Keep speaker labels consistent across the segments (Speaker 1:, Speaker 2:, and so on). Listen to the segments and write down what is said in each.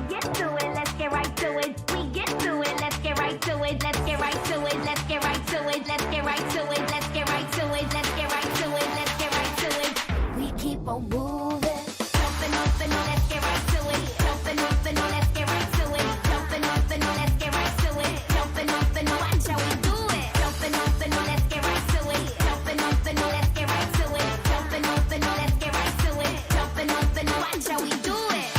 Speaker 1: get to it, let's get right to it. We get to it, let's get right to it. Let's get right to it, let's get right to it. Let's get right to it, let's get right to it. Let's get right to it, let's get right to it. We keep on moving, jumping up and on, let's get right to it. Jumping up and on, let's get right to it. Jumping up and on, let's get right to it. Jumping up and on, watch how we do it. Jumping up and on, let's get right to it. Jumping up and on, let's get right to it. Jumping up and on, let's get right to it. Jumping up and on, watch how we do it.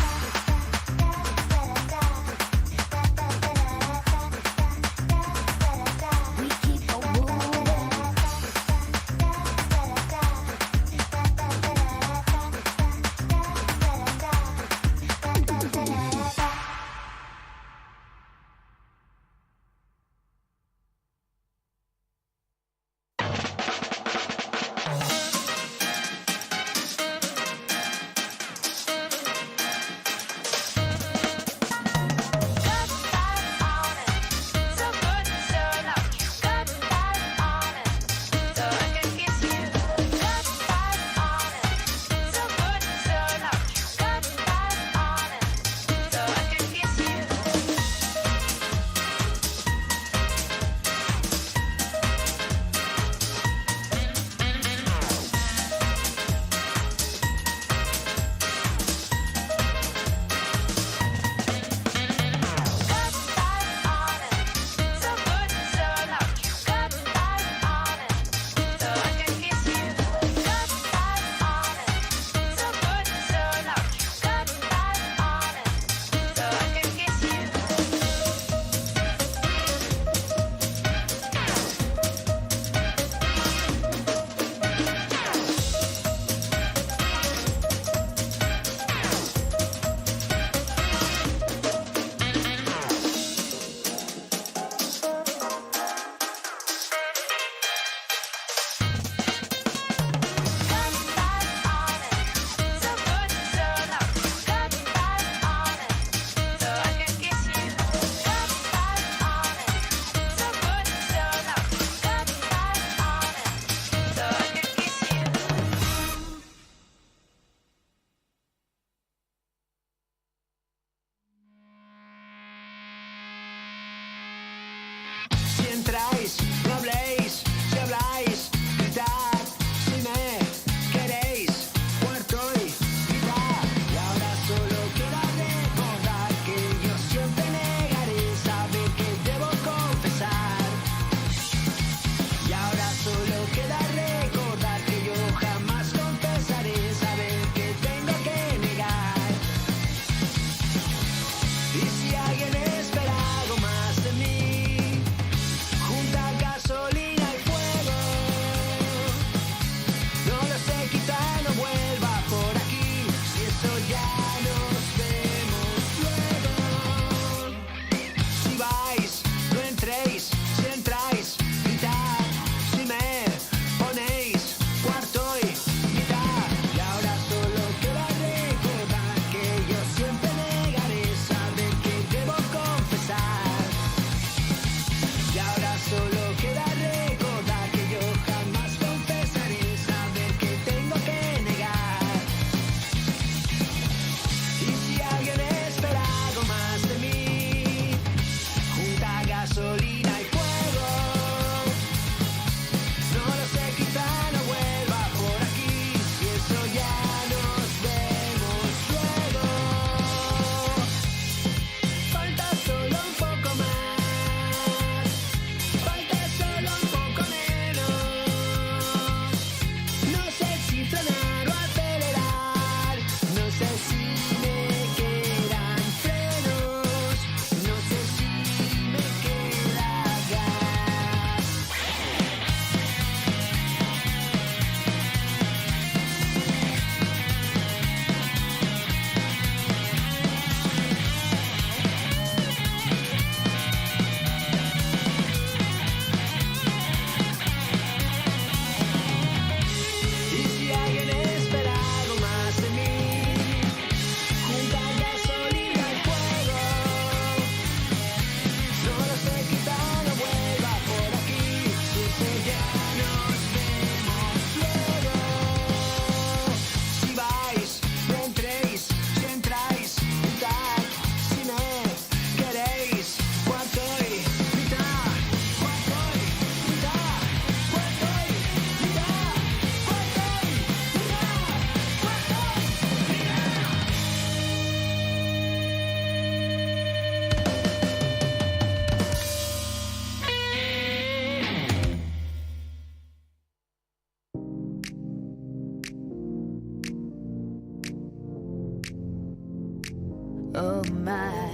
Speaker 1: Oh my.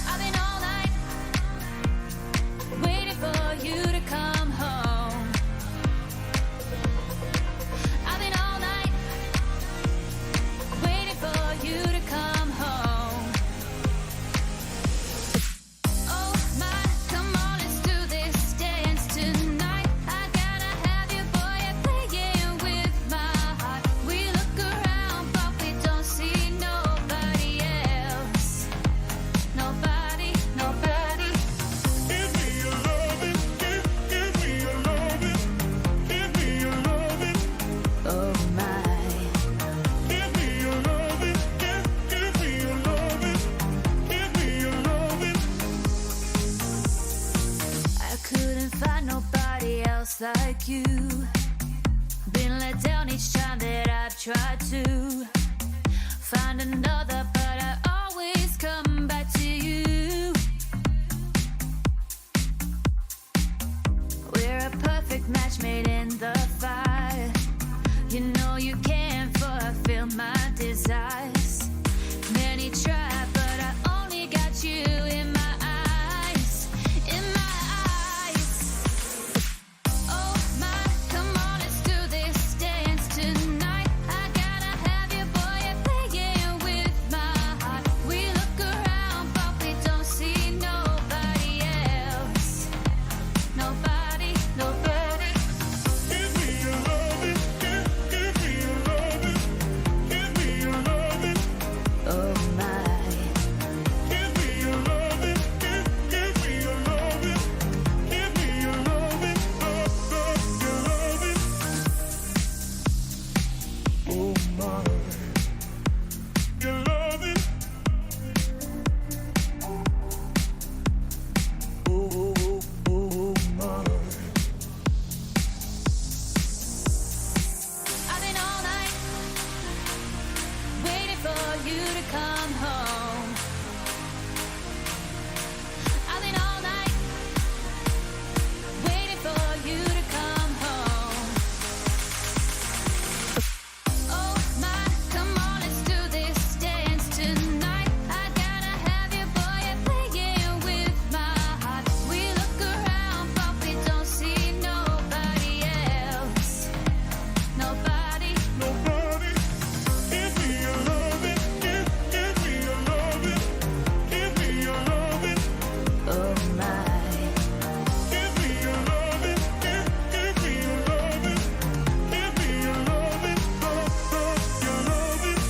Speaker 1: I've been all night waiting for you to come home. I've been all night waiting for you to come home. Oh my, come on, let's do this dance tonight. I gotta have you, boy, you're playing with my heart. We look around, but we don't see nobody else. Nobody, nobody.
Speaker 2: Give me your loving, give me your loving, give me your loving,
Speaker 1: Oh my.
Speaker 2: give me your loving, give me your loving, give me your loving.
Speaker 1: I couldn't find nobody else like you. Been let down each time that I've tried to find another, but I always come back to you. We're a perfect match made in the fire. You know you can't fulfill my desires. Many try, but I only got you in my eyes, in my eyes. Oh my, come on, let's do this dance tonight. I gotta have you, boy, you're playing with my heart. We look around, but we don't see nobody else. Nobody, nobody.
Speaker 2: Give me your loving, give me your loving, give me your loving,
Speaker 1: Oh my.
Speaker 2: give me your loving, give me your loving, give me your loving, your loving. Oh my, your loving. Oh my.
Speaker 1: I've been all night waiting for you to come home. I've been all night waiting for you to come home. Oh my, come on, let's do this dance tonight. I gotta have you, boy, you're playing with my heart. We look around, but we don't see nobody else. Nobody.
Speaker 2: Nobody, give me your loving, give me your loving, give me your loving,
Speaker 1: Oh my.
Speaker 2: give me your loving, give me your loving, give me your loving, your loving.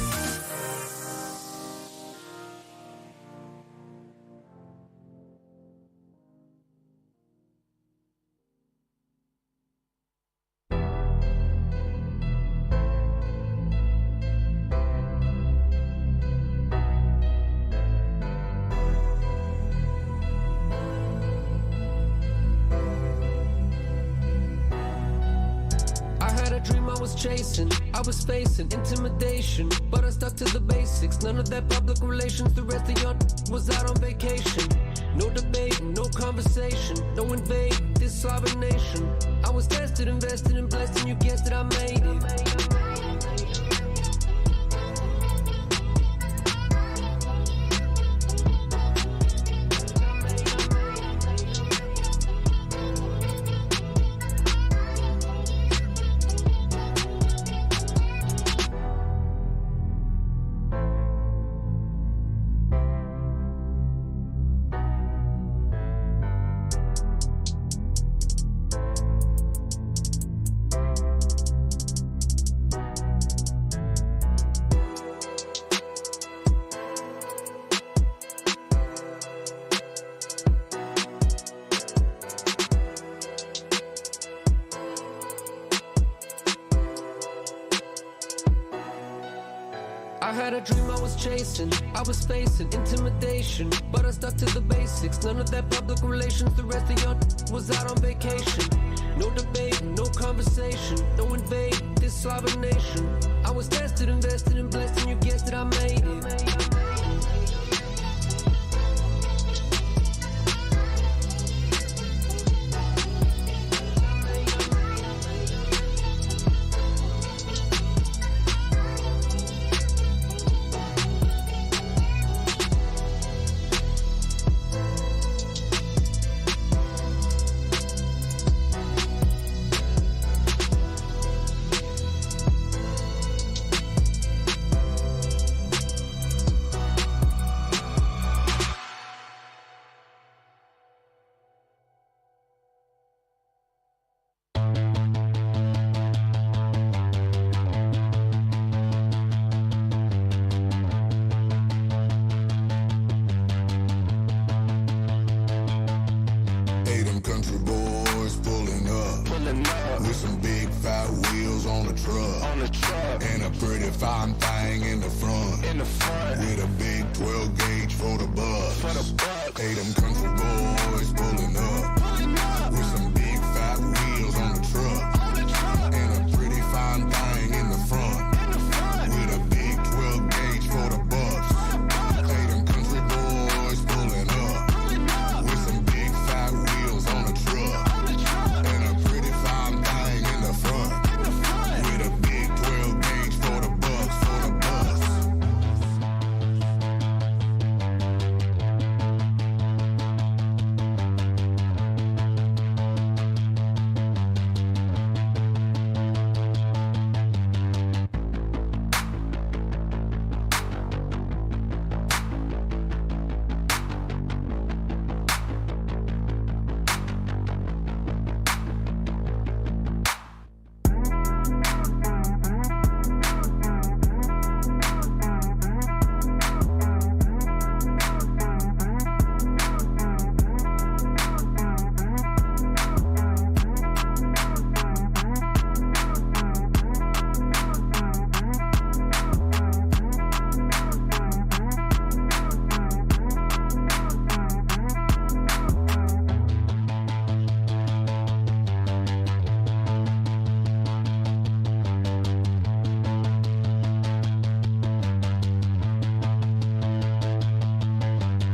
Speaker 3: I had a dream I was chasing, I was facing intimidation, but I stuck to the basics. None of that public relations, the rest of your was out on vacation. No debating, no conversation, no invading this sovereign nation. I was tested, invested, and blessed, and you guessed it, I made it. I had a dream I was chasing, I was facing intimidation, but I stuck to the basics. None of that public relations, the rest of your was out on vacation. No debating, no conversation, no invading this sovereign nation. I was tested, invested, and blessed, and you guessed it, I made it.
Speaker 4: some big fat wheels on the truck. And a pretty fine thing in the front. With a big 12 gauge for the bus. Hey, them country boys pulling up. With some big fat wheels on the truck. And a pretty fine thing in the front. With a big 12 gauge for the bus. Hey, them country boys pulling up. With some big fat wheels on the truck. And a pretty fine thing in the front. With a big 12 gauge for the bus, for the bus.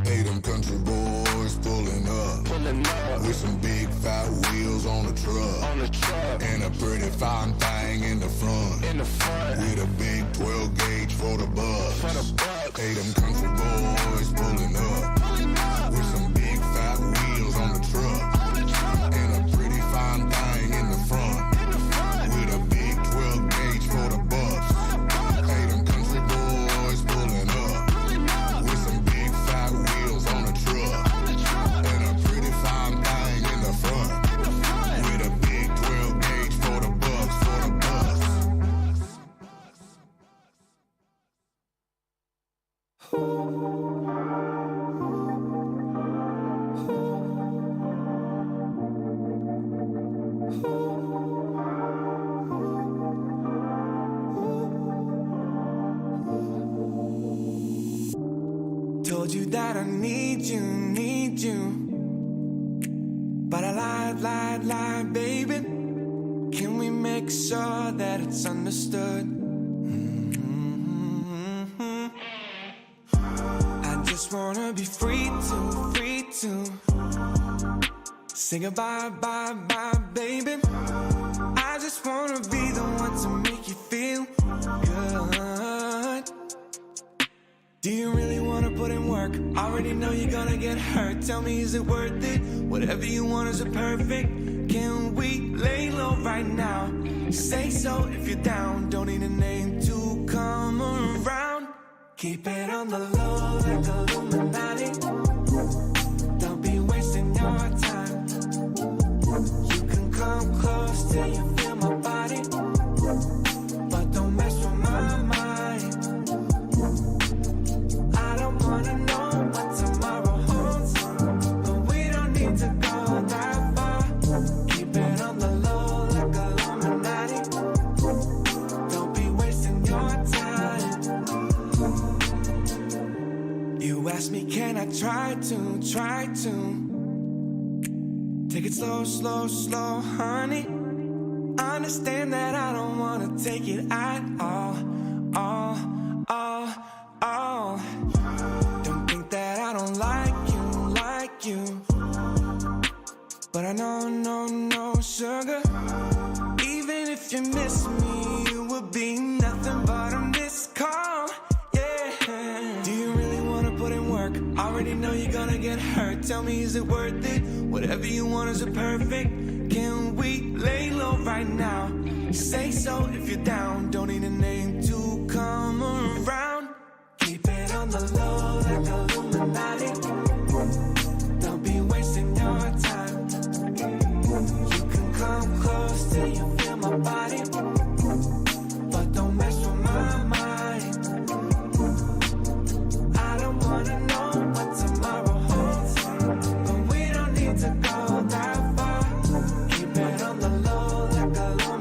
Speaker 4: Hey, them country boys pulling up. With some big fat wheels on the truck. And a pretty fine thing in the front. With a big 12 gauge for the bus. Hey, them country boys pulling up. With some big fat wheels on the truck. And a pretty fine thing in the front. With a big 12 gauge for the bus. Hey, them country boys pulling up. With some big fat wheels on the truck. And a pretty fine thing in the front. With a big 12 gauge for the bus, for the bus.
Speaker 5: Told you that I need you, need you. But I lied, baby. Can we make sure that it's understood? I just wanna be free to say goodbye, bye, baby. I just wanna be the one to make you feel good. Do you really wanna put in work? Already know you're gonna get hurt. Tell me, is it worth it? Whatever you want, is it perfect? Can we lay low right now? Say so if you're down. Don't need a name to come around. Keep it on the low like Illuminati. Don't be wasting your time. You can come close till you feel my body, but don't mess with my mind. I don't wanna know what tomorrow holds, but we don't need to go that far. Keep it on the low like Illuminati. Don't be wasting your time. You asked me, can I try to take it slow, honey. Understand that I don't wanna take it at all. Don't think that I don't like you. But I know, no, sugar. Even if you miss me, you would be nothing but a missed call. Yeah. Do you really wanna put in work? Already know you're gonna get hurt. Tell me, is it worth it? Whatever you want, is it perfect? Can we lay low right now? Say so if you're down. Don't need a name to come around. Keep it on the low like Illuminati. Don't be wasting your time. You can come close till you feel my body, but don't mess with my mind. I don't wanna know what tomorrow holds, but we don't need to go that far. Keep it on the low like Illuminati.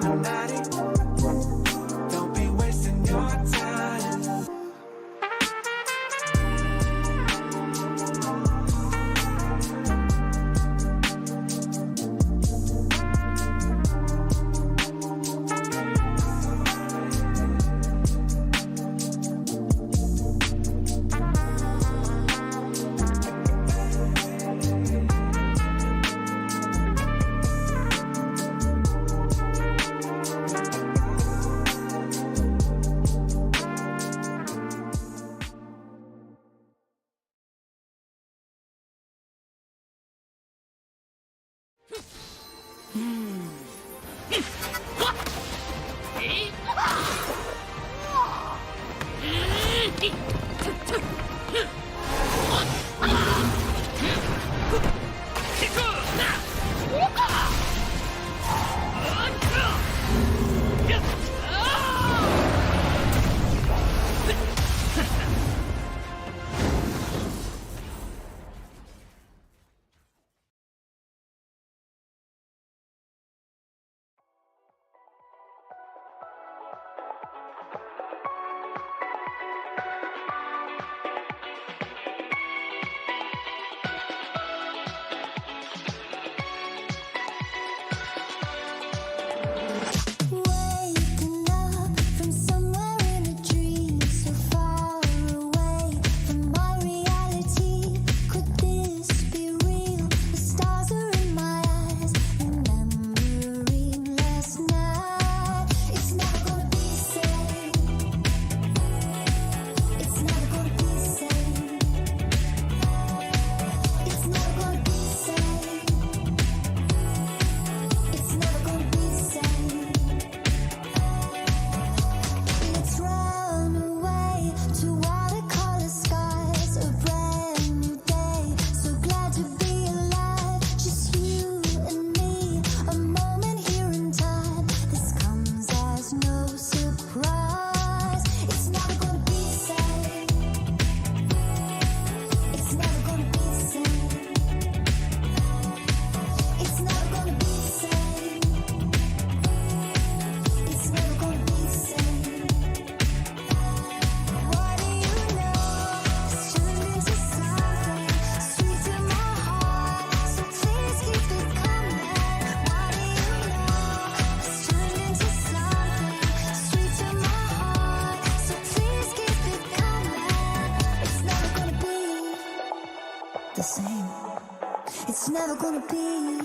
Speaker 1: It's never gonna be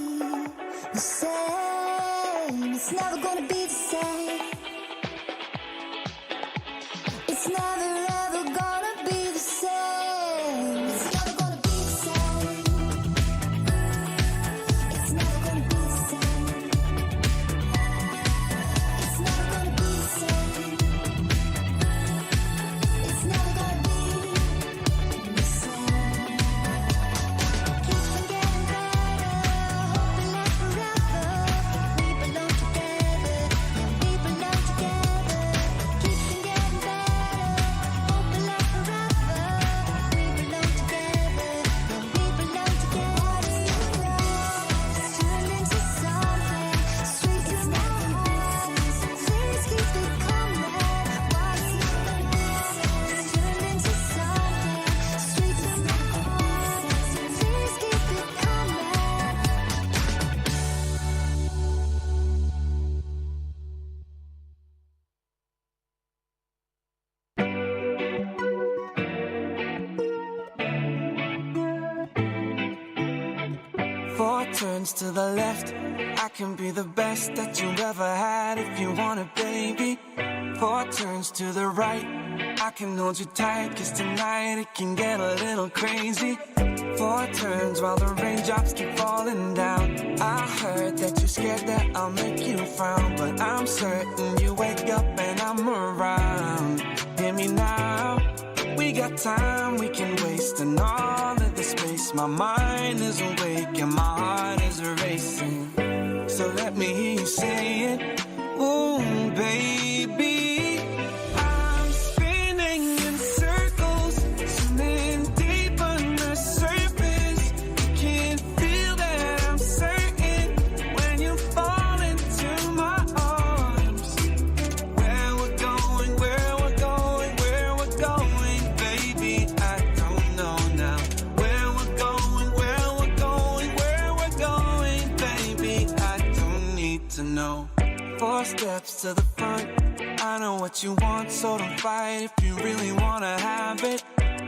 Speaker 1: the same. It's never gonna be the same. It's never ever gonna be the same. It's never gonna be the same. It's never gonna be the same. It's never gonna be the same. It's never gonna be the same. Keeps on getting better, hoping that forever we belong together. Yeah, we belong together. Keeps on getting better, hoping that forever we belong together. Yeah, we belong together. It's turned into something sweet. It's never home. Please keep it coming. What's turned into something sweet. It's never home. Please keep it coming.
Speaker 5: Four turns to the left, I can be the best that you ever had if you want it, baby. Four turns to the right, I can hold you tight, cause tonight it can get a little crazy. Four turns while the raindrops keep falling down. I heard that you're scared that I'll make you frown, but I'm certain you wake up and I'm around. Hear me now, we got time we can waste, and all of the space. My mind is awake and my heart is racing. So let me hear you say it. Ooh, baby, I'm spinning in circles, swimming deep under the surface. You can't feel that I'm certain when you fall into my arms. Where we're going, where we're going, where we're going, baby, I don't know now. Where we're going, where we're going, where we're going, baby, I don't need to know. Four steps to the front, I know what you want, so don't fight if you really wanna have it.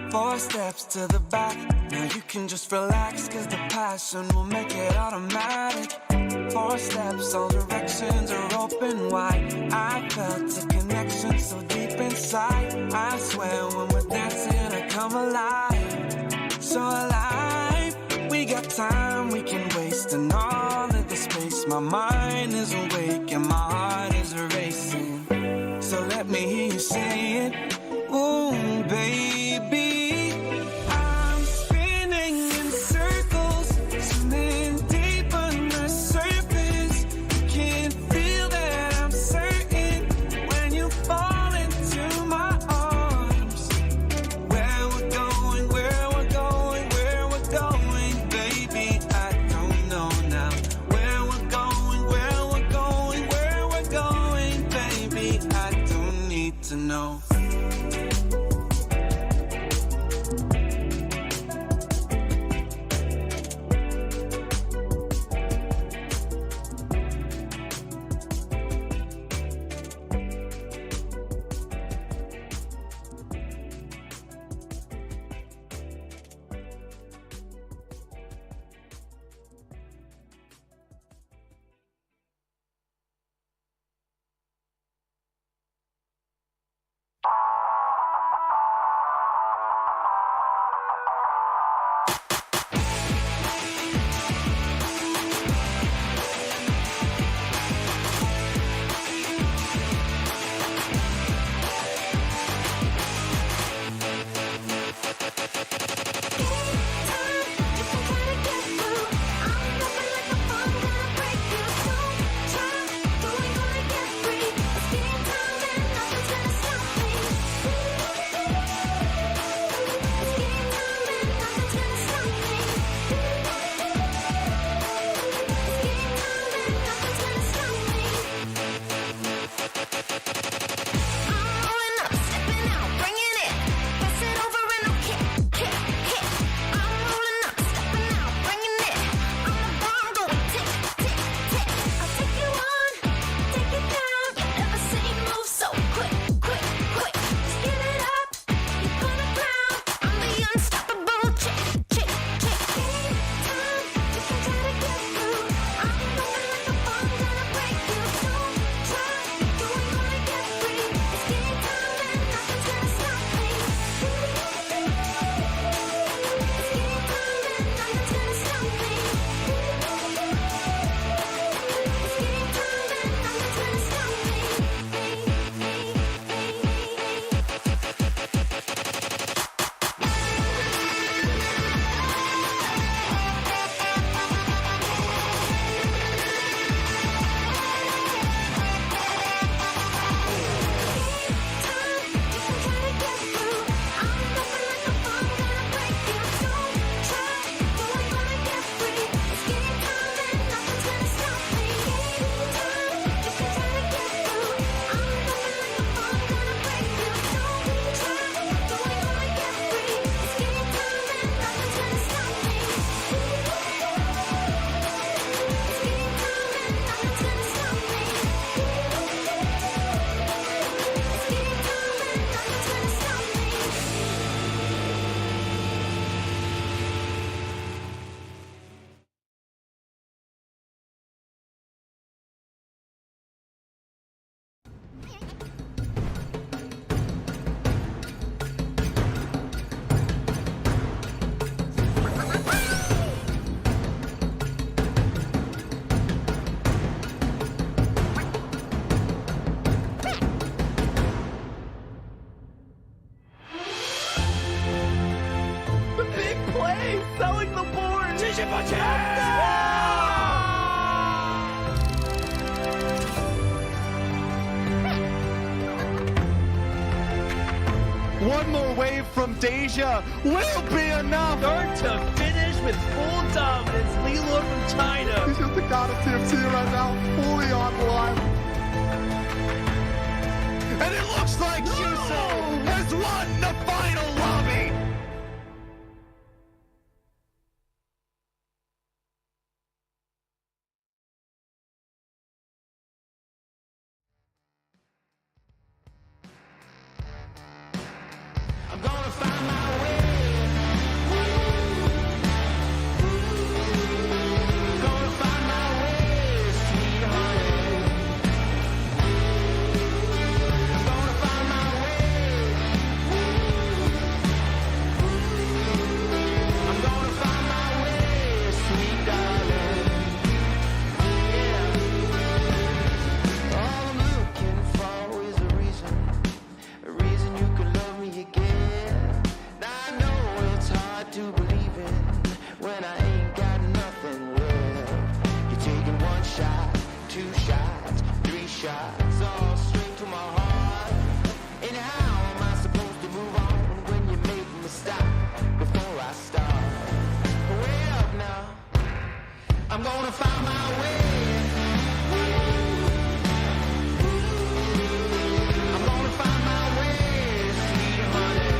Speaker 5: Four steps to the back, now you can just relax, cause the passion will make it automatic. Four steps, all directions are open wide. I felt a connection so deep inside. I swear when we're dancing I come alive, so alive. We got time we can waste, and all of the space. My mind is awake and my heart is racing. So let me hear you say it. Ooh, baby, I'm spinning in circles, swimming deep under the surface. You can't feel that I'm certain when you fall into my arms. Where we're going, where we're going, where we're going, baby, I don't know now. Where we're going, where we're going, where we're
Speaker 6: One more wave from Deja will be enough.
Speaker 7: Start to finish with full dominance. Lilo from China.
Speaker 6: He's just the god of TFT right now, fully online. And it looks like Shuso has won the final lobby.
Speaker 5: I'm gonna find my way. Gonna find my way, sweet honey. I'm gonna find my way. I'm gonna find my way, sweet darling. Yeah. All I'm looking for is a reason you could love me again. Now I know it's hard to believe in when I ain't got nothing left. You're taking one shot, two shots, three shots, all straight to my heart. And how am I supposed to move on when you make me stop before I start? Wait up now, I'm gonna find my way. I'm gonna find my way, sweet honey.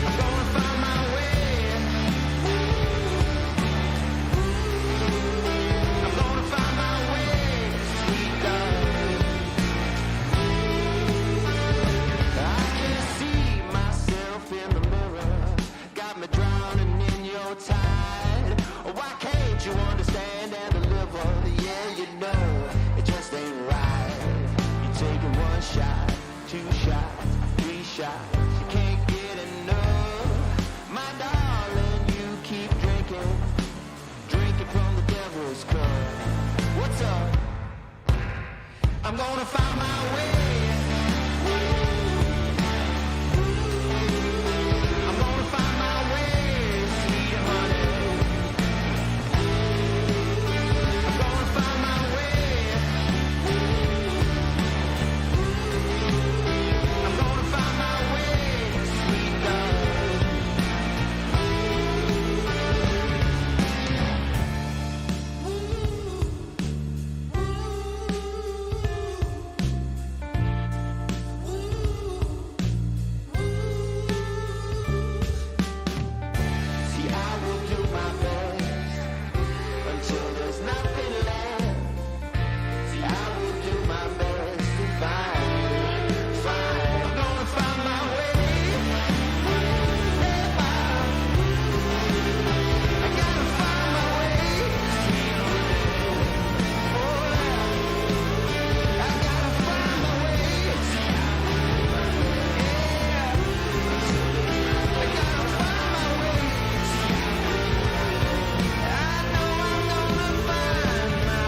Speaker 5: I'm gonna find my way. I'm gonna find my way, sweet darling. I can see myself in the mirror, got me drowning in your tide. Why can't you understand and deliver? Yeah, you know it just ain't right. You're taking one shot, two shots, three shots. You can't get enough, my darling. You keep drinking from the devil's cup. What's up? I'm gonna find my way. I'm gonna find my way, sweet honey. I'm gonna find my way. I'm gonna find my way, sweet darling. See, I will do my best until there's nothing left. See, I will do my best to find. I'm gonna find my way. I gotta find my way, sweet honey. Oh, I gotta find my way. Yeah. I gotta find my way. I know I'm gonna find my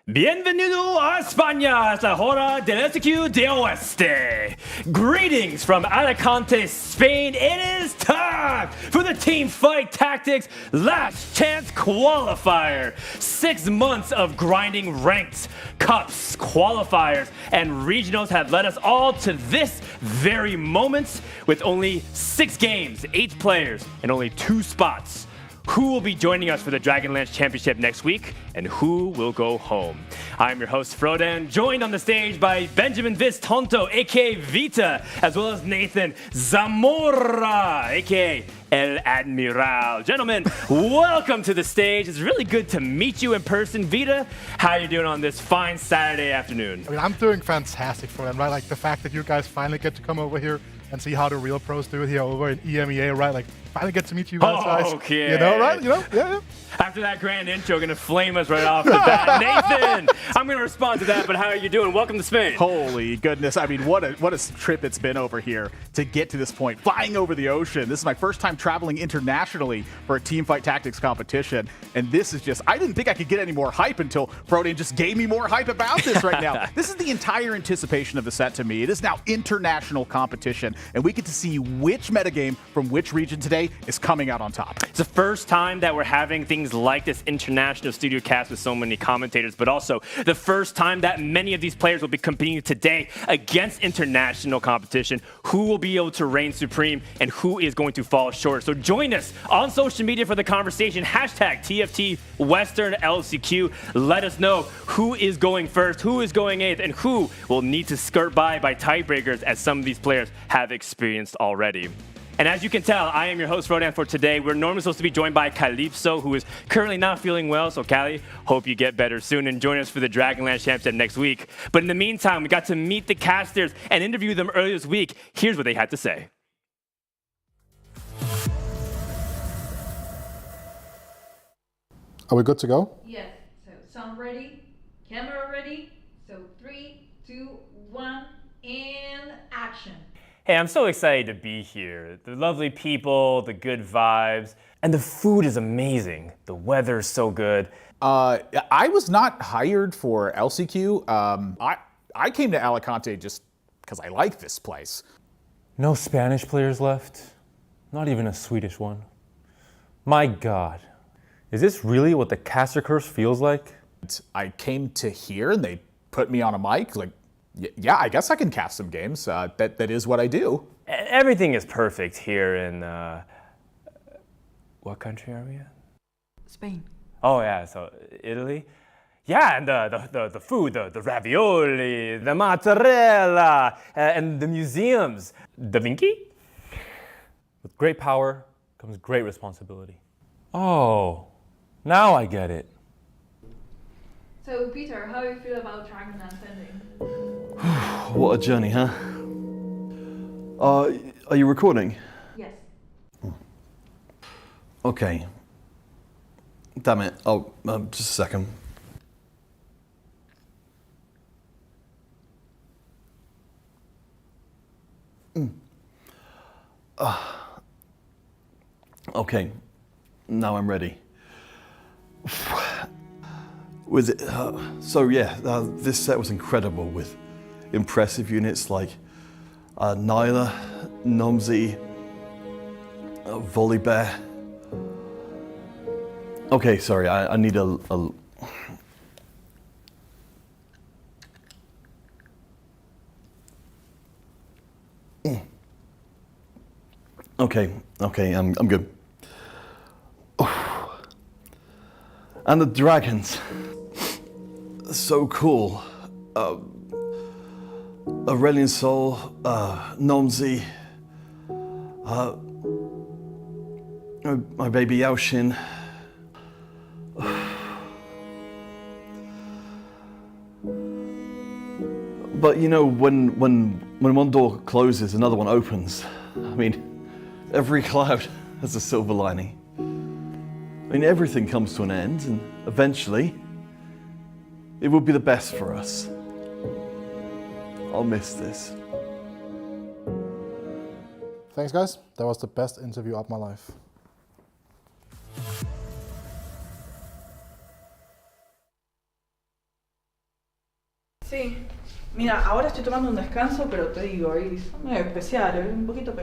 Speaker 7: Bienvenido a España, es la hora del SQ de Oeste. Greetings from Alicante, Spain. It is time for the Team Fight Tactics Last Chance Qualifier. 6 months of grinding ranks, cups, qualifiers, and regionals have led us all to this very moment with only 6 games, 8 players, and only 2 spots. Who will be joining us for the Dragonlands Championship next week, and who will go home? I'm your host, Frodan, joined on the stage by Benjamin Vistonto, aka Vita, as well as Nathan Zamora, aka El Admiral. Gentlemen, welcome to the stage. It's really good to meet you in person. Vita, how are you doing on this fine Saturday afternoon?
Speaker 8: I mean, I'm doing fantastic for them, right? Like the fact that you guys finally get to come over here and see how the real pros do it here over in EMEA, right? Like finally get to meet you guys.
Speaker 7: Okay.
Speaker 8: You know, right? You know, yeah.
Speaker 7: After that grand intro, gonna flame us right off the bat. Nathan, I'm gonna respond to that, but how are you doing? Welcome to Spain.
Speaker 6: Holy goodness. I mean, what a trip it's been over here to get to this point, flying over the ocean. This is my first time traveling internationally for a teamfight tactics competition. And this is just, I didn't think I could get any more hype until Frodian just gave me more hype about this right now. This is the entire anticipation of the set to me. It is now international competition, and we get to see which metagame from which region today is coming out on top.
Speaker 7: It's the first time that we're having things like this international studio cast with so many commentators, but also the first time that many of these players will be competing today against international competition. Who will be able to reign supreme and who is going to fall short? So join us on social media for the conversation. Hashtag TFT Western LCQ. Let us know who is going first, who is going eighth, and who will need to skirt by tiebreakers, as some of these players have experienced already. And as you can tell, I am your host, Frodian, for today. We're normally supposed to be joined by Calypso, who is currently not feeling well. So, Cali, hope you get better soon and join us for the Dragonlands Championship next week. But in the meantime, we got to meet the casters and interview them earlier this week. Here's what they had to say.
Speaker 8: Are we good to go?
Speaker 9: Yes. So sound ready, camera ready. So 3, 2, 1, and action.
Speaker 7: Hey, I'm so excited to be here. The lovely people, the good vibes, and the food is amazing. The weather is so good.
Speaker 6: I was not hired for LCQ. I came to Alicante just because I like this place.
Speaker 10: No Spanish players left? Not even a Swedish one. My God. Is this really what the caster curse feels like?
Speaker 6: I came to here and they put me on a mic. Like, yeah, I guess I can cast some games. That is what I do.
Speaker 7: Everything is perfect here in, what country are we in?
Speaker 9: Spain.
Speaker 7: Oh yeah, so Italy. Yeah, and the food, the ravioli, the mozzarella, and the museums. Da Vinci?
Speaker 10: With great power comes great responsibility. Oh, now I get it.
Speaker 9: So Peter, how do you feel about Dragonlands ending?
Speaker 11: What a journey, huh? Are you recording?
Speaker 9: Yes.
Speaker 11: Okay. Damn it. Oh, just a second. Okay. Now I'm ready. Was it? So yeah, this set was incredible with impressive units like Nyla, Nomsy, Volibear. Okay, sorry, I need a Okay, I'm good. And the dragons. So cool. Aurelian Soul, Nomsy, my baby Yaoshin. But you know, when one door closes, another one opens. I mean, every cloud has a silver lining. I mean, everything comes to an end, and eventually, it will be the best for us. I'll miss this.
Speaker 8: Thanks, guys. That was the best interview of my life.
Speaker 9: Sí. Mira, ahora estoy tomando un descanso, pero te digo, hoy es medio especial, hoy un poquito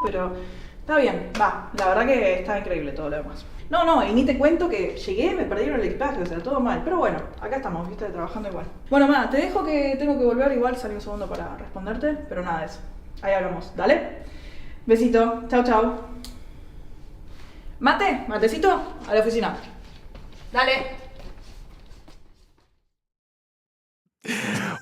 Speaker 9: pero está bien, va. La verdad que está increíble todo lo demás. No, y ni te cuento que llegué, me perdieron el equipaje, o sea, todo mal. Pero bueno, acá estamos, viste, trabajando igual. Bueno, te dejo que tengo que volver, igual salí un segundo para responderte, pero nada de eso. Ahí hablamos, ¿dale? Besito, chau. Matecito, a la oficina. Dale.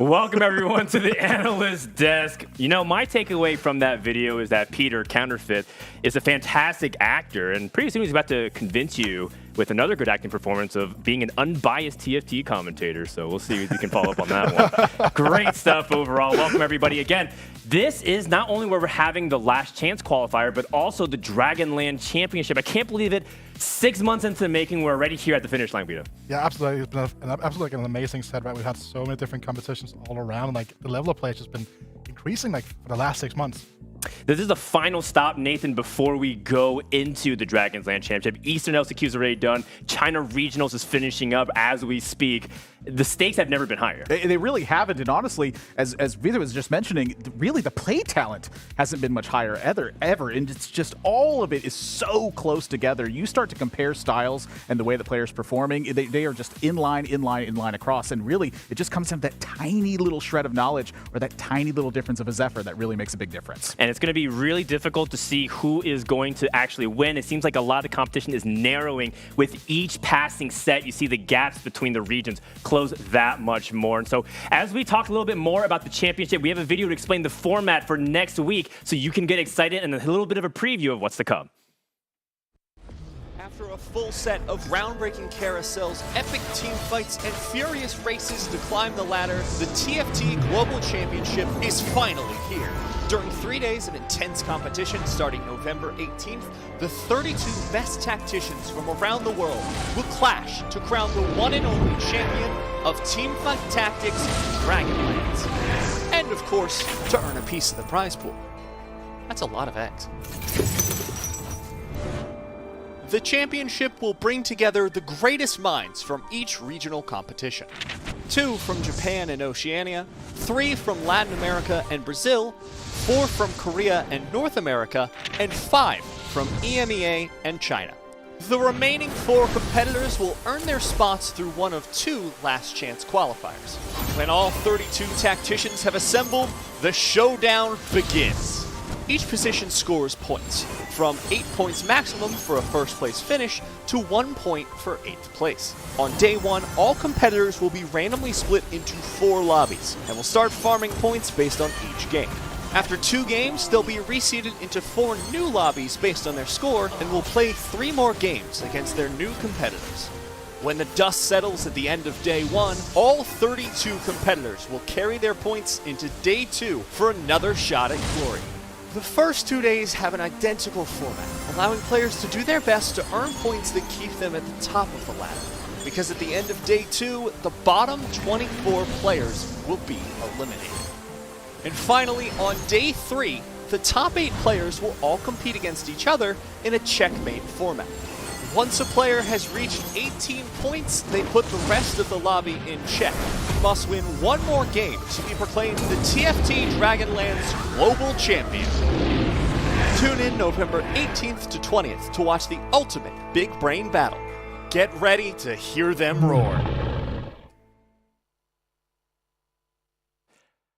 Speaker 7: Welcome everyone to the analyst desk. You know, my takeaway from that video is that Peter Counterfeit is a fantastic actor, and pretty soon he's about to convince you with another good acting performance of being an unbiased TFT commentator. So we'll see if you can follow up on that one. Great stuff overall. Welcome, everybody. Again, this is not only where we're having the Last Chance Qualifier, but also the Dragonland Championship. I can't believe it. 6 months into the making, we're already here at the finish line, Vito.
Speaker 8: Yeah, absolutely. It's been absolutely an amazing set, right? We've had so many different competitions all around. Like, the level of play has just been increasing, like, for the last 6 months.
Speaker 7: This is the final stop, Nathan, before we go into the Dragonland Championship. Eastern LCQ is already done. China Regionals is finishing up as we speak. The stakes have never been higher.
Speaker 6: They really haven't, and honestly, as Vito was just mentioning, really the play talent hasn't been much higher ever, and it's just all of it is so close together. You start to compare styles and the way the players performing, they are just in line across, and really it just comes down to that tiny little shred of knowledge or that tiny little difference of a Zephyr that really makes a big difference.
Speaker 7: And it's going to be really difficult to see who is going to actually win. It seems like a lot of competition is narrowing with each passing set. You see the gaps between the regions close that much more. And so as we talk a little bit more about the championship, we have a video to explain the format for next week so you can get excited and a little bit of a preview of what's to come.
Speaker 12: After a full set of groundbreaking carousels, epic team fights, and furious races to climb the ladder, the TFT Global Championship is finally here. During 3 days of intense competition starting November 18th, the 32 best tacticians from around the world will clash to crown the one and only champion of Teamfight Tactics Dragonlands. And of course, to earn a piece of the prize pool. That's a lot of eggs. The championship will bring together the greatest minds from each regional competition. 2 from Japan and Oceania, 3 from Latin America and Brazil, 4 from Korea and North America, and 5 from EMEA and China. The remaining 4 competitors will earn their spots through one of 2 Last Chance Qualifiers. When all 32 tacticians have assembled, the showdown begins. Each position scores points, from 8 points maximum for a first place finish to 1 point for 8th place. On day 1, all competitors will be randomly split into 4 lobbies, and will start farming points based on each game. After 2 games, they'll be reseeded into 4 new lobbies based on their score, and will play 3 more games against their new competitors. When the dust settles at the end of day 1, all 32 competitors will carry their points into day 2 for another shot at glory. The first 2 days have an identical format, allowing players to do their best to earn points that keep them at the top of the ladder. Because at the end of day 2, the bottom 24 players will be eliminated. And finally, on day 3, the top 8 players will all compete against each other in a checkmate format. Once a player has reached 18 points, they put the rest of the lobby in check. You must win 1 more game to be proclaimed the TFT Dragonlands Global Champion. Tune in November 18th to 20th to watch the ultimate big brain battle. Get ready to hear them roar.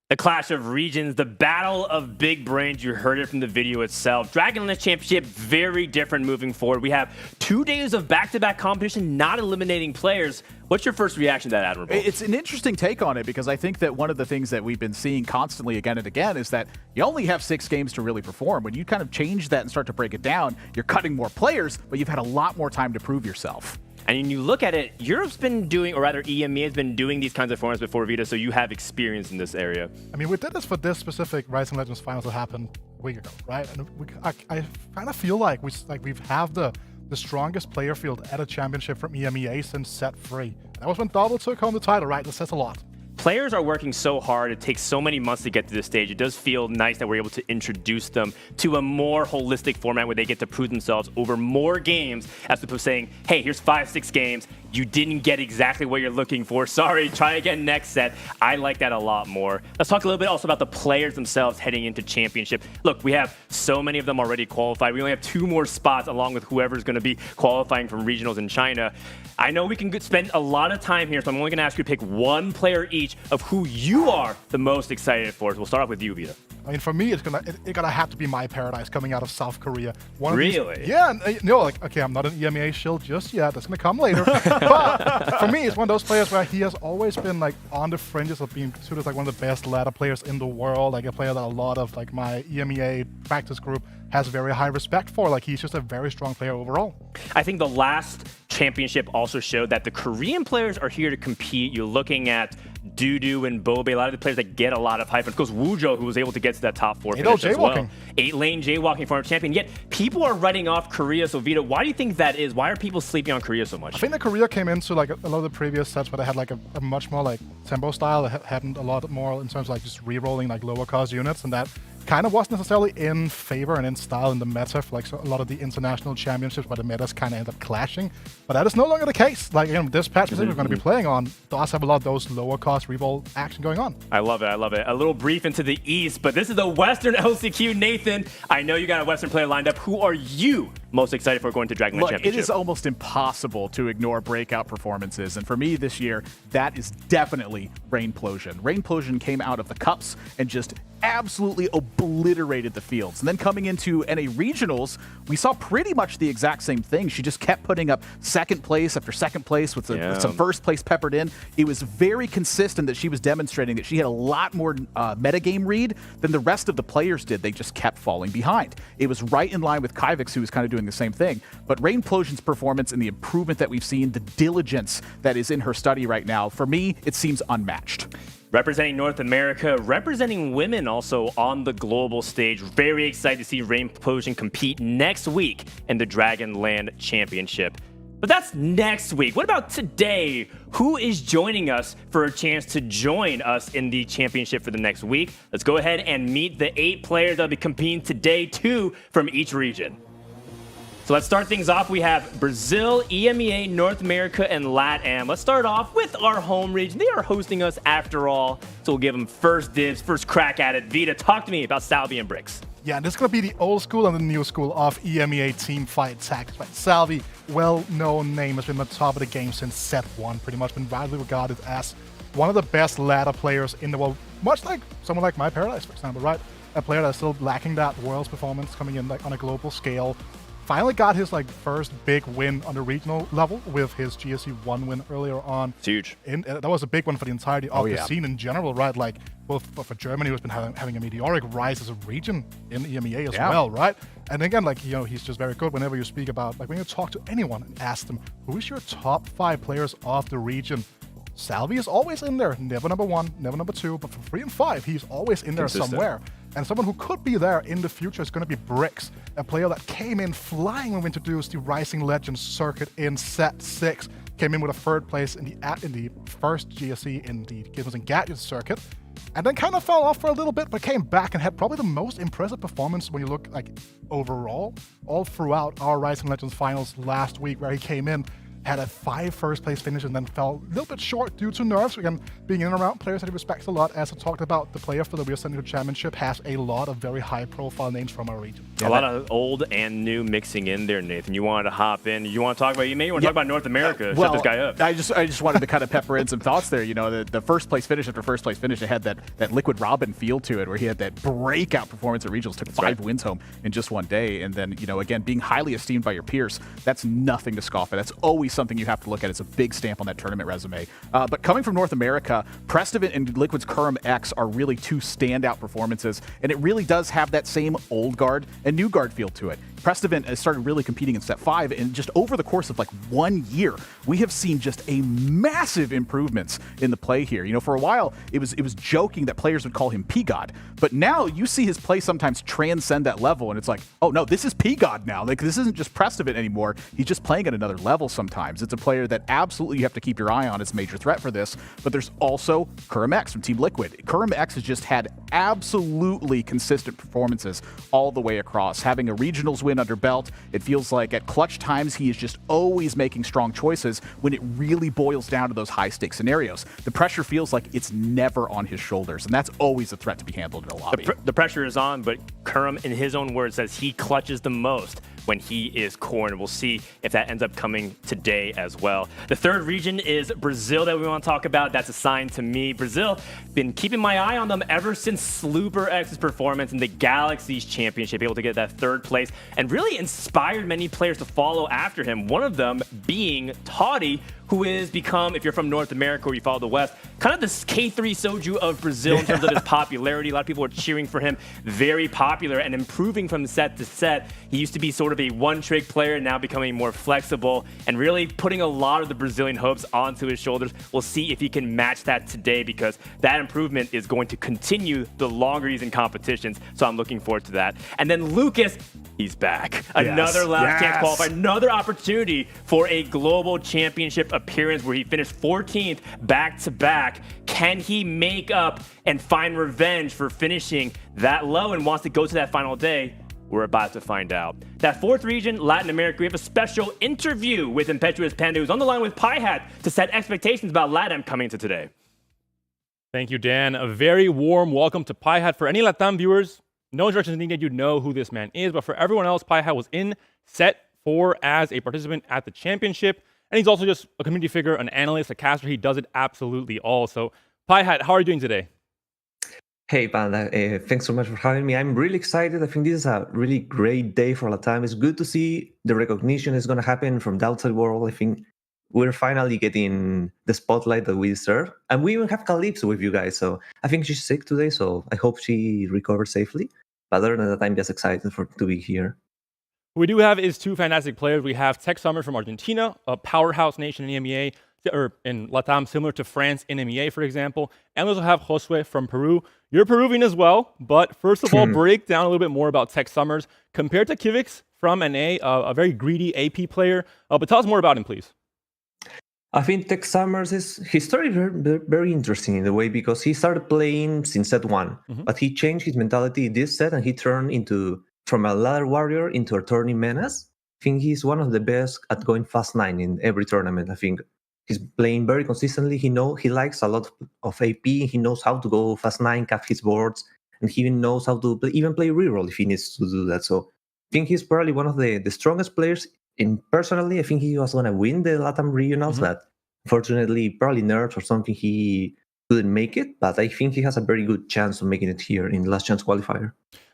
Speaker 7: The clash of regions, the battle of big brains, you heard it from the video itself. Dragonlands Championship, very different moving forward. We have 2 days of back-to-back competition, not eliminating players. What's your first reaction to that, Admirable?
Speaker 6: It's an interesting take on it, because I think that one of the things that we've been seeing constantly again and again is that you only have 6 games to really perform. When you kind of change that and start to break it down, you're cutting more players, but you've had a lot more time to prove yourself.
Speaker 7: And when you look at it, Europe's been doing, or rather EMEA has been doing these kinds of formats before, Vito, so you have experience in this area.
Speaker 8: I mean, we did this for this specific Rising Legends finals that happened a week ago, right? And I kind of feel like we've have the strongest player field at a championship from EMEA since set 3. That was when Double took home the title, right? That says a lot.
Speaker 7: Players are working so hard. It takes so many months to get to this stage. It does feel nice that we're able to introduce them to a more holistic format where they get to prove themselves over more games, as opposed to saying, hey, here's 5-6 games. You didn't get exactly what you're looking for. Sorry, try again next set. I like that a lot more. Let's talk a little bit also about the players themselves heading into championship. Look, we have so many of them already qualified. We only have 2 more spots along with whoever's going to be qualifying from regionals in China. I know we can spend a lot of time here, so I'm only going to ask you to pick 1 player each of who you are the most excited for. So we'll start off with you, Vita.
Speaker 8: I mean, for me, it's gonna have to be My Paradise coming out of South Korea.
Speaker 7: Really?
Speaker 8: Yeah, and, like, okay, I'm not an EMEA shill just yet. That's gonna come later. But for me, it's one of those players where he has always been like on the fringes of being considered as like one of the best ladder players in the world. Like a player that a lot of like my EMEA practice group has very high respect for. Like he's just a very strong player overall.
Speaker 7: I think the last championship also showed that the Korean players are here to compete. You're looking at Dudu and Bobe, a lot of the players that get a lot of hype. And of course, Woojo, who was able to get to that top 4 finish as well. 8-lane jaywalking former champion. Yet people are writing off Korea. So Vito, why do you think that is? Why are people sleeping on Korea so much?
Speaker 8: I think that Korea came into like a lot of the previous sets where they had like a much more like tempo style. It hadn't a lot more in terms of like just re-rolling like lower cost units, and that kind of wasn't necessarily in favor and in style in the meta for like so a lot of the international championships where the metas kind of end up clashing. But that is no longer the case. Like, again, this patch we're going to be playing on does have a lot of those lower cost reroll action going on.
Speaker 7: I love it. I love it. A little brief into the East, but this is the Western LCQ. Nathan, I know you got a Western player lined up. Who are you most excited for going to Dragonland Championship?
Speaker 6: It is almost impossible to ignore breakout performances, and for me this year, that is definitely Rainplosion. Rainplosion came out of the cups and just absolutely obliterated the fields. And then coming into NA Regionals, we saw pretty much the exact same thing. She just kept putting up second place after second place with some first place peppered in. It was very consistent that she was demonstrating that she had a lot more metagame read than the rest of the players did. They just kept falling behind. It was right in line with Kyvix, who was kind of doing the same thing. But Rainplosion's performance and the improvement that we've seen, the diligence that is in her study right now, for me, it seems unmatched.
Speaker 7: Representing North America, representing women also on the global stage. Very excited to see Rainplosion compete next week in the Dragonland Championship. But that's next week. What about today? Who is joining us for a chance to join us in the championship for the next week? Let's go ahead and meet the 8 players that will be competing today, 2 from each region. So let's start things off. We have Brazil, EMEA, North America, and LATAM. Let's start off with our home region. They are hosting us after all, so we'll give them first dibs, first crack at it. Vita, talk to me about Salvi and Bricks.
Speaker 8: Yeah, and this is going to be the old school and the new school of EMEA team fight tactics. Right? Salvi, well-known name, has been at the top of the game since set 1, pretty much been widely regarded as one of the best ladder players in the world, much like someone like My Paradise, for example, right? A player that's still lacking that Worlds performance coming in like on a global scale. Finally got his like first big win on the regional level with his GSC 1 win earlier on.
Speaker 7: It's huge.
Speaker 8: That was a big one for the entirety of the scene in general, right? Like both for Germany, who's been having a meteoric rise as a region in EMEA as well, right? And again, like, you know, he's just very good whenever you speak about, like when you talk to anyone and ask them, who is your top 5 players of the region? Salvi is always in there, never number 1, never number 2, but for 3 and 5, he's always in there somewhere. And someone who could be there in the future is going to be Bricks, a player that came in flying when we introduced the Rising Legends circuit in set 6. Came in with a 3rd place in the first GSC in the Gizmos and Gadgets circuit, and then kind of fell off for a little bit, but came back and had probably the most impressive performance when you look like overall, all throughout our Rising Legends finals last week, where he came in, had a 5 first place finish and then fell a little bit short due to nerves. Again, being in and around players that he respects a lot. As I talked about, the player for the We're Sending to Championship has a lot of very high profile names from our region.
Speaker 7: A lot of old and new mixing in there, Nathan. You wanted to hop in. You want to talk about EMEA? You want to talk about North America? Shut this guy up.
Speaker 6: I just wanted to kind of pepper in some thoughts there. You know, the first place finish after first place finish, it had that Liquid Robin feel to it, where he had that breakout performance at regionals, took 5 wins home in just one day. And then, you know, again, being highly esteemed by your peers, that's nothing to scoff at. That's always something you have to look at. It's a big stamp on that tournament resume. But coming from North America, Prestivant and Liquid's Kurum X are really 2 standout performances, and it really does have that same old guard and new guard feel to it. Prestivant has started really competing in set 5, and just over the course of like 1 year, we have seen just a massive improvements in the play here. You know, for a while, it was joking that players would call him P-God, but now you see his play sometimes transcend that level, and it's like, oh no, this is P-God now. Like, this isn't just Prestivant anymore. He's just playing at another level sometimes. It's a player that absolutely you have to keep your eye on as a major threat for this, but there's also Kurum X from Team Liquid. Kurum X has just had absolutely consistent performances all the way across, having a regionals win under belt. It feels like at clutch times he is just always making strong choices when it really boils down to those high-stakes scenarios. The pressure feels like it's never on his shoulders, and that's always a threat to be handled in a lobby.
Speaker 7: The pressure is on, but Kurum, in his own words, says he clutches the most. when he is core, and we'll see if that ends up coming today as well. The third region is Brazil that we want to talk about. That's assigned to me. Brazil, been keeping my eye on them ever since Slooper X's performance in the Galaxies Championship, able to get that third place and really inspired many players to follow after him. One of them being Toddy, who is become, if you're from North America or you follow the West, kind of this K3 Soju of Brazil in terms of his popularity. A lot of people are cheering for him. Very popular and improving from set to set. He used to be sort of a one-trick player, now becoming more flexible and really putting a lot of the Brazilian hopes onto his shoulders. We'll see if he can match that today, because that improvement is going to continue the longer he's in competitions. So I'm looking forward to that. And then Lucas, he's back. Another last chance qualifier, another opportunity for a global championship appearance where he finished 14th back-to-back. Can he make up and find revenge for finishing that low and wants to go to that final day? We're about to find out. That fourth region, Latin America, we have a special interview with Impetuous Panda, who's on the line with Pi-Hat to set expectations about LATAM coming into today.
Speaker 10: Thank you, Dan. A very warm welcome to Pi-Hat. For any LATAM viewers, no instructions needed. You know who this man is. But for everyone else, Pi-Hat was in set 4 as a participant at the championship. And he's also just a community figure, an analyst, a caster. He does it absolutely all. So, Pi-Hat, how are you doing today?
Speaker 13: Hey, Panda. Thanks so much for having me. I'm really excited. I think this is a really great day for LATAM. It's good to see the recognition is going to happen from the outside world. I think we're finally getting the spotlight that we deserve. And we even have Calypso with you guys. So I think she's sick today, so I hope she recovers safely. But other than that, I'm just excited to be here.
Speaker 10: What we do have is 2 fantastic players. We have Tech Summers from Argentina, a powerhouse nation in EMEA, or in LATAM, similar to France in EMEA, for example. And we also have Josue from Peru. You're Peruvian as well, but first of all, break down a little bit more about Tech Summers compared to Kivix from NA, a very greedy AP player. But tell us more about him, please.
Speaker 13: I think Tech Summers his story is very, very interesting in a way, because he started playing since set 1, but he changed his mentality this set and he turned from a ladder warrior into a turning menace. I think he's one of the best at going fast 9 in every tournament. I think he's playing very consistently. He likes a lot of AP. He knows how to go fast 9, cap his boards, and he even knows how to play reroll if he needs to do that. So I think he's probably one of the strongest players. Personally, I think he was going to win the LATAM regionals, but unfortunately, probably nerfs or something, he couldn't make it. But I think he has a very good chance of making it here in the Last Chance Qualifier.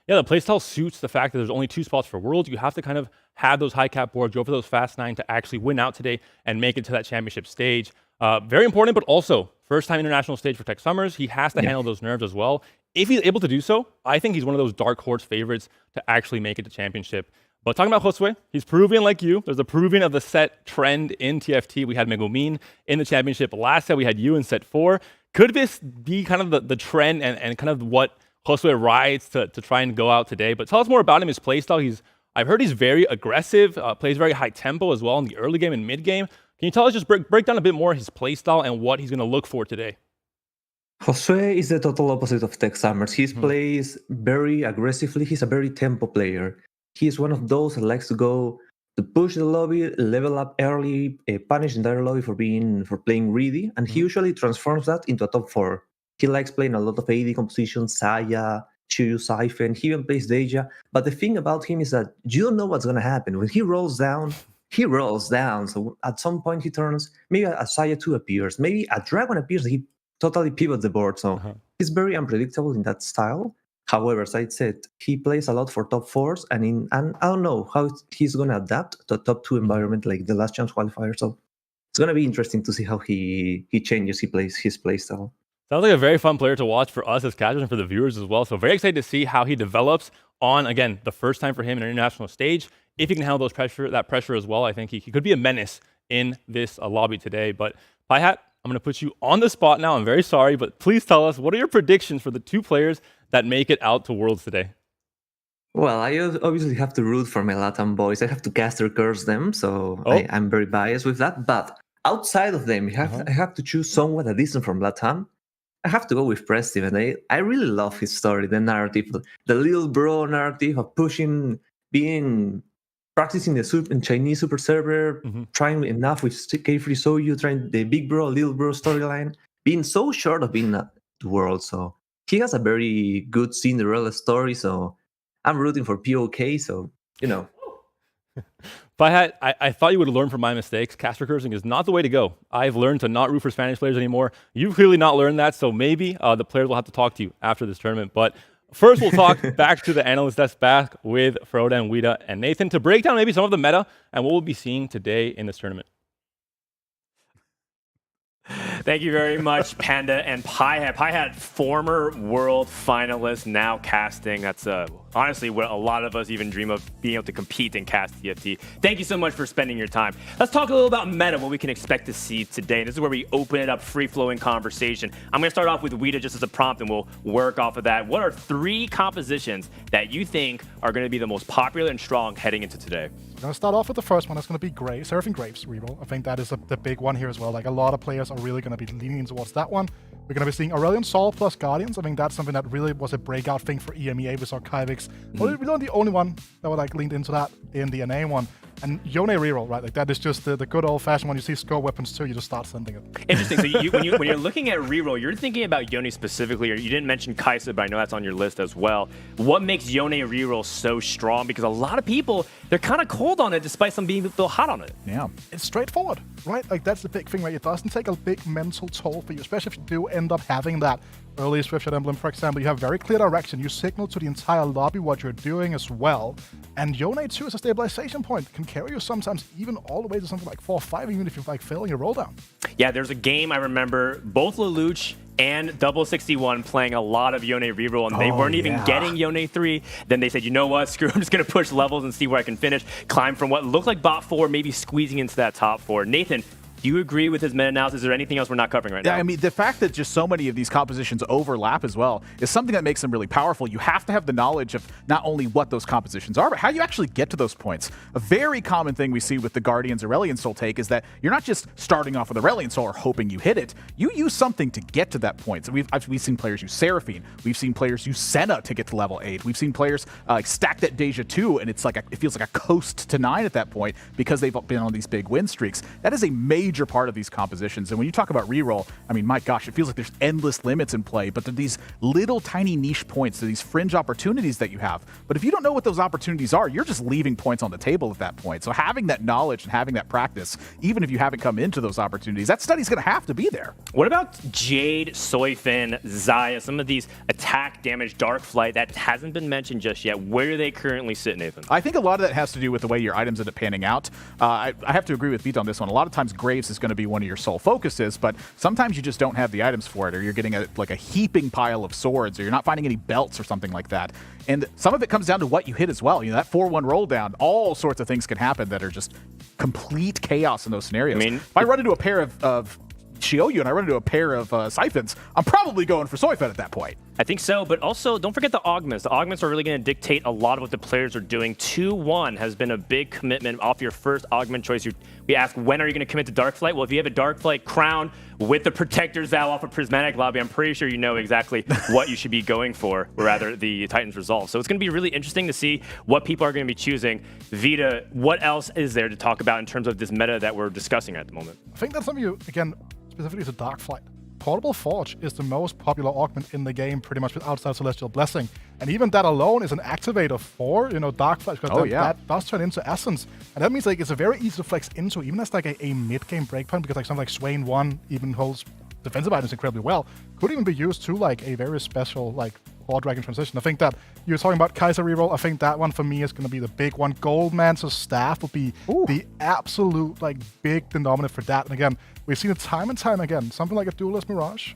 Speaker 10: Yeah, the playstyle suits the fact that there's only 2 spots for Worlds. You have to kind of have those high cap boards, go for those fast 9 to actually win out today and make it to that championship stage. Very important, but also first time international stage for Tech Summers. He has to handle those nerves as well. If he's able to do so, I think he's one of those dark horse favorites to actually make it to championship. But talking about Josue, he's Peruvian like you. There's a Peruvian of the set trend in TFT. We had Megumin in the championship. Last set, we had you in set 4. Could this be kind of the trend and kind of what Josue rides to try and go out today? But tell us more about him, his playstyle. I've heard he's very aggressive, plays very high tempo as well in the early game and mid game. Can you tell us, just break down a bit more his playstyle and what he's going to look for today?
Speaker 13: Josue is the total opposite of Tech Summers. He plays very aggressively. He's a very tempo player. He's one of those that likes to go to push the lobby, level up early, punish the entire lobby for playing greedy, and he usually transforms that into a top 4. He likes playing a lot of AD compositions, Saya, Shiryu Siphon. He even plays Deja. But the thing about him is that you don't know what's going to happen. When he rolls down, he rolls down. So at some point he turns, maybe a Saya 2 appears, maybe a Dragon appears, and he totally pivots the board. So he's very unpredictable in that style. However, as I said, he plays a lot for top 4s, and I don't know how he's going to adapt to a top 2 environment like the Last Chance Qualifier. So it's going to be interesting to see how he changes his play style.
Speaker 10: Sounds like a very fun player to watch for us as casuals and for the viewers as well. So very excited to see how he develops on, again, the first time for him in an international stage. If he can handle that pressure as well, I think he could be a menace in this lobby today. But Pi-Hat, I'm going to put you on the spot now. I'm very sorry, but please tell us, what are your predictions for the 2 players that make it out to Worlds today?
Speaker 13: Well, I obviously have to root for my LATAM boys. I have to caster curse them, so I'm very biased with that. But outside of them, I have to choose someone that isn't from LATAM. I have to go with Prestive. I really love his story, the narrative, the little bro narrative of practicing the in Chinese super server, trying enough with K3 Soju, trying the big bro, little bro storyline, being so short of being at the World. So he has a very good Cinderella story. So I'm rooting for POK. So,
Speaker 10: I thought you would learn from my mistakes. Caster cursing is not the way to go. I've learned to not root for Spanish players anymore. You've clearly not learned that, so maybe the players will have to talk to you after this tournament. But first, we'll talk back to the analyst desk, back with Froda and Wida and Nathan to break down maybe some of the meta and what we'll be seeing today in this tournament.
Speaker 7: Thank you very much, Panda and Pi-Hat. Pi-Hat, former world finalist, now casting. That's honestly what a lot of us even dream of, being able to compete and cast TFT. Thank you so much for spending your time. Let's talk a little about meta, what we can expect to see today. This is where we open it up, free-flowing conversation. I'm going to start off with Wida just as a prompt, and we'll work off of that. What are 3 compositions that you think are going to be the most popular and strong heading into today?
Speaker 8: We're going to start off with the first one. That's going to be Seraphine Graves reroll. I think that is the big one here as well. Like, a lot of players are really going to be leaning towards that one. We're going to be seeing Aurelion Sol plus Guardians. I think that's something that really was a breakout thing for EMEA. We saw Kyvix. We're not the only one that would like leaned into that in the NA one. And Yone reroll, right? Like, that is just the good old-fashioned one. You see score weapons too, you just start sending it.
Speaker 7: Interesting. So when you're looking at reroll, you're thinking about Yone specifically, or you didn't mention Kaisa, but I know that's on your list as well. What makes Yone reroll so strong? Because a lot of people, they're kind of cold on it, despite some being still hot on it.
Speaker 8: Yeah, it's straightforward, right? Like, that's the big thing, right? It doesn't take a big mental toll for you, especially if you do end up having that early Swiftshot Emblem, for example. You have very clear direction. You signal to the entire lobby what you're doing as well. And Yone 2 is a stabilization point. Can carry you sometimes even all the way to something like 4-5, even if you're like failing your roll down.
Speaker 7: Yeah, there's a game I remember both Lelouch and Double 61 playing a lot of Yone reroll, and they weren't even getting Yone 3. Then they said, you know what, screw it, I'm just going to push levels and see where I can finish. Climb from what looked like bot 4, maybe squeezing into that top 4. Nathan, do you agree with his meta-analysis? Is there anything else we're not covering right now?
Speaker 6: Yeah, I mean, the fact that just so many of these compositions overlap as well is something that makes them really powerful. You have to have the knowledge of not only what those compositions are, but how you actually get to those points. A very common thing we see with the Guardians Aurelion Sol take is that you're not just starting off with Aurelion Sol or hoping you hit it. You use something to get to that point. So we've seen players use Seraphine. We've seen players use Senna to get to level 8. We've seen players stack that Deja 2, and it's like it feels like a coast to 9 at that point because they've been on these big win streaks. That is a major part of these compositions. And when you talk about reroll, I mean, my gosh, it feels like there's endless limits in play, but they're these little tiny niche points, they're these fringe opportunities that you have. But if you don't know what those opportunities are, you're just leaving points on the table at that point. So having that knowledge and having that practice, even if you haven't come into those opportunities, that study's going to have to be there.
Speaker 7: What about Jade, Soifin, Xayah, some of these attack, damage, Dark Flight that hasn't been mentioned just yet? Where do they currently sit, Nathan?
Speaker 6: I think a lot of that has to do with the way your items end up panning out. I have to agree with Beat on this one. A lot of times Graves is going to be one of your sole focuses, but sometimes you just don't have the items for it, or you're getting like a heaping pile of swords, or you're not finding any belts or something like that. And some of it comes down to what you hit as well. You know, that 4-1 roll down, all sorts of things can happen that are just complete chaos in those scenarios. I mean, if I run into a pair of Shioyu and I run into a pair of Siphons, I'm probably going for Soifin at that point.
Speaker 7: I think so, but also don't forget the augments. The augments are really going to dictate a lot of what the players are doing. 2-1 has been a big commitment off your first augment choice. We ask, when are you going to commit to Darkflight? Well, if you have a Darkflight crown with the Protector's Vow off of Prismatic Lobby, I'm pretty sure you know exactly what you should be going for, or rather the Titan's Resolve. So it's going to be really interesting to see what people are going to be choosing. Vita, what else is there to talk about in terms of this meta that we're discussing at the moment?
Speaker 8: I think that's something you, again, specifically to Darkflight. Portable Forge is the most popular augment in the game, pretty much outside Celestial Blessing. And even that alone is an activator for, you know, Darkflight, because that does turn into Essence. And that means like it's a very easy to flex into, even as like a mid-game breakpoint, because like something like Swain 1 even holds defensive items incredibly well. Could even be used to like a very special like War Dragon transition. I think that you were talking about Kaiser reroll. I think that one for me is going to be the big one. Goldmancer's Staff will be the absolute like big denominator for that. And again, we've seen it time and time again. Something like a Duelist Mirage,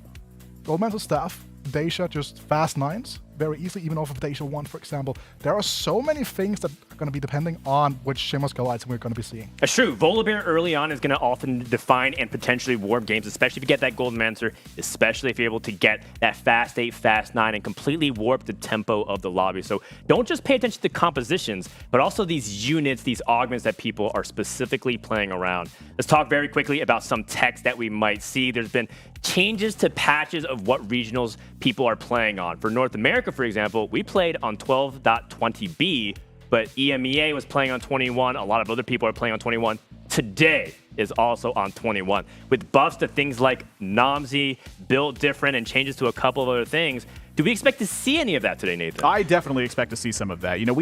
Speaker 8: Goldmancer's Staff, Deja just fast 9s, very easily, even off of Deja 1, for example. There are so many things that are going to be depending on which Shimmer Skull item we're going to be seeing.
Speaker 7: That's true. Volibear early on is going to often define and potentially warp games, especially if you get that Golden Mancer, especially if you're able to get that fast 8, fast 9, and completely warp the tempo of the lobby. So don't just pay attention to compositions, but also these units, these augments that people are specifically playing around. Let's talk very quickly about some text that we might see. There's been changes to patches of what regionals people are playing on. For North America, for example, we played on 12.20b, but EMEA was playing on 21. A lot of other people are playing on 21. Today is also on 21. With buffs to things like Nomsy, built different, and changes to a couple of other things, Do we expect to see any of that today, Nathan?
Speaker 6: I definitely expect to see some of that. You know,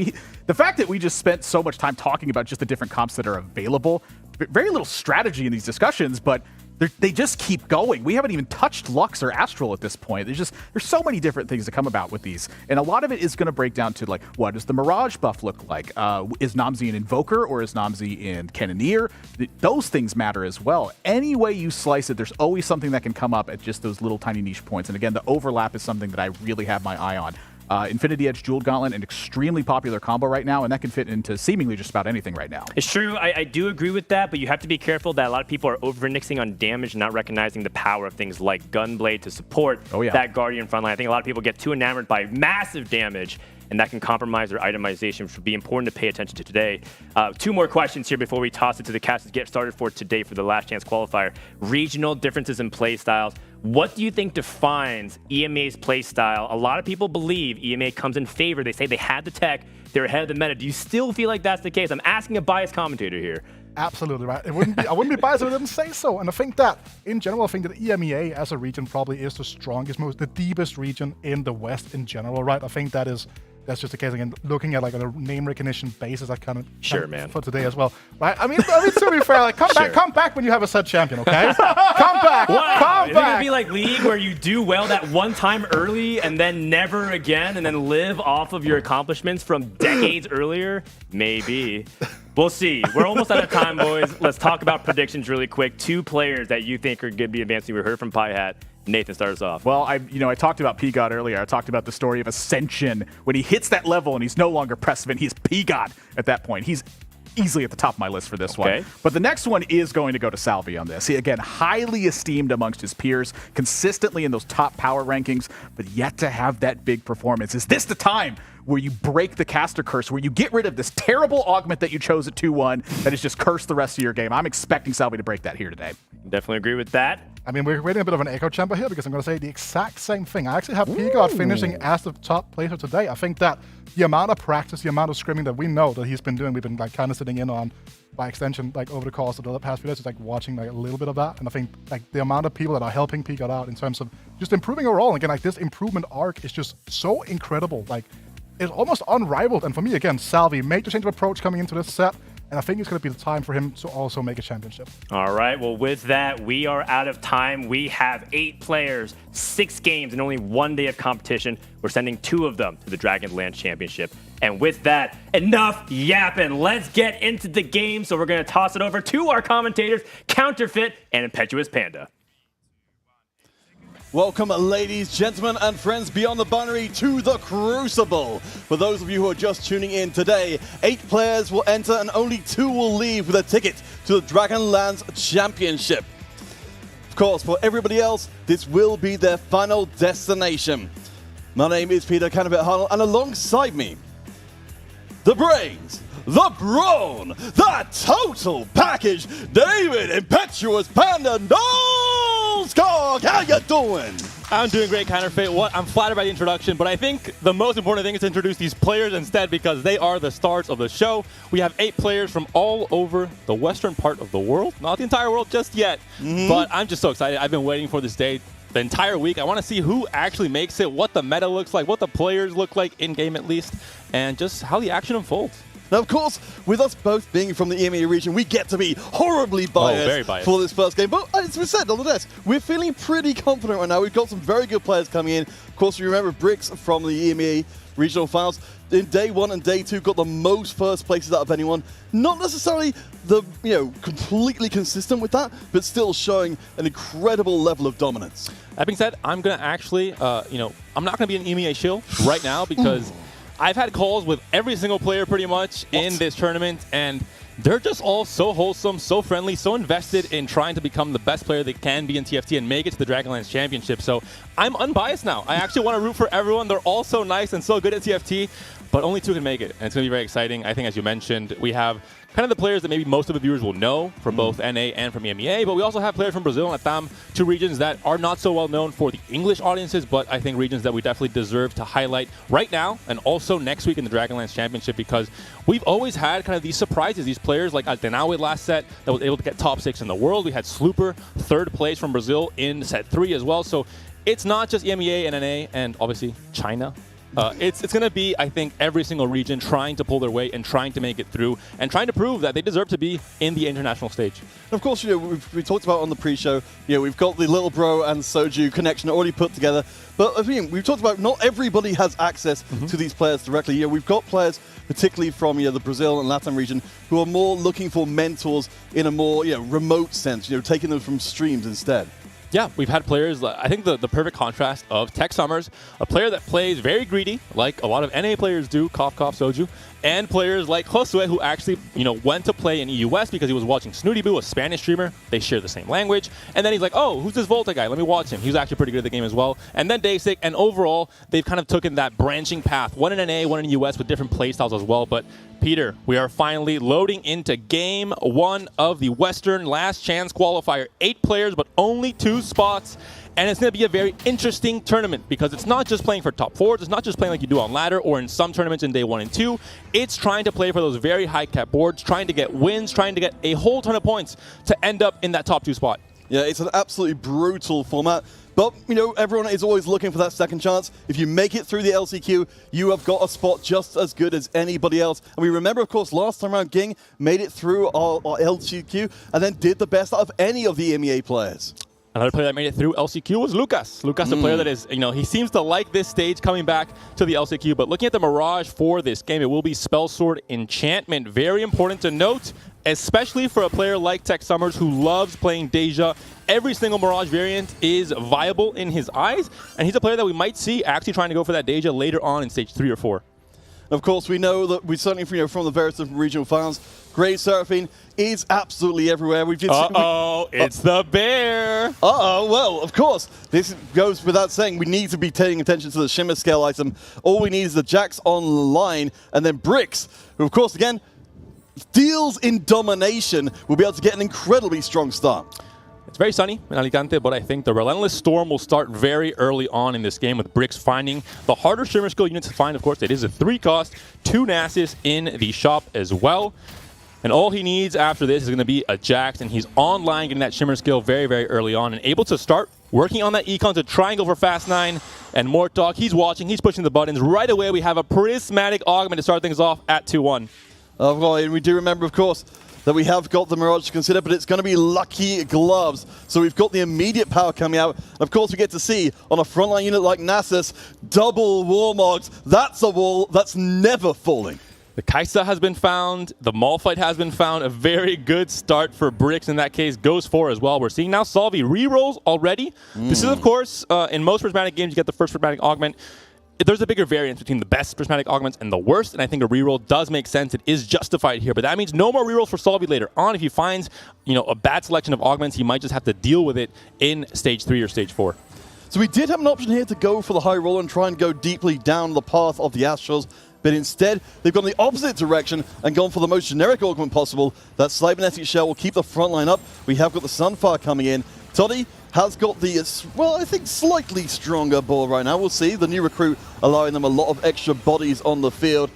Speaker 6: the fact that we just spent so much time talking about just the different comps that are available, very little strategy in these discussions, but they just keep going. We haven't even touched Lux or Astral at this point. There's so many different things to come about with these. And a lot of it is going to break down to, like, what does the Mirage buff look like? Is Namzi an Invoker or is Namzi in Cannoneer? Those things matter as well. Any way you slice it, there's always something that can come up at just those little tiny niche points. And again, the overlap is something that I really have my eye on. Infinity Edge Jeweled Gauntlet, an extremely popular combo right now, and that can fit into seemingly just about anything right now.
Speaker 7: It's true. I do agree with that, but you have to be careful that a lot of people are over-indexing on damage and not recognizing the power of things like Gunblade to support that Guardian frontline. I think a lot of people get too enamored by massive damage, and that can compromise their itemization, which would be important to pay attention to today. 2 more questions here before we toss it to the cast to get started for today for the Last Chance Qualifier. Regional differences in play styles. What do you think defines EMEA's play style? A lot of people believe EMEA comes in favor. They say they had the tech, they're ahead of the meta. Do you still feel like that's the case? I'm asking a biased commentator here.
Speaker 8: Absolutely right. I wouldn't be biased if I didn't say so. And I think that, in general, I think that EMEA as a region probably is the strongest, the deepest region in the West in general, right? I think that's just the case. Again, looking at like a name recognition basis, that kind of
Speaker 7: man.
Speaker 8: For today as well, right? I mean, to be fair, like come back when you have a set champion, okay? Come back,
Speaker 7: wow.
Speaker 8: come
Speaker 7: Is it
Speaker 8: back.
Speaker 7: gonna be like League where you do well that one time early and then never again, and then live off of your accomplishments from decades earlier? Maybe. We'll see. We're almost out of time, boys. Let's talk about predictions really quick. 2 players that you think are going to be advancing. We heard from Pie Hat. Nathan, start us off.
Speaker 6: Well, I talked about P-God earlier. I talked about the story of Ascension. When he hits that level and he's no longer Pressman, he's P-God at that point. He's easily at the top of my list for this one. But the next one is going to go to Salvi on this. He, again, highly esteemed amongst his peers, consistently in those top power rankings, but yet to have that big performance. Is this the time where you break the caster curse, where you get rid of this terrible augment that you chose at 2-1 that has just cursed the rest of your game? I'm expecting Salvi to break that here today.
Speaker 7: Definitely agree with that.
Speaker 8: I mean, we're creating a bit of an echo chamber here because I'm going to say the exact same thing. I actually have P-God finishing as the top player today. I think that the amount of practice, the amount of scrimming that we know that he's been doing, we've been like kind of sitting in on by extension, like over the course of the past few days, just like watching like a little bit of that. And I think like the amount of people that are helping P-God out in terms of just improving overall. Again, like this improvement arc is just so incredible. Like it's almost unrivaled. And for me, again, Salvi, major change of approach coming into this set. And I think it's going to be the time for him to also make a championship.
Speaker 7: All right. Well, with that, we are out of time. We have 8 players, 6 games, and only 1 day of competition. We're sending 2 of them to the Dragonlands Championship. And with that, enough yapping. Let's get into the game. So we're going to toss it over to our commentators, Counterfeit and Impetuous Panda.
Speaker 14: Welcome, ladies, gentlemen, and friends beyond the binary to the Crucible. For those of you who are just tuning in today, 8 players will enter and only 2 will leave with a ticket to the Dragonlands Championship. Of course, for everybody else, this will be their final destination. My name is Peter Cannabit Hunnell, and alongside me, the brains, the brawn, the total package, David Impetuous Panda Skog. How you doing?
Speaker 10: I'm doing great, Counterfeit. I'm flattered by the introduction, but I think the most important thing is to introduce these players instead because they are the stars of the show. We have 8 players from all over the western part of the world. Not the entire world just yet, but I'm just so excited. I've been waiting for this day the entire week. I want to see who actually makes it, what the meta looks like, what the players look like in-game at least, and just how the action unfolds.
Speaker 14: Now, of course, with us both being from the EMEA region, we get to be horribly biased,
Speaker 10: very biased
Speaker 14: for this first game. But as we said on the desk, we're feeling pretty confident right now. We've got some very good players coming in. Of course, you remember Bricks from the EMEA regional finals. In day 1 and day 2, got the most first places out of anyone. Not necessarily the completely consistent with that, but still showing an incredible level of dominance.
Speaker 10: That being said, I'm gonna actually, I'm not gonna be an EMEA shill right now because I've had calls with every single player pretty much in this tournament, and they're just all so wholesome, so friendly, so invested in trying to become the best player they can be in TFT and make it to the Dragonlands Championship. So I'm unbiased now. I actually want to root for everyone. They're all so nice and so good at TFT, but only 2 can make it, and it's going to be very exciting. I think, as you mentioned, we have kind of the players that maybe most of the viewers will know from both NA and from EMEA, but we also have players from Brazil and LATAM, 2 regions that are not so well known for the English audiences, but I think regions that we definitely deserve to highlight right now and also next week in the Dragonlands Championship, because we've always had kind of these surprises, these players like Altenawe last set that was able to get top 6 in the world. We had Slooper, 3rd place from Brazil in set 3 as well. So it's not just EMEA and NA and obviously China. It's going to be, I think, every single region trying to pull their weight and trying to make it through and trying to prove that they deserve to be in the international stage.
Speaker 14: And of course, we talked about on the pre-show, we've got the Little Bro and Soju connection already put together. But I mean, we've talked about not everybody has access to these players directly. We've got players, particularly from the Brazil and LATAM region, who are more looking for mentors in a more remote sense, taking them from streams instead.
Speaker 10: Yeah, we've had players, I think the perfect contrast of Tech Summers, a player that plays very greedy, like a lot of NA players do, cough, cough, Soju, and players like Josue, who actually, went to play in EUS because he was watching Snooty Boo, a Spanish streamer. They share the same language. And then he's like, oh, who's this Volta guy? Let me watch him. He's actually pretty good at the game as well. And then Daysik, and overall, they've kind of taken that branching path, one in NA, one in US, with different playstyles as well. But Peter, we are finally loading into Game 1 of the Western Last Chance Qualifier. 8 players, but only 2 spots. And it's going to be a very interesting tournament because it's not just playing for top 4s. It's not just playing like you do on ladder or in some tournaments in day 1 and 2. It's trying to play for those very high cap boards, trying to get wins, trying to get a whole ton of points to end up in that top 2 spot.
Speaker 14: Yeah, it's an absolutely brutal format. But, everyone is always looking for that second chance. If you make it through the LCQ, you have got a spot just as good as anybody else. And we remember, of course, last time around, Ging made it through our LCQ and then did the best out of any of the EMEA players.
Speaker 10: Another player that made it through LCQ was Lucas. Lucas, a player that is, he seems to like this stage coming back to the LCQ. But looking at the Mirage for this game, it will be Spell Sword Enchantment. Very important to note, especially for a player like Tech Summers who loves playing Deja. Every single Mirage variant is viable in his eyes, and he's a player that we might see actually trying to go for that Deja later on in stage 3 or 4.
Speaker 14: Of course, we know that we certainly, from the various different regional finals, Grave Seraphine is absolutely everywhere.
Speaker 10: It's the bear.
Speaker 14: Well, of course, this goes without saying. We need to be paying attention to the Shimmer Scale item. All we need is the Jax online, and then Bricks, who, of course, again, deals in domination, will be able to get an incredibly strong start.
Speaker 10: It's very sunny in Alicante, but I think the Relentless Storm will start very early on in this game with Bricks finding the harder Shimmer Skill units to find. Of course, it is a 3 cost, 2 Nasus in the shop as well. And all he needs after this is going to be a Jax, and he's online getting that Shimmer Skill very, very early on and able to start working on that Econ to try and go for Fast 9. And Mortdog, he's watching, he's pushing the buttons. Right away, we have a Prismatic Augment to start things off at 2-1.
Speaker 14: Well, and we do remember, of course, that we have got the Mirage to consider, but it's going to be Lucky Gloves. So we've got the immediate power coming out. And of course, we get to see on a frontline unit like Nasus, double Warmogs. That's a wall that's never falling.
Speaker 10: The Kaisa has been found. The Malphite has been found. A very good start for Bricks in that case. Goes for as well. We're seeing now Salvi rerolls already. This is, of course, in most prismatic games, you get the first prismatic augment. There's a bigger variance between the best prismatic augments and the worst, and I think a reroll does make sense. It is justified here, but that means no more rerolls for Salvi later on. If he finds, a bad selection of augments, he might just have to deal with it in stage 3 or stage 4.
Speaker 14: So we did have an option here to go for the high roll and try and go deeply down the path of the Astrals, but instead they've gone the opposite direction and gone for the most generic augment possible. That Cybernetic Shell will keep the front line up. We have got the Sunfire coming in. Toddy has got the, I think slightly stronger ball right now. We'll see. The new recruit allowing them a lot of extra bodies on the field.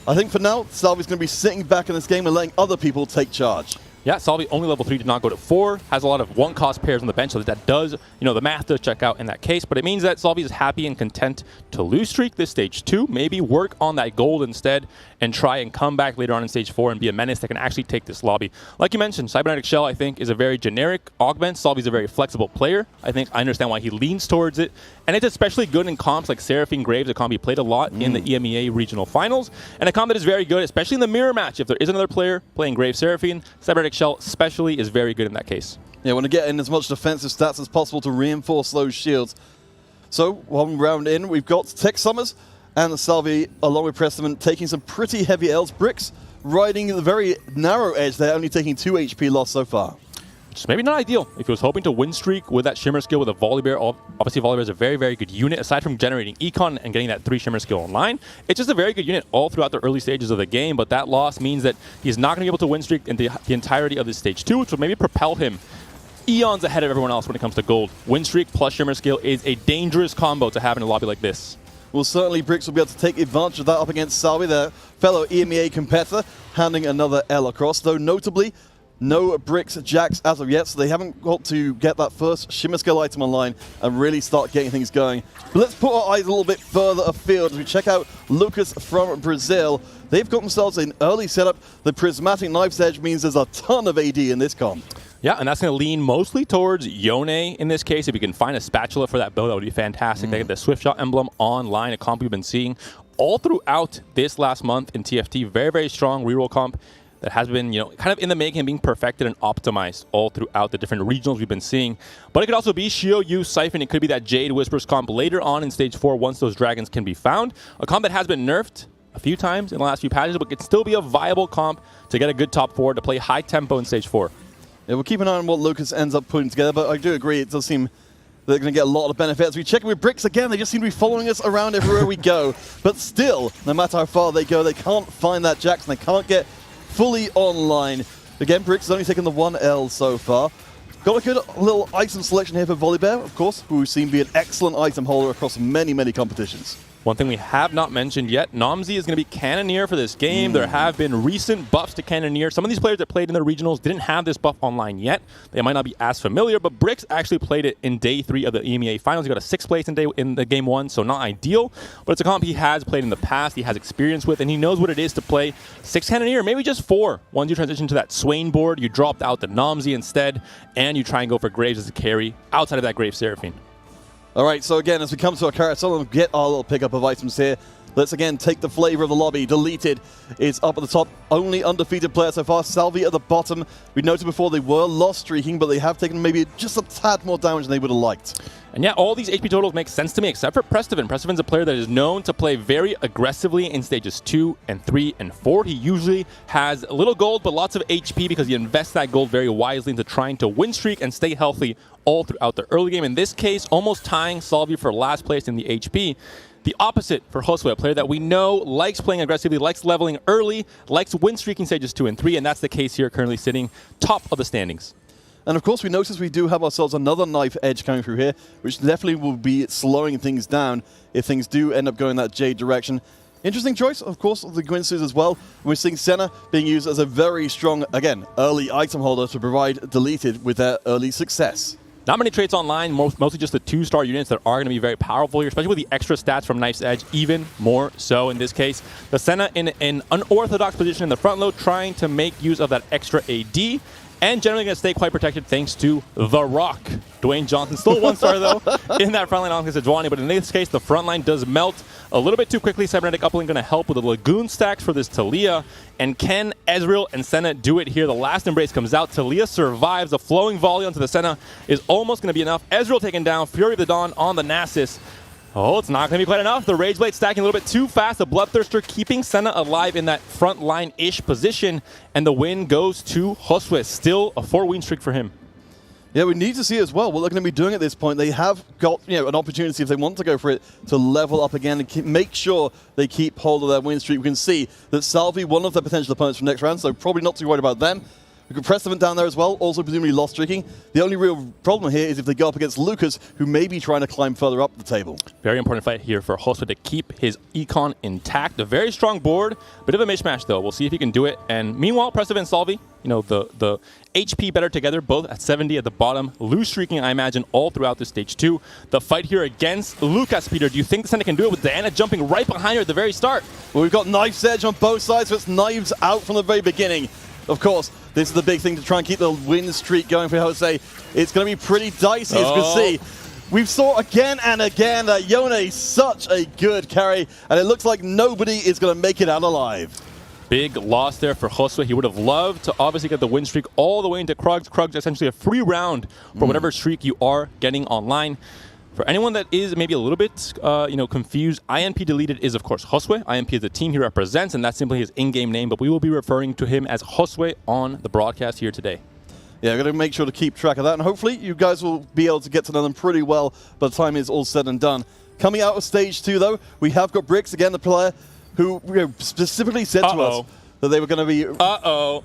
Speaker 14: I think for now, Salvi's going to be sitting back in this game and letting other people take charge.
Speaker 10: Yeah, Salvi only level 3, did not go to 4. Has a lot of 1-cost pairs on the bench, so that does, the math does check out in that case. But it means that Salvi is happy and content to lose streak this stage 2. Maybe work on that gold instead and try and come back later on in stage 4 and be a menace that can actually take this lobby. Like you mentioned, Cybernetic Shell, I think, is a very generic augment. Salvi's a very flexible player. I understand why he leans towards it. And it's especially good in comps like Seraphine Graves, a comp he played a lot in the EMEA regional finals. And a comp that is very good, especially in the mirror match. If there is another player playing Graves Seraphine, Cybernetic Shell especially is very good in that case.
Speaker 14: Yeah, want to get in as much defensive stats as possible to reinforce those shields. So, one round in, we've got Tech Summers and Salvi, along with Prestament, taking some pretty heavy L's. Bricks riding the very narrow edge there, only taking 2 HP loss so far.
Speaker 10: Which is maybe not ideal. If he was hoping to win streak with that Shimmer skill with a Volibear, obviously Volibear is a very, very good unit. Aside from generating Econ and getting that 3 Shimmer skill online, it's just a very good unit all throughout the early stages of the game, but that loss means that he's not going to be able to win streak in the entirety of this stage 2, which will maybe propel him eons ahead of everyone else when it comes to gold. Win streak plus Shimmer skill is a dangerous combo to have in a lobby like this.
Speaker 14: Well, certainly Bricks will be able to take advantage of that up against Salvi, their fellow EMEA competitor, handing another L across, though notably, No bricks, jacks as of yet, so they haven't got to get that first Shimmer Scale item online and really start getting things going. But let's put our eyes a little bit further afield as we check out Lucas from Brazil. They've got themselves an early setup. The Prismatic Knife's Edge means there's a ton of AD in this comp.
Speaker 10: Yeah, and that's going to lean mostly towards Yone in this case. If you can find a spatula for that build, that would be fantastic. They get the Swift Shot emblem online, a comp we've been seeing all throughout this last month in TFT. Very, very strong reroll comp that has been, kind of in the making, being perfected and optimized all throughout the different regionals we've been seeing. But it could also be Shio Yu Siphon. It could be that Jade Whispers comp later on in Stage 4 once those dragons can be found. A comp that has been nerfed a few times in the last few patches, but could still be a viable comp to get a good top 4 to play high tempo in Stage 4.
Speaker 14: Yeah, we'll keep an eye on what Lucas ends up putting together, but I do agree it does seem they're going to get a lot of benefits. We check with bricks again. They just seem to be following us around everywhere we go. But still, no matter how far they go, they can't find that Jackson. They can't get fully online. Again, bricks has only taken the 1L so far. Got a good little item selection here for Volibear, of course, who seem to be an excellent item holder across many, many competitions.
Speaker 10: One thing we have not mentioned yet, Nomzy is going to be Cannoneer for this game. There have been recent buffs to Cannoneer. Some of these players that played in the regionals didn't have this buff online yet. They might not be as familiar, but Bricks actually played it in day 3 of the EMEA finals. He got a 6th place in the game 1, so not ideal. But it's a comp he has played in the past, he has experience with, and he knows what it is to play 6 Cannoneer, maybe just 4. Once you transition to that Swain board, you dropped out the Nomzy instead, and you try and go for Graves as a carry outside of that Grave Seraphine.
Speaker 14: All right, so again, as we come to our carousel and get our little pickup of items here, let's again take the flavor of the lobby. Deleted is up at the top. Only undefeated player so far. Salvi at the bottom. We noted before they were lost streaking, but they have taken maybe just a tad more damage than they would have liked.
Speaker 10: And yeah, all these HP totals make sense to me, except for Prestivan. Prestivan's a player that is known to play very aggressively in stages 2 and 3 and 4. He usually has a little gold, but lots of HP because he invests that gold very wisely into trying to win streak and stay healthy all throughout the early game. In this case, almost tying Salvi for last place in the HP. The opposite for Josue, a player that we know likes playing aggressively, likes leveling early, likes win streaking stages 2 and 3, and that's the case here, currently sitting top of the standings.
Speaker 14: And of course, we notice we do have ourselves another knife edge coming through here, which definitely will be slowing things down if things do end up going that Jade direction. Interesting choice, of course, of the Gwynsus as well. We're seeing Senna being used as a very strong, again, early item holder to provide Deleted with their early success.
Speaker 10: Not many traits online, mostly just the 2-star units that are going to be very powerful here, especially with the extra stats from Knife's Edge, even more so in this case. The Senna in an unorthodox position in the front low, trying to make use of that extra AD, and generally going to stay quite protected thanks to The Rock. Dwayne Johnson, still 1-star though, in that front line on Sejuani, but in this case, the front line does melt a little bit too quickly. Cybernetic Uplink going to help with the Lagoon stacks for this Talia. And can Ezreal and Senna do it here? The last embrace comes out. Talia survives. A flowing volley onto the Senna is almost going to be enough. Ezreal taken down. Fury of the Dawn on the Nasus. Oh, it's not going to be quite enough. The Rage Blade stacking a little bit too fast. The Bloodthirster keeping Senna alive in that front line-ish position. And the win goes to Josue. Still a 4-win streak for him.
Speaker 14: Yeah, we need to see as well what they're going to be doing at this point. They have got an opportunity, if they want to go for it, to level up again and make sure they keep hold of their win streak. We can see that Salvi, one of their potential opponents from next round, so probably not too worried about them. We could Prestivan down there as well, also presumably lost streaking. The only real problem here is if they go up against Lucas, who may be trying to climb further up the table.
Speaker 10: Very important fight here for Josue to keep his econ intact. A very strong board, bit of a mishmash though. We'll see if he can do it. And meanwhile, Prestivan and Salvi, the HP better together, both at 70 at the bottom. Loose streaking, I imagine, all throughout this stage 2. The fight here against Lucas, Peter. Do you think the Senna can do it with Diana jumping right behind her at the very start?
Speaker 14: Well, we've got Knife's Edge on both sides, so it's knives out from the very beginning. Of course, this is the big thing to try and keep the win streak going for Jose. It's going to be pretty dicey, as you can see. We've saw again and again that Yone is such a good carry, and it looks like nobody is going to make it out alive.
Speaker 10: Big loss there for Josue. He would have loved to obviously get the win streak all the way into Krugs. Krugs essentially a free round for whatever streak you are getting online. For anyone that is maybe a little bit confused, INP Deleted is, of course, Josue. INP is the team he represents, and that's simply his in-game name, but we will be referring to him as Josue on the broadcast here today.
Speaker 14: Yeah, we're going to make sure to keep track of that, and hopefully you guys will be able to get to know them pretty well by the time it's all said and done. Coming out of stage 2, though, we have got Bricks, again, the player who specifically said to us that they were going to be...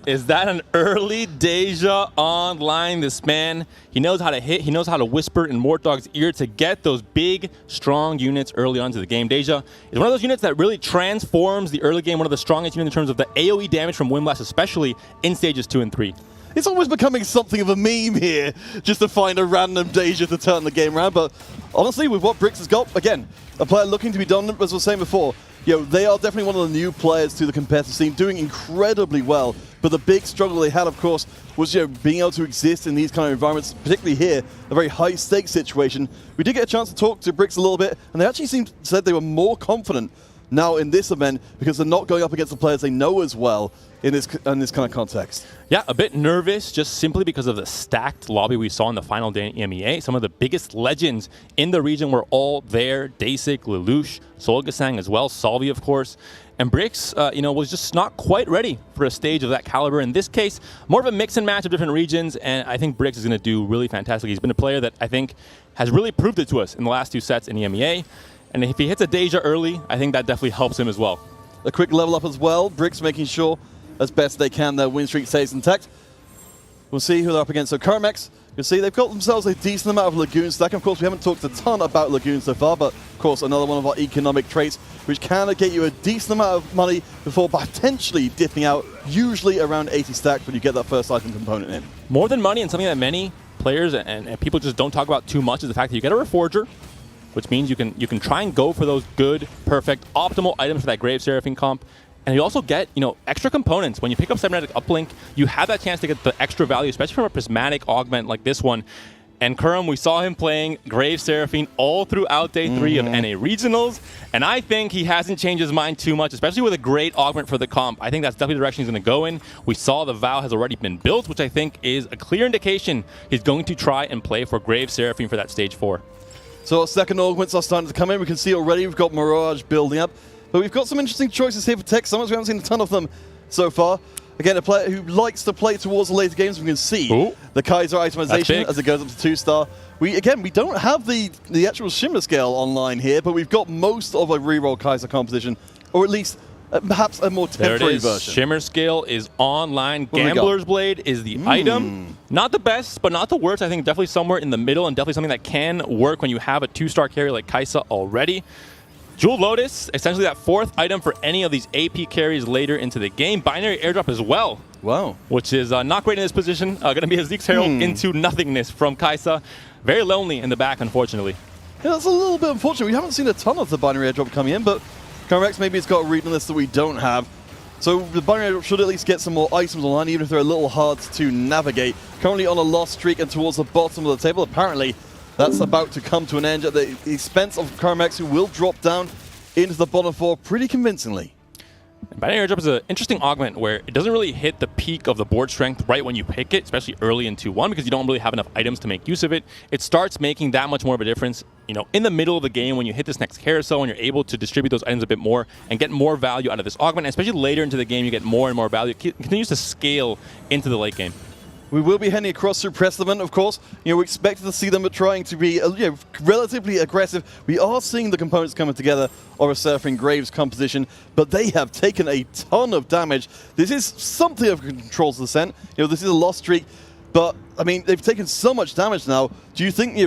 Speaker 10: Is that an early Deja online? This man, he knows how to hit. He knows how to whisper in Mortdog's ear to get those big, strong units early on to the game. Deja is one of those units that really transforms the early game, one of the strongest units in terms of the AoE damage from Wind Blast, especially in stages 2 and 3.
Speaker 14: It's almost becoming something of a meme here, just to find a random Deja to turn the game around. But honestly, with what Brix has got, again, a player looking to be dominant, as I was saying before, they are definitely one of the new players to the competitive scene, doing incredibly well. But the big struggle they had, of course, was being able to exist in these kind of environments, particularly here, a very high-stakes situation. We did get a chance to talk to Brix a little bit, and they actually said they were more confident now in this event because they're not going up against the players they know as well in this kind of context.
Speaker 10: Yeah, a bit nervous just simply because of the stacked lobby we saw in the final day in EMEA. Some of the biggest legends in the region were all there. Dasik, Lelouch, Solgasang as well, Salvi, of course. And Brix, was just not quite ready for a stage of that caliber. In this case, more of a mix and match of different regions, and I think Brix is going to do really fantastic. He's been a player that I think has really proved it to us in the last 2 sets in EMEA. And if he hits a Deja early, I think that definitely helps him as well.
Speaker 14: A quick level up as well. Brix making sure, as best they can, their win streak stays intact. We'll see who they're up against. So Curmex, you'll see they've got themselves a decent amount of Lagoon stack. Of course, we haven't talked a ton about Lagoon so far, but of course, another one of our economic traits, which can get you a decent amount of money before potentially dipping out, usually around 80 stacks when you get that first item component in.
Speaker 10: More than money, and something that many players and people just don't talk about too much, is the fact that you get a Reforger, which means you can try and go for those good, perfect, optimal items for that Grave Seraphine comp. And you also get, extra components. When you pick up Cybernetic Uplink, you have that chance to get the extra value, especially from a Prismatic Augment like this one. And Kurum, we saw him playing Grave Seraphine all throughout day 3 of NA Regionals, and I think he hasn't changed his mind too much, especially with a great augment for the comp. I think that's definitely the direction he's going to go in. We saw the Vow has already been built, which I think is a clear indication he's going to try and play for Grave Seraphine for that stage 4.
Speaker 14: So our second augments are starting to come in. We can see already we've got Mirage building up. But we've got some interesting choices here for Tech Summers. We haven't seen a ton of them so far. Again, a player who likes to play towards the later games. We can see the Kaiser itemization as it goes up to 2-star. We don't have the actual Shimmer scale online here, but we've got most of a reroll Kaiser composition, or at least perhaps a more temporary version.
Speaker 10: Shimmer scale is online. Gambler's Blade is the item. Not the best, but not the worst. I think definitely somewhere in the middle, and definitely something that can work when you have a 2-star carry like Kaisa already. Jewel Lotus, essentially that 4th item for any of these AP carries later into the game. Binary Airdrop as well.
Speaker 14: Wow.
Speaker 10: Which is not great in this position. Going to be a Zeke's Herald into nothingness from Kaisa. Very lonely in the back, unfortunately.
Speaker 14: Yeah, that's a little bit unfortunate. We haven't seen a ton of the Binary Airdrop coming in, but Correx maybe it's got a read on this that we don't have. So the Binary Airdrop should at least get some more items online, even if they're a little hard to navigate. Currently on a lost streak and towards the bottom of the table. Apparently, that's about to come to an end at the expense of Carmex, who will drop down into the bottom 4 pretty convincingly.
Speaker 10: Binary Airdrop is an interesting augment where it doesn't really hit the peak of the board strength right when you pick it, especially early in 2-1, because you don't really have enough items to make use of it. It starts making that much more of a difference, in the middle of the game when you hit this next carousel and you're able to distribute those items a bit more and get more value out of this augment. And especially later into the game, you get more and more value. It continues to scale into the late game.
Speaker 14: We will be heading across through Pressman, of course. We expected to see them trying to be relatively aggressive. We are seeing the components coming together of a Seraphine Graves composition, but they have taken a ton of damage. This is something of Controls Descent. This is a lost streak, but I mean, they've taken so much damage now. Do you think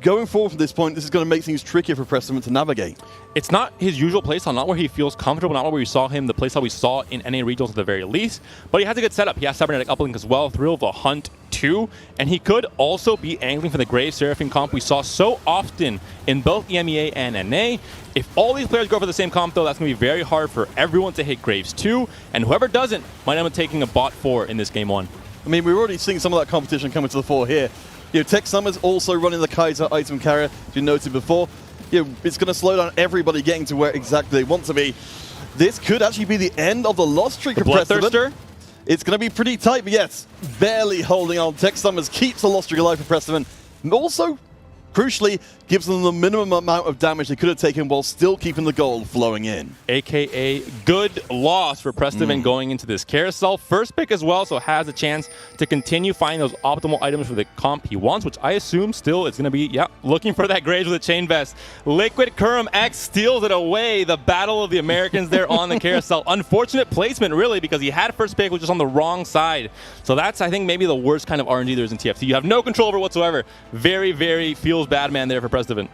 Speaker 14: going forward from this point, this is going to make things trickier for Preston to navigate?
Speaker 10: It's not his usual playstyle, not where he feels comfortable, not where we saw him, the playstyle we saw in NA Regionals at the very least, but he has a good setup. He has Cybernetic Uplink as well, Thrill of the Hunt 2, and he could also be angling for the Grave Seraphine comp we saw so often in both EMEA and NA. If all these players go for the same comp, though, that's going to be very hard for everyone to hit Graves 2, and whoever doesn't might end up taking a bot 4 in this game 1.
Speaker 14: I mean, we're already seeing some of that competition coming to the fore here. Tech Summers also running the Kaiser item carrier, as you noted before. It's going to slow down everybody getting to where exactly they want to be. This could actually be the end of the lost streak of Preston. It's going to be pretty tight, but yes, barely holding on. Tech Summers keeps the lost streak alive for Preston. Also, crucially, gives them the minimum amount of damage they could have taken while still keeping the gold flowing in.
Speaker 10: AKA good loss for Prestivan going into this carousel. First pick as well, so has a chance to continue finding those optimal items for the comp he wants, which I assume still is going to be, looking for that Graves with a chain vest. Liquid Kurum X steals it away. The battle of the Americans there on the carousel. Unfortunate placement, really, because he had first pick, which is on the wrong side. So that's, I think, maybe the worst kind of RNG there is in TFT. You have no control over whatsoever. Very, very feels bad man there for Prestivan.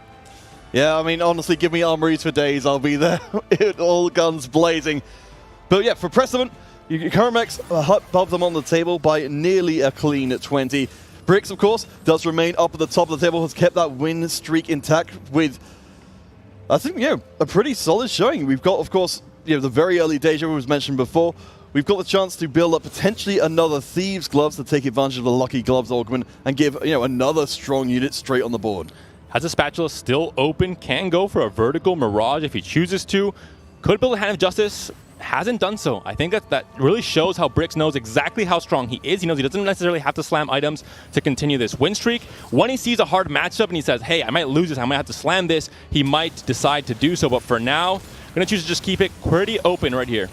Speaker 14: Yeah, I mean, honestly, give me armories for days. I'll be there. All guns blazing. But yeah, for Prestivan, Karamex above them on the table by nearly a clean 20. Bricks, of course, does remain up at the top of the table, has kept that win streak intact with, I think, a pretty solid showing. We've got, of course, the very early days, was mentioned before. We've got the chance to build up potentially another Thieves Gloves to take advantage of the Lucky Gloves augment and give, another strong unit straight on the board.
Speaker 10: Has a Spatula still open, can go for a vertical Mirage if he chooses to. Could build a Hand of Justice, hasn't done so. I think that really shows how Bricks knows exactly how strong he is. He knows he doesn't necessarily have to slam items to continue this win streak. When he sees a hard matchup and he says, hey, I might lose this, I might have to slam this, he might decide to do so. But for now, I'm going to choose to just keep it pretty open right here.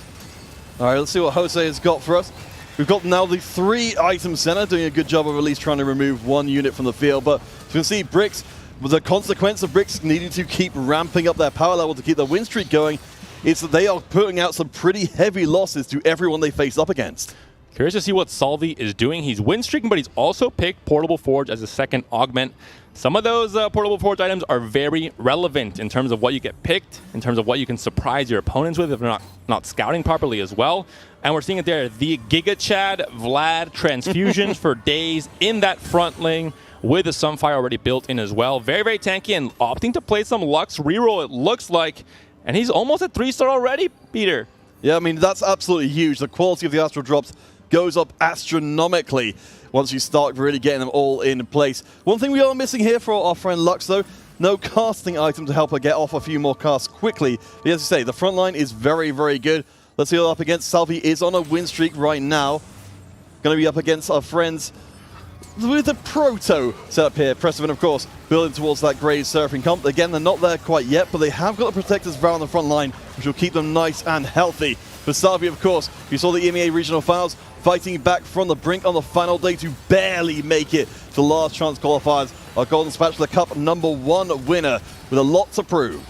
Speaker 14: All right, let's see what Jose has got for us. We've got now the 3-item center, doing a good job of at least trying to remove one unit from the field. But you can see Bricks, with the consequence of Bricks needing to keep ramping up their power level to keep the win streak going, is that they are putting out some pretty heavy losses to everyone they face up against.
Speaker 10: Curious to see what Salvi is doing. He's win streaking, but he's also picked Portable Forge as a second augment. Some of those Portable Forge items are very relevant in terms of what you get picked, in terms of what you can surprise your opponents with if they're not scouting properly as well. And we're seeing it there. The Giga Chad Vlad transfusions for days in that front lane with the Sunfire already built in as well. Very, very tanky and opting to play some Lux reroll, it looks like. And he's almost at 3-star already, Peter.
Speaker 14: Yeah, I mean, that's absolutely huge. The quality of the Astral Drops goes up astronomically once you start really getting them all in place. One thing we are missing here for our friend Lux, though, no casting item to help her get off a few more casts quickly. But as you say, the front line is very, very good. Let's see what up against. Salvi is on a win streak right now. Going to be up against our friends with the Proto setup here. Precedent, of course, building towards that Grey Surfing comp. Again, they're not there quite yet, but they have got the Protectors Vow on the front line, which will keep them nice and healthy. For Salvi, of course, you saw the EMEA Regional Finals, fighting back from the brink on the final day to barely make it to Last Chance Qualifiers. Our Golden Spatula Cup #1 winner with a lot to prove.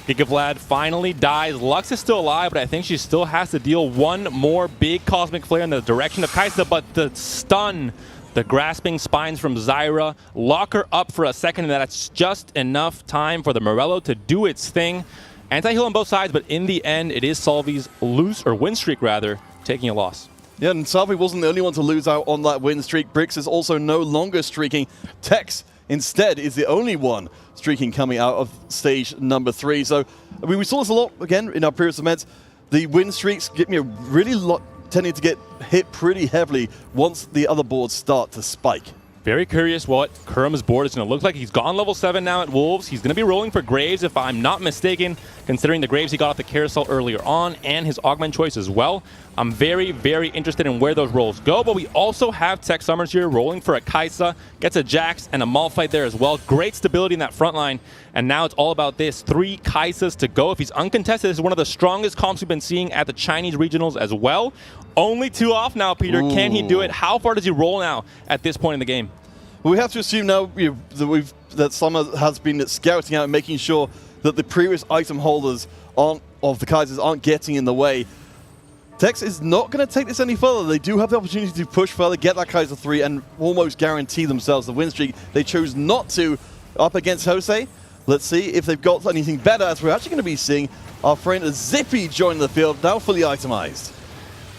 Speaker 10: Giga Vlad finally dies. Lux is still alive, but I think she still has to deal one more big Cosmic Flare in the direction of Kaisa, but the stun, the grasping spines from Zyra lock her up for a second, and that's just enough time for the Morello to do its thing. Anti-heal on both sides, but in the end, it is Salvi's win streak rather, taking a loss.
Speaker 14: Yeah, and Salvi wasn't the only one to lose out on that win streak. Bricks is also no longer streaking. Tex, instead, is the only one streaking coming out of stage #3. So, I mean, we saw this a lot, again, in our previous events. The win streaks get me really tending to get hit pretty heavily once the other boards start to spike.
Speaker 10: Very curious what Kurum's board is going to look like. He's gone level 7 now at Wolves. He's going to be rolling for Graves, if I'm not mistaken, considering the Graves he got off the carousel earlier on and his augment choice as well. I'm very, very interested in where those rolls go, but we also have Tech Summers here rolling for a Kaisa, gets a Jax and a Malphite there as well. Great stability in that front line, and now it's all about this. 3 Kaisas to go. If he's uncontested, this is one of the strongest comps we've been seeing at the Chinese regionals as well. Only 2 off now, Peter. Ooh. Can he do it? How far does he roll now at this point in the game?
Speaker 14: Well, we have to assume now that Summer has been scouting out and making sure that the previous item holders of the Kaisers aren't getting in the way. Tex is not going to take this any further. They do have the opportunity to push further, get that Kaiser 3, and almost guarantee themselves the win streak. They chose not to up against Jose. Let's see if they've got anything better, as we're actually going to be seeing our friend Zippy join the field, now fully itemized.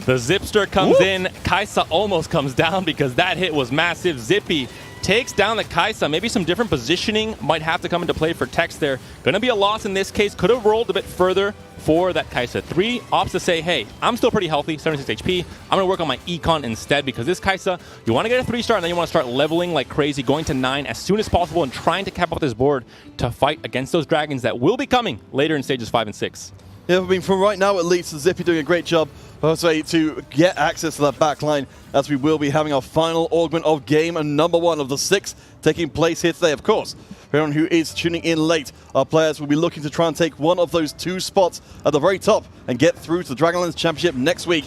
Speaker 10: The Zipster comes in. Kaisa almost comes down because that hit was massive. Zippy takes down the Kaisa. Maybe some different positioning might have to come into play for Tex there. Going to be a loss in this case. Could have rolled a bit further for that Kaisa. 3 opts to say, hey, I'm still pretty healthy, 76 HP. I'm going to work on my econ instead, because this Kaisa, you want to get a 3-star and then you want to start leveling like crazy, going to 9 as soon as possible and trying to cap off this board to fight against those dragons that will be coming later in stages 5 and 6.
Speaker 14: Yeah, I mean, from right now at least, Zippy doing a great job, Jose, to get access to that back line, as we will be having our final augment of game #1 of the 6 taking place here today. Of course, for everyone who is tuning in late, our players will be looking to try and take one of those 2 spots at the very top and get through to the Dragonlands Championship next week.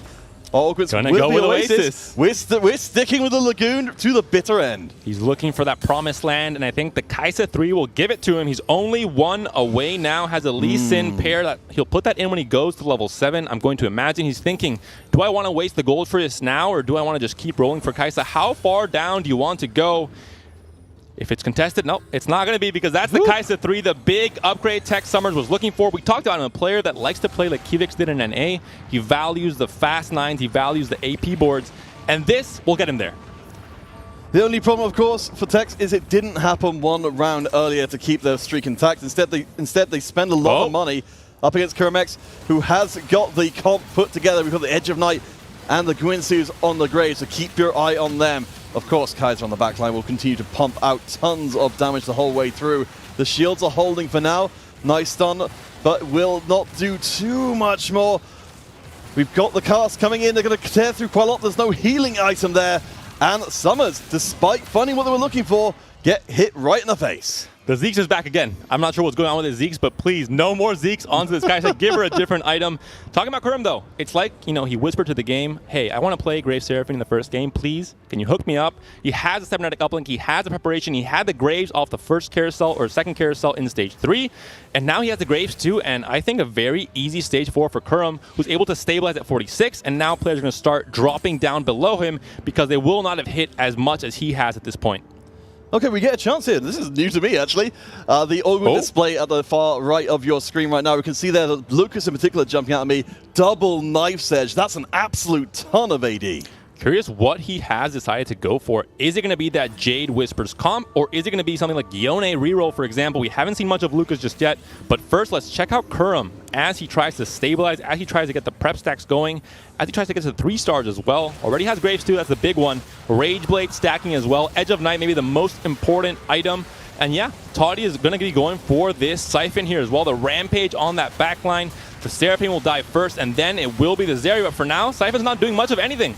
Speaker 14: Our augments will be Oasis. We're sticking with the Lagoon to the bitter end.
Speaker 10: He's looking for that promised land, and I think the Kaisa 3 will give it to him. He's only 1 away now, has a Lee Sin pair. That he'll put that in when he goes to level 7. I'm going to imagine he's thinking, do I want to waste the gold for this now, or do I want to just keep rolling for Kaisa? How far down do you want to go? If it's contested, no, it's not going to be, because that's the Kai'Sa 3, the big upgrade Tech Summers was looking for. We talked about him, a player that likes to play like Kivix did in NA. He values the fast 9s, he values the AP boards, and this will get him there.
Speaker 14: The only problem, of course, for Tex is it didn't happen one round earlier to keep their streak intact. Instead, they spend a lot of money up against Kermex, who has got the comp put together. We've got the Edge of Night and the Guinsoo's on the Graves, so keep your eye on them. Of course, Kaiser on the backline will continue to pump out tons of damage the whole way through. The shields are holding for now. Nice stun, but will not do too much more. We've got the cast coming in. They're going to tear through quite a lot. There's no healing item there. And Summers, despite finding what they were looking for, get hit right in the face.
Speaker 10: The Zeeks is back again. I'm not sure what's going on with the Zeeks, but please, no more Zeeks onto this guy. Give her a different item. Talking about Kurum, though, it's like, you know, he whispered to the game, hey, I want to play Grave Seraphine in the first game. Please, can you hook me up? He has a cybernetic uplink. He has the preparation. He had the Graves off the first carousel or second carousel in stage 3. And now he has the Graves, too. And I think a very easy stage 4 for Kurum, who's able to stabilize at 46. And now players are going to start dropping down below him because they will not have hit as much as he has at this point.
Speaker 14: Okay, we get a chance here. This is new to me, actually. The Ogun display at the far right of your screen right now. We can see there that Lucas in particular jumping out at me. Double Knife's Edge. That's an absolute ton of AD.
Speaker 10: Curious what he has decided to go for. Is it going to be that Jade Whispers comp, or is it going to be something like Yone reroll, for example? We haven't seen much of Lucas just yet, but first let's check out Kurum as he tries to stabilize, as he tries to get the prep stacks going, as he tries to get to the 3 stars as well. Already has Graves too, that's the big one. Rage Blade stacking as well. Edge of Night, maybe the most important item. And yeah, Toddy is going to be going for this Siphon here as well. The Rampage on that backline. The Seraphine will die first, and then it will be the Zeri, but for now, Siphon's not doing much of anything.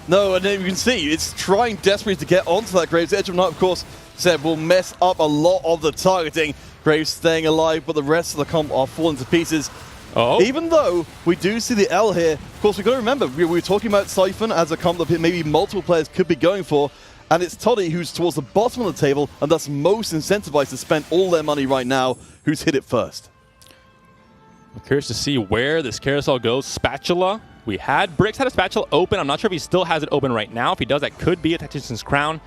Speaker 14: No, and then you can see it's trying desperately to get onto that Graves. Edge of Night, of course, said will mess up a lot of the targeting. Graves staying alive, but the rest of the comp are falling to pieces. Even though we do see the L here, of course, we've got to remember, we were talking about Siphon as a comp that maybe multiple players could be going for, and it's Toddy who's towards the bottom of the table and thus most incentivized to spend all their money right now, who's hit it first.
Speaker 10: I'm curious to see where this carousel goes. Spatula. We had Brix had a Spatula open. I'm not sure if he still has it open right now. If he does, that could be a Tactician's Crown.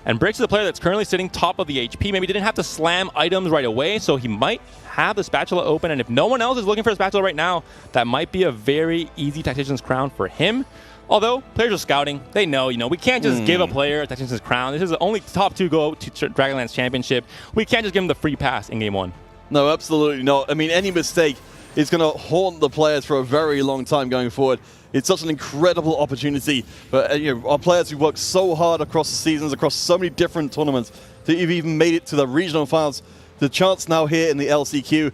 Speaker 10: And Brix is a player that's currently sitting top of the HP. Maybe didn't have to slam items right away, so he might have the Spatula open. And if no one else is looking for a Spatula right now, that might be a very easy Tactician's Crown for him. Although, players are scouting. They know, we can't just give a player a Tactician's Crown. This is the only top 2 go to Dragonlands Championship. We can't just give him the free pass in Game 1.
Speaker 14: No, absolutely not. I mean, any mistake is going to haunt the players for a very long time going forward. It's such an incredible opportunity for our players who work so hard across the seasons, across so many different tournaments, to have even made it to the regional finals. The chance now here in the LCQ,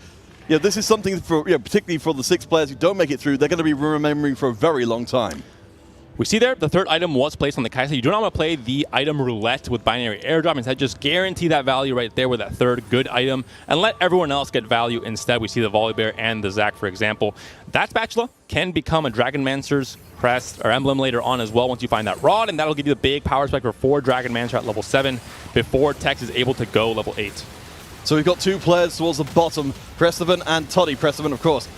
Speaker 14: this is something for particularly for the 6 players who don't make it through. They're going to be remembering for a very long time.
Speaker 10: We see there, the 3rd item was placed on the Kai'Sa. You do not want to play the item roulette with binary airdrop. Instead, just guarantee that value right there with that 3rd good item and let everyone else get value instead. We see the Volibear and the Zac, for example. That Spatula can become a Dragonmancer's crest or emblem later on as well once you find that rod, and that'll give you the big power spectre for Dragonmancer at level 7 before Tex is able to go level 8.
Speaker 14: So we've got 2 players towards the bottom, Prestevan and Toddy. Prestevan, of course,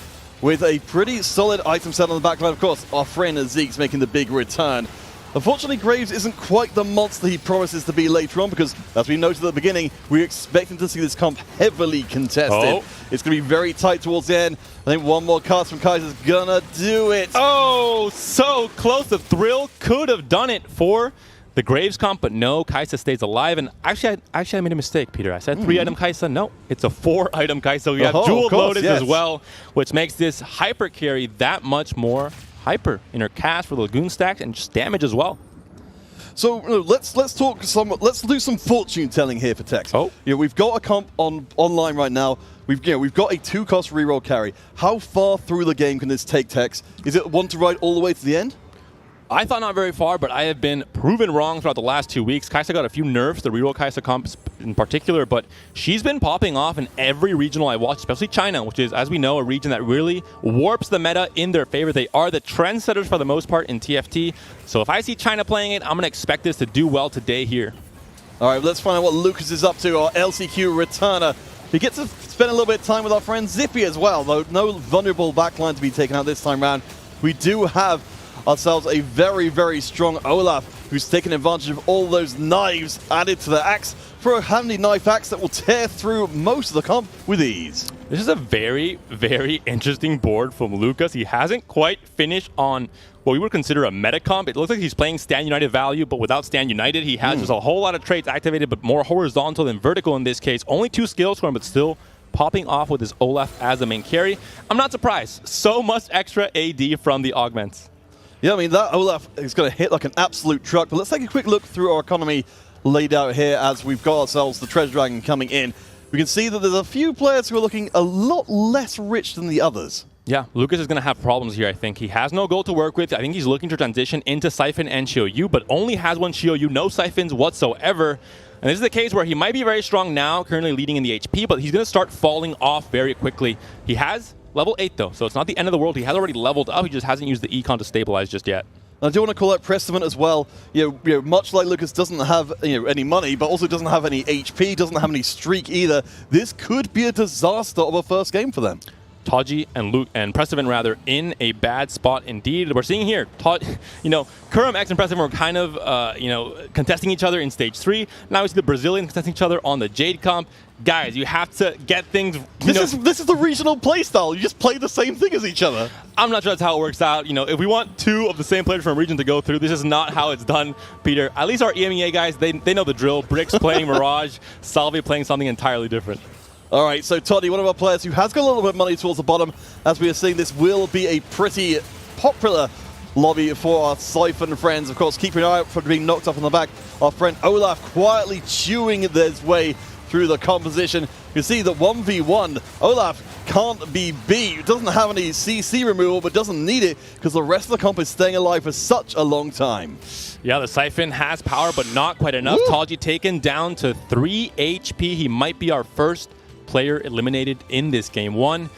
Speaker 14: with a pretty solid item set on the backline. Of course, our friend Zeke's making the big return. Unfortunately, Graves isn't quite the monster he promises to be later on because, as we noted at the beginning, we're expecting to see this comp heavily contested. It's going to be very tight towards the end. I think one more cast from Kaiser's going to do it.
Speaker 10: Oh, so close. The Thrill could have done it for the Graves comp, but no, Kai'Sa stays alive. And actually, I made a mistake, Peter. I said 3-item Kai'Sa. No, it's a 4-item Kai'Sa. We have dual loaded as well, which makes this hyper carry that much more hyper in her cast for the Lagoon stacks and just damage as well.
Speaker 14: So let's do some fortune telling here for Tex. We've got a comp online right now. We've got a 2-cost reroll carry. How far through the game can this take Tex? Is it one to ride all the way to the end?
Speaker 10: I thought not very far, but I have been proven wrong throughout the last 2 weeks. Kai'Sa got a few nerfs, the reroll Kai'Sa comps in particular, but she's been popping off in every regional I watch, especially China, which is, as we know, a region that really warps the meta in their favor. They are the trendsetters for the most part in TFT. So if I see China playing it, I'm going to expect this to do well today here.
Speaker 14: All right, let's find out what Lucas is up to, our LCQ returner. He gets to spend a little bit of time with our friend Zippy as well, though no vulnerable backline to be taken out this time around. We do have ourselves a very, very strong Olaf, who's taken advantage of all those knives added to the axe for a handy knife axe that will tear through most of the comp with ease.
Speaker 10: This is a very, very interesting board from Lucas. He hasn't quite finished on what we would consider a meta comp. It looks like he's playing Stand United value, but without Stand United. He has just a whole lot of traits activated, but more horizontal than vertical in this case. Only 2 skills for him, but still popping off with his Olaf as the main carry. I'm not surprised. So much extra AD from the augments.
Speaker 14: Yeah, I mean, that Olaf is going to hit like an absolute truck. But let's take a quick look through our economy laid out here as we've got ourselves the Treasure Dragon coming in. We can see that there's a few players who are looking a lot less rich than the others.
Speaker 10: Yeah, Lucas is going to have problems here, I think. He has no gold to work with. I think he's looking to transition into Siphon and Xiaoyu, but only has one Xiaoyu, no Siphons whatsoever. And this is the case where he might be very strong now, currently leading in the HP, but he's going to start falling off very quickly. He has level 8, though, so it's not the end of the world. He has already leveled up. He just hasn't used the econ to stabilize just yet.
Speaker 14: I do want to call out Prestament as well. You know, much like Lucas doesn't have any money, but also doesn't have any HP, doesn't have any streak either. This could be a disaster of a first game for them.
Speaker 10: Taji and Prestivan rather in a bad spot indeed. We're seeing here, Kurum X and Prestivan were kind of contesting each other in stage 3. Now we see the Brazilians contesting each other on the Jade comp. Guys, you have to get things.
Speaker 14: This is the regional playstyle. You just play the same thing as each other.
Speaker 10: I'm not sure that's how it works out. If we want 2 of the same players from a region to go through, this is not how it's done, Peter. At least our EMEA guys, they know the drill. Brix playing Mirage, Salvi playing something entirely different.
Speaker 14: All right, so Toddy, one of our players who has got a little bit of money towards the bottom, as we are seeing, this will be a pretty popular lobby for our Siphon friends. Of course, keeping an eye out for being knocked up on the back. Our friend Olaf quietly chewing his way through the composition. You can see that 1v1, Olaf can't be beat. Doesn't have any CC removal, but doesn't need it because the rest of the comp is staying alive for such a long time.
Speaker 10: Yeah, the Siphon has power, but not quite enough. Taji taken down to 3 HP. He might be our first player eliminated in this game 1.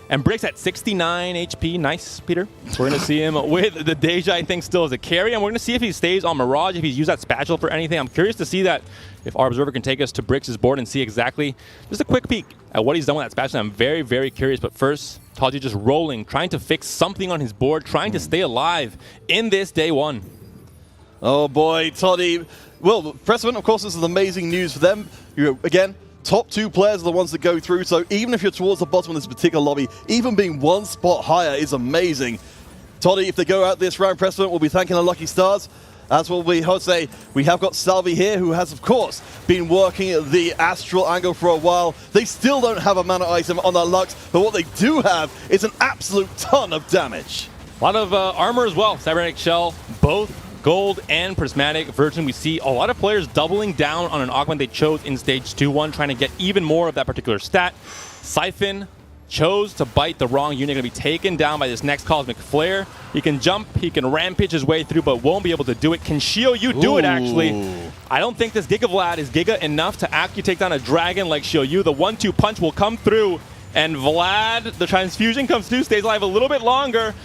Speaker 10: And Brix at 69 HP. Nice, Peter. We're going to see him with the Deja, I think, still as a carry. And we're going to see if he stays on Mirage, if he's used that spatula for anything. I'm curious to see that, if our observer can take us to Brix's board and see exactly just a quick peek at what he's done with that spatula. I'm very, very curious. But first, Taji just rolling, trying to fix something on his board, trying to stay alive in this day 1.
Speaker 14: Oh, boy, Toddy. Well, Pressman, of course, this is amazing news for them. Again, top 2 players are the ones that go through, so even if you're towards the bottom of this particular lobby, even being 1 spot higher is amazing. Toddy, if they go out this round, Precedent will be thanking the lucky stars. As will be Jose. We have got Salvi here, who has, of course, been working the astral angle for a while. They still don't have a mana item on their Lux, but what they do have is an absolute ton of damage.
Speaker 10: A lot of armor as well. Cybernetic Shell, both gold and prismatic version. We see a lot of players doubling down on an augment they chose in stage 2-1, trying to get even more of that particular stat. Siphon chose to bite the wrong unit, going to be taken down by this next Cosmic Flare. He can jump, he can rampage his way through, but won't be able to do it. Can Xiaoyu do it, actually? I don't think this Giga Vlad is Giga enough to actually take down a dragon like Xiaoyu. The 1-2 punch will come through, and Vlad, the transfusion comes through, stays alive a little bit longer.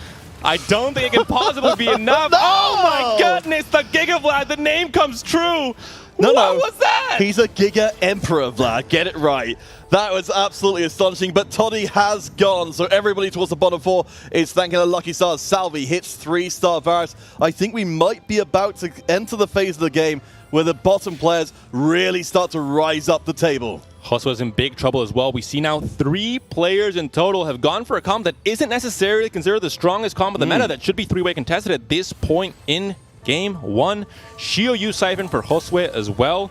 Speaker 10: I don't think it can possibly be enough.
Speaker 14: No!
Speaker 10: Oh my goodness, the Giga Vlad, the name comes true. What was that?
Speaker 14: He's a Giga Emperor, Vlad. Get it right. That was absolutely astonishing, but Toddy has gone, so everybody towards the bottom 4 is thanking the lucky stars. Salvi hits 3-star Varus. I think we might be about to enter the phase of the game where the bottom players really start to rise up the table.
Speaker 10: Josue's in big trouble as well. We see now 3 players in total have gone for a comp that isn't necessarily considered the strongest comp of the meta that should be 3-way contested at this point in game 1. Xiaoyu Siphon for Josue as well.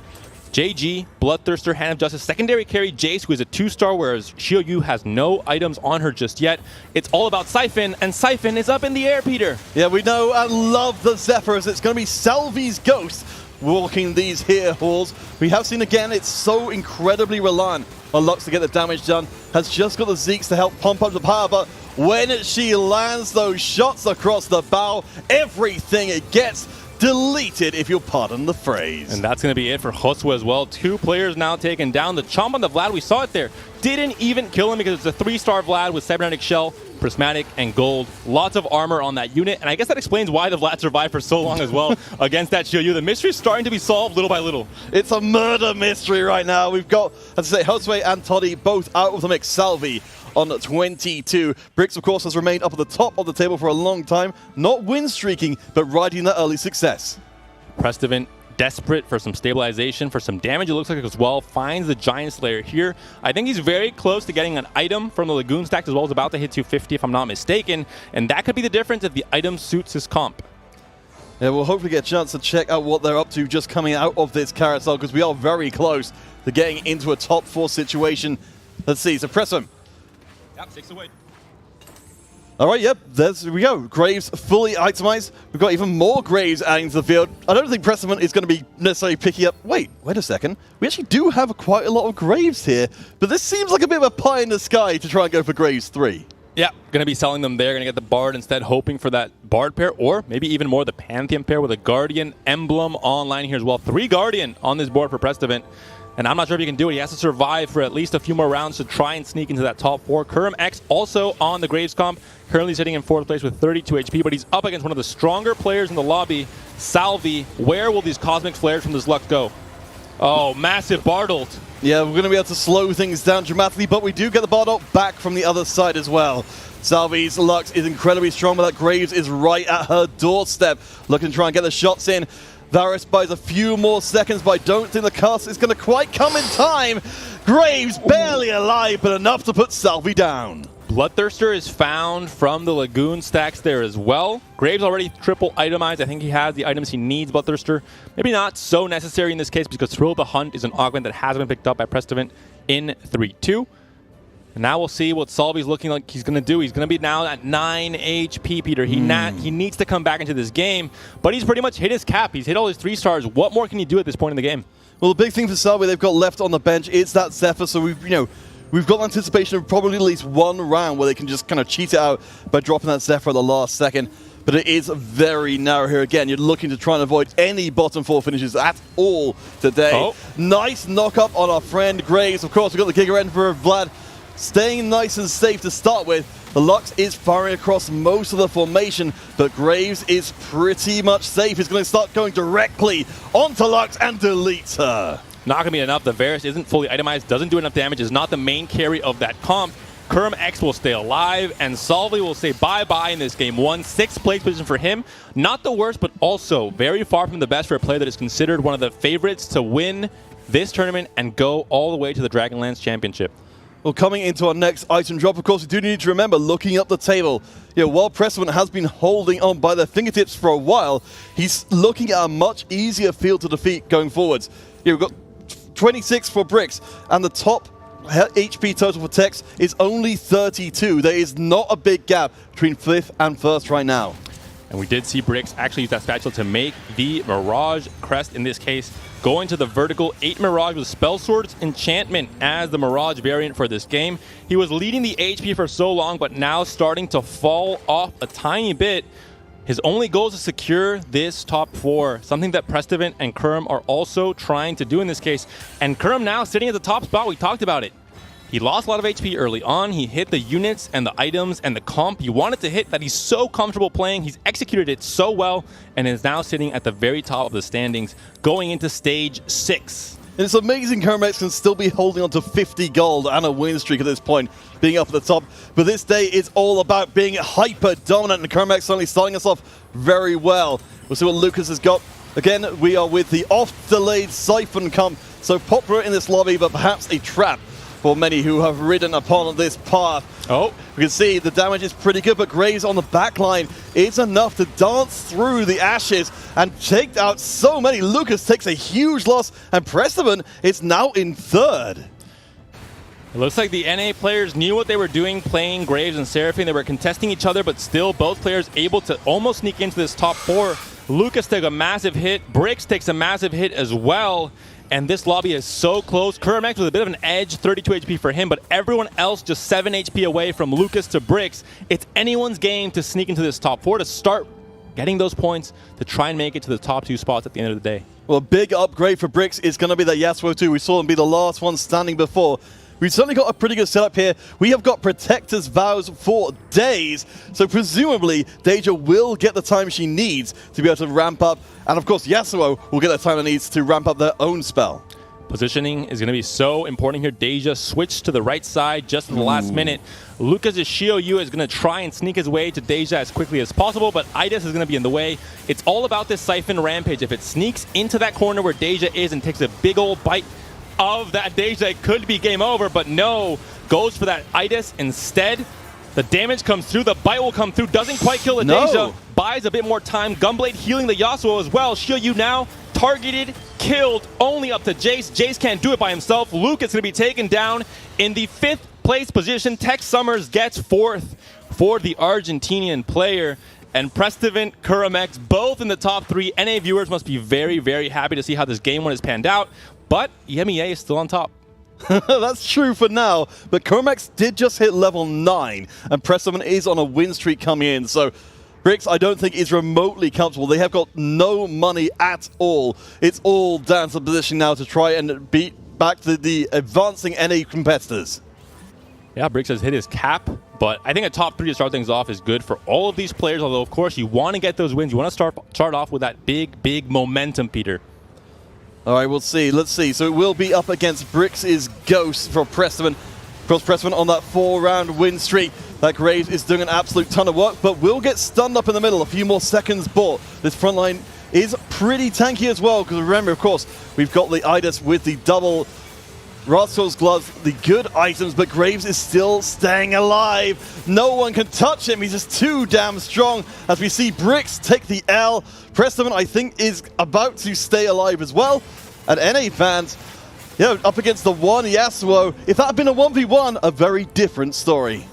Speaker 10: JG, Bloodthirster, Hand of Justice, secondary carry Jace, who is a 2-star, whereas Xiaoyu has no items on her just yet. It's all about Siphon, and Siphon is up in the air, Peter.
Speaker 14: Yeah, we know and love the Zephyrs. It's going to be Salvi's Ghost walking these here halls. We have seen again, it's so incredibly reliant on Lux to get the damage done. Has just got the Zeeks to help pump up the power, but when she lands those shots across the bow, everything it gets deleted, if you'll pardon the phrase.
Speaker 10: And that's going to be it for Josue as well. 2 players now taken down. The chomp on the Vlad, we saw it there, didn't even kill him because it's a 3-star Vlad with Cybernetic Shell. prismatic, and gold. Lots of armor on that unit, and I guess that explains why the Vlad survived for so long as well against that Shield. The mystery is starting to be solved little by little.
Speaker 14: It's a murder mystery right now. We've got, as I say, Josue and Toddy both out of the mix. Salvi on 22. Bricks, of course, has remained up at the top of the table for a long time, not win streaking, but riding that early success.
Speaker 10: Prestivan desperate for some stabilization, for some damage, it looks like as well, finds the Giant Slayer here. I think he's very close to getting an item from the Lagoon stack as well. As about to hit 250 if I'm not mistaken, and that could be the difference if the item suits his comp.
Speaker 14: Yeah, we'll hopefully get a chance to check out what they're up to just coming out of this carousel, because we are very close to getting into a top 4 situation. Let's see, so Prestivan.
Speaker 10: Yep, 6 away.
Speaker 14: All right, yep, there we go. Graves fully itemized. We've got even more Graves adding to the field. I don't think Prestivan is going to be necessarily picking up... Wait a second. We actually do have quite a lot of Graves here, but this seems like a bit of a pie in the sky to try and go for Graves 3.
Speaker 10: Yeah, going to be selling them there. Going to get the Bard instead, hoping for that Bard pair, or maybe even more the Pantheon pair with a Guardian emblem online here as well. 3 Guardian on this board for Prestivan. And I'm not sure if he can do it. He has to survive for at least a few more rounds to try and sneak into that top 4. Kurum X also on the Graves comp, currently sitting in 4th place with 32 HP, but he's up against one of the stronger players in the lobby, Salvi. Where will these Cosmic Flares from this Lux go? Oh, massive Bard ult.
Speaker 14: Yeah, we're going to be able to slow things down dramatically, but we do get the Bard ult back from the other side as well. Salvi's Lux is incredibly strong, but that Graves is right at her doorstep, looking to try and get the shots in. Varus buys a few more seconds, but I don't think the cast is going to quite come in time. Graves barely alive, but enough to put Salvi down.
Speaker 10: Bloodthirster is found from the Lagoon stacks there as well. Graves already triple itemized. I think he has the items he needs, Bloodthirster. Maybe not so necessary in this case because Thrill of the Hunt is an augment that has been picked up by Prestivan in 3-2. And now we'll see what Salvi's looking like he's going to do. He's going to be now at 9 HP, Peter. He needs to come back into this game, but he's pretty much hit his cap. He's hit all his 3 stars. What more can he do at this point in the game?
Speaker 14: Well, the big thing for Salvi they've got left on the bench is that Zephyr, so we've got anticipation of probably at least one round where they can just kind of cheat it out by dropping that Zephyr at the last second. But it is very narrow here again. You're looking to try and avoid any bottom 4 finishes at all today.
Speaker 10: Oh.
Speaker 14: Nice knock-up on our friend Graves. Of course, we've got the Giga Emperor Vlad staying nice and safe to start with. The Lux is firing across most of the formation, but Graves is pretty much safe. He's going to start going directly onto Lux and deletes her.
Speaker 10: Not going to be enough. The Varus isn't fully itemized, doesn't do enough damage, is not the main carry of that comp. Kurum X will stay alive, and Salvi will say bye-bye in this game. 6th place position for him. Not the worst, but also very far from the best for a player that is considered one of the favorites to win this tournament and go all the way to the Dragonlands Championship.
Speaker 14: Well, coming into our next item drop, of course, we do need to remember, looking up the table, while Prestivan has been holding on by their fingertips for a while, he's looking at a much easier field to defeat going forwards. We've got 26 for Bricks, and the top HP total for Tex is only 32. There is not a big gap between 5th and 1st right now.
Speaker 10: And we did see Bricks actually use that spatula to make the Mirage crest in this case, going to the vertical 8 Mirage with Spell Sword's Enchantment as the Mirage variant for this game. He was leading the HP for so long, but now starting to fall off a tiny bit. His only goal is to secure this top 4, something that Prestivan and Kurum are also trying to do in this case. And Kurum now sitting at the top spot, we talked about it. He lost a lot of HP early on. He hit the units and the items and the comp you wanted to hit that he's so comfortable playing. He's executed it so well and is now sitting at the very top of the standings going into stage 6.
Speaker 14: And it's amazing Kermex can still be holding on to 50 gold and a win streak at this point, being up at the top. But this day is all about being hyper dominant, and Kermex certainly starting us off very well. We'll see what Lucas has got. Again, we are with the oft-delayed Siphon comp, so popular in this lobby, but perhaps a trap for many who have ridden upon this path. Oh, we can see the damage is pretty good, but Graves on the back line is enough to dance through the ashes and take out so many. Lucas takes a huge loss, and Prestivan is now in 3rd.
Speaker 10: It looks like the NA players knew what they were doing playing Graves and Seraphine. They were contesting each other, but still both players able to almost sneak into this top 4. Lucas took a massive hit. Bricks takes a massive hit as well. And this lobby is so close. Kermex with a bit of an edge, 32 HP for him, but everyone else just 7 HP away from Lucas to Bricks. It's anyone's game to sneak into this top 4, to start getting those points, to try and make it to the top 2 spots at the end of the day.
Speaker 14: Well, a big upgrade for Bricks is going to be that Yasuo 2. We saw him be the last one standing before. we've certainly got a pretty good setup here. We have got Protector's Vows for days, so presumably Deja will get the time she needs to be able to ramp up, and of course Yasuo will get the time it needs to ramp up their own spell.
Speaker 10: Positioning is going to be so important here. Deja switched to the right side just in the last minute. Lucas' Shioyu is going to try and sneak his way to Deja as quickly as possible, but Idas is going to be in the way. It's all about this Siphon Rampage. If it sneaks into that corner where Deja is and takes a big old bite of that Deja, it could be game over, but no. Goes for that Idas instead. The damage comes through, the bite will come through, doesn't quite kill the Deja, buys a bit more time. Gunblade healing the Yasuo as well. Shioyu now targeted, killed, only up to Jace. Jace can't do it by himself. Luke is going to be taken down in the 5th place position. Tex Summers gets 4th for the Argentinian player. And Prestivan, Kuramex, both in the top 3. NA viewers must be very, very happy to see how this game 1 has panned out. But EMEA is still on top.
Speaker 14: That's true for now, but Kuramex did just hit level 9, and Prestivan is on a win streak coming in, so Brix, I don't think, is remotely comfortable. They have got no money at all. It's all down to the position now to try and beat back the advancing NA competitors.
Speaker 10: Yeah, Brix has hit his cap, but I think a top 3 to start things off is good for all of these players, although, of course, you want to get those wins. You want to start off with that big momentum, Peter.
Speaker 14: All right, we'll see. Let's see. So it will be up against Brix's Ghost for Prestivan. Of course, Prestivan on that 4-round win streak. That Graves is doing an absolute ton of work, but will get stunned up in the middle. A few more seconds bought. This front line is pretty tanky as well, because remember, of course, we've got the Idas with the double Rascal's gloves, the good items, but Graves is still staying alive. No one can touch him. He's just too damn strong. As we see Brix take the L. Prestivan, I think, is about to stay alive as well. And NA fans, up against the one Yasuo. If that had been a 1v1, a very different story.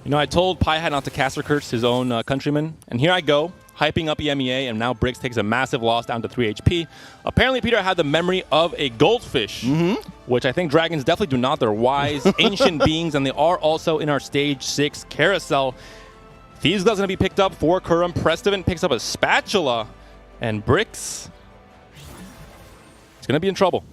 Speaker 10: You know, I told Piehat not to caster curse his own countryman, and here I go, hyping up EMEA, and now Brix takes a massive loss down to 3 HP. Apparently, Peter had the memory of a goldfish, which I think dragons definitely do not. They're wise, ancient beings, and they are also in our Stage 6 carousel. Thieves Glove's going to be picked up for Kurum. Prestivan picks up a spatula, and Brix is going to be in trouble.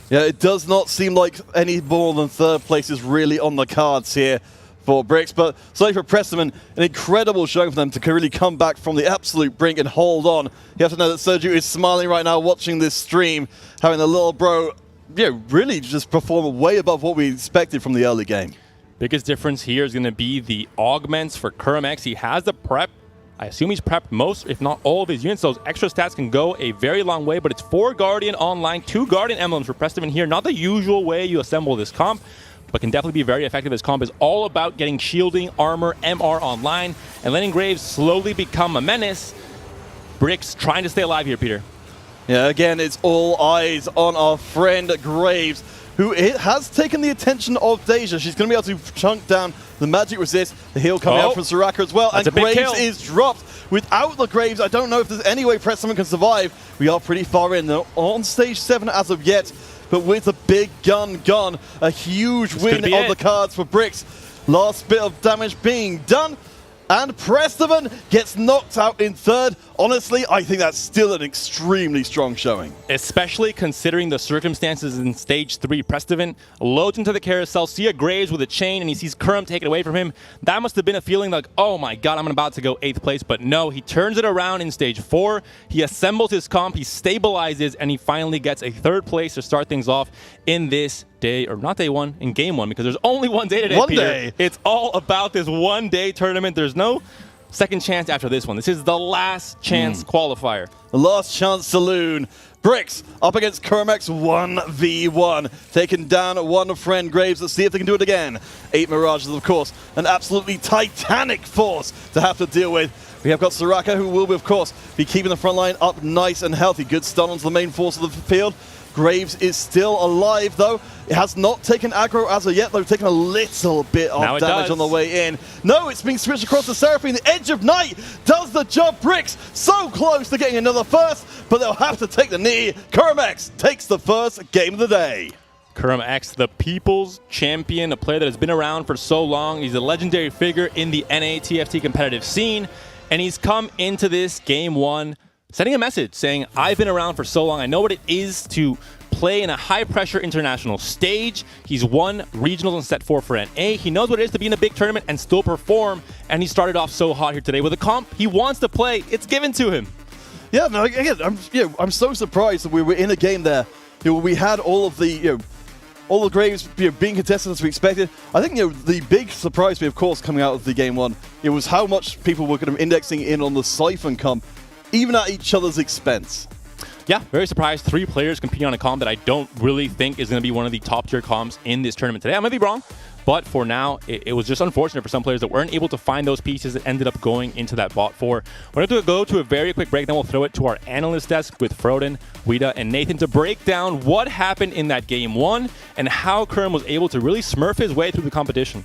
Speaker 14: Yeah, it does not seem like any more than 3rd place is really on the cards here for Brix, but certainly for Prestivan, an incredible showing for them to really come back from the absolute brink and hold on. You have to know that Sergio is smiling right now watching this stream, having the little bro really just perform way above what we expected from the early game.
Speaker 10: Biggest difference here is going to be the augments for Kuramex. He has the prep. I assume he's prepped most, if not all of his units. Those extra stats can go a very long way, but it's 4 Guardian online, 2 Guardian emblems for Prestivan here. Not the usual way you assemble this comp, but can definitely be very effective. This comp is all about getting shielding, armor, MR online, and letting Graves slowly become a menace. Brix trying to stay alive here, Peter.
Speaker 14: Yeah, again, it's all eyes on our friend Graves, who has taken the attention of Deja. She's going to be able to chunk down the magic resist, the heal coming out from Soraka as well, and Graves is dropped. Without the Graves, I don't know if there's any way Prestivan can survive. We are pretty far in. They're on Stage 7 as of yet, but with the big gun gone, a huge win on the cards for Brix. Last bit of damage being done, and Prestivan gets knocked out in 3rd. Honestly, I think that's still an extremely strong showing.
Speaker 10: Especially considering the circumstances in Stage 3. Prestivan loads into the carousel, see a Graves with a chain, and he sees Kurum take it away from him. That must have been a feeling like, oh my god, I'm about to go 8th place. But no, he turns it around in Stage 4. He assembles his comp, he stabilizes, and he finally gets a 3rd place to start things off in this day, or not day 1, in game 1, because there's only one day today, Peter.
Speaker 14: Day.
Speaker 10: It's all about this one-day tournament. There's no second chance after this one. This is the last chance qualifier.
Speaker 14: The last chance saloon. Brix up against Kuramex 1v1. Taking down one friend Graves. Let's see if they can do it again. 8 Mirages, of course, an absolutely titanic force to have to deal with. We have got Soraka, who will, of course, be keeping the front line up nice and healthy. Good stun onto the main force of the field. Graves is still alive, though. It has not taken aggro as of yet, though, taken a little bit of damage on the way in. No, it's being switched across to Seraphine. The Edge of Night does the job. Brix so close to getting another first, but they'll have to take the knee. Kuramex takes the first game of the day.
Speaker 10: Kuramex, the people's champion, a player that has been around for so long. He's a legendary figure in the NA TFT competitive scene, and he's come into this game 1 sending a message saying, I've been around for so long. I know what it is to play in a high-pressure international stage. He's won regionals and set 4 for NA. He knows what it is to be in a big tournament and still perform, and he started off so hot here today with a comp he wants to play. It's given to him.
Speaker 14: Yeah, no, again, I'm so surprised that we were in a game there. We had all of the, all the graves being contested as we expected. I think the big surprise to me, of course, coming out of the game one, it was how much people were kind of indexing in on the Siphon comp, even at each other's expense.
Speaker 10: Yeah, very surprised. 3 players competing on a comp that I don't really think is going to be one of the top tier comps in this tournament today. I might be wrong, but for now, it was just unfortunate for some players that weren't able to find those pieces that ended up going into that bot 4. We're going to go to a very quick break, then we'll throw it to our analyst desk with Froden, Wida, and Nathan to break down what happened in that game 1 and how Kerm was able to really smurf his way through the competition.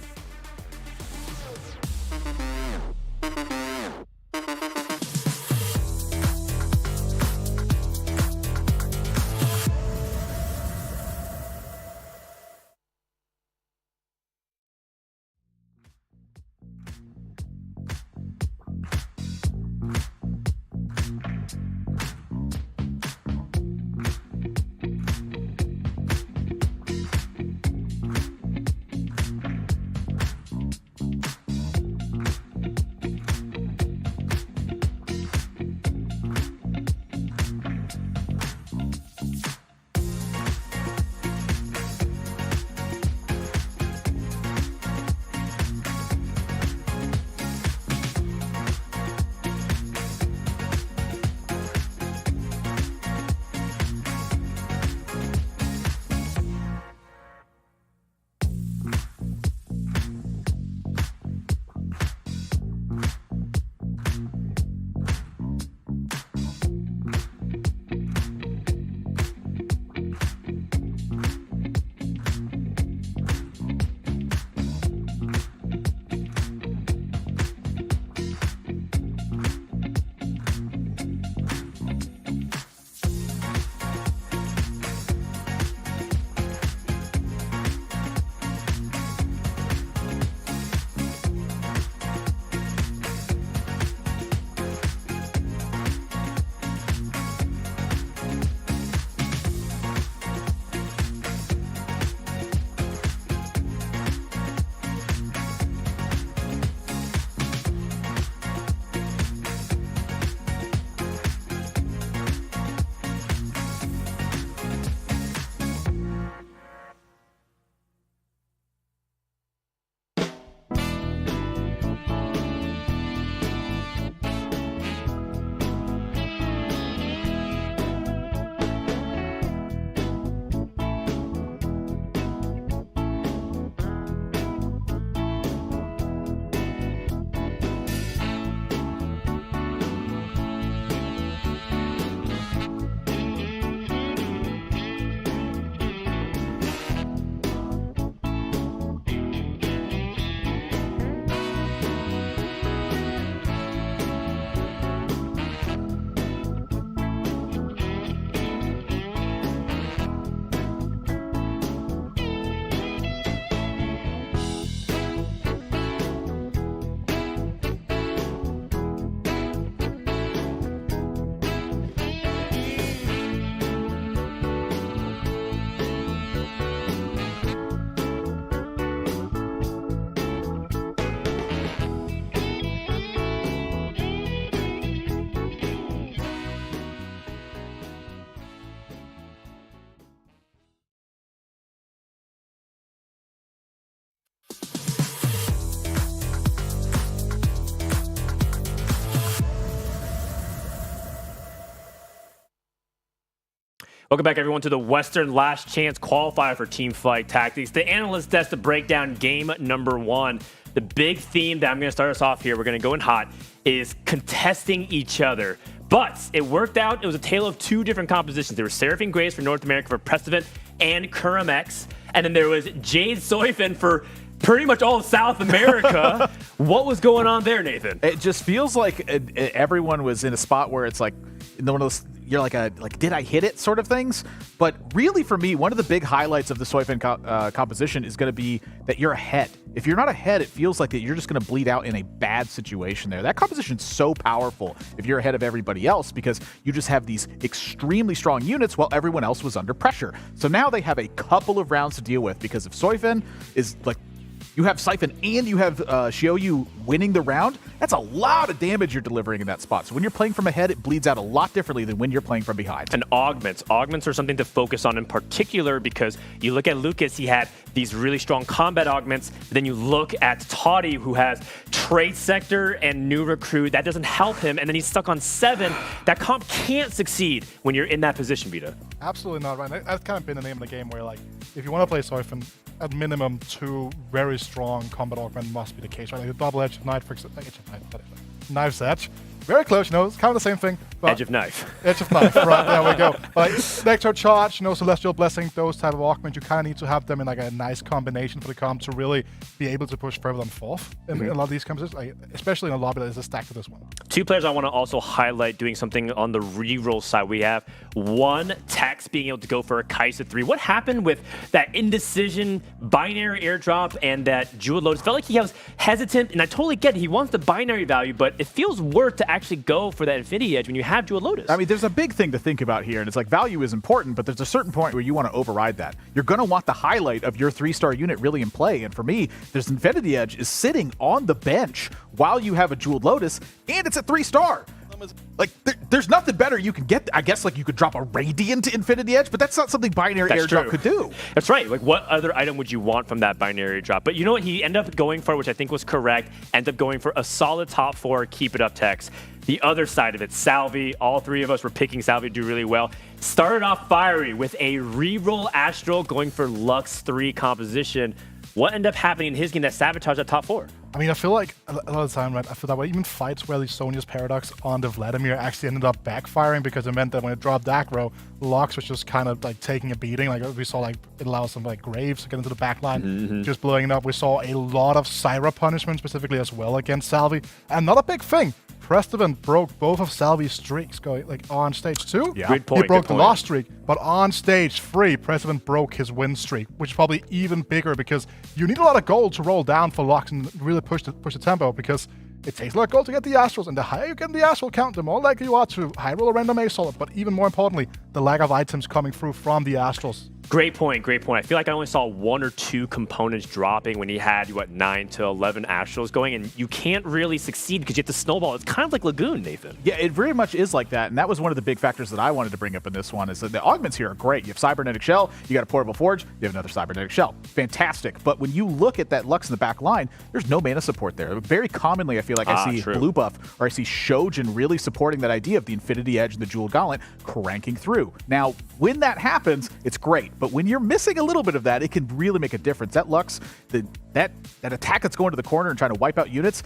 Speaker 7: Welcome back, everyone, to the Western Last Chance Qualifier for Teamfight Tactics. The analyst desk to break down game number 1. The big theme that I'm going to start us off here, we're going to go in hot, is contesting each other. But it worked out. It was a tale of 2 different compositions. There was Seraphine Grace for North America for Precedent and Kurum X. And then there was Jade Soifin for pretty much all of South America. What was going on there, Nathan?
Speaker 6: It just feels like everyone was in a spot where it's like one of those you're like did I hit it sort of things. But really for me, one of the big highlights of the Soifan composition is going to be that you're ahead. If you're not ahead, it feels like that you're just going to bleed out in a bad situation there. That composition's so powerful if you're ahead of everybody else because you just have these extremely strong units while everyone else was under pressure. So now they have a couple of rounds to deal with because if Soifan is like, you have Siphon and you have Xiaoyu winning the round, that's a lot of damage you're delivering in that spot. So when you're playing from ahead, it bleeds out a lot differently than when you're playing from behind.
Speaker 7: And augments. Augments are something to focus on in particular because you look at Lucas, he had these really strong combat augments. But then you look at Toddy, who has Trade Sector and New Recruit. That doesn't help him. And then he's stuck on 7. That comp can't succeed when you're in that position, Vita.
Speaker 8: Absolutely not, right? That's kind of been the name of the game where, like, if you want to play Soifan, at minimum, 2 very strong combat augment must be the case, right? Like the double edge of knife, for example, knife's edge. Very close, it's kind of the same thing. But
Speaker 7: Edge of knife.
Speaker 8: Edge of knife, right, there we go. Like, Nectar Charge, Celestial Blessing, those type of augments, you kind of need to have them in like a nice combination for the comp to really be able to push further than 4th in a lot of these compositions, like, especially in a lobby that is a stack to this one.
Speaker 7: 2 players I want to also highlight doing something on the reroll side. We have one Tex being able to go for a Kaisa 3. What happened with that indecision binary airdrop and that Jewel Lotus? Felt like he was hesitant, and I totally get it. He wants the binary value, but it feels worth to actually go for that Infinity Edge when you have Jewel Lotus.
Speaker 6: I mean, there's a big thing to think about here, and it's like value is important, but there's a certain point where you want to override that. You're going to want the highlight of your 3-star unit really in play, and for me, there's Infinity Edge is sitting on the bench while you have a Jeweled Lotus, and it's a 3-star. Like, there's nothing better you can get. I guess, like, you could drop a Radiant Infinity Edge, but that's not something binary airdrop could do.
Speaker 7: That's right. Like, what other item would you want from that binary drop? But you know what? He ended up going for, which I think was correct, ended up going for a solid top 4, keep it up Tex. The other side of it, Salvi, all 3 of us were picking Salvi to do really well. Started off fiery with a reroll Astral going for Lux 3 composition. What ended up happening in his game that sabotaged that top 4?
Speaker 8: I mean, I feel like a lot of the time, right, I feel that way, even fights where the Sonya's Paradox on the Vladimir actually ended up backfiring because it meant that when it dropped Dacro, Lux was just kind of like taking a beating. Like we saw, like it allows some like Graves to get into the backline, just blowing it up. We saw a lot of Syra punishment specifically as well against Salvi. And not a big thing. Prestevan broke both of Salvi's streaks going like on stage 2.
Speaker 6: Yeah.
Speaker 7: Good point,
Speaker 8: He broke
Speaker 7: good
Speaker 8: the
Speaker 7: point.
Speaker 8: lost streak, but on stage 3, Prestevan broke his win streak, which is probably even bigger because you need a lot of gold to roll down for Lux and really push the tempo because it takes a lot of gold to get the Astrals, and the higher you get the Astral count, the more likely you are to high roll a random A solid, but even more importantly, the lack of items coming through from the Astrals.
Speaker 7: Great point, great point. I feel like I only saw 1 or 2 components dropping when he had, 9 to 11 Astrals going, and you can't really succeed because you have to snowball. It's kind of like Lagoon, Nathan.
Speaker 6: Yeah, it very much is like that, and that was one of the big factors that I wanted to bring up in this one, is that the augments here are great. You have Cybernetic Shell, you got a Portable Forge, you have another Cybernetic Shell. Fantastic. But when you look at that Lux in the back line, there's no mana support there. Very commonly, I feel like I see Blue Buff, or I see Shojin really supporting that idea of the Infinity Edge and the Jewel Gauntlet cranking through. Now, when that happens, it's great, but when you're missing a little bit of that, it can really make a difference. That Lux, that attack that's going to the corner and trying to wipe out units,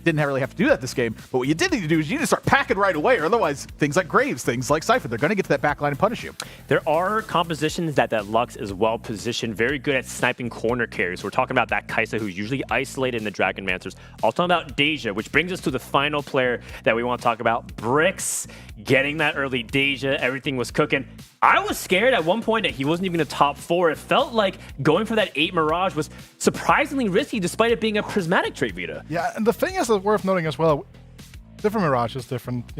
Speaker 6: didn't really have to do that this game, but what you did need to do is you need to start packing right away, or otherwise things like Graves, things like Cypher, they're going to get to that back line and punish you.
Speaker 7: There are compositions that Lux is well positioned, very good at sniping corner carries. We're talking about that Kaisa, who's usually isolated in the Dragonmancers. Also talking about Deja, which brings us to the final player that we want to talk about, Brix, getting that early Deja. Everything was cooking. I was scared at one point that he wasn't even a top 4. It felt like going for that 8 Mirage was surprisingly risky despite it being a prismatic trait, Vita.
Speaker 8: Yeah, and the thing is worth noting as well, different Mirage is different,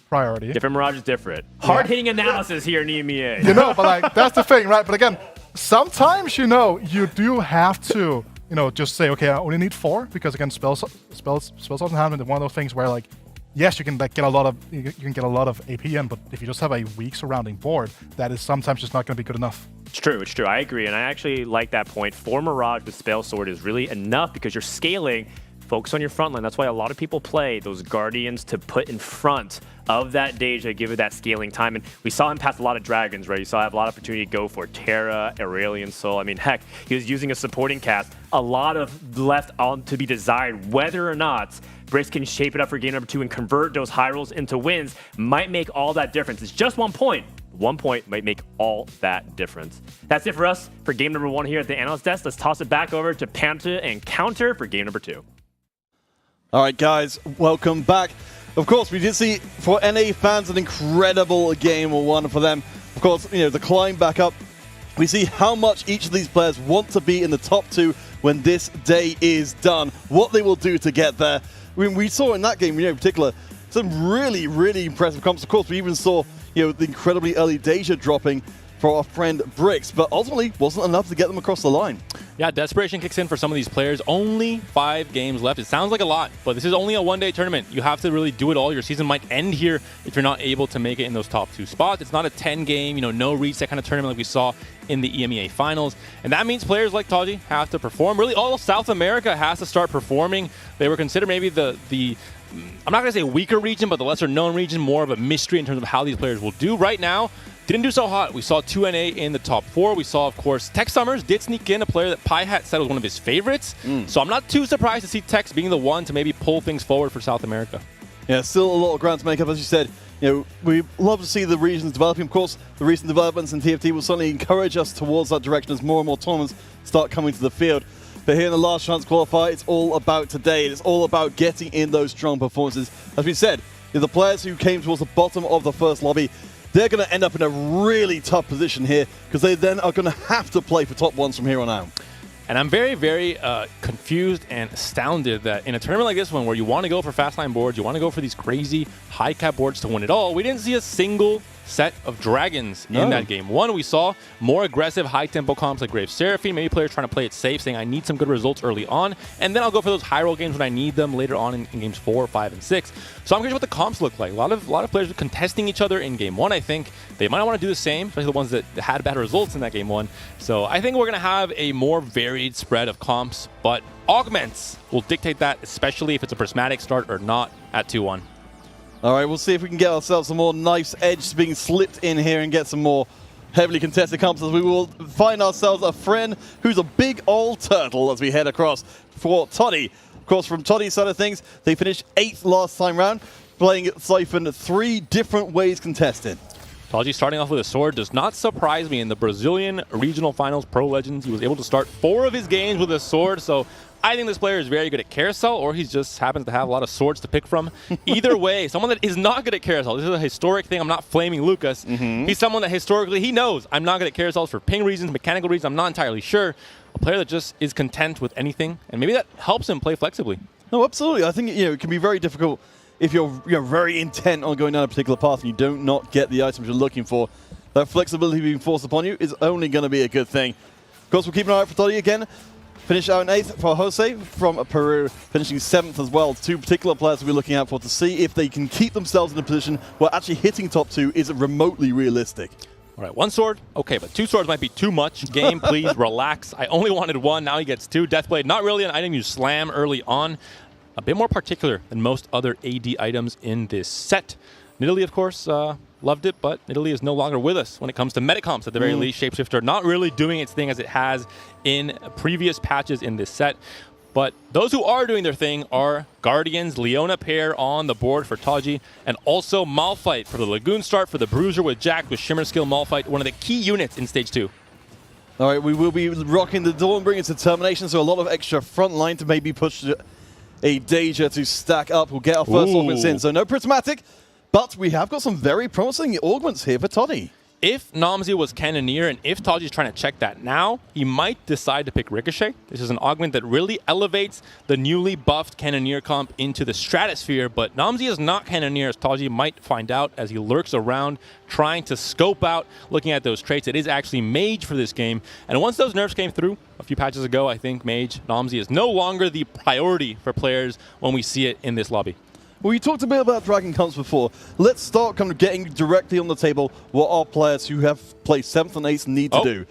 Speaker 8: priority.
Speaker 7: Different Mirage is different. Hard-hitting analysis here in EMEA.
Speaker 8: But like, that's the thing, right? But again, sometimes, you do have to, just say, okay, I only need 4, because again, spells doesn't happen. One of those things where, like, yes, you can get a lot of AP in, but if you just have a weak surrounding board, that is sometimes just not going to be good enough.
Speaker 7: It's true. I agree, and I actually like that point. 4 Mirage with Spell Sword is really enough because you're scaling. Focus on your front line. That's why a lot of people play those Guardians to put in front of that Deja, give it that scaling time. And we saw him pass a lot of dragons, right? You saw him have a lot of opportunity to go for Terra, Aurelian Soul. I mean, heck, he was using a supporting cast. A lot of left on to be desired. Whether or not Brix can shape it up for game number 2 and convert those high rolls into wins might make all that difference. It's just 1 point. 1 point might make all that difference. That's it for us for game number 1 here at the Analyst Desk. Let's toss it back over to Panta and Counter for game number 2.
Speaker 14: All right, guys, welcome back. Of course, we did see for NA fans an incredible game one for them. Of course, the climb back up. We see how much each of these players want to be in the top 2 when this day is done. What they will do to get there. I mean, we saw in that game, in particular, some really, really impressive comps. Of course, we even saw, the incredibly early Deja dropping for our friend Bricks, but ultimately wasn't enough to get them across the line.
Speaker 10: Yeah, desperation kicks in for some of these players. Only 5 games left. It sounds like a lot, but this is only a one-day tournament. You have to really do it all. Your season might end here if you're not able to make it in those top 2 spots. It's not a 10-game, no reset kind of tournament like we saw in the EMEA finals. And that means players like Taji have to perform. Really, all of South America has to start performing. They were considered maybe the I'm not going to say weaker region, but the lesser known region, more of a mystery in terms of how these players will do. Right now, didn't do so hot. We saw 2NA in the top 4. We saw, of course, Tex Summers did sneak in, a player that Pi-Hat said was one of his favorites. So I'm not too surprised to see Tex being the one to maybe pull things forward for South America.
Speaker 14: Yeah, still a lot of ground to make up, as you said. We love to see the regions developing. Of course, the recent developments in TFT will certainly encourage us towards that direction as more and more tournaments start coming to the field. But here in the Last Chance Qualifier, it's all about today. It's all about getting in those strong performances. As we said, the players who came towards the bottom of the first lobby, they're going to end up in a really tough position here because they then are going to have to play for top 1s from here on out.
Speaker 10: And I'm very, very confused and astounded that in a tournament like this one where you want to go for fast line boards, you want to go for these crazy high cap boards to win it all, we didn't see a single set of dragons in that game. One, we saw more aggressive high-tempo comps like Grave Seraphine, maybe players trying to play it safe, saying I need some good results early on, and then I'll go for those high-roll games when I need them later on in games 4, 5, and 6. So I'm curious what the comps look like. A lot of players are contesting each other in game 1, I think. They might want to do the same, especially the ones that had bad results in that game 1. So I think we're going to have a more varied spread of comps, but augments will dictate that, especially if it's a prismatic start or not at 2-1.
Speaker 14: All right, we'll see if we can get ourselves some more nice edge being slipped in here and get some more heavily contested comps as we will find ourselves a friend who's a big old turtle as we head across for Toddy. Of course, from Toddy's side of things, they finished 8th last time round, playing Siphon 3 different ways contested.
Speaker 10: Taji starting off with a sword does not surprise me. In the Brazilian Regional Finals Pro Legends, he was able to start 4 of his games with a sword, so I think this player is very good at carousel, or he just happens to have a lot of swords to pick from. Either way, someone that is not good at carousel. This is a historic thing. I'm not flaming Lucas. He's someone that historically, he knows I'm not good at carousels for ping reasons, mechanical reasons. I'm not entirely sure. A player that just is content with anything, and maybe that helps him play flexibly.
Speaker 14: No, absolutely. I think it can be very difficult if you're very intent on going down a particular path and you do not get the items you're looking for. That flexibility being forced upon you is only going to be a good thing. Of course, we'll keep an eye out for Toddy again. Finished out in 8th for Jose from Peru, finishing 7th as well. 2 particular players we'll be looking out for to see if they can keep themselves in a position where actually hitting top 2 is remotely realistic.
Speaker 10: All right, 1 sword, okay, but 2 swords might be too much. Game, please, relax. I only wanted 1, now he gets 2. Deathblade, not really an item you slam early on. A bit more particular than most other AD items in this set. Nidalee, of course, loved it, but Nidalee is no longer with us when it comes to metacomps at the very least. Shapeshifter not really doing its thing as it has in previous patches in this set. But those who are doing their thing are Guardians, Leona pair on the board for Taji, and also Malphite for the Lagoon start for the Bruiser with Jack with Shimmer Skill Malphite, one of the key units in Stage 2.
Speaker 14: All right, we will be rocking the Dawnbringer to termination, so a lot of extra front line to maybe push a Deja to stack up. We'll get our first augments in, so no Prismatic. But we have got some very promising augments here for Toddy.
Speaker 10: If Namzi was Cannoneer and if Taji's trying to check that now, he might decide to pick Ricochet. This is an augment that really elevates the newly buffed Cannoneer comp into the stratosphere, but Namzi is not Cannoneer, as Taji might find out as he lurks around trying to scope out, looking at those traits. It is actually Mage for this game, and once those nerfs came through a few patches ago, I think Mage, Namzi is no longer the priority for players when we see it in this lobby.
Speaker 14: Well, you talked a bit about Dragon comps before. Let's start kind of getting directly on the table what our players who have played 7th and 8th need to do.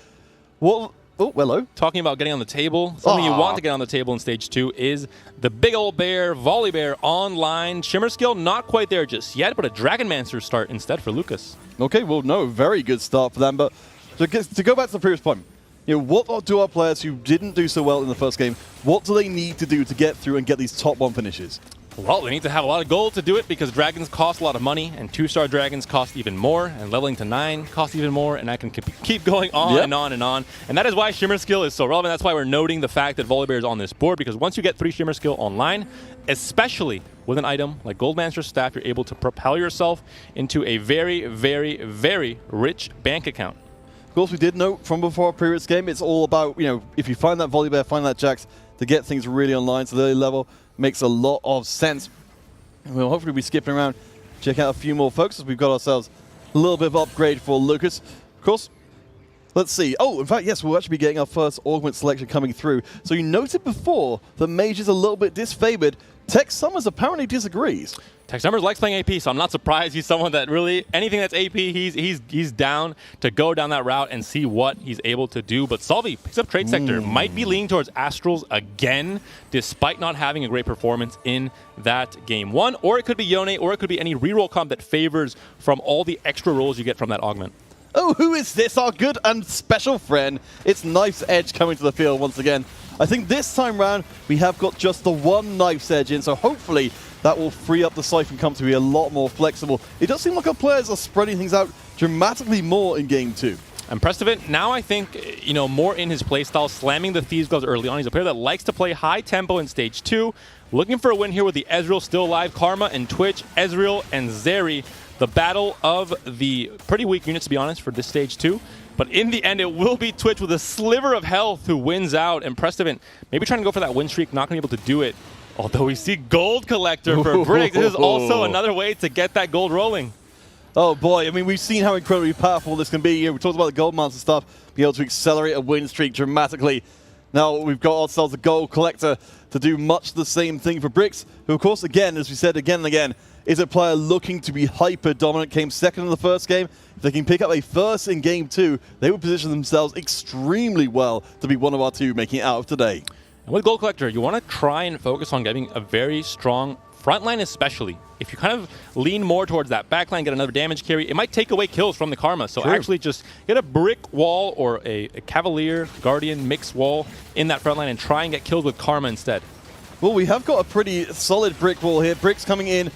Speaker 14: What? Oh, hello.
Speaker 10: Talking about getting on the table, something you want to get on the table in Stage 2 is the big old bear, Volley Bear online. Shimmer Skill, not quite there just yet, but a Dragonmancer start instead for Lucas.
Speaker 14: Okay, well, no, very good start for them. But to go back to the previous point, what do our players who didn't do so well in the first game, what do they need to do to get through and get these top 1 finishes?
Speaker 10: Well, they need to have a lot of gold to do it because dragons cost a lot of money, and 2-star dragons cost even more, and leveling to 9 costs even more, and I can keep going on and on and on. And that is why Shimmer Skill is so relevant. That's why we're noting the fact that Volibear is on this board, because once you get 3 Shimmer Skill online, especially with an item like Goldmaster's Staff, you're able to propel yourself into a very, very, very rich bank account.
Speaker 14: Of course, we did note from before our previous game, it's all about, you know, if you find that Volibear, find that Jax, to get things really online. So the early level makes a lot of sense. We'll hopefully be skipping around, check out a few more folks as we've got ourselves a little bit of upgrade for Lucas. Of course, let's see. Oh, in fact, yes, we'll actually be getting our first augment selection coming through. So you noted before that Mage is a little bit disfavored. Tex Summers apparently disagrees.
Speaker 10: Tex Summers likes playing AP, so I'm not surprised. He's someone that really, anything that's AP, he's down to go down that route and see what he's able to do. But Salvi picks up Trade Sector, might be leaning towards Astrals again, despite not having a great performance in that game 1. Or it could be Yone, or it could be any reroll comp that favors from all the extra rolls you get from that augment.
Speaker 14: Oh, who is this? Our good and special friend. It's Knife's Edge coming to the field once again. I think this time round, we have got just the one Knife's Edge in, so hopefully that will free up the Siphon Comp to be a lot more flexible. It does seem like our players are spreading things out dramatically more in Game 2.
Speaker 10: And Prestovit, now I think, you know, more in his playstyle, slamming the Thieves Gloves early on. He's a player that likes to play high tempo in Stage 2. Looking for a win here with the Ezreal still alive. Karma and Twitch, Ezreal and Zeri. The battle of the pretty weak units, to be honest, for this Stage 2. But in the end, it will be Twitch with a sliver of health who wins out. And Prestovit maybe trying to go for that win streak, not going to be able to do it. Although we see Gold Collector for Briggs. This is also another way to get that gold rolling.
Speaker 14: Oh boy, I mean, we've seen how incredibly powerful this can be. You know, we talked about the Gold Monster stuff, be able to accelerate a win streak dramatically. Now we've got ourselves a Gold Collector to do much the same thing for Briggs, who of course, again, as we said again and again, is a player looking to be hyper-dominant. Came second in the first game. If they can pick up a first in Game 2, they will position themselves extremely well to be one of our 2 making it out of today.
Speaker 10: And with Gold Collector, you want to try and focus on getting a very strong front line, especially. If you kind of lean more towards that back line, get another damage carry, it might take away kills from the Karma. So actually just get a brick wall or a Cavalier, Guardian mix wall in that front line and try and get kills with Karma instead.
Speaker 14: Well, we have got a pretty solid brick wall here. Bricks coming in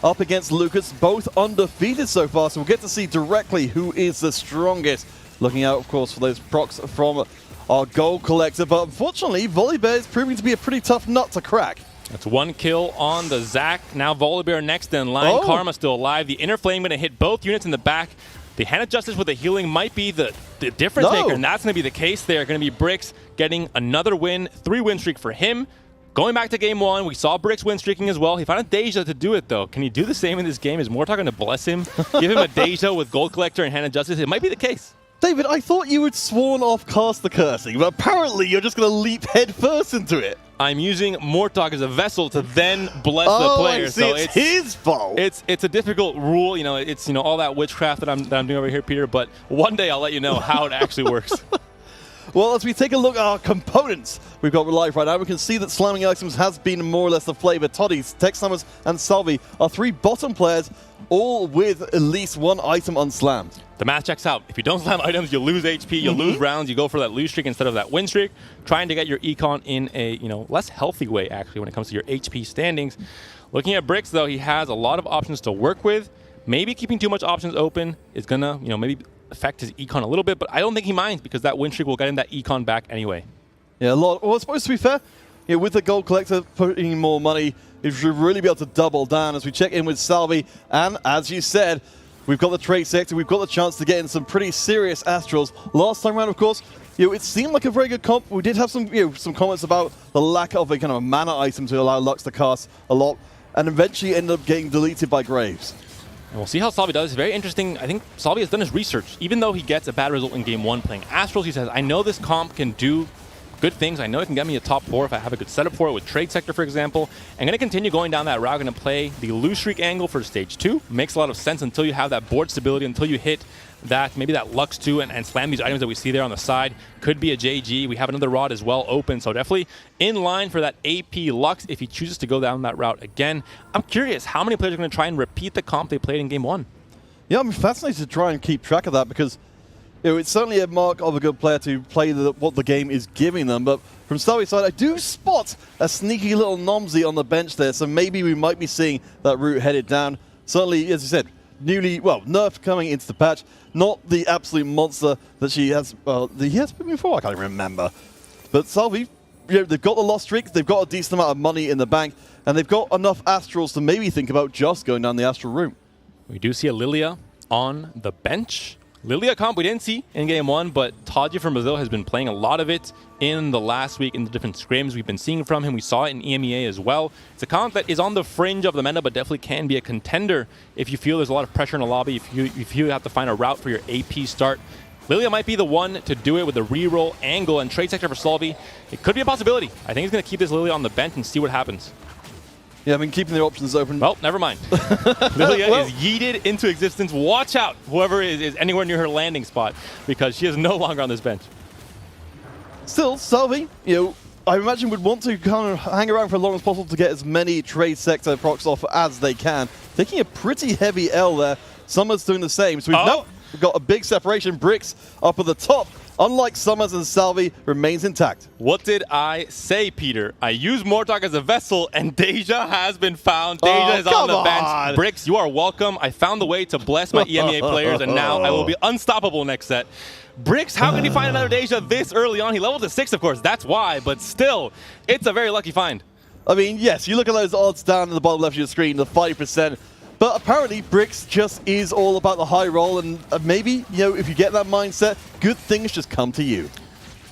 Speaker 14: up against Lucas, both undefeated so far, so we'll get to see directly who is the strongest. Looking out, of course, for those procs from our Gold Collector, but unfortunately, Volibear is proving to be a pretty tough nut to crack.
Speaker 10: That's 1 kill on the Zac. Now Volibear next in line. Karma still alive. The Inner Flame going to hit both units in the back. The Hand of Justice with the healing might be the difference maker, and that's going to be the case there. Going to be Bricks getting another win, 3 win streak for him. Going back to Game 1, we saw Bricks win streaking as well. He found a Deja to do it, though. Can he do the same in this game? Is Mortar going to bless him? Give him a Deja with Gold Collector and Hand of Justice? It might be the case.
Speaker 14: David, I thought you had sworn off Cast the Cursing, but apparently you're just going to leap head first into it.
Speaker 10: I'm using Mortark as a vessel to then bless the player.
Speaker 14: I see. So it's his fault.
Speaker 10: It's a difficult rule. You know, it's all that witchcraft that I'm doing over here, Peter. But one day I'll let you know how it actually works.
Speaker 14: Well, as we take a look at our components we've got live right now, we can see that slamming items has been more or less the flavor. Toddies, Tex Summers, and Salvi are 3 bottom players, all with at least 1 item unslammed.
Speaker 10: The math checks out. If you don't slam items, you lose HP, you lose rounds, you go for that lose streak instead of that win streak, trying to get your econ in a less healthy way, actually, when it comes to your HP standings. Looking at Bricks, though, he has a lot of options to work with. Maybe keeping too much options open is going to, maybe affect his econ a little bit, but I don't think he minds because that win streak will get him that econ back anyway.
Speaker 14: Yeah, a lot. Well, I suppose to be fair, with the Gold Collector putting in more money, he should really be able to double down as we check in with Salvi. And as you said, we've got the Trade Sector, we've got the chance to get in some pretty serious Astrals. Last time around, of course, it seemed like a very good comp. We did have some comments about the lack of a kind of a mana item to allow Lux to cast a lot, and eventually ended up getting deleted by Graves.
Speaker 10: And we'll see how Salvi does. It's very interesting. I think Salvi has done his research. Even though he gets a bad result in Game 1 playing Astrals, he says, I know this comp can do good things. I know it can get me a top 4 if I have a good setup for it with Trade Sector, for example. I'm going to continue going down that route. I'm going to play the lose streak angle for Stage 2. Makes a lot of sense until you have that board stability, until you hit that, maybe that Lux 2 and slam these items that we see there on the side. Could be a JG. We have another rod as well open, so definitely in line for that AP Lux if he chooses to go down that route again. I'm curious how many players are going to try and repeat the comp they played in Game 1.
Speaker 14: Yeah, I'm fascinated to try and keep track of that because it's certainly a mark of a good player to play what the game is giving them. But from Salvi's side, I do spot a sneaky little Nomsy on the bench there, so maybe we might be seeing that route headed down. Certainly, as you said, nerfed coming into the patch. Not the absolute monster that she has. Well, he has been before. I can't even remember. But Salvi, they've got the lost streak. They've got a decent amount of money in the bank, and they've got enough Astrals to maybe think about just going down the Astral route.
Speaker 10: We do see a Lilia on the bench. Lilia comp we didn't see in Game 1, but Tadji from Brazil has been playing a lot of it in the last week in the different scrims we've been seeing from him. We saw it in EMEA as well. It's a comp that is on the fringe of the meta, but definitely can be a contender if you feel there's a lot of pressure in the lobby, if you have to find a route for your AP start. Lilia might be the one to do it with the reroll angle and trade sector for Salvi. It could be a possibility. I think he's going to keep this Lilia on the bench and see what happens.
Speaker 14: Yeah, I mean, keeping their options open.
Speaker 10: Well, never mind. Lilia is yeeted into existence. Watch out, whoever is anywhere near her landing spot, because she is no longer on this bench.
Speaker 14: Still, Salvi, I imagine would want to kind of hang around for as long as possible to get as many trade sector procs off as they can. Taking a pretty heavy L there. Summer's doing the same. So we've got a big separation. Bricks up at the top. Unlike Summers and Salvi, remains intact.
Speaker 10: What did I say, Peter? I used Mortark as a vessel, and Deja has been found. Deja is on the bench. Bricks, you are welcome. I found the way to bless my EMEA players, and now I will be unstoppable next set. Bricks, how can he find another Deja this early on? He leveled to 6, of course. That's why, but still, it's a very lucky find.
Speaker 14: I mean, yes, you look at those odds down in the bottom left of your screen, the 5%. But apparently, Bricks just is all about the high roll, and maybe, if you get that mindset, good things just come to you.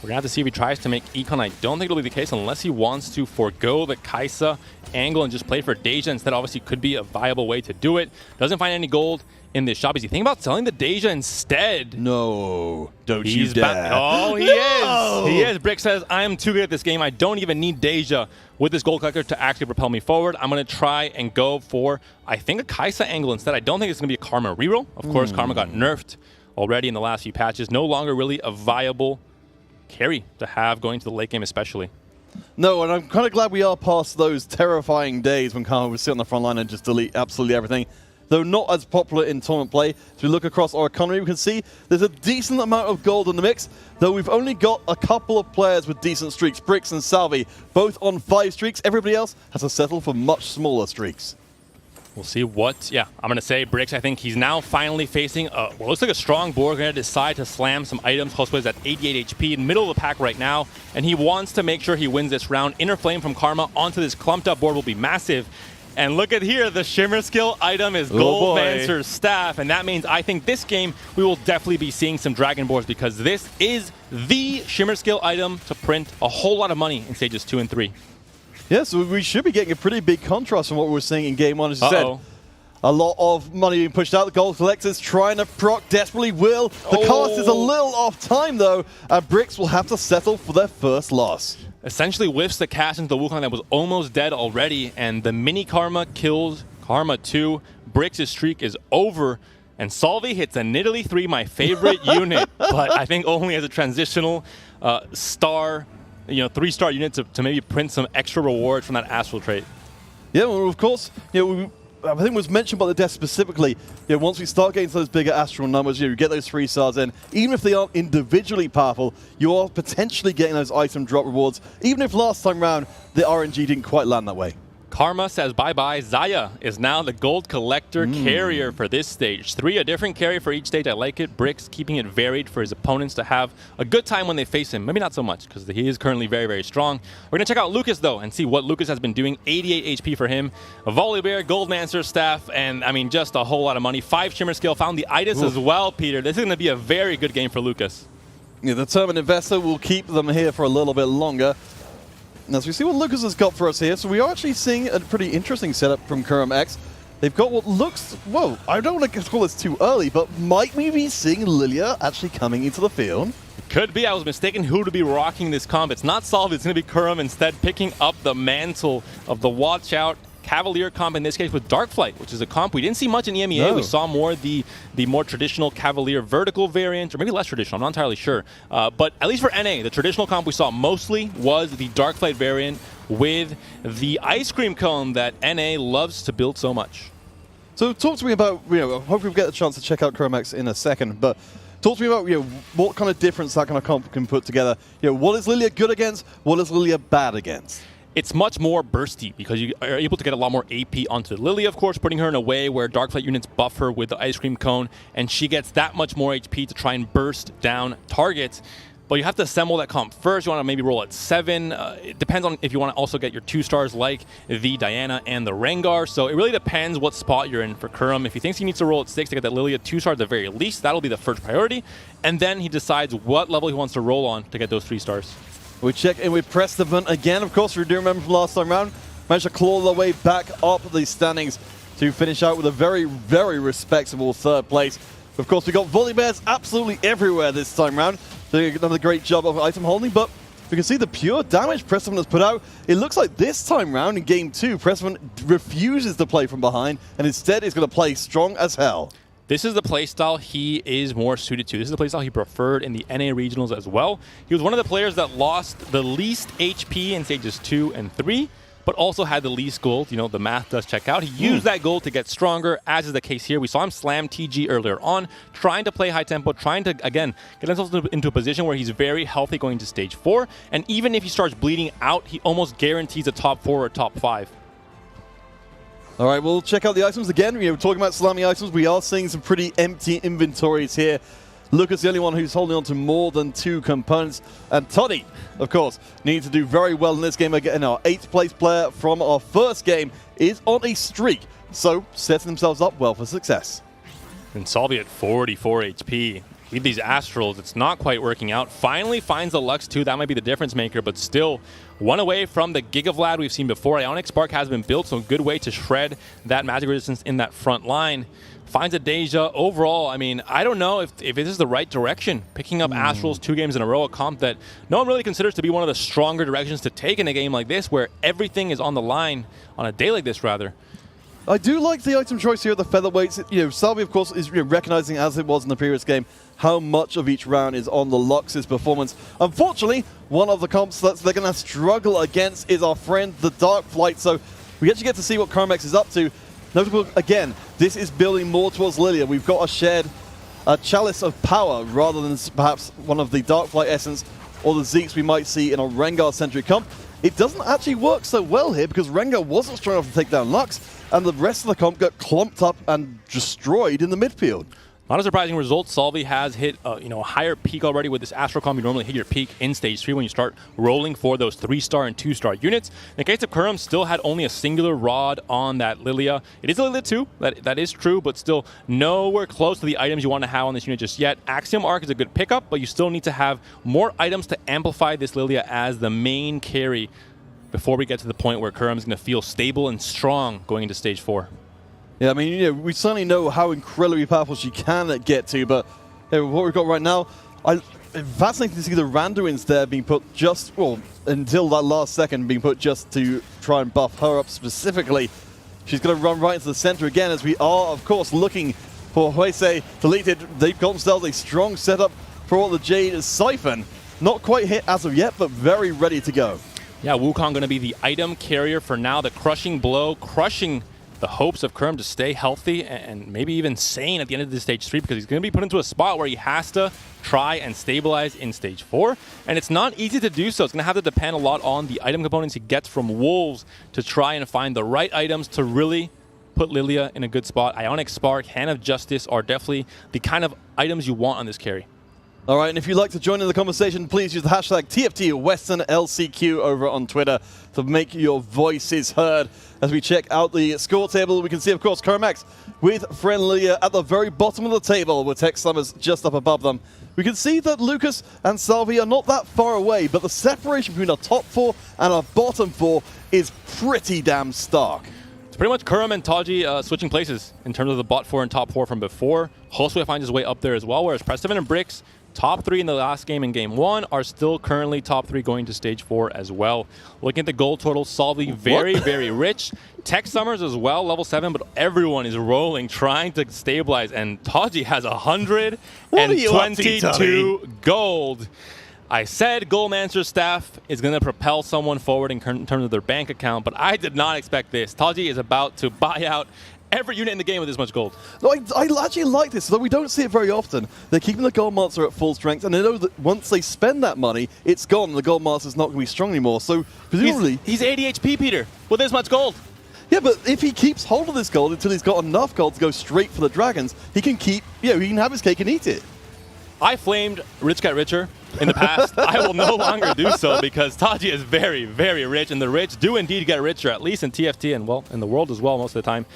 Speaker 10: We're going to have to see if he tries to make Econ. I don't think it'll be the case unless he wants to forego the Kaisa angle and just play for Deja instead. Obviously, could be a viable way to do it. Doesn't find any gold in this shop. Is he thinking about selling the Deja instead?
Speaker 14: No, don't you dare.
Speaker 10: Oh, he is. He is. Brick says, I am too good at this game. I don't even need Deja with this gold collector to actually propel me forward. I'm going to try and go for, I think, a Kaisa angle instead. I don't think it's going to be a Karma reroll. Of course, Karma got nerfed already in the last few patches. No longer really a viable carry to have going to the late game especially.
Speaker 14: No, and I'm kind of glad we are past those terrifying days when Karma would sit on the front line and just delete absolutely everything. Though not as popular in tournament play. As we look across our economy, we can see there's a decent amount of gold in the mix, though we've only got a couple of players with decent streaks, Bricks and Salvi, both on 5 streaks. Everybody else has to settle for much smaller streaks.
Speaker 10: We'll see what, I'm going to say Bricks. I think he's now finally facing what looks like a strong board. Going to decide to slam some items. Close is at 88 HP in middle of the pack right now, and he wants to make sure he wins this round. Inner Flame from Karma onto this clumped up board will be massive. And look at here, the Shimmer skill item is Goldmancer's Staff, and that means I think this game we will definitely be seeing some Dragon boards because this is the Shimmer skill item to print a whole lot of money in stages 2 and 3.
Speaker 14: Yeah, so we should be getting a pretty big contrast from what we were seeing in Game 1, as you said. A lot of money being pushed out. The gold collectors trying to proc desperately will. The cast is a little off time, though, and Bricks will have to settle for their first loss.
Speaker 10: Essentially whiffs the cast into the Wukong that was almost dead already, and the mini Karma kills Karma 2. Bricks' streak is over, and Salvi hits a Nidalee 3, my favorite unit, but I think only as a transitional star, 3-star unit to maybe print some extra rewards from that Astral trait.
Speaker 14: Yeah, well, of course, I think it was mentioned by the desk specifically, once we start getting to those bigger Astral numbers, you get those 3 stars in, even if they aren't individually powerful, you are potentially getting those item drop rewards, even if last time round the RNG didn't quite land that way.
Speaker 10: Karma says bye-bye. Zaya is now the gold collector carrier for this stage. 3, a different carry for each stage. I like it. Bricks keeping it varied for his opponents to have a good time when they face him. Maybe not so much because he is currently very, very strong. We're going to check out Lucas, though, and see what Lucas has been doing. 88 HP for him. A Volibear, Goldmancer Staff, and, just a whole lot of money. 5 Shimmer Skill. Found the Itis as well, Peter. This is going to be a very good game for Lucas.
Speaker 14: Yeah, the Determined Investor will keep them here for a little bit longer. As we see what Lucas has got for us here, so we are actually seeing a pretty interesting setup from Kurum X. They've got what looks, I don't want to call this too early, but might we be seeing Lilia actually coming into the field?
Speaker 10: Could be. I was mistaken who to be rocking this comp. It's not Salvi, it's going to be Kurum instead, picking up the mantle of the Watch Out Cavalier comp, in this case with Darkflight, which is a comp we didn't see much in EMEA. No. We saw more the more traditional Cavalier vertical variant, or maybe less traditional, I'm not entirely sure. But at least for NA, the traditional comp we saw mostly was the Darkflight variant with the ice cream cone that NA loves to build so much.
Speaker 14: So talk to me about, hopefully we'll get the chance to check out Kurum X in a second, but Talk to me about what kind of difference that kind of comp can put together. What is Lilia good against? What is Lilia bad against?
Speaker 10: It's much more bursty because you are able to get a lot more AP onto Lilia, of course, putting her in a way where Darkflight units buff her with the Ice Cream Cone, and she gets that much more HP to try and burst down targets. But you have to assemble that comp first. You want to maybe roll at 7. It depends on if you want to also get your 2 stars like the Diana and the Rengar. So it really depends what spot you're in for Kurum. If he thinks he needs to roll at 6 to get that Lilia 2 stars at the very least, that'll be the first priority. And then he decides what level he wants to roll on to get those 3 stars.
Speaker 14: We check in with Prestivan again. Of course, we do remember from last time round, managed to claw their way back up the standings to finish out with a very, very respectable 3rd place. Of course, we got Volibears absolutely everywhere this time round. Doing another great job of item holding, but we can see the pure damage Prestivan has put out. It looks like this time round in Game 2, Prestivan refuses to play from behind and instead is going to play strong as hell.
Speaker 10: This is the playstyle he is more suited to. This is the playstyle he preferred in the NA regionals as well. He was one of the players that lost the least HP in stages 2 and 3, but also had the least gold. The math does check out. He used that gold to get stronger, as is the case here. We saw him slam TG earlier on, trying to play high tempo, trying to, again, get himself into a position where he's very healthy going to stage 4. And even if he starts bleeding out, he almost guarantees a top 4 or top 5.
Speaker 14: All right, we'll check out the items again. We're talking about slamming items. We are seeing some pretty empty inventories here. Lucas, the only one who's holding on to more than 2 components. And Toddy, of course, needs to do very well in this game. Again, our 8th place player from our first game is on a streak. So, setting themselves up well for success.
Speaker 10: And Salvi at 44 HP. With these Astrals, it's not quite working out. Finally finds the Lux 2. That might be the difference maker, but still one away from the Giga Vlad we've seen before. Ionic Spark has been built, so a good way to shred that magic resistance in that front line. Finds a Deja. Overall, I mean, I don't know if this is the right direction. Picking up Astrals 2 games in a row, a comp that no one really considers to be one of the stronger directions to take in a game like this, where everything is on the line, on a day like this, rather.
Speaker 14: I do like the item choice here at the featherweights. Salvi, of course, is recognizing, as it was in the previous game, how much of each round is on the Lux's performance. Unfortunately, one of the comps that they're going to struggle against is our friend, the Darkflight. So we actually get to see what Carmex is up to. Notable, again, this is building more towards Lilia. We've got a shared chalice of power rather than perhaps one of the Darkflight essence or the Zeeks we might see in a Rengar-centric comp. It doesn't actually work so well here because Rengar wasn't strong enough to take down Lux, and the rest of the comp got clumped up and destroyed in the midfield.
Speaker 10: Not a surprising result. Salvi has hit a higher peak already with this Astral Comp. You normally hit your peak in stage 3 when you start rolling for those 3-star and 2-star units. In the case of Kurum, still had only a singular rod on that Lilia. It is a Lilia 2, that is true, but still nowhere close to the items you want to have on this unit just yet. Axiom Arc is a good pickup, but you still need to have more items to amplify this Lilia as the main carry before we get to the point where Kurum is going to feel stable and strong going into stage 4.
Speaker 14: Yeah, I mean, we certainly know how incredibly powerful she can get to, but what we've got right now, fascinating to see the Randuins there being put just, well, until that last second, being put just to try and buff her up specifically. She's going to run right into the center again, as we are, of course, looking for Huese deleted. They've got themselves a strong setup for what the Jade is Siphon. Not quite hit as of yet, but very ready to go.
Speaker 10: Yeah, Wukong going to be the item carrier for now, the crushing blow, crushing the hopes of Kurum to stay healthy and maybe even sane at the end of this stage 3, because he's going to be put into a spot where he has to try and stabilize in stage 4. And it's not easy to do so. It's going to have to depend a lot on the item components he gets from Wolves to try and find the right items to really put Lilia in a good spot. Ionic Spark, Hand of Justice are definitely the kind of items you want on this carry.
Speaker 14: All right, and if you'd like to join in the conversation, please use the hashtag TFT Western LCQ over on Twitter to make your voices heard. As we check out the score table, we can see, of course, Carmex with friend Lilia at the very bottom of the table with Tech Summers just up above them. We can see that Lucas and Salvi are not that far away, but the separation between our top 4 and our bottom 4 is pretty damn stark.
Speaker 10: It's pretty much Kurum and Taji switching places in terms of the bot 4 and top 4 from before. Josue finds his way up there as well, whereas Prestivan and Brix, top 3 in the last game in game 1, are still currently top 3 going to stage 4 as well. Looking at the gold total, Salvi very, very rich. Tech Summers as well, level 7, but everyone is rolling, trying to stabilize, and Taji has 122 gold. I said Goldmancer's staff is going to propel someone forward in terms of their bank account, but I did not expect this. Taji is about to buy out every unit in the game with this much gold.
Speaker 14: No, I actually like this, though we don't see it very often. They're keeping the gold monster at full strength, and they know that once they spend that money, it's gone, and the gold monster's not going to be strong anymore. So presumably...
Speaker 10: He's 80 HP, Peter, with this much gold.
Speaker 14: Yeah, but if he keeps hold of this gold until he's got enough gold to go straight for the dragons, he can keep, he can have his cake and eat it.
Speaker 10: I flamed Rich Get Richer in the past. I will no longer do so because Taji is very, very rich, and the rich do indeed get richer, at least in TFT and, well, in the world as well most of the time.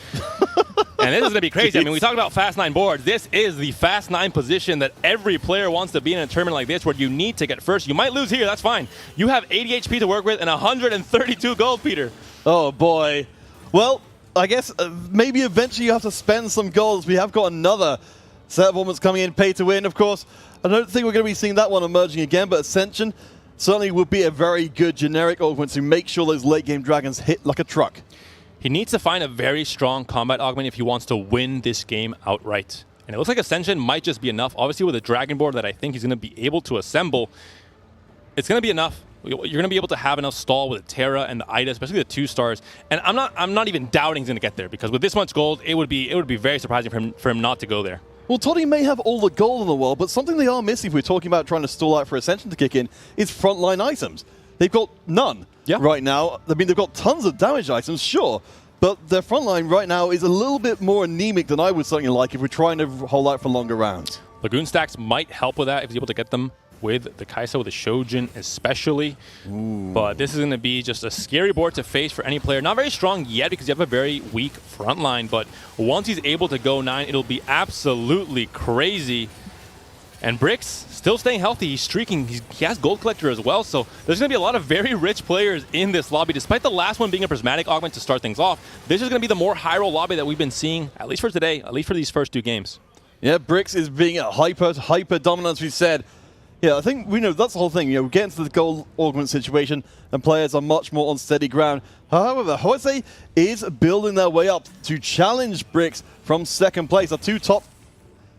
Speaker 10: And this is going to be crazy. I mean, we talk about Fast 9 boards. This is the Fast 9 position that every player wants to be in a tournament like this where you need to get first. You might lose here, that's fine. You have 80 HP to work with and 132 gold, Peter.
Speaker 14: Oh, boy. Well, I guess maybe eventually you have to spend some gold. We have got another set of moments coming in, pay to win. Of course, I don't think we're going to be seeing that one emerging again, but Ascension certainly would be a very good generic augment to make sure those late game dragons hit like a truck.
Speaker 10: He needs to find a very strong combat augment if he wants to win this game outright. And it looks like Ascension might just be enough. Obviously, with a Dragon board that I think he's going to be able to assemble, it's going to be enough. You're going to be able to have enough stall with the Terra and the Ida, especially the 2 stars. And I'm not even doubting he's going to get there, because with this much gold, it would be very surprising for him not to go there.
Speaker 14: Well, Toddy may have all the gold in the world, but something they are missing if we're talking about trying to stall out for Ascension to kick in is frontline items. They've got none right now. I mean, they've got tons of damage items, sure, but their frontline right now is a little bit more anemic than I would certainly like if we're trying to hold out for longer rounds.
Speaker 10: Lagoon stacks might help with that if he's able to get them with the Kaisa, with the Shojin especially.
Speaker 14: Ooh.
Speaker 10: But this is going to be just a scary board to face for any player. Not very strong yet because you have a very weak front line, but once he's able to go 9, it'll be absolutely crazy. And Bricks still staying healthy. He's streaking. He has Gold Collector as well, so there's going to be a lot of very rich players in this lobby. Despite the last one being a prismatic augment to start things off, this is going to be the more high-roll lobby that we've been seeing, at least for today, at least for these first 2 games.
Speaker 14: Yeah, Bricks is being a hyper dominant, as we said. Yeah, I think we know that's the whole thing. We get into the gold augment situation, and players are much more on steady ground. However, Jose is building their way up to challenge Bricks from second place. The 2 top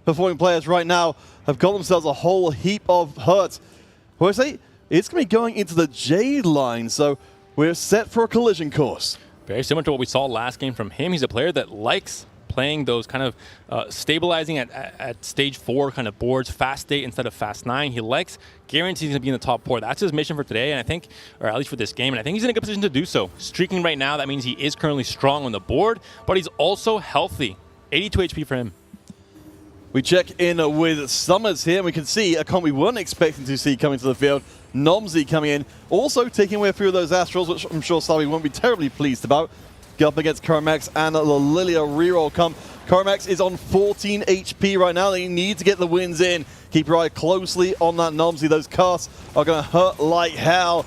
Speaker 14: performing players right now have got themselves a whole heap of hurt. Jose is going to be going into the Jade line, so we're set for a collision course.
Speaker 10: Very similar to what we saw last game from him. He's a player that likes playing those kind of stabilizing at stage 4 kind of boards, fast state instead of fast 9. He likes guarantees to be in the top 4. That's his mission for today, and I think, or at least for this game, and I think he's in a good position to do so. Streaking right now, that means he is currently strong on the board, but he's also healthy. 82 HP for him.
Speaker 14: We check in with Summers here, and we can see a comp we weren't expecting to see coming to the field. Nomsy coming in, also taking away a few of those Astrals, which I'm sure Savi won't be terribly pleased about. Get up against Cormax and the Lilia reroll come. Cormax is on 14 HP right now. They need to get the wins in. Keep your eye closely on that Nomsy. Those casts are going to hurt like hell.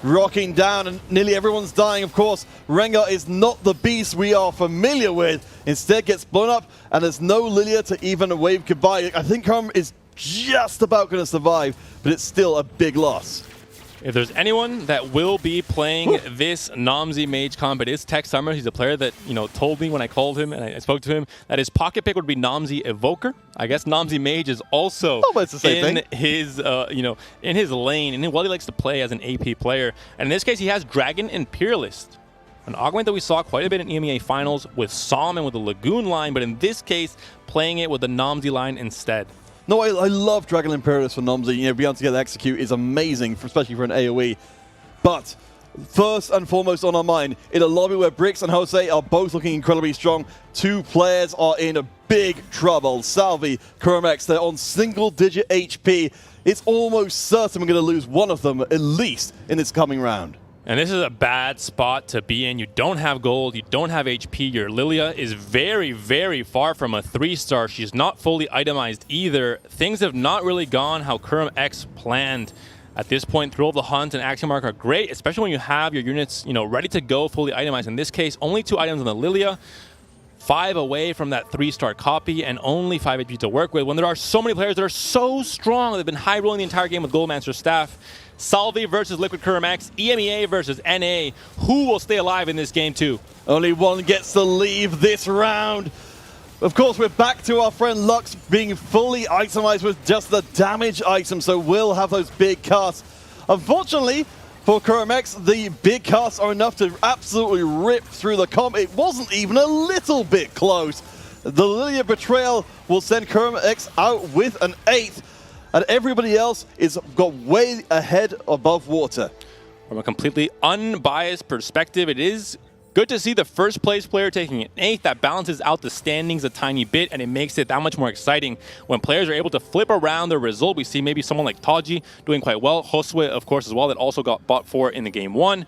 Speaker 14: Rocking down, and nearly everyone's dying, of course. Rengar is not the beast we are familiar with. Instead gets blown up, and there's no Lilia to even wave goodbye. I think Karm is just about going to survive, but it's still a big loss.
Speaker 10: If there's anyone that will be playing this Nomsy Mage comp, it is Tech Summer. He's a player that, told me when I called him and I spoke to him that his pocket pick would be Nomsy Evoker. I guess Nomsy Mage is also in his, in his lane, and what he likes to play as an AP player. And in this case, he has Dragon Imperialist, an augment that we saw quite a bit in EMEA finals with Psalm and with the Lagoon line, but in this case, playing it with the Nomsy line instead.
Speaker 14: No, I love Dragon Imperialist for Nomsy. Being able to get the execute is amazing, especially for an AoE. But first and foremost on our mind, in a lobby where Bricks and Jose are both looking incredibly strong, 2 players are in big trouble. Salvi, Cormax, they're on single-digit HP. It's almost certain we're going to lose one of them, at least, in this coming round.
Speaker 10: And this is a bad spot to be in. You don't have gold, you don't have HP. Your Lilia is very, very far from a 3-star. She's not fully itemized either. Things have not really gone how Kurm X planned. At this point, Thrill of the Hunt and Axiom Mark are great, especially when you have your units, ready to go, fully itemized. In this case, only 2 items on the Lilia, 5 away from that 3-star copy, and only 5 HP to work with. When there are so many players that are so strong, they've been high rolling the entire game with Goldmancer's staff. Salvi versus Liquid Kurmax, EMEA versus NA. Who will stay alive in this game too?
Speaker 14: Only one gets to leave this round. Of course, we're back to our friend Lux being fully itemized with just the damage item, so we'll have those big casts. Unfortunately, For Kuramex, the big casts are enough to absolutely rip through the comp. It wasn't even a little bit close. The Lilia Betrayal will send Kuramex out with an 8th, and everybody else is got way ahead above water.
Speaker 10: From a completely unbiased perspective, it is good to see the first place player taking an 8th. That balances out the standings a tiny bit, and it makes it that much more exciting when players are able to flip around their result. We see maybe someone like Taji doing quite well. Josue, of course, as well, that also got bought for in the game 1.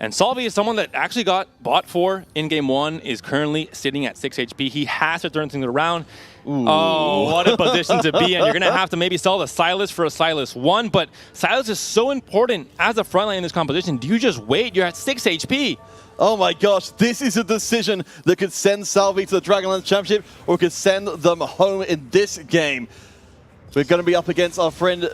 Speaker 10: And Salvi is someone that actually got bought for in game 1, is currently sitting at 6 HP. He has to turn things around. Ooh. Oh, what a position to be in. You're going to have to maybe sell the Sylas for a Sylas 1, but Sylas is so important as a frontline in this competition. Do you just wait? You're at 6 HP.
Speaker 14: Oh my gosh, this is a decision that could send Salvi to the Dragonlands Championship or could send them home in this game. We're going to be up against our friend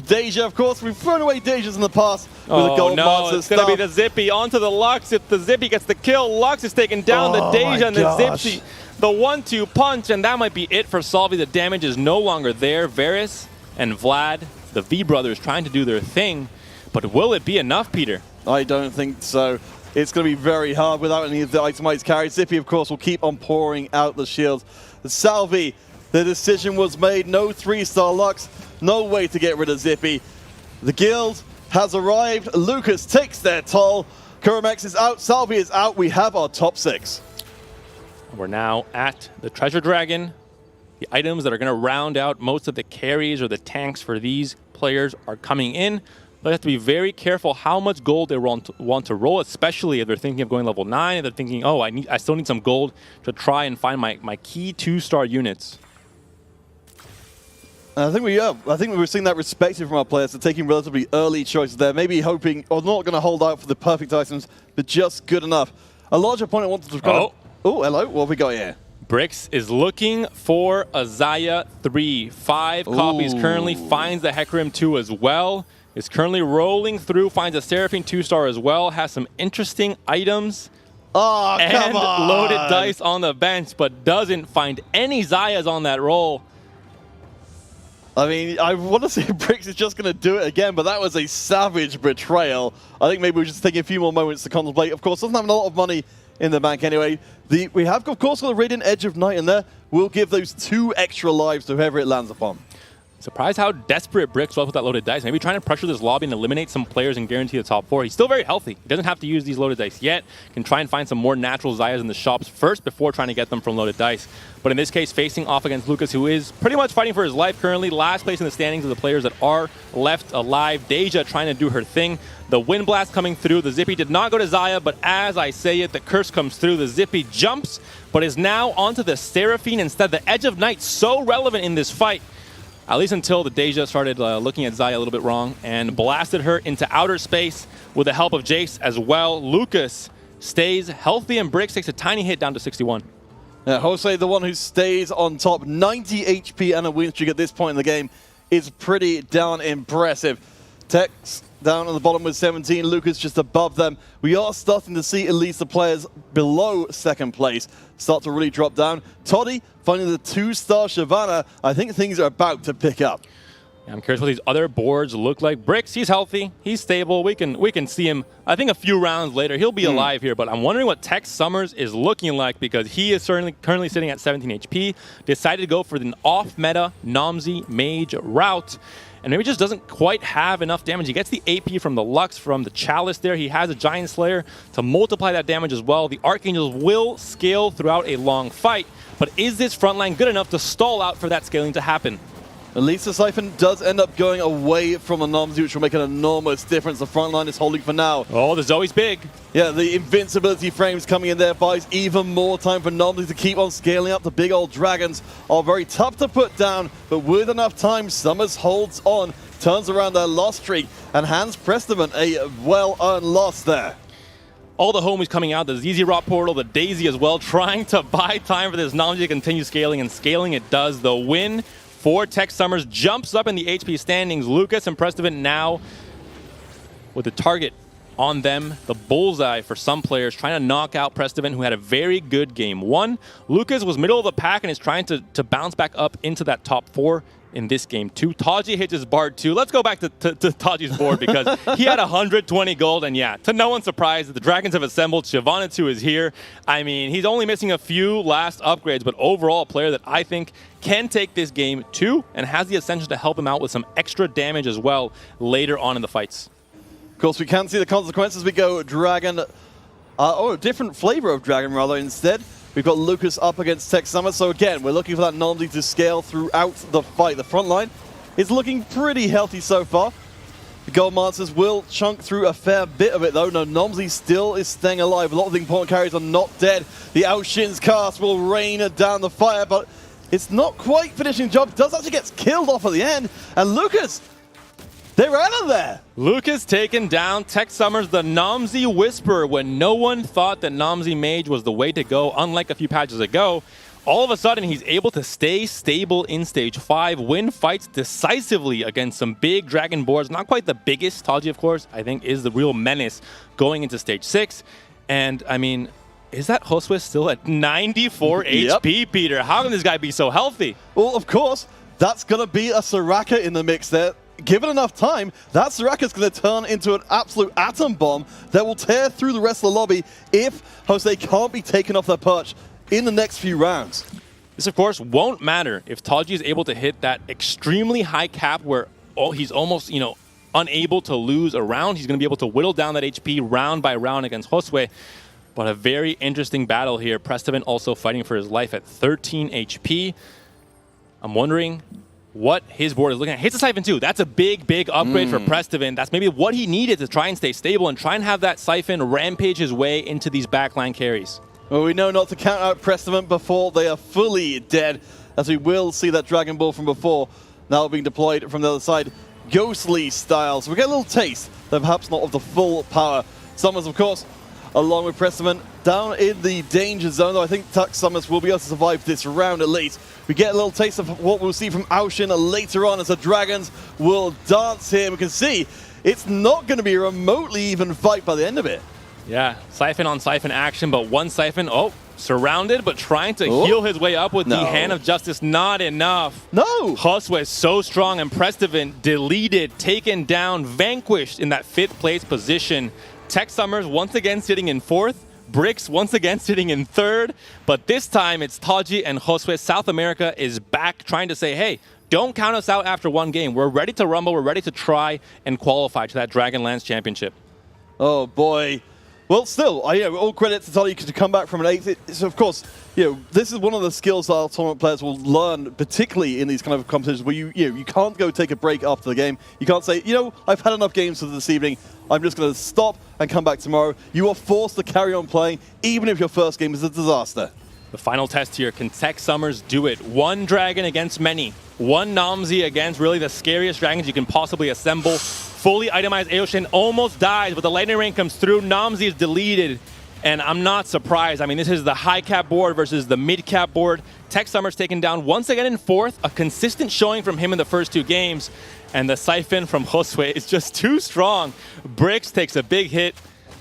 Speaker 14: Deja, of course. We've thrown away Dejas in the past with a gold monster.
Speaker 10: It's going to be the Zippy onto the Lux. If the Zippy gets the kill, Lux is taking down the Deja and the Zippy. The 1-2 punch, and that might be it for Salvi. The damage is no longer there. Varus and Vlad, the V brothers, trying to do their thing. But will it be enough, Peter?
Speaker 14: I don't think so. It's going to be very hard without any of the itemized carries. Zippy, of course, will keep on pouring out the shields. Salvi, the decision was made. No 3-star Lux. No way to get rid of Zippy. The guild has arrived. Lucas takes their toll. Kuramex is out. Salvi is out. We have our top 6.
Speaker 10: We're now at the Treasure Dragon. The items that are going to round out most of the carries or the tanks for these players are coming in. They have to be very careful how much gold they want to roll, especially if they're thinking of going level 9, if they're thinking, oh, I still need some gold to try and find my key 2-star units.
Speaker 14: I think we were seeing that respected from our players. They're taking relatively early choices there, maybe hoping, or not going to hold out for the perfect items, but just good enough. A large opponent wanted to... Oh, hello. What have we got here?
Speaker 10: Brix is looking for a Xayah 3. 5 copies currently, finds the Hecarim 2 as well. Is currently rolling through, finds a Seraphine 2-star as well, has some interesting items.
Speaker 14: Oh, come on!
Speaker 10: And loaded dice on the bench, but doesn't find any Xayahs on that roll.
Speaker 14: I mean, I want to say Brix is just going to do it again, but that was a savage betrayal. I think maybe we're just taking a few more moments to contemplate. Of course, doesn't have a lot of money in the bank anyway. We have, of course, got the Radiant Edge of Night in there. We'll give those 2 extra lives to whoever it lands upon.
Speaker 10: Surprised how desperate Brix was with that loaded dice. Maybe trying to pressure this lobby and eliminate some players and guarantee the top 4. He's still very healthy. He doesn't have to use these loaded dice yet. Can try and find some more natural Xayahs in the shops first before trying to get them from loaded dice. But in this case, facing off against Lucas, who is pretty much fighting for his life currently. Last place in the standings of the players that are left alive. Deja trying to do her thing. The Wind Blast coming through. The Zippy did not go to Xayah, but as I say it, the curse comes through. The Zippy jumps, but is now onto the Seraphine instead. The Edge of Night so relevant in this fight. At least until the Deja started looking at Xayah a little bit wrong and blasted her into outer space with the help of Jace as well. Lucas stays healthy and Brix takes a tiny hit down to 61.
Speaker 14: Yeah, Jose, the one who stays on top, 90 HP and a win streak at this point in the game is pretty darn impressive. Tex down on the bottom with 17, Lucas just above them. We are starting to see at least the players below second place start to really drop down. Toddy finding the 2-star Shyvana. I think things are about to pick up.
Speaker 10: I'm curious what these other boards look like. Brix, he's healthy, he's stable. We can see him, I think a few rounds later, he'll be alive here, but I'm wondering what Tex Summers is looking like because he is certainly currently sitting at 17 HP, decided to go for the off-meta Nomsy Mage route, and maybe just doesn't quite have enough damage. He gets the AP from the Lux, from the Chalice there. He has a Giant Slayer to multiply that damage as well. The Archangels will scale throughout a long fight, but is this frontline good enough to stall out for that scaling to happen?
Speaker 14: At least the Siphon does end up going away from the Nomsy, which will make an enormous difference. The front line is holding for now.
Speaker 10: Oh, the Zoe's big.
Speaker 14: Yeah, the invincibility frames coming in there buys even more time for Nomsy to keep on scaling up. The big old dragons are very tough to put down, but with enough time, Summers holds on, turns around their loss streak, and hands Prestiman a well-earned loss there.
Speaker 10: All the homies coming out, the ZZ Rot Portal, the Daisy as well, trying to buy time for this Nomsy to continue scaling, and scaling it does. The win for Tex Summers jumps up in the HP standings. Lucas and Prestivan now with the target on them, the bullseye for some players, trying to knock out Prestivan, who had a very good game 1. Lucas was middle of the pack and is trying to bounce back up into that top 4. in this game too. Taji hits his bar too. Let's go back to Taji's board because he had 120 gold, and yeah, to no one's surprise, the Dragons have assembled. Shyvana2 is here. I mean, he's only missing a few last upgrades, but overall a player that I think can take this game too and has the ascension to help him out with some extra damage as well later on in the fights.
Speaker 14: Of course, we can see the consequences. We go Dragon, or a different flavor of Dragon rather instead. We've got Lucas up against Tech Summit, so again, we're looking for that Nomsy to scale throughout the fight. The front line is looking pretty healthy so far. The Gold Monsters will chunk through a fair bit of it though. No, Nomsy still is staying alive. A lot of the important carries are not dead. The Aoshin's cast will rain down the fire, but it's not quite finishing the job. Does actually get killed off at the end, and Lucas, they're out of there.
Speaker 10: Lucas taken down. Tech Summers the Nomsy Whisperer when no one thought that Nomsy Mage was the way to go, unlike a few patches ago. All of a sudden, he's able to stay stable in Stage 5, win fights decisively against some big Dragon boards. Not quite the biggest. Taji, of course, I think is the real menace going into Stage 6. And, I mean, is that Josue still at 94 HP, Peter? How can this guy be so healthy?
Speaker 14: Well, of course, that's going to be a Soraka in the mix there. Given enough time, that Soraka's going to turn into an absolute atom bomb that will tear through the rest of the lobby if Jose can't be taken off their perch in the next few rounds.
Speaker 10: This, of course, won't matter if Taji is able to hit that extremely high cap where he's almost, unable to lose a round. He's going to be able to whittle down that HP round by round against Josue. But a very interesting battle here. Presteven also fighting for his life at 13 HP. I'm wondering what his board is looking at. Hits a Siphon too. That's a big, big upgrade for Presteven. That's maybe what he needed to try and stay stable and try and have that Siphon rampage his way into these backline carries.
Speaker 14: Well, we know not to count out Presteven before they are fully dead, as we will see that Dragon Ball from before now being deployed from the other side, ghostly style. So we get a little taste, though perhaps not of the full power. Summers, of course, along with Presteven, down in the danger zone, though I think Tech Summers will be able to survive this round at least. We get a little taste of what we'll see from Aoshin later on as the Dragons will dance here. We can see it's not going to be a remotely even fight by the end of it.
Speaker 10: Yeah, Siphon on Siphon action, but one Siphon, surrounded, but trying to heal his way up with the Hand of Justice. Not enough.
Speaker 14: No!
Speaker 10: Josue is so strong, and Presteven deleted, taken down, vanquished in that 5th place position. Tech Summers once again sitting in 4th. Bricks once again sitting in 3rd. But this time it's Taji and Josue. South America is back trying to say, hey, don't count us out after one game. We're ready to rumble. We're ready to try and qualify to that Dragonlands Championship.
Speaker 14: Oh, boy. Well, still, all credit to Taji to come back from an 8th. It's, of course, this is one of the skills that our tournament players will learn, particularly in these kind of competitions where you can't go take a break after the game. You can't say, I've had enough games for this evening. I'm just going to stop and come back tomorrow. You are forced to carry on playing, even if your first game is a disaster.
Speaker 10: The final test here, can Tech Summers do it? One Dragon against many. One Nomsy against really the scariest dragons you can possibly assemble. Fully itemized Aoshin almost dies, but the lightning rain comes through. Nomsy is deleted, and I'm not surprised. I mean, this is the high cap board versus the mid cap board. Tech Summers taken down once again in 4th. A consistent showing from him in the first 2 games. And the Siphon from Josue is just too strong. Bricks takes a big hit.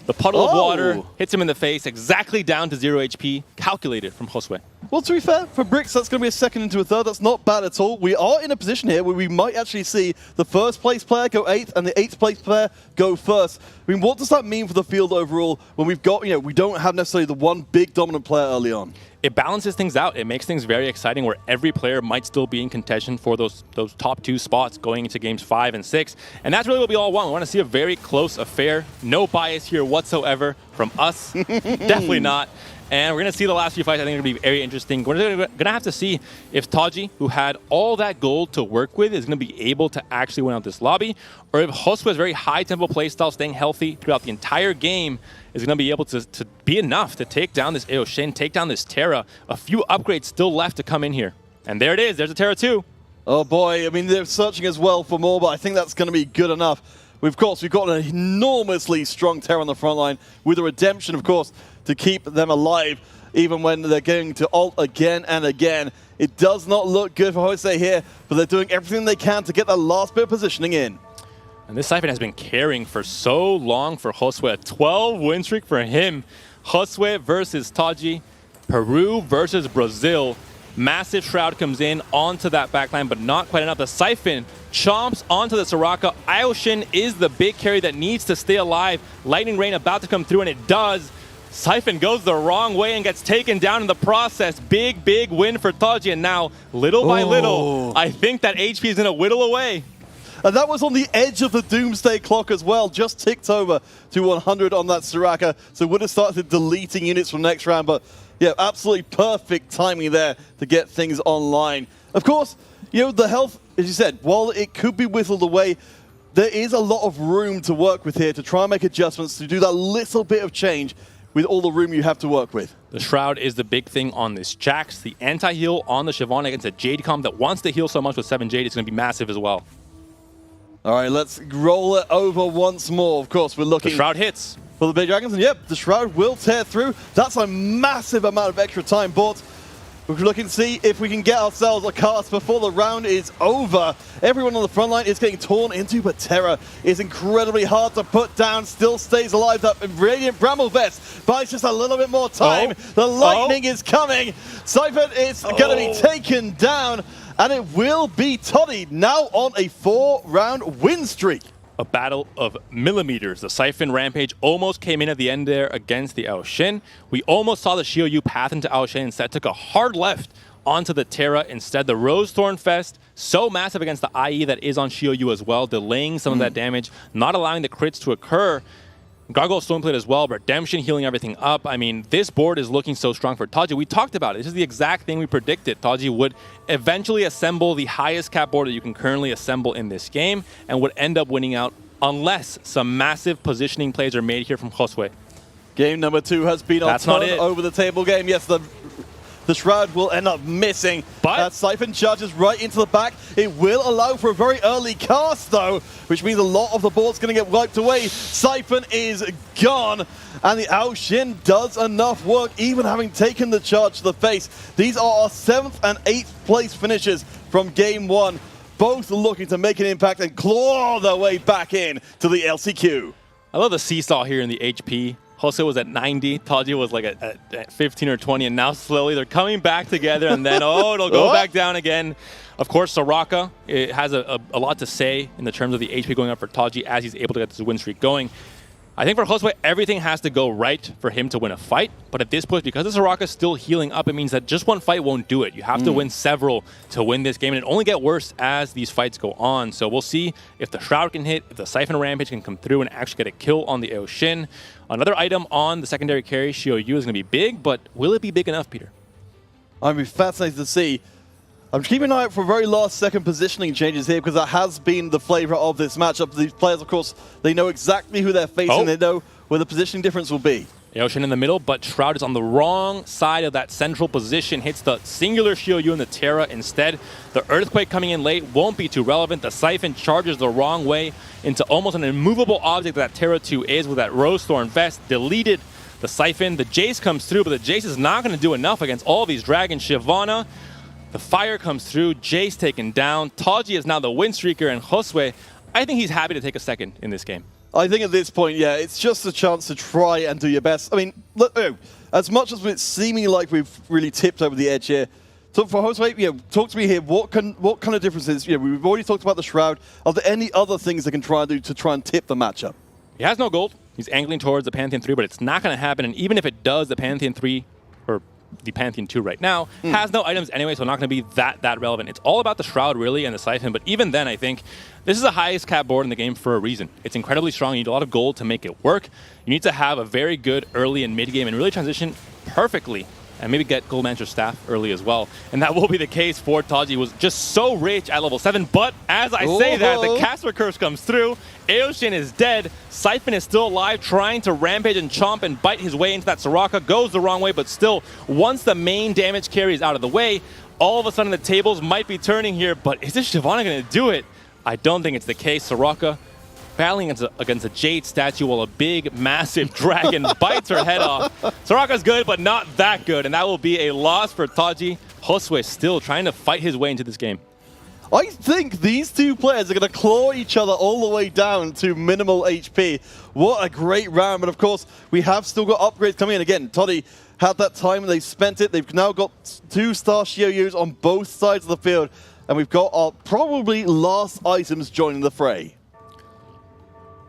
Speaker 10: The puddle of water hits him in the face, exactly down to 0 HP, calculated from Josue.
Speaker 14: Well, to be fair, for Bricks, that's going to be a 2nd into a 3rd. That's not bad at all. We are in a position here where we might actually see the 1st place player go 8th and the 8th place player go 1st. I mean, what does that mean for the field overall when we've got, we don't have necessarily the one big dominant player early on?
Speaker 10: It balances things out. It makes things very exciting where every player might still be in contention for those top 2 spots going into games 5 and 6. And that's really what we all want. We want to see a very close affair. No bias here whatsoever from us. Definitely not. And we're going to see the last few fights. I think it'll be very interesting. We're going to have to see if Taji, who had all that gold to work with, is going to be able to actually win out this lobby, or if Josue's very high-tempo playstyle, staying healthy throughout the entire game, is going to be able to be enough to take down this Aoshin, take down this Terra. A few upgrades still left to come in here. And there it is. There's a Terra 2.
Speaker 14: Oh, boy. I mean, they're searching as well for more, but I think that's going to be good enough. Of course, we've got an enormously strong Terra on the front line, with a redemption, of course, to keep them alive, even when they're going to ult again and again. It does not look good for Jose here, but they're doing everything they can to get that last bit of positioning in.
Speaker 10: And this Siphon has been carrying for so long for Josue. A 12 win streak for him. Josue versus Taji. Peru versus Brazil. Massive Shroud comes in onto that backline, but not quite enough. The Siphon chomps onto the Soraka. Ioshin is the big carry that needs to stay alive. Lightning Rain about to come through, and it does. Siphon goes the wrong way and gets taken down in the process. Big, big win for Taji, and now, little by little, I think that HP is going to whittle away.
Speaker 14: And that was on the edge of the doomsday clock as well. Just ticked over to 100 on that Soraka. So would have started deleting units from next round. But yeah, absolutely perfect timing there to get things online. Of course, you know, the health, as you said, while it could be whittled away, there is a lot of room to work with here to try and make adjustments, to do that little bit of change with all the room you have to work with.
Speaker 10: The Shroud is the big thing on this Jax. The anti-heal on the Shyvana against a Jade comp that wants to heal so much with 7 Jade is going to be massive as well.
Speaker 14: All right, let's roll it over once more. Of course, we're looking...
Speaker 10: The Shroud hits.
Speaker 14: For the big dragons, and yep, the Shroud will tear through. That's a massive amount of extra time bought. We're looking to see if we can get ourselves a cast before the round is over. Everyone on the front line is getting torn into, but Terra is incredibly hard to put down, still stays alive. That Radiant Bramble Vest buys just a little bit more time. The lightning is coming. Siphon is going to be taken down, and it will be Toddy now on a 4-round win streak.
Speaker 10: A battle of millimeters. The Siphon Rampage almost came in at the end there against the Aoshin. We almost saw the Shio Yu path into Aoshin, instead took a hard left onto the Terra. Instead, the Rose Thorn Fest, so massive against the IE that is on Shio Yu as well, delaying some of that damage, not allowing the crits to occur. Gargoyle Stoneplate as well, Redemption healing everything up. I mean, this board is looking so strong for Taji. We talked about it. This is the exact thing we predicted. Taji would eventually assemble the highest cap board that you can currently assemble in this game and would end up winning out unless some massive positioning plays are made here from Josue.
Speaker 14: Game number 2 has been on turn over the table game. Yes, the Shroud will end up missing. But Siphon charges right into the back. It will allow for a very early cast, though, which means a lot of the board's going to get wiped away. Siphon is gone, and the Aoshin does enough work, even having taken the charge to the face. These are our 7th and 8th place finishes from Game 1, both looking to make an impact and claw their way back in to the LCQ.
Speaker 10: I love the seesaw here in the HP. Jose was at 90, Taji was like at 15 or 20, and now slowly they're coming back together, and then, it'll go back down again. Of course, Soraka, it has a lot to say in the terms of the HP going up for Taji as he's able to get this win streak going. I think for Josue, everything has to go right for him to win a fight. But at this point, because the Soraka is still healing up, it means that just one fight won't do it. You have to win several to win this game, and it only gets worse as these fights go on. So we'll see if the Shroud can hit, if the Siphon Rampage can come through and actually get a kill on the Aoshin. Another item on the secondary carry, Shio Yu, is going to be big, but will it be big enough, Peter?
Speaker 14: I'd be fascinated to see. I'm keeping an eye out for very last-second positioning changes here, because that has been the flavor of this matchup. These players, of course, they know exactly who they're facing. They know where the positioning difference will be.
Speaker 10: Aoshin in the middle, but Shroud is on the wrong side of that central position. Hits the singular Shio Yu and the Terra instead. The Earthquake coming in late won't be too relevant. The Siphon charges the wrong way into almost an immovable object that Terra 2 is with that Rose Thorn Vest. Deleted the Siphon. The Jace comes through, but the Jace is not going to do enough against all these dragons. Shyvana, the fire comes through. Jace taken down. Taji is now the win streaker, and Josue, I think he's happy to take a second in this game.
Speaker 14: I think at this point, yeah, it's just a chance to try and do your best. I mean, look, as much as it's seeming like we've really tipped over the edge here, so for Josue, talk to me here. What kind of differences? We've already talked about the Shroud. Are there any other things they can try and do to try and tip the matchup?
Speaker 10: He has no gold. He's angling towards the Pantheon 3, but it's not going to happen. And even if it does, the Pantheon 3, or the Pantheon 2 right now, has no items anyway, so not going to be that relevant. It's all about the Shroud, really, and the Siphon. But even then, I think this is the highest cap board in the game for a reason. It's incredibly strong. You need a lot of gold to make it work. You need to have a very good early and mid game and really transition perfectly. And maybe get Gold Manager's staff early as well. And that will be the case for Taji. Was just so rich at level 7. But as I say that, the Casper Curse comes through. Aoshin is dead. Siphon is still alive, trying to rampage and chomp and bite his way into that Soraka. Goes the wrong way, but still, once the main damage carry is out of the way, all of a sudden the tables might be turning here. But is this Shyvana going to do it? I don't think it's the case. Soraka battling against a Jade statue while a big, massive dragon bites her head off. Soraka's good, but not that good, and that will be a loss for Taji. Josue still trying to fight his way into this game.
Speaker 14: I think these two players are going to claw each other all the way down to minimal HP. What a great round. But of course, we have still got upgrades coming in. Again, Toddy had that time and they spent it. They've now got 2-star Xiaoyus on both sides of the field. And we've got our probably last items joining the fray.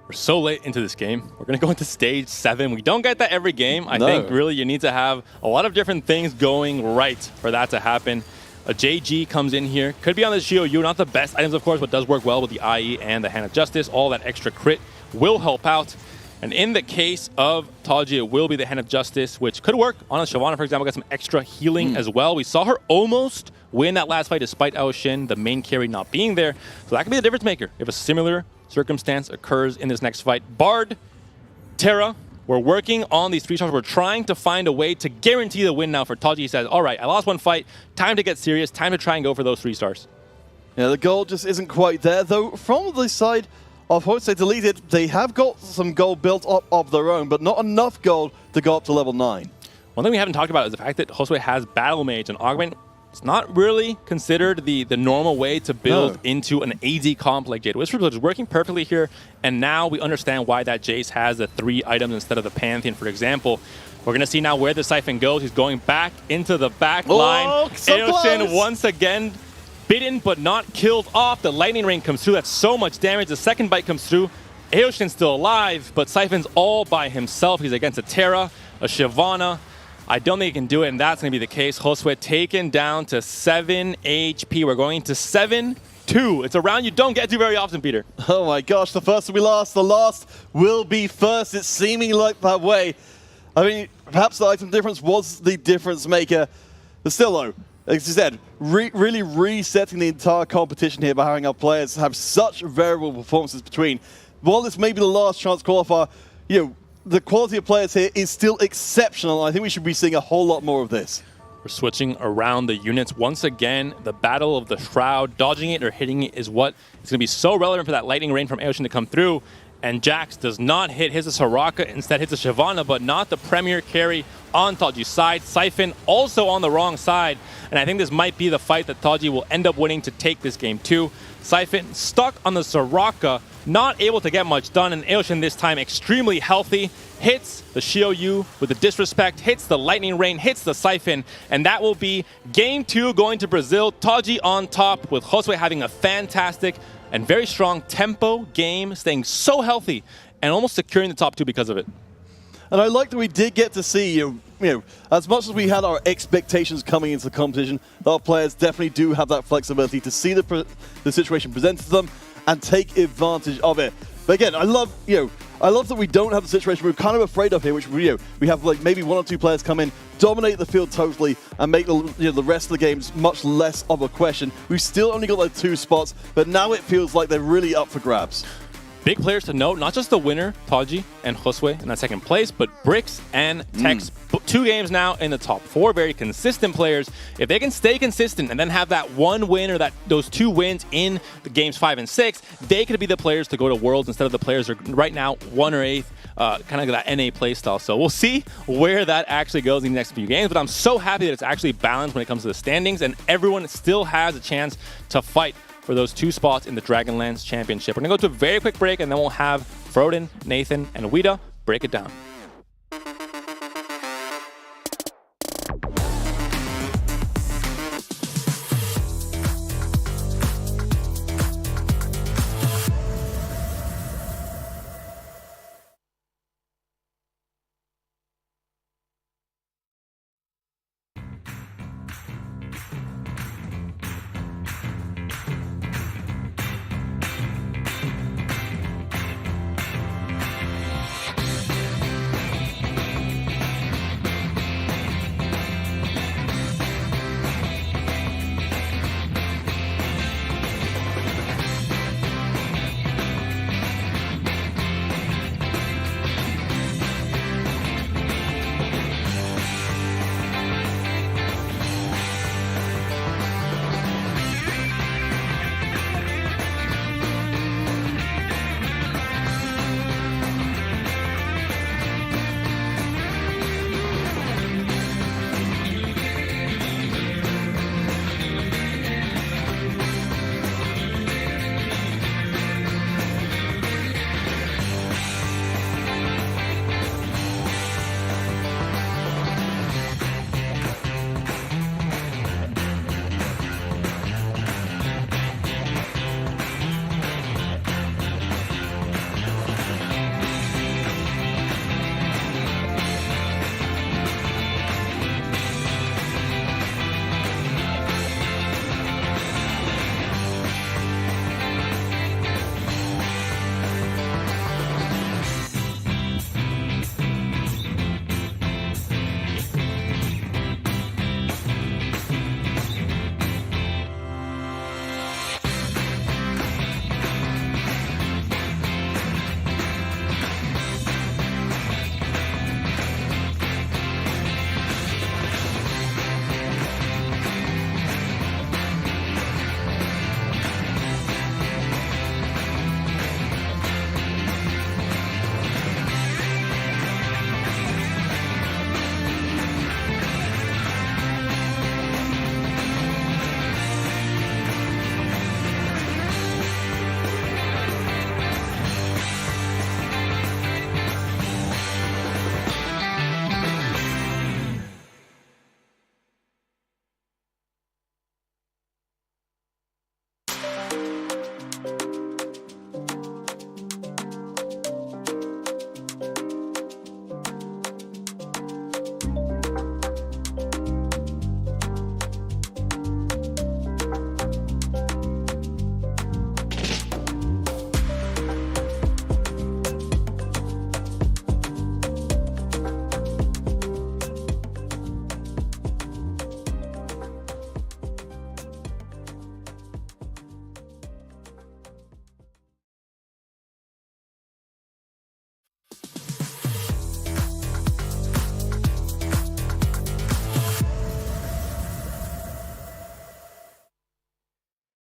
Speaker 10: We're so late into this game. We're going to go into stage 7. We don't get that every game. I think really you need to have a lot of different things going right for that to happen. A JG comes in here. Could be on the Xiaoyu. Not the best items, of course, but does work well with the IE and the Hand of Justice. All that extra crit will help out. And in the case of Taji, it will be the Hand of Justice, which could work on a Shyvana, for example. Got some extra healing as well. We saw her almost win that last fight despite Aoshin, the main carry, not being there. So that could be the difference maker if a similar circumstance occurs in this next fight. Bard, Terra, we're working on these 3 stars. We're trying to find a way to guarantee the win now for Taji. He says, all right, I lost one fight. Time to get serious. Time to try and go for those 3 stars.
Speaker 14: Yeah, the gold just isn't quite there. Though from the side of Jose Deleted, they have got some gold built up of their own, but not enough gold to go up to level 9.
Speaker 10: One thing we haven't talked about is the fact that Josue has Battle Mage and Augment. It's not really considered the normal way to build into an AD comp like Jade Whisper, which is working perfectly here. And now we understand why that Jace has the 3 items instead of the Pantheon, for example. We're going to see now where the Siphon goes. He's going back into the back line. Aoshin once again bitten but not killed off. The Lightning Rain comes through. That's so much damage. The second bite comes through. Aoshin's still alive, but Siphon's all by himself. He's against a Terra, a Shyvana. I don't think he can do it, and that's going to be the case. Josue taken down to 7 HP. We're going to 7-2. It's a round you don't get to very often, Peter.
Speaker 14: Oh my gosh, the first will be last, the last will be first. It's seeming like that way. I mean, perhaps the item difference was the difference maker. But still, though, as you said, really resetting the entire competition here by having our players have such variable performances between. While this may be the last chance qualifier, you know, the quality of players here is still exceptional. I think we should be seeing a whole lot more of this.
Speaker 10: We're switching around the units. Once again, the battle of the Shroud, dodging it or hitting it is what is going to be so relevant for that Lightning Rain from Aoshin to come through. And Jax does not hit his Soraka, instead hits a Shyvana, but not the Premier carry on Taji's side. Siphon also on the wrong side. And I think this might be the fight that Taji will end up winning to take this game too. Siphon stuck on the Soraka, not able to get much done, and Aoshin this time extremely healthy. Hits the Xiaoyu with the disrespect, hits the Lightning Rain, hits the Siphon, and that will be game 2 going to Brazil. Taji on top with Josue having a fantastic and very strong tempo game, staying so healthy and almost securing the top 2 because of it.
Speaker 14: And I like that we did get to see, you know, as much as we had our expectations coming into the competition, our players definitely do have that flexibility to see the situation presented to them and take advantage of it. But again, I love that we don't have the situation we're kind of afraid of here, which we have like maybe 1 or 2 players come in, dominate the field totally, and make the rest of the games much less of a question. We've still only got like 2 spots, but now it feels like they're really up for grabs.
Speaker 10: Big players to note, not just the winner, Taji and Josue in that second place, but Brix and Tex. 2 games now in the top 4, very consistent players. If they can stay consistent and then have that 1 win or those 2 wins in the games 5 and 6, they could be the players to go to Worlds instead of the players that are right now 1 or 8th, kind of that NA playstyle. So we'll see where that actually goes in the next few games, but I'm so happy that it's actually balanced when it comes to the standings and everyone still has a chance to fight for those 2 spots in the Dragonlands Championship. We're going to go to a very quick break, and then we'll have Froden, Nathan, and Wida break it down.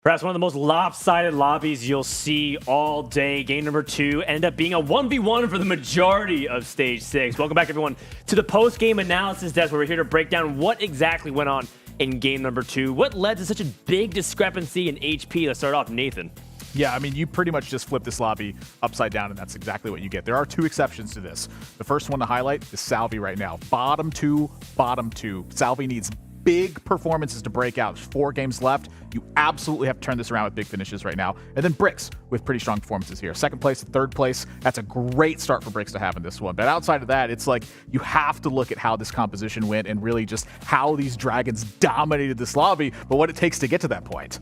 Speaker 7: Perhaps one of the most lopsided lobbies you'll see all day. Game number 2 ended up being a 1v1 for the majority of Stage 6. Welcome back, everyone, to the post-game analysis desk, where we're here to break down what exactly went on in game number 2. What led to such a big discrepancy in HP? Let's start off, Nathan.
Speaker 6: Yeah, I mean, you pretty much just flip this lobby upside down, and that's exactly what you get. There are 2 exceptions to this. The first one to highlight is Salvi right now. Bottom 2, bottom 2. Salvi needs big performances to break out. There's 4 games left. You absolutely have to turn this around with big finishes right now. And then Bricks with pretty strong performances here. 2nd place and 3rd place. That's a great start for Bricks to have in this one. But outside of that, it's like you have to look at how this composition went and really just how these Dragons dominated this lobby, but what it takes to get to that point.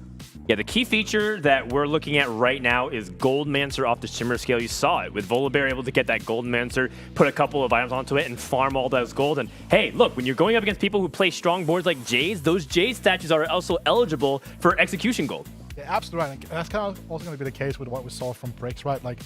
Speaker 7: Yeah, the key feature that we're looking at right now is Goldmancer off the Shimmer scale. You saw it with Volibear able to get that Goldmancer, put a couple of items onto it, and farm all those gold. And hey, look, when you're going up against people who play strong boards like Jays, those Jade statues are also eligible for execution gold.
Speaker 8: Yeah, absolutely right. And that's kind of also going to be the case with what we saw from Bricks, right? Like,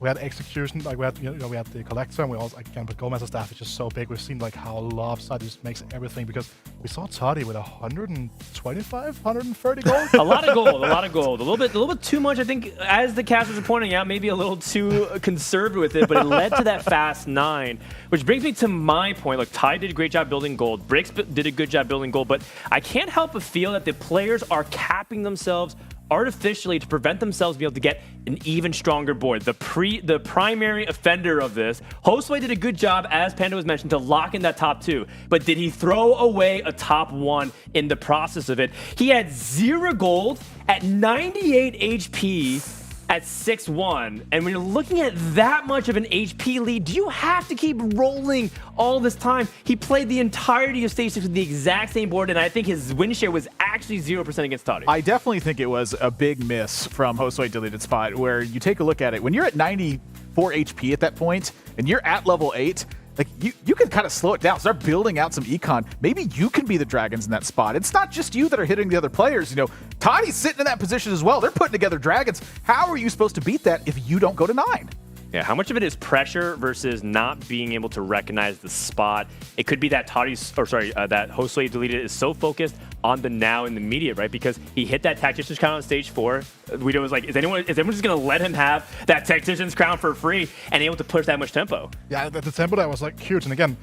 Speaker 8: we had execution, like we had we had the collector, and we also, again, with Goldmancer staff is just so big. We've seen like how lopsided just makes everything, because we saw Toddy with 125, 130 gold.
Speaker 7: A lot of gold, a lot of gold. A little bit too much, I think, as the casters are pointing out, maybe a little too conservative with it, but it led to that fast 9, which brings me to my point. Look, Ty did a great job building gold. Bricks did a good job building gold, but I can't help but feel that the players are capping themselves artificially to prevent themselves being able to get an even stronger board. The primary offender of this, Josue did a good job, as Panda was mentioned, to lock in that top 2. But did he throw away a top 1 in the process of it? He had 0 gold at 98 HP at 6-1, and when you're looking at that much of an HP lead, do you have to keep rolling all this time? He played the entirety of Stage 6 with the exact same board, and I think his win share was actually 0% against Toddy.
Speaker 6: I definitely think it was a big miss from Josue Deleted Spot, where you take a look at it. When you're at 94 HP at that point, and you're at level 8, like you can kind of slow it down, start building out some econ. Maybe you can be the Dragons in that spot. It's not just you that are hitting the other players. You know, Toddy's sitting in that position as well. They're putting together Dragons. How are you supposed to beat that if you don't go to 9?
Speaker 7: Yeah, how much of it is pressure versus not being able to recognize the spot? It could be that that Josue Deleted is so focused on the now and the immediate, right? Because he hit that Tactician's Crown on Stage 4. Guido was like, is everyone just going to let him have that Tactician's Crown for free and able to push that much tempo?
Speaker 8: Yeah, the tempo that was like huge. And again,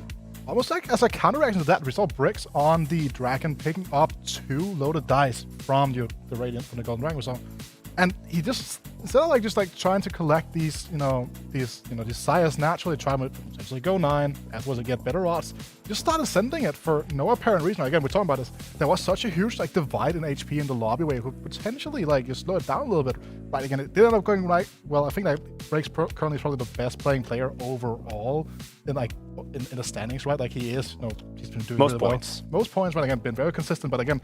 Speaker 8: almost like as a counterreaction to that, we saw Bricks on the Dragon picking up 2 loaded dice from the Radiant, from the Golden Dragon we saw. And he just, instead of just trying to collect these sires naturally, try to essentially go 9, afterwards to get better odds, just started sending it for no apparent reason. Again, we're talking about this. There was such a huge divide in HP in the lobby where you could potentially just slow it down a little bit. Right, again, it did end up going right. Well, I think that Bricks currently is probably the best playing player overall in the standings, right? Like he is, he's been doing
Speaker 7: most
Speaker 8: really
Speaker 7: points.
Speaker 8: Well. Most points, but again, been very consistent. But again,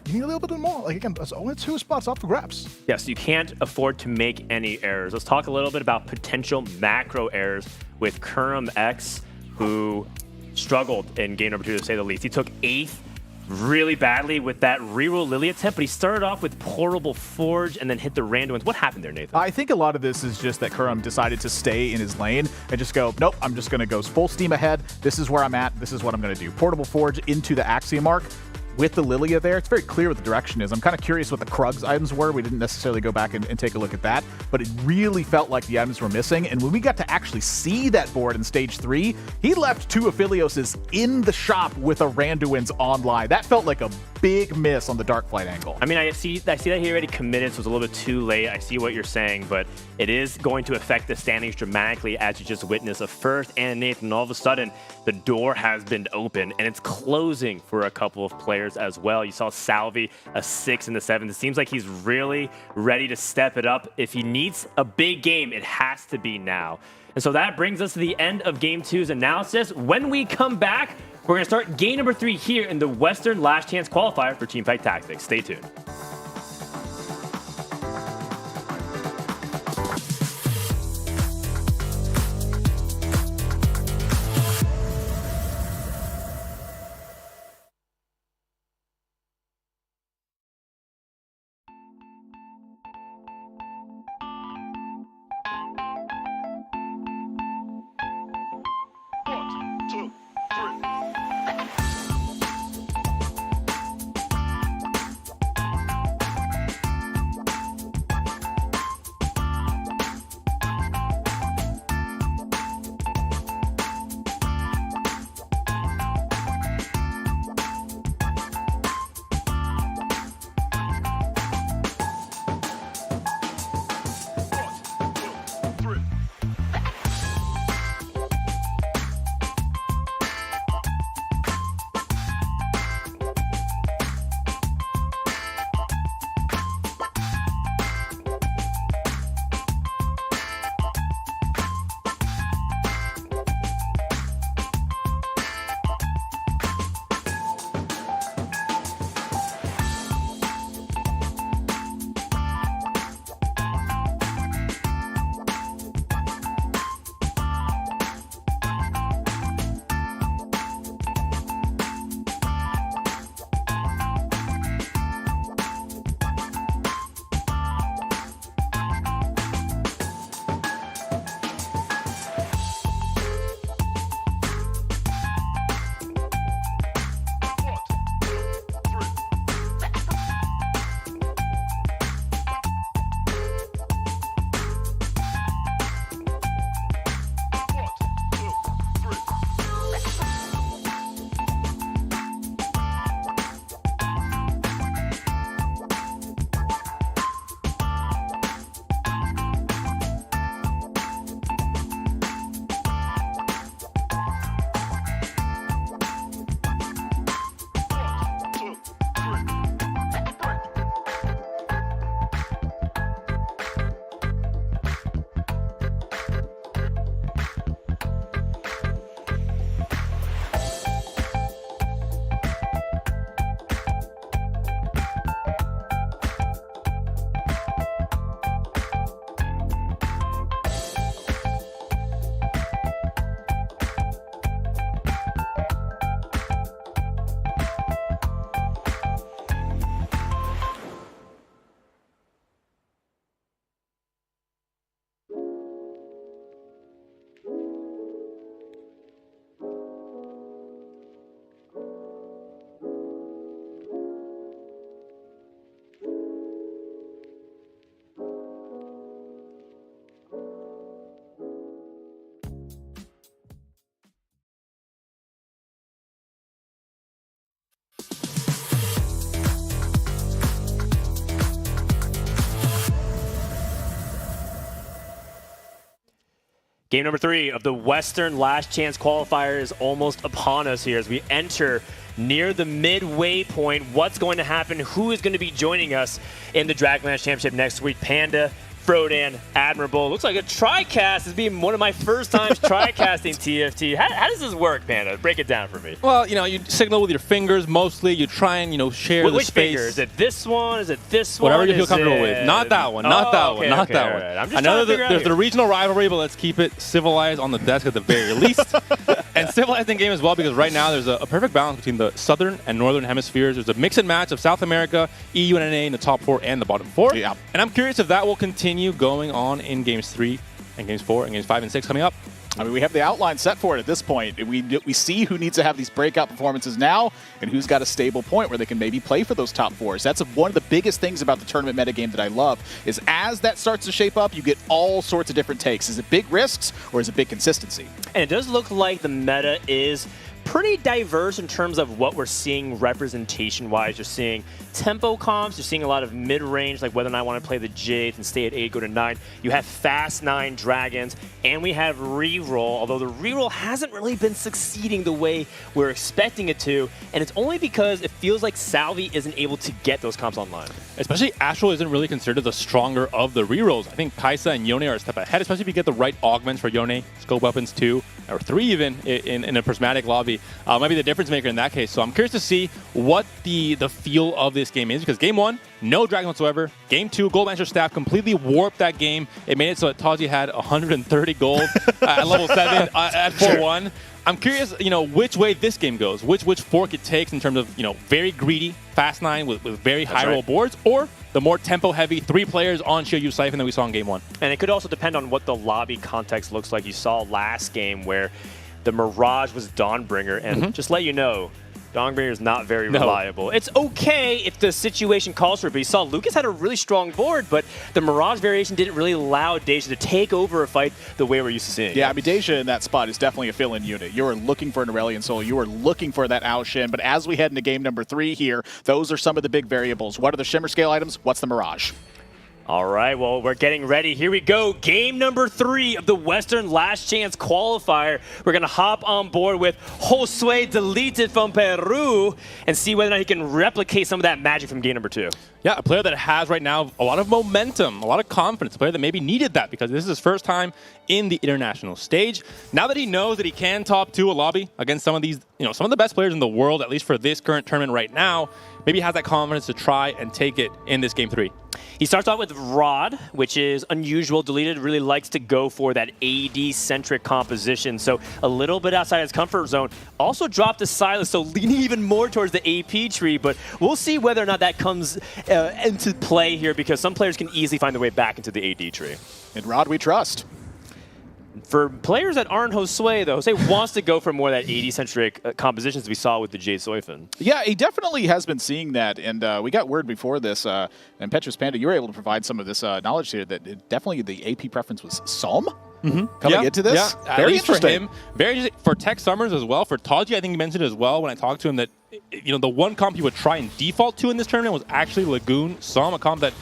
Speaker 8: you need a little bit more. Like again, there's only 2 spots up for grabs.
Speaker 7: Yes, you can't afford to make any errors. Let's talk a little bit about potential macro errors with Kurum X, who struggled in game number 2 to say the least. He took 8th really badly with that reroll Lily attempt, but he started off with Portable Forge and then hit the random ones. What happened there, Nathan?
Speaker 6: I think a lot of this is just that Kurum decided to stay in his lane and just go, nope, I'm just going to go full steam ahead. This is where I'm at. This is what I'm going to do. Portable Forge into the Axiom Arc. With the Lilia there, it's very clear what the direction is. I'm kind of curious what the Krugs items were. We didn't necessarily go back and take a look at that, but it really felt like the items were missing. And when we got to actually see that board in Stage 3, he left 2 Aphelioses in the shop with a Randuin's online. That felt like a big miss on the Dark Flight angle.
Speaker 7: I mean, I see that he already committed, so it's a little bit too late. I see what you're saying, but it is going to affect the standings dramatically, as you just witnessed. A first and an 8th, and all of a sudden, the door has been opened, and it's closing for a couple of players as well. You saw Salvi, a 6 and a 7. It seems like he's really ready to step it up. If he needs a big game, it has to be now. And so that brings us to the end of Game 2's analysis. When we come back, we're going to start game number 3 here in the Western Last Chance Qualifier for Teamfight Tactics. Stay tuned. Game number 3 of the Western Last Chance Qualifier is almost upon us here as we enter near the midway point. What's going to happen? Who is going to be joining us in the Dragonlands Championship next week? Panda, Frodan, Admirable. Looks like a tri-cast is being one of my first times tri-casting TFT. How does this work, Panda? Break it down for me.
Speaker 10: Well, you signal with your fingers mostly. You try and, share the
Speaker 7: Which
Speaker 10: space.
Speaker 7: finger? Is it this one? Is it this one?
Speaker 10: Whatever you feel
Speaker 7: Is
Speaker 10: comfortable
Speaker 7: it...
Speaker 10: with. Not that one. Not that one. Not that one.
Speaker 7: Right. I'm just
Speaker 10: I know
Speaker 7: there's
Speaker 10: the regional rivalry, but let's keep it civilized on the desk at the very least. And civilized in game as well, because right now there's a perfect balance between the southern and northern hemispheres. There's a mix and match of South America, EU and NA in the top 4 and the bottom 4.
Speaker 6: Yeah.
Speaker 10: And I'm curious if that will continue going on in games 3 and games 4 and games 5 and 6 coming up.
Speaker 6: I mean, we have the outline set for it at this point. We see who needs to have these breakout performances now and who's got a stable point where they can maybe play for those top 4s. That's one of the biggest things about the tournament metagame that I love is as that starts to shape up, you get all sorts of different takes. Is it big risks or is it big consistency?
Speaker 7: And it does look like the meta is pretty diverse in terms of what we're seeing representation-wise. You're seeing tempo comps, you're seeing a lot of mid-range, like whether or not I want to play the Jade and stay at 8, go to 9. You have fast 9 dragons, and we have reroll, although the reroll hasn't really been succeeding the way we're expecting it to, and it's only because it feels like Salvi isn't able to get those comps online.
Speaker 10: Especially Astral isn't really considered the stronger of the rerolls. I think Kaisa and Yone are a step ahead, especially if you get the right augments for Yone, scope weapons 2, or 3 even, in a prismatic lobby. Might be the difference maker in that case. So I'm curious to see what the feel of this game is, because game 1, no dragon whatsoever. Game 2, Gold Master Staff completely warped that game. It made it so that Taji had 130 gold at level 7 at 4-1. I'm curious, which way this game goes, which fork it takes in terms of, very greedy, fast 9 with very high roll boards, or the more tempo-heavy 3 players on Shiryu Siphon that we saw in game 1.
Speaker 7: And it could also depend on what the lobby context looks like. You saw last game where the Mirage was Dawnbringer, and just let you know, Dawnbringer is not very reliable. It's okay if the situation calls for it, but you saw Lucas had a really strong board, but the Mirage variation didn't really allow Deja to take over a fight the way we're used to seeing.
Speaker 6: Yeah, I mean, Deja in that spot is definitely a fill-in unit. You are looking for an Aurelion Soul. You are looking for that Ao-Shin, but as we head into game number 3 here, those are some of the big variables. What are the Shimmer Scale items? What's the Mirage?
Speaker 7: All right, well, we're getting ready. Here we go. Game number 3 of the Western Last Chance Qualifier. We're going to hop on board with Josue deleted from Peru and see whether or not he can replicate some of that magic from game number 2.
Speaker 10: Yeah, a player that has right now a lot of momentum, a lot of confidence, a player that maybe needed that because this is his first time in the international stage. Now that he knows that he can top 2 a lobby against some of these, some of the best players in the world, at least for this current tournament right now, maybe he has that confidence to try and take it in this game 3.
Speaker 7: He starts off with Rod, which is unusual. Deleted really likes to go for that AD-centric composition, so a little bit outside his comfort zone. Also dropped the Silas, so leaning even more towards the AP tree, but we'll see whether or not that comes into play here, because some players can easily find their way back into the AD tree.
Speaker 6: In Rod, we trust.
Speaker 7: For players that aren't Josue, though, Josue wants to go for more of that AD-centric compositions we saw with the Jade Soifin.
Speaker 6: Yeah, he definitely has been seeing that, and we got word before this, and Petrus Panda, you were able to provide some of this knowledge here, that definitely the AP preference was Psalm coming into this.
Speaker 10: Yeah,
Speaker 6: very interesting.
Speaker 10: For him, very interesting. For Tech Summers as well, for Taji, I think he mentioned as well when I talked to him that the one comp he would try and default to in this tournament was actually Lagoon Psalm, a comp that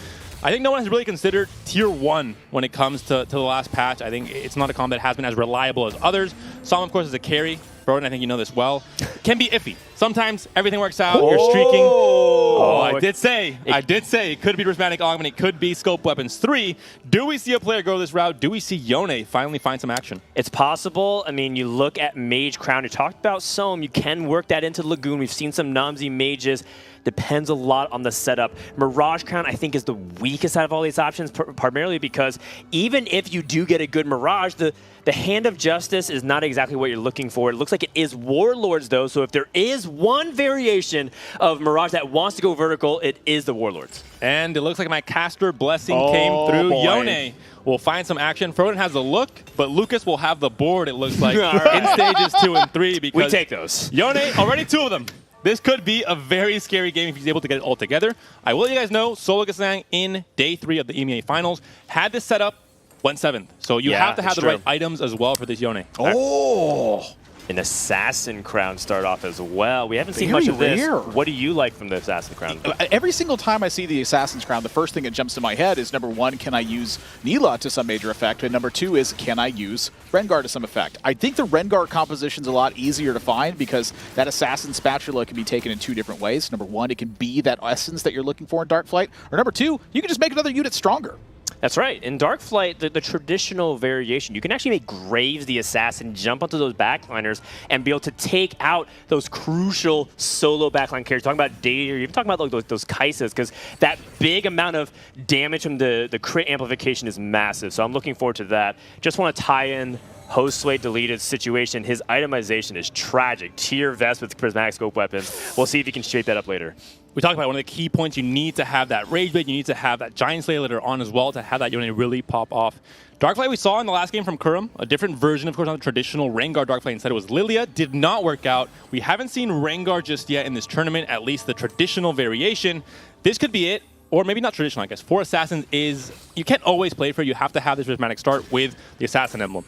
Speaker 10: I think no one has really considered tier 1 when it comes to the last patch. I think it's not a comp that has been as reliable as others. Psalm, of course, is a carry. Broden, I think you know this well. Can be iffy. Sometimes everything works out. You're streaking. Oh, I did say it could be Prismatic Augment. It could be Scope Weapons 3. Do we see a player go this route? Do we see Yone finally find some action?
Speaker 7: It's possible. I mean, you look at Mage Crown. You talked about Soam. You can work that into Lagoon. We've seen some Namzi mages. Depends a lot on the setup. Mirage Crown, I think, is the weakest out of all these options, primarily because even if you do get a good Mirage, the Hand of Justice is not exactly what you're looking for. It looks like it is Warlords, though, so if there is one variation of Mirage that wants to go vertical, it is the Warlords.
Speaker 10: And it looks like my caster blessing came through.
Speaker 6: Boy.
Speaker 10: Yone will find some action. Froden has the look, but Lucas will have the board, it looks like, in stages 2 and 3. Because
Speaker 7: we take those.
Speaker 10: Yone, already 2 of them. This could be a very scary game if he's able to get it all together. I will let you guys know, Solo Gasang in day 3 of the EMEA finals had this set up, went 7th. So you have to have the right items as well for this Yone.
Speaker 6: Oh!
Speaker 7: an Assassin Crown start off as well. We haven't seen much of this.
Speaker 6: Rare.
Speaker 7: What do you like from the Assassin Crown?
Speaker 6: Every single time I see the Assassin's Crown, the first thing that jumps to my head is, number one, can I use Neela to some major effect? And number two is, can I use Rengar to some effect? I think the Rengar composition's a lot easier to find because that Assassin Spatula can be taken in two different ways. Number one, it can be that essence that you're looking for in Darkflight. Or number two, you can just make another unit stronger.
Speaker 7: That's right. In Darkflight, the traditional variation, you can actually make Graves the Assassin jump onto those backliners and be able to take out those crucial solo backline carries. Talking about Data, you're even talking about like those Kaisas, because that big amount of damage from the crit amplification is massive. So I'm looking forward to that. Just want to tie in Host Sway deleted situation. His itemization is tragic. Tier vest with prismatic scope weapons. We'll see if he can shape that up later.
Speaker 10: We talked about one of the key points. You need to have that Rage Blade. You need to have that Giant Slayer later on as well to have that unit really pop off. Darkflight we saw in the last game from Kurum, a different version, of course, on the traditional Rengar Darkflight. Instead, it was Lilia. Did not work out. We haven't seen Rengar just yet in this tournament, at least the traditional variation. This could be it. Or maybe not traditional, I guess. For Assassins is, you can't always play for it. You have to have this prismatic start with the Assassin Emblem.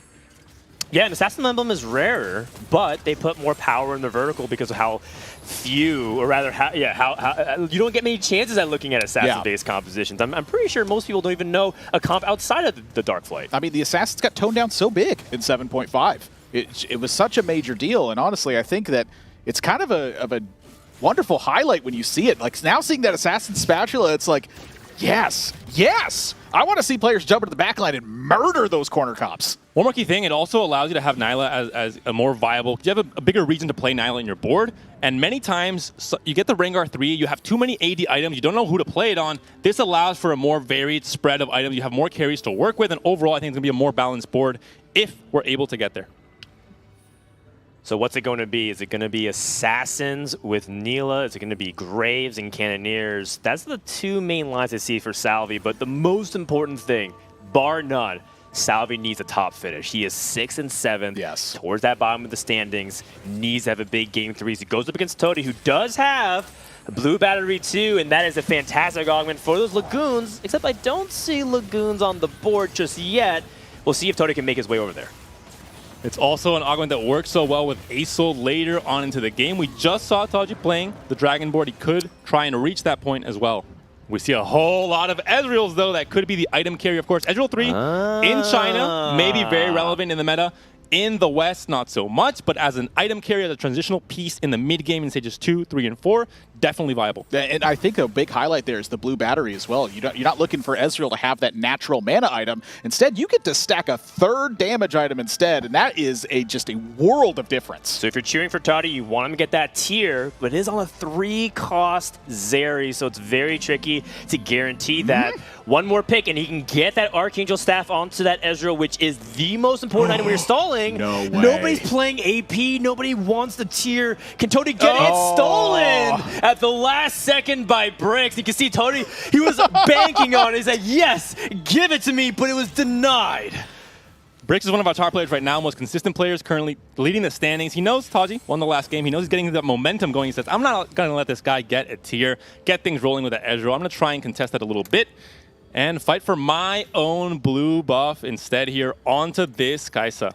Speaker 7: Yeah, an Assassin Emblem is rarer, but they put more power in the vertical because of how few, or rather, how you don't get many chances at looking at Assassin-based compositions. I'm pretty sure most people don't even know a comp outside of the Darkflight.
Speaker 6: I mean, the Assassins got toned down so big in 7.5. It was such a major deal, and honestly, I think that it's kind of a wonderful highlight when you see it. Like, now seeing that Assassin Spatula, it's like, yes, yes! I want to see players jump into the backline and murder those corner cops.
Speaker 10: One more key thing, it also allows you to have Nyla as a more viable, you have a bigger reason to play Nyla in your board, and many times you get the Rengar 3, you have too many AD items, you don't know who to play it on. This allows for a more varied spread of items, you have more carries to work with, and overall I think it's going to be a more balanced board if we're able to get there.
Speaker 7: So what's it going to be? Is it going to be Assassins with Neela? Is it going to be Graves and Cannoneers? That's the two main lines I see for Salvi, but the most important thing, bar none, Salvi needs a top finish. He is 6th and 7th,
Speaker 6: yes,
Speaker 7: towards that bottom of the standings, needs to have a big game 3. He goes up against Toti, who does have a blue battery too, and that is a fantastic augment for those Lagoons, except I don't see Lagoons on the board just yet. We'll see if Toti can make his way over there.
Speaker 10: It's also an augment that works so well with Aesol later on into the game. We just saw Taji playing the Dragon board. He could try and reach that point as well. We see a whole lot of Ezreals, though. That could be the item carry, of course. Ezreal 3 in China may be very relevant in the meta. In the West, not so much, but as an item carry, as a transitional piece in the mid-game in stages 2, 3, and 4, definitely viable.
Speaker 6: And I think a big highlight there is the blue battery as well. You're not looking for Ezreal to have that natural mana item. Instead, you get to stack a 3rd damage item instead, and that is just a world of difference.
Speaker 7: So if you're cheering for Toddy, you want him to get that tier, but it is on a 3-cost Zeri, so it's very tricky to guarantee that. One more pick, and he can get that Archangel Staff onto that Ezreal, which is the most important item when you're stalling.
Speaker 6: No way.
Speaker 7: Nobody's playing AP. Nobody wants the tier. Can Toti get it? Stolen at the last second by Bricks. You can see Toti, he was banking on it. He said, yes, give it to me, but it was denied.
Speaker 10: Bricks is one of our top players right now, most consistent players currently leading the standings. He knows Taji won the last game. He knows he's getting that momentum going. He says, I'm not going to let this guy get a tier, get things rolling with the Ezreal. I'm going to try and contest that a little bit and fight for my own blue buff instead here onto this Kaisa.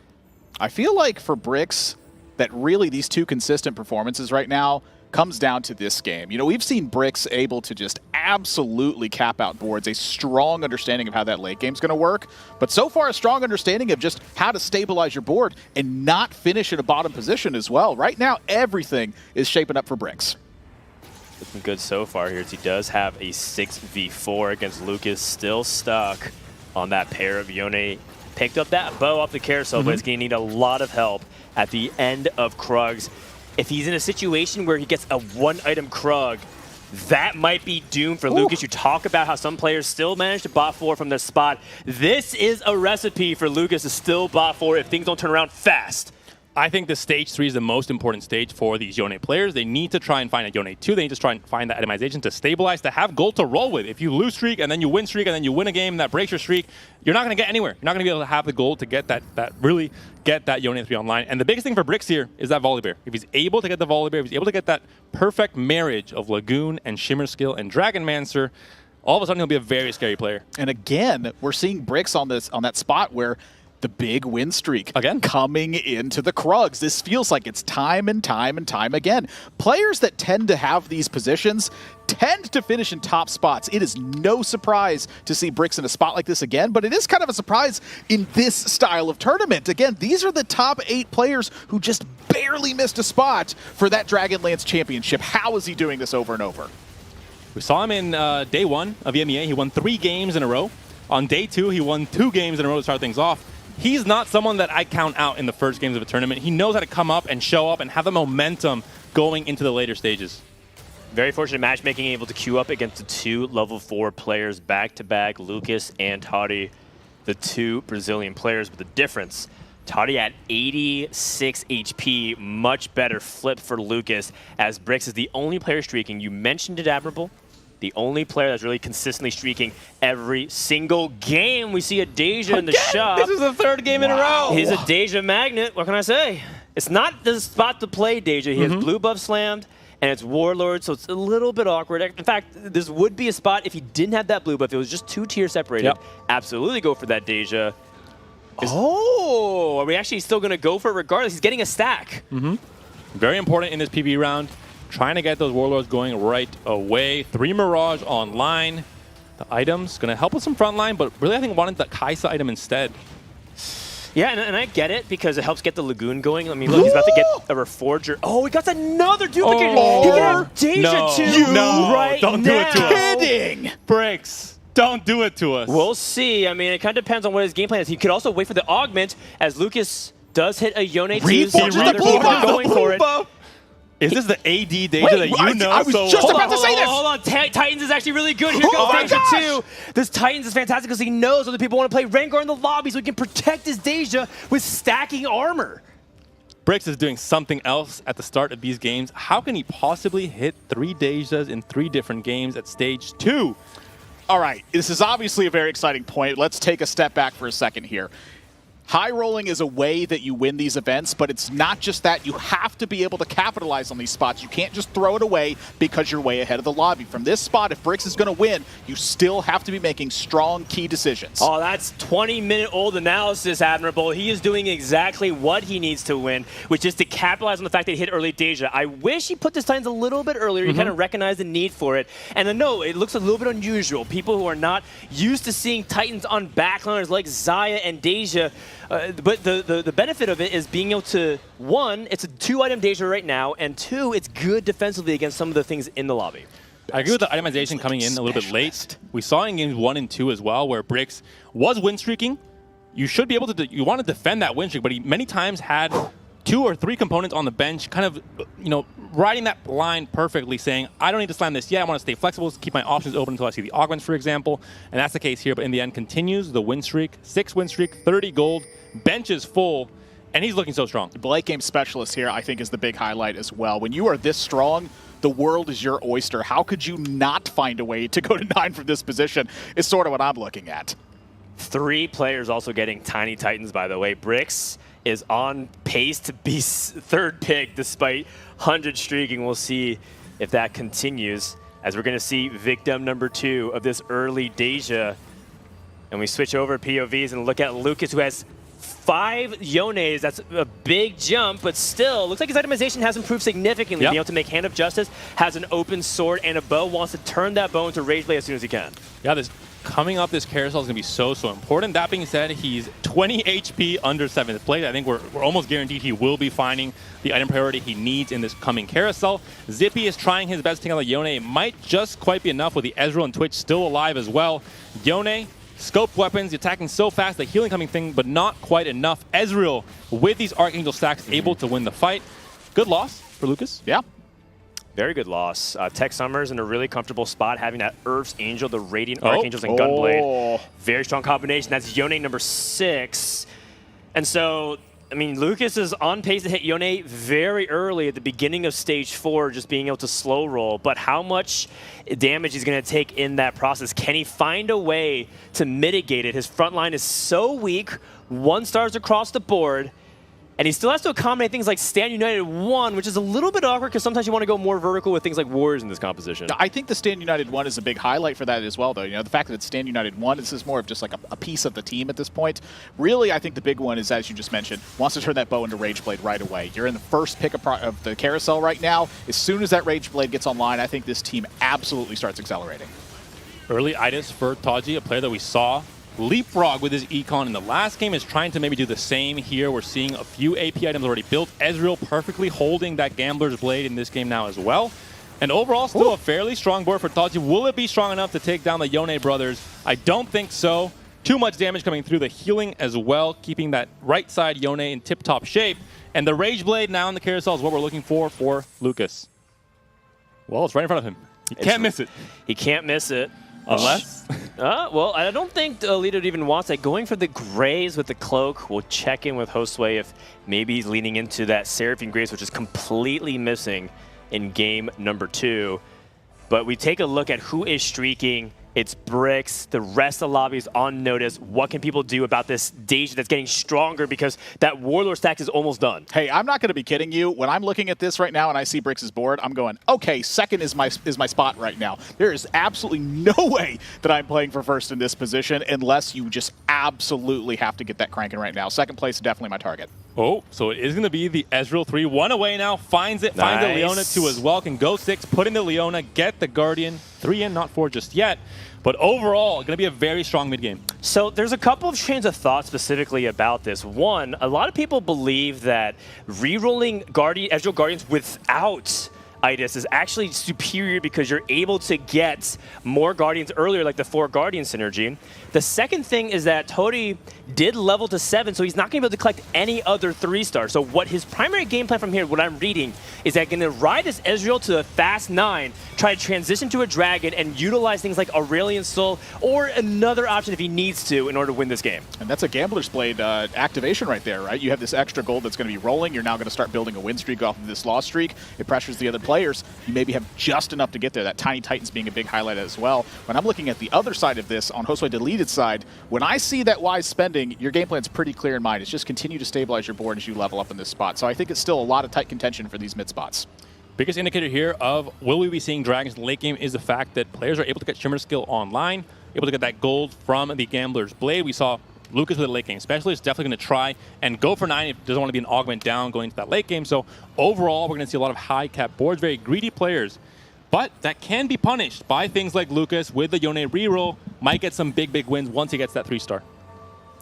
Speaker 6: I feel like for Bricks that really these two consistent performances right now comes down to this game. You know, we've seen Bricks able to just absolutely cap out boards, a strong understanding of how that late game's going to work, but so far a strong understanding of just how to stabilize your board and not finish in a bottom position as well. Right now, everything is shaping up for Bricks.
Speaker 7: Looking good so far here as he does have a 6v4 against Lucas, still stuck on that pair of Yone. Picked up that bow off the carousel, but he's going to need a lot of help at the end of Krugs. If he's in a situation where he gets a 1-item Krug, that might be doomed for Lucas. You talk about how some players still manage to bot 4 from this spot. This is a recipe for Lucas to still bot 4 if things don't turn around fast.
Speaker 10: I think the stage 3 is the most important stage for these Yone players. They need to try and find a Yone 2. They need to try and find that itemization to stabilize, to have gold to roll with. If you lose streak and then you win streak and then you win a game that breaks your streak, you're not going to get anywhere. You're not going to be able to have the gold to get that really get that Yone 3 online. And the biggest thing for Bricks here is that Volibear. If he's able to get the Volibear, if he's able to get that perfect marriage of Lagoon and Shimmer Skill and Dragonmancer, all of a sudden he'll be a very scary player.
Speaker 6: And again, we're seeing Bricks on that spot where the big win streak
Speaker 10: again
Speaker 6: coming into the Krugs. This feels like it's time and time and time again. Players that tend to have these positions tend to finish in top spots. It is no surprise to see Bricks in a spot like this again, but it is kind of a surprise in this style of tournament. Again, these are the top 8 players who just barely missed a spot for that Dragonlands Championship. How is he doing this over and over?
Speaker 10: We saw him in day 1 of EMEA. He won 3 games in a row. On day 2, he won 2 games in a row to start things off. He's not someone that I count out in the first games of a tournament. He knows how to come up and show up and have the momentum going into the later stages.
Speaker 15: Very fortunate matchmaking, able to queue up against the 2 level 4 players back-to-back, Lucas and Toddy, the 2 Brazilian players. But the difference, Toddy at 86 HP, much better flip for Lucas, as Bricks is the only player streaking. You mentioned it, Admirable. The only player that's really consistently streaking every single game. We see a Deja in the shop.
Speaker 10: This is the 3rd game in a row.
Speaker 15: He's a Deja magnet. What can I say? It's not the spot to play Deja. He has blue buff slammed, and it's Warlord, so it's a little bit awkward. In fact, this would be a spot if he didn't have that blue buff. If it was just 2 tiers separated.
Speaker 10: Yep.
Speaker 15: Absolutely go for that Deja. Are we actually still going to go for it regardless? He's getting a stack.
Speaker 10: Very important in this PB round. Trying to get those Warlords going right away. 3 Mirage online. The items going to help with some frontline, but really I think wanted the Kaisa item instead.
Speaker 15: Yeah, and I get it because it helps get the Lagoon going. I mean, look, he's about to get a Reforger. Oh, he got another duplicate. He can have Deja too right
Speaker 10: don't
Speaker 15: now.
Speaker 10: Do it to us.
Speaker 6: Kidding!
Speaker 10: Bricks, don't do it to us.
Speaker 15: We'll see. I mean, it kind of depends on what his game plan is. He could also wait for the augment as Lucas does hit a Yone too. So
Speaker 6: the blue buff.
Speaker 15: Going for it.
Speaker 10: Is this the AD Deja that you know?
Speaker 6: I was just about to say this.
Speaker 15: Hold on. Titans is actually really good. Here goes Deja too. This Titans is fantastic because he knows other people want to play Rengar in the lobby, so he can protect his Deja with stacking armor.
Speaker 10: Bricks is doing something else at the start of these games. How can he possibly hit 3 Dejas in 3 different games at stage 2?
Speaker 6: All right, this is obviously a very exciting point. Let's take a step back for a second here. High rolling is a way that you win these events, but it's not just that. You have to be able to capitalize on these spots. You can't just throw it away because you're way ahead of the lobby. From this spot, if Bricks is going to win, you still have to be making strong key decisions.
Speaker 15: Oh, that's 20-minute-old analysis, Admirable. He is doing exactly what he needs to win, which is to capitalize on the fact that he hit early Deja. I wish he put this Titans a little bit earlier. He kind of recognized the need for it. And I know it looks a little bit unusual. People who are not used to seeing Titans on backliners like Xayah and Deja, but the benefit of it is being able to, 1, it's a 2-item Deja right now, and 2, it's good defensively against some of the things in the lobby.
Speaker 10: I agree with the itemization coming in a little bit late. We saw in games 1 and 2 as well, where Bricks was win streaking. You should be able to, you want to defend that win streak, but he many times had 2 or 3 components on the bench, kind of, riding that line perfectly, saying, I don't need to slam this yet. I want to stay flexible, keep my options open until I see the augments, for example. And that's the case here, but in the end, continues the win streak. 6 win streak, 30 gold, bench is full, and he's looking so strong.
Speaker 6: The late game specialist here, I think, is the big highlight as well. When you are this strong, the world is your oyster. How could you not find a way to go to 9 from this position is sort of what I'm looking at.
Speaker 15: 3 players also getting Tiny Titans, by the way. Bricks is on pace to be 3rd pick despite 100 streaking. We'll see if that continues, as we're going to see victim number 2 of this early Deja. And we switch over POVs and look at Lucas, who has 5 Yones. That's a big jump, but still, looks like his itemization has improved significantly. Being able to make Hand of Justice, has an open sword and a bow, wants to turn that bow into Rage Blade as soon as he can.
Speaker 10: Yeah, coming up this carousel is going to be so important. That being said, he's 20 HP under 7th place. I think we're almost guaranteed he will be finding the item priority he needs in this coming carousel. Zippy is trying his best to take out the Yone. It might just quite be enough with the Ezreal and Twitch still alive as well. Yone, scoped weapons, attacking so fast, the healing coming thing, but not quite enough. Ezreal, with these Archangel stacks, able to win the fight. Good loss for Lucas.
Speaker 6: Yeah.
Speaker 15: Very good loss. Tech Summers in a really comfortable spot, having that Earth's Angel, the Radiant Archangels, and Gunblade. Very strong combination. That's Yone number 6. And so, I mean, Lucas is on pace to hit Yone very early at the beginning of stage 4, just being able to slow roll. But how much damage he's going to take in that process? Can he find a way to mitigate it? His front line is so weak, 1 stars across the board. And he still has to accommodate things like Stand United 1, which is a little bit awkward because sometimes you want to go more vertical with things like Warriors in this composition.
Speaker 6: I think the Stand United 1 is a big highlight for that as well, though. You know, the fact that it's Stand United 1, this is more of just like a piece of the team at this point. Really, I think the big one is, as you just mentioned, wants to turn that bow into Rage Blade right away. You're in the first pick of the carousel right now. As soon as that Rage Blade gets online, I think this team absolutely starts accelerating.
Speaker 10: Early itis for Taji, a player that we saw leapfrog with his econ in the last game, is trying to maybe do the same here. We're seeing a few AP items already built. Ezreal perfectly holding that Gambler's Blade in this game now as well. And overall, still a fairly strong board for Taji. Will it be strong enough to take down the Yone brothers? I don't think so. Too much damage coming through the healing as well, keeping that right side Yone in tip-top shape. And the Rage Blade now in the carousel is what we're looking for Lucas. Well, it's right in front of him. He can't miss it.
Speaker 15: He can't miss it.
Speaker 10: Unless?
Speaker 15: Well, I don't think Alito even wants that. Going for the Graves with the Cloak. We'll check in with Josue if maybe he's leaning into that Seraphine Graves, which is completely missing in game number 2. But we take a look at who is streaking. It's Bricks. The rest of the lobby is on notice. What can people do about this Deja that's getting stronger because that Warlord stack is almost done?
Speaker 6: Hey, I'm not going to be kidding you. When I'm looking at this right now and I see Bricks' board, I'm going, okay, second is my spot right now. There is absolutely no way that I'm playing for first in this position unless you just absolutely have to get that cranking right now. Second place is definitely my target.
Speaker 10: Oh, so it is going to be the Ezreal 3. 1 away now. Finds it.
Speaker 15: Nice.
Speaker 10: Finds the Leona 2 as well. Can go 6. Put in the Leona. Get the Guardian. 3 in, not 4 just yet. But overall, going to be a very strong mid-game.
Speaker 15: So there's a couple of trains of thought specifically about this. One, a lot of people believe that re-rolling Ezreal Guardians without itis is actually superior because you're able to get more Guardians earlier, like the 4 Guardian synergy. The second thing is that Tori did level to 7, so he's not going to be able to collect any other 3-star. So what his primary game plan from here, what I'm reading, is that going to ride this Ezreal to a fast 9, try to transition to a Dragon, and utilize things like Aurelion Soul or another option if he needs to in order to win this game.
Speaker 6: And that's a Gambler's Blade activation right there, right? You have this extra gold that's going to be rolling. You're now going to start building a win streak off of this loss streak. It pressures the other players. You maybe have just enough to get there. That Tiny Titans being a big highlight as well. When I'm looking at the other side of this, on Josue Deleted side, when I see that wise spending, your game plan's pretty clear in mind. It's just continue to stabilize your board as you level up in this spot. So I think it's still a lot of tight contention for these mid spots.
Speaker 10: Biggest indicator here of will we be seeing Dragons in the late game is the fact that players are able to get Shimmer skill online, able to get that gold from the Gambler's Blade. We saw Lucas with the late game specialist definitely going to try and go for 9 if he doesn't want to be an augment down going into that late game. So overall, we're going to see a lot of high cap boards, very greedy players. But that can be punished by things like Lucas with the Yone reroll. Might get some big wins once he gets that 3-star.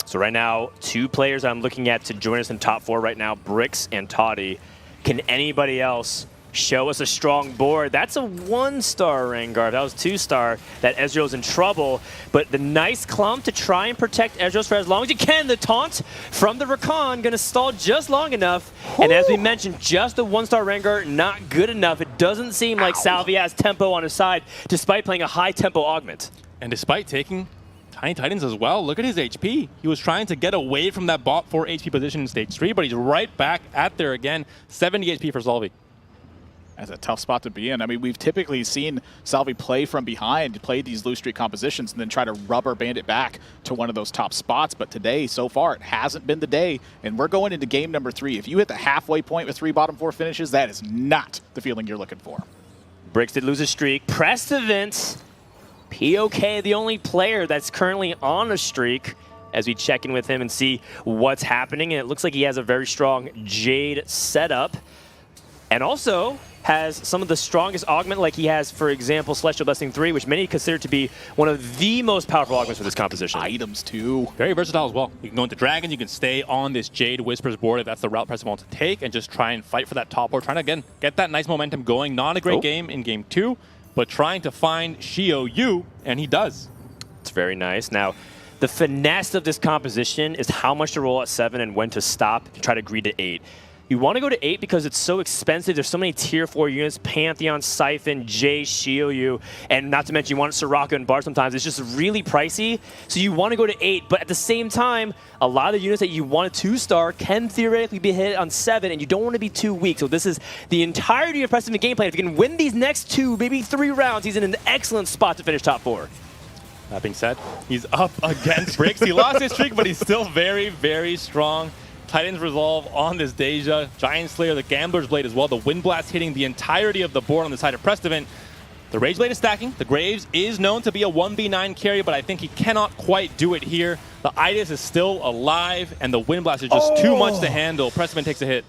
Speaker 15: So right now, 2 players I'm looking at to join us in top 4 right now, Bricks and Toddy. Can anybody else show us a strong board? That's a 1-star Rengar. If that was 2-star, that Ezreal's in trouble. But the nice clump to try and protect Ezreal for as long as you can. The taunt from the Rakan going to stall just long enough. Ooh. And as we mentioned, just the 1-star Rengar, not good enough. It doesn't seem like Salvi has tempo on his side, despite playing a high tempo augment.
Speaker 10: And despite taking Tiny Titans as well, look at his HP. He was trying to get away from that bot 4 HP position in stage 3, but he's right back at there again. 70 HP for Salvi.
Speaker 6: That's a tough spot to be in. I mean, we've typically seen Salvi play from behind, play these loose streak compositions, and then try to rubber band it back to one of those top spots. But today, so far, it hasn't been the day. And we're going into game number 3. If you hit the halfway point with 3 bottom 4 finishes, that is not the feeling you're looking for.
Speaker 15: Bricks did lose a streak. Pressed to Vince. POK, the only player that's currently on a streak, as we check in with him and see what's happening. And it looks like he has a very strong Jade setup. And also has some of the strongest augment, like he has, for example, Celestial Blessing 3, which many consider to be one of the most powerful augments for this composition.
Speaker 6: Items, too.
Speaker 10: Very versatile as well. You can go into Dragon, you can stay on this Jade Whispers board if that's the route Preston wants to take, and just try and fight for that top board, trying to, again, get that nice momentum going. Not a great game in game 2, but trying to find Shio Yu, and he does.
Speaker 15: It's very nice. Now, the finesse of this composition is how much to roll at 7 and when to stop to try to greed to 8. You want to go to 8 because it's so expensive. There's so many tier 4 units, Pantheon, Siphon, Jay, Shioyu, and not to mention you want Soraka and Bard sometimes. It's just really pricey. So you want to go to 8, but at the same time, a lot of the units that you want to 2-star can theoretically be hit on 7, and you don't want to be too weak. So this is the entirety of Preston game plan. If you can win these next 2, maybe 3 rounds, he's in an excellent spot to finish top 4.
Speaker 10: That being said, he's up against Bricks. He lost his streak, but he's still very, very strong. Titans Resolve on this Deja. Giant Slayer, the Gambler's Blade as well. The Wind Blast hitting the entirety of the board on the side of Prestovent. The Rage Blade is stacking. The Graves is known to be a 1v9 carry, but I think he cannot quite do it here. The Itis is still alive, and the Wind Blast is just too much to handle. Prestovent takes a hit.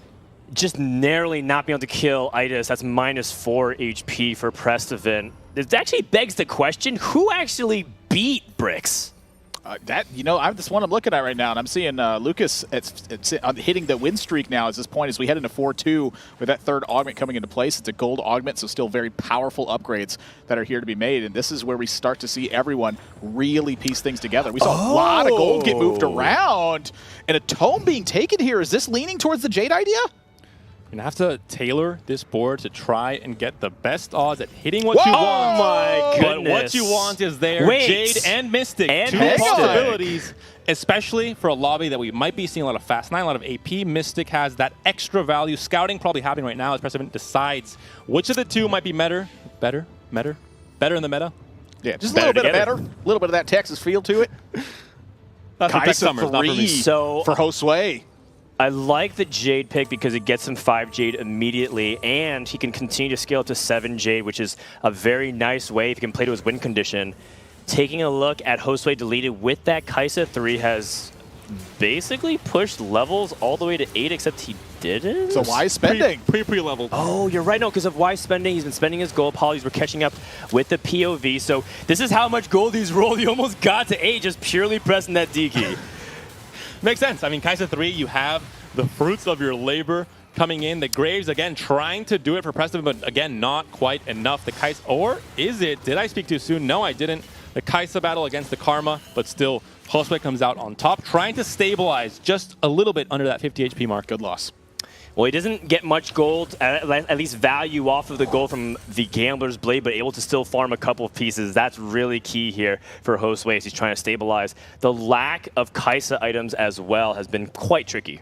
Speaker 15: Just narrowly not being able to kill Itis. That's -4 HP for Prestovent. It actually begs the question, who actually beat Brix?
Speaker 6: This one I'm looking at right now, and I'm seeing Lucas it's hitting the win streak now at this point as we head into 4-2 with that third augment coming into place. It's a gold augment, so still very powerful upgrades that are here to be made, and this is where we start to see everyone really piece things together. We saw a lot of gold get moved around, and a tome being taken here. Is this leaning towards the Jade idea?
Speaker 10: You're going to have to tailor this board to try and get the best odds at hitting what you want.
Speaker 15: Oh my goodness.
Speaker 10: But what you want is there.
Speaker 15: Wait.
Speaker 10: Jade and Mystic.
Speaker 15: And
Speaker 10: two
Speaker 15: Mystic.
Speaker 10: possibilities, especially for a lobby that we might be seeing a lot of Fast 9, a lot of AP. Mystic has that extra value. Scouting probably happening right now as Prestovent decides which of the two might be better in the meta.
Speaker 6: Yeah, just a little bit better. A little bit of that Texas feel to it.
Speaker 10: Kaisa 3
Speaker 6: for Josue.
Speaker 15: I like the Jade pick because it gets him 5 Jade immediately, and he can continue to scale up to 7 Jade, which is a very nice way if he can play to his win condition. Taking a look at Josue deleted with that Kaisa 3 has basically pushed levels all the way to 8, except he didn't.
Speaker 6: So why spending?
Speaker 10: Pre-leveled.
Speaker 15: Oh, you're right. No, because of why spending. He's been spending his gold. Polys were catching up with the POV. So this is how much gold he's rolled. He almost got to 8 just purely pressing that D key.
Speaker 10: Makes sense. I mean, Kaisa 3, you have the fruits of your labor coming in. The Graves, again, trying to do it for Prestovent, but again, not quite enough. The Kaisa, or is it? Did I speak too soon? No, I didn't. The Kaisa battle against the Karma, but still, Josue comes out on top, trying to stabilize just a little bit under that 50 HP mark.
Speaker 6: Good loss.
Speaker 15: Well, he doesn't get much gold, at least value off of the gold from the Gambler's Blade, but able to still farm a couple of pieces. That's really key here for Josue as he's trying to stabilize. The lack of Kaisa items as well has been quite tricky.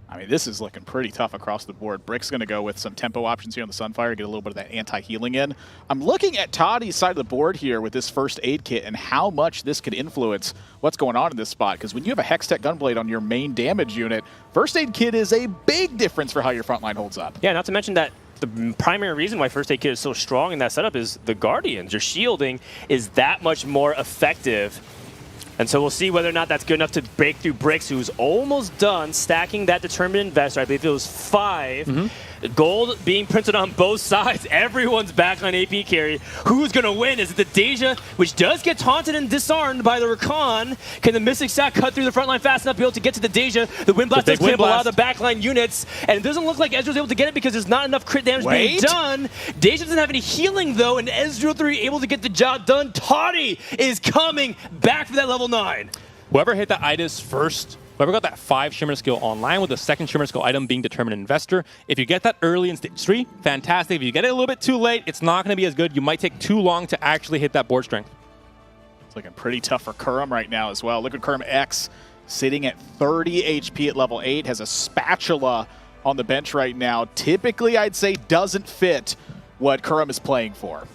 Speaker 6: I mean, this is looking pretty tough across the board. Brick's going to go with some tempo options here on the Sunfire, get a little bit of that anti-healing in. I'm looking at Toddy's side of the board here with this first aid kit and how much this could influence what's going on in this spot. Because when you have a Hextech Gunblade on your main damage unit, first aid kit is a big difference for how your front line holds up.
Speaker 15: Yeah, not to mention that the primary reason why first aid kit is so strong in that setup is the Guardians. Your shielding is that much more effective. And so we'll see whether or not that's good enough to break through Brix, who's almost done stacking that Determined Investor. I believe it was 5. Gold being printed on both sides. Everyone's back on AP carry. Who's going to win? Is it the Deja, which does get taunted and disarmed by the Rakan? Can the Mystic Stack cut through the front line fast enough to be able to get to the Deja? The Wind Blast does clamp a lot of the backline units, and it doesn't look like Ezreal's able to get it because there's not enough crit damage being done. Deja doesn't have any healing, though, and Ezreal 3 able to get the job done. Toddy is coming back for that level 9.
Speaker 10: Whoever hit the Itis first, whoever got that 5 Shimmer skill online with the second Shimmer skill item being Determined Investor, if you get that early in stage 3, fantastic. If you get it a little bit too late, it's not going to be as good. You might take too long to actually hit that board strength.
Speaker 6: It's looking pretty tough for Kurum right now as well. Liquid Kurum X sitting at 30 HP at level 8, has a spatula on the bench right now. Typically, I'd say doesn't fit what Kurum is playing for.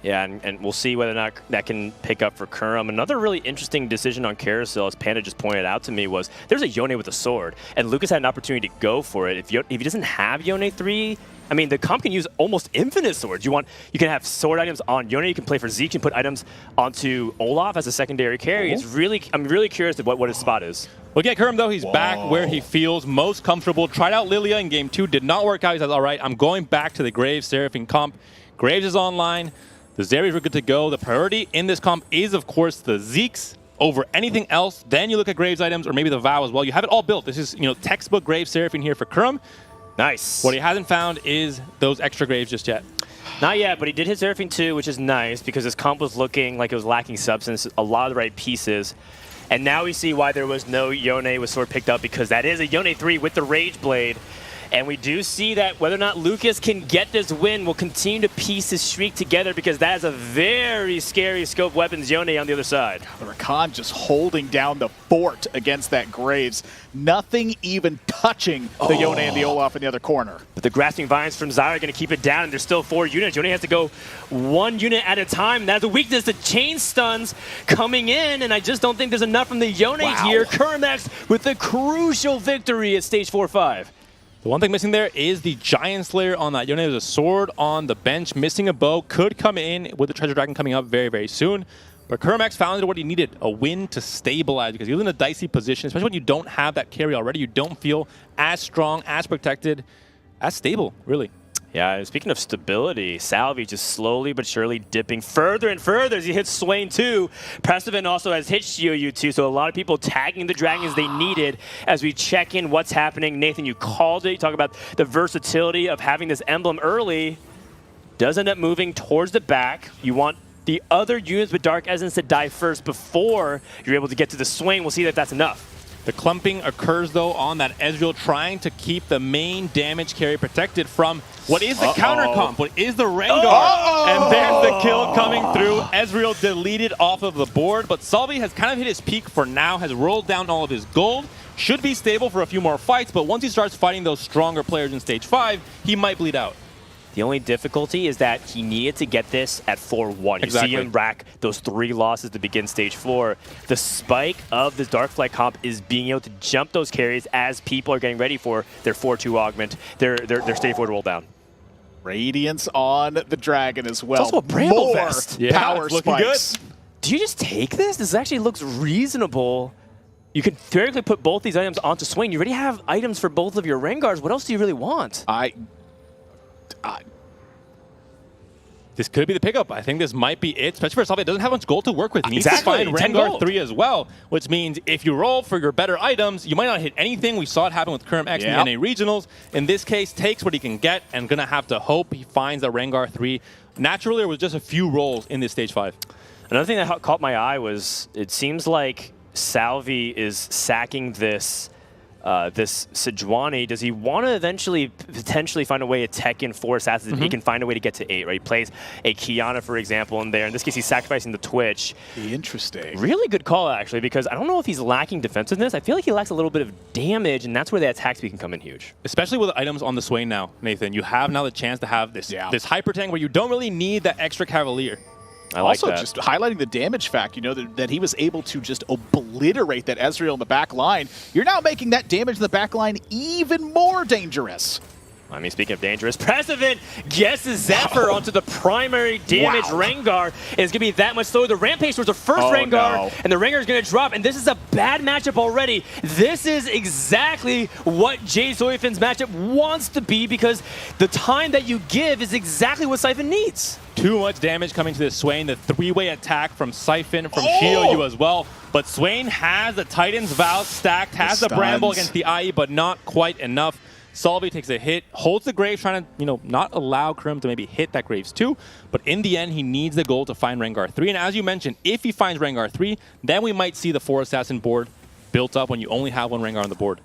Speaker 15: Yeah, and we'll see whether or not that can pick up for Kurum. Another really interesting decision on Carousel, as Panda just pointed out to me, was there's a Yone with a sword, and Lucas had an opportunity to go for it. If he doesn't have Yone 3, I mean, the comp can use almost infinite swords. You can have sword items on Yone, you can play for Zeke, and put items onto Olaf as a secondary carry. It's really, I'm really curious to what his spot is.
Speaker 10: Look at Kurum, though. He's back where he feels most comfortable. Tried out Lilia in game 2, did not work out. He says, all right, I'm going back to the Graves Seraphine comp. Graves is online. The Zeri's were good to go. The priority in this comp is, of course, the Zeeks over anything else. Then you look at Graves items or maybe the Vow as well. You have it all built. This is, textbook Graves Seraphine here for Kurum.
Speaker 15: Nice.
Speaker 10: What he hasn't found is those extra Graves just yet.
Speaker 15: Not yet, but he did hit Seraphine 2, which is nice because his comp was looking like it was lacking substance, a lot of the right pieces. And now we see why there was no Yone with sword picked up, because that is a Yone 3 with the Rage Blade. And we do see that whether or not Lucas can get this win, will continue to piece his streak together, because that is a very scary scope weapons Yone on the other side.
Speaker 6: The Rakan just holding down the fort against that Graves. Nothing even touching the Yone and the Olaf in the other corner.
Speaker 15: But the grasping vines from Zyra are going to keep it down, and there's still 4 units. Yone has to go 1 unit at a time. That's a weakness. The chain stuns coming in, and I just don't think there's enough from the Yone here. Kermax with the crucial victory at stage 4-5.
Speaker 10: The one thing missing there is the Giant Slayer on that Yone. There's a sword on the bench, missing a bow. Could come in with the Treasure Dragon coming up very, very soon. But Kermax found what he needed, a win to stabilize, because he was in a dicey position, especially when you don't have that carry already. You don't feel as strong, as protected, as stable, really.
Speaker 15: Yeah, speaking of stability, Salvi just slowly but surely dipping further and further as he hits Swain too. Prestivan also has hit Shioyu too, so a lot of people tagging the dragons they needed as we check in what's happening. Nathan, you called it. You talk about the versatility of having this emblem early. Does end up moving towards the back. You want the other units with Dark Essence to die first before you're able to get to the Swain. We'll see if that's enough.
Speaker 10: The clumping occurs, though, on that Ezreal, trying to keep the main damage carry protected from what is the counter comp, what is the Rengar. And there's the kill coming through. Ezreal deleted off of the board, but Salvi has kind of hit his peak for now, has rolled down all of his gold. Should be stable for a few more fights, but once he starts fighting those stronger players in stage 5, he might bleed out.
Speaker 15: The only difficulty is that he needed to get this at 4-1. You see him rack those 3 losses to begin stage 4. The spike of this Darkflight comp is being able to jump those carries as people are getting ready for their 4-2 augment, their stage 4 to roll down.
Speaker 6: Radiance on the Dragon as well.
Speaker 15: It's also a Bramble Vest.
Speaker 6: Power spikes.
Speaker 15: Good. Do you just take this? This actually looks reasonable. You could theoretically put both these items onto Swain. You already have items for both of your Rengars. What else do you really want?
Speaker 10: This could be the pickup. I think this might be it, especially for Salvi. It doesn't have much gold to work with. Needs to find Rengar 3 as well, which means if you roll for your better items, you might not hit anything. We saw it happen with Kermax in the NA Regionals. In this case, takes what he can get and going to have to hope he finds a Rengar 3 naturally or with just a few rolls in this stage 5.
Speaker 15: Another thing that caught my eye was it seems like Salvi is sacking this this Sejuani. Does he want to eventually potentially find a way to tech in 4 assassins if he can find a way to get to 8, right? He plays a Kiana, for example, in there. In this case, he's sacrificing the Twitch.
Speaker 6: Interesting.
Speaker 15: Really good call, actually, because I don't know if he's lacking defensiveness. I feel like he lacks a little bit of damage, and that's where the attack speed can come in huge.
Speaker 10: Especially with items on the Swain now, Nathan. You have now the chance to have this, this hyper tank where you don't really need that extra Cavalier.
Speaker 15: I like
Speaker 6: also,
Speaker 15: that.
Speaker 6: just highlighting the damage fact, you know, that he was able to just obliterate that Ezreal in the back line. You're now making that damage in the back line even more dangerous.
Speaker 15: I mean, speaking of dangerous, Prestivan guesses Zephyr onto the primary damage Rengar. And it's going to be that much slower. The Rampage was the first Rengar, and the Rengar is going to drop. And this is a bad matchup already. This is exactly what Jay Zoifin's matchup wants to be, because the time that you give is exactly what Siphon needs.
Speaker 10: Too much damage coming to this Swain. The 3-way attack from Siphon, from Shioyu as well. But Swain has the Titan's Vow stacked, has the Bramble against the IE, but not quite enough. Salvi takes a hit, holds the Graves, trying to, you know, not allow Krim to maybe hit that Graves too. But in the end, he needs the goal to find Rengar 3. And as you mentioned, if he finds Rengar 3, then we might see the 4-assassin board built up when you only have 1 Rengar on the board.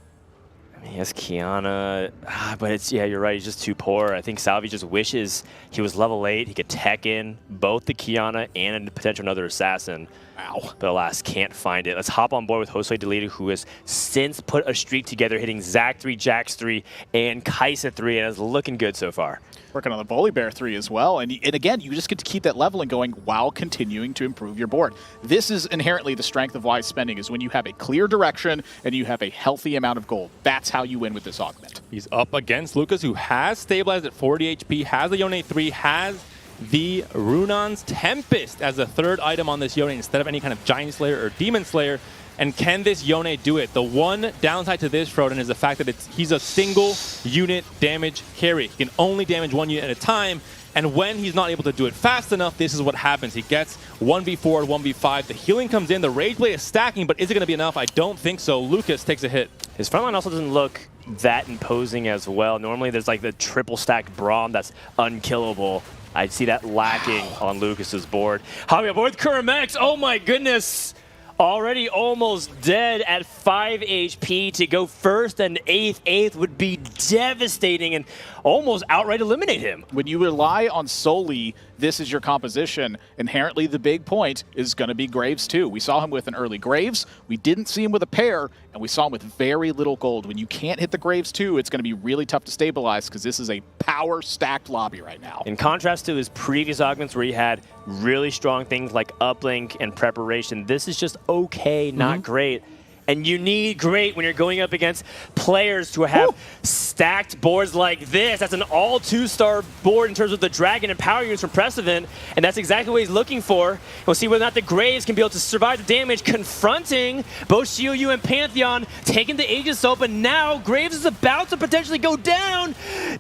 Speaker 15: He has Kiana, but it's, yeah, you're right, he's just too poor. I think Salvi just wishes he was level 8. He could tech in both the Kiana and a potential another assassin. Wow. But alas, can't find it. Let's hop on board with Josue Deleted, who has since put a streak together, hitting Zac 3, Jax 3, and Kaisa 3, and is looking good so far.
Speaker 6: Working on the Volibear 3 as well. And again, you just get to keep that leveling going while continuing to improve your board. This is inherently the strength of wise spending, is when you have a clear direction and you have a healthy amount of gold. That's how you win with this augment.
Speaker 10: He's up against Lucas, who has stabilized at 40 HP, has the Yone 3, has the Runon's Tempest as the 3rd item on this Yone instead of any kind of Giant Slayer or Demon Slayer. And can this Yone do it? The one downside to this, Froden, is the fact that he's a single unit damage carry. He can only damage 1 unit at a time. And when he's not able to do it fast enough, this is what happens. He gets 1v4, 1v5. The healing comes in. The Rage Blade is stacking, but is it going to be enough? I don't think so. Lucas takes a hit.
Speaker 15: His frontline also doesn't look that imposing as well. Normally there's like the triple stacked Braum that's unkillable. I see that lacking on Lucas's board. Javi aboard with Kermax. Oh my goodness. already almost dead at 5 HP to go first and 8th. 8th would be devastating and almost outright eliminate him.
Speaker 6: When you rely on solely this is your composition, inherently the big point is going to be Graves too. We saw him with an early Graves, we didn't see him with a pair, and we saw him with very little gold. When you can't hit the Graves too, it's going to be really tough to stabilize because this is a power-stacked lobby right now.
Speaker 15: In contrast to his previous augments where he had really strong things like uplink and preparation, this is just okay, not great. And you need great when you're going up against players who have stacked boards like this. That's an all 2-star board in terms of the Dragon and power units from Precedent, and that's exactly what he's looking for. And we'll see whether or not the Graves can be able to survive the damage, confronting both Xiaoyu and Pantheon, taking the Aegis Soap, and now Graves is about to potentially go down,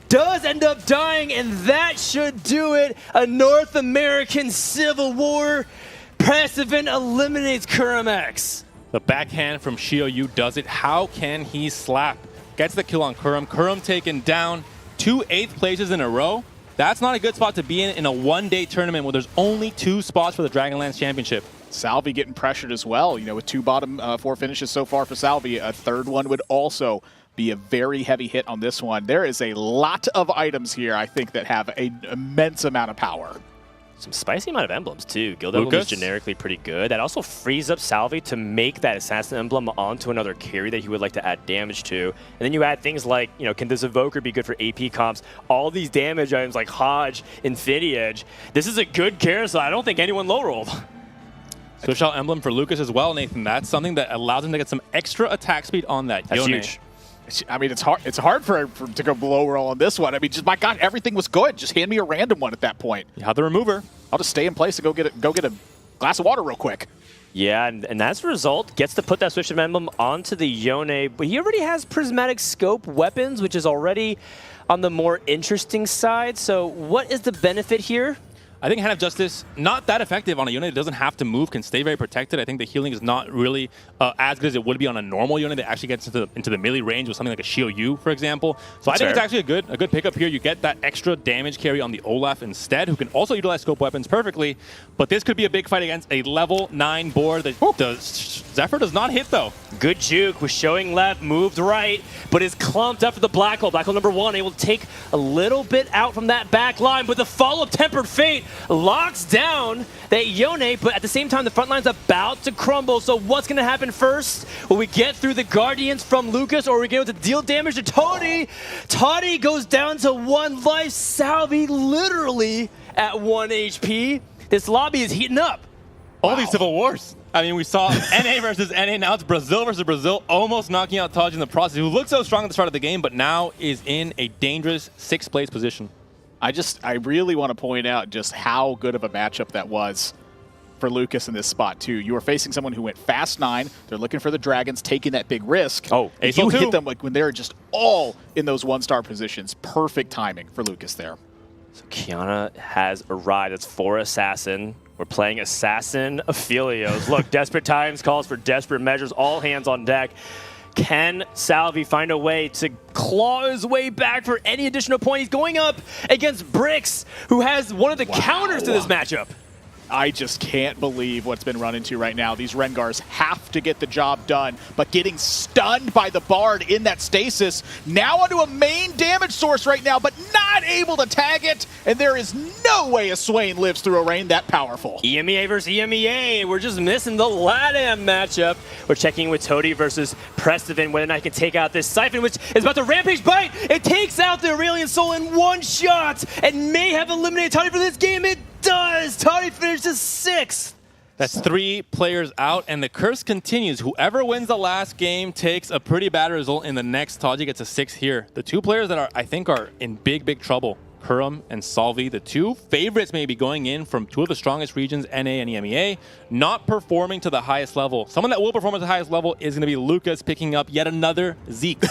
Speaker 15: does end up dying, and that should do it. A North American Civil War. Precedent eliminates Kuramax.
Speaker 10: The backhand from Xiaoyu does it. How can he slap? Gets the kill on Kurum. Kurum taken down 2 8th places in a row. That's not a good spot to be in a one-day tournament where there's only 2 spots for the Dragonlands Championship.
Speaker 6: Salvi getting pressured as well. You know, with 2 bottom 4 finishes so far for Salvi, a 3rd one would also be a very heavy hit on this one. There is a lot of items here, I think, that have an immense amount of power.
Speaker 15: Some spicy amount of emblems too. Guild Emblem is generically pretty good. That also frees up Salvi to make that Assassin Emblem onto another carry that he would like to add damage to. And then you add things like, you know, can this Evoker be good for AP comps? All these damage items like Hodge, Infinity Edge. This is a good carousel. I don't think anyone low rolled.
Speaker 10: Switch out Emblem for Lucas as well, Nathan. That's something that allows him to get some extra attack speed on that.
Speaker 15: That's huge.
Speaker 6: I mean, it's hard for to go below roll on this one. I mean, just my God, everything was good. Just hand me a random one at that point.
Speaker 10: You have the remover.
Speaker 6: I'll just stay in place and go get a glass of water real quick.
Speaker 15: Yeah, and as a result, gets to put that Switch of Emblem onto the Yone, but he already has Prismatic Scope weapons, which is already on the more interesting side. So what is the benefit here?
Speaker 10: I think Hand of Justice, not that effective on a unit. It doesn't have to move, can stay very protected. I think the healing is not really as good as it would be on a normal unit that actually gets into the melee range with something like a Xiaoyu, for example. So I think it's actually a good pickup here. You get that extra damage carry on the Olaf instead, who can also utilize scope weapons perfectly. But this could be a big fight against a level 9 board that Zephyr does not hit, though.
Speaker 15: Good juke, was showing left, moved right, but is clumped up for the Black Hole. Black Hole number 1, able to take a little bit out from that back line, but the fall of Tempered Fate locks down that Yone, but at the same time, the front line's about to crumble. So what's going to happen first? Will we get through the Guardians from Lucas, or are we going to deal damage to Toddy? Toddy goes down to 1 life. Salvi literally at 1 HP. This lobby is heating up.
Speaker 10: All these Civil Wars. I mean, we saw NA versus NA. Now it's Brazil versus Brazil, almost knocking out Toddy in the process, who looked so strong at the start of the game, but now is in a dangerous 6th place position.
Speaker 6: I really want to point out just how good of a matchup that was for Lucas in this spot too. You were facing someone who went fast 9. They're looking for the Dragons, taking that big risk.
Speaker 10: Oh,
Speaker 6: and you hit them like when they're just all in those 1-star positions. Perfect timing for Lucas there.
Speaker 15: So Kiana has arrived. It's 4 Assassin. We're playing Assassin Aphelios. Look, desperate times calls for desperate measures. All hands on deck. Can Salvi find a way to claw his way back for any additional point? He's going up against Brix, who has one of the counters to this matchup.
Speaker 6: I just can't believe what's been run into right now. These Rengars have to get the job done, but getting stunned by the Bard in that stasis, now onto a main damage source right now, but not able to tag it, and there is no way a Swain lives through a rain that powerful.
Speaker 15: EMEA versus EMEA, we're just missing the LATAM matchup. We're checking with Toddy versus Prestivan whether or not he can take out this Siphon, which is about to Rampage Bite. It takes out the Aurelian Soul in 1 shot, and may have eliminated Toddy for this game. It does! Toddy finishes 6th.
Speaker 10: That's 3 players out, and the curse continues. Whoever wins the last game takes a pretty bad result in the next. Toddy gets a 6 here. The 2 players that I think are in big trouble, Kurum and Salvi, the 2 favorites may be going in from 2 of the strongest regions, NA and EMEA, not performing to the highest level. Someone that will perform at the highest level is going to be Lucas, picking up yet another Zeke.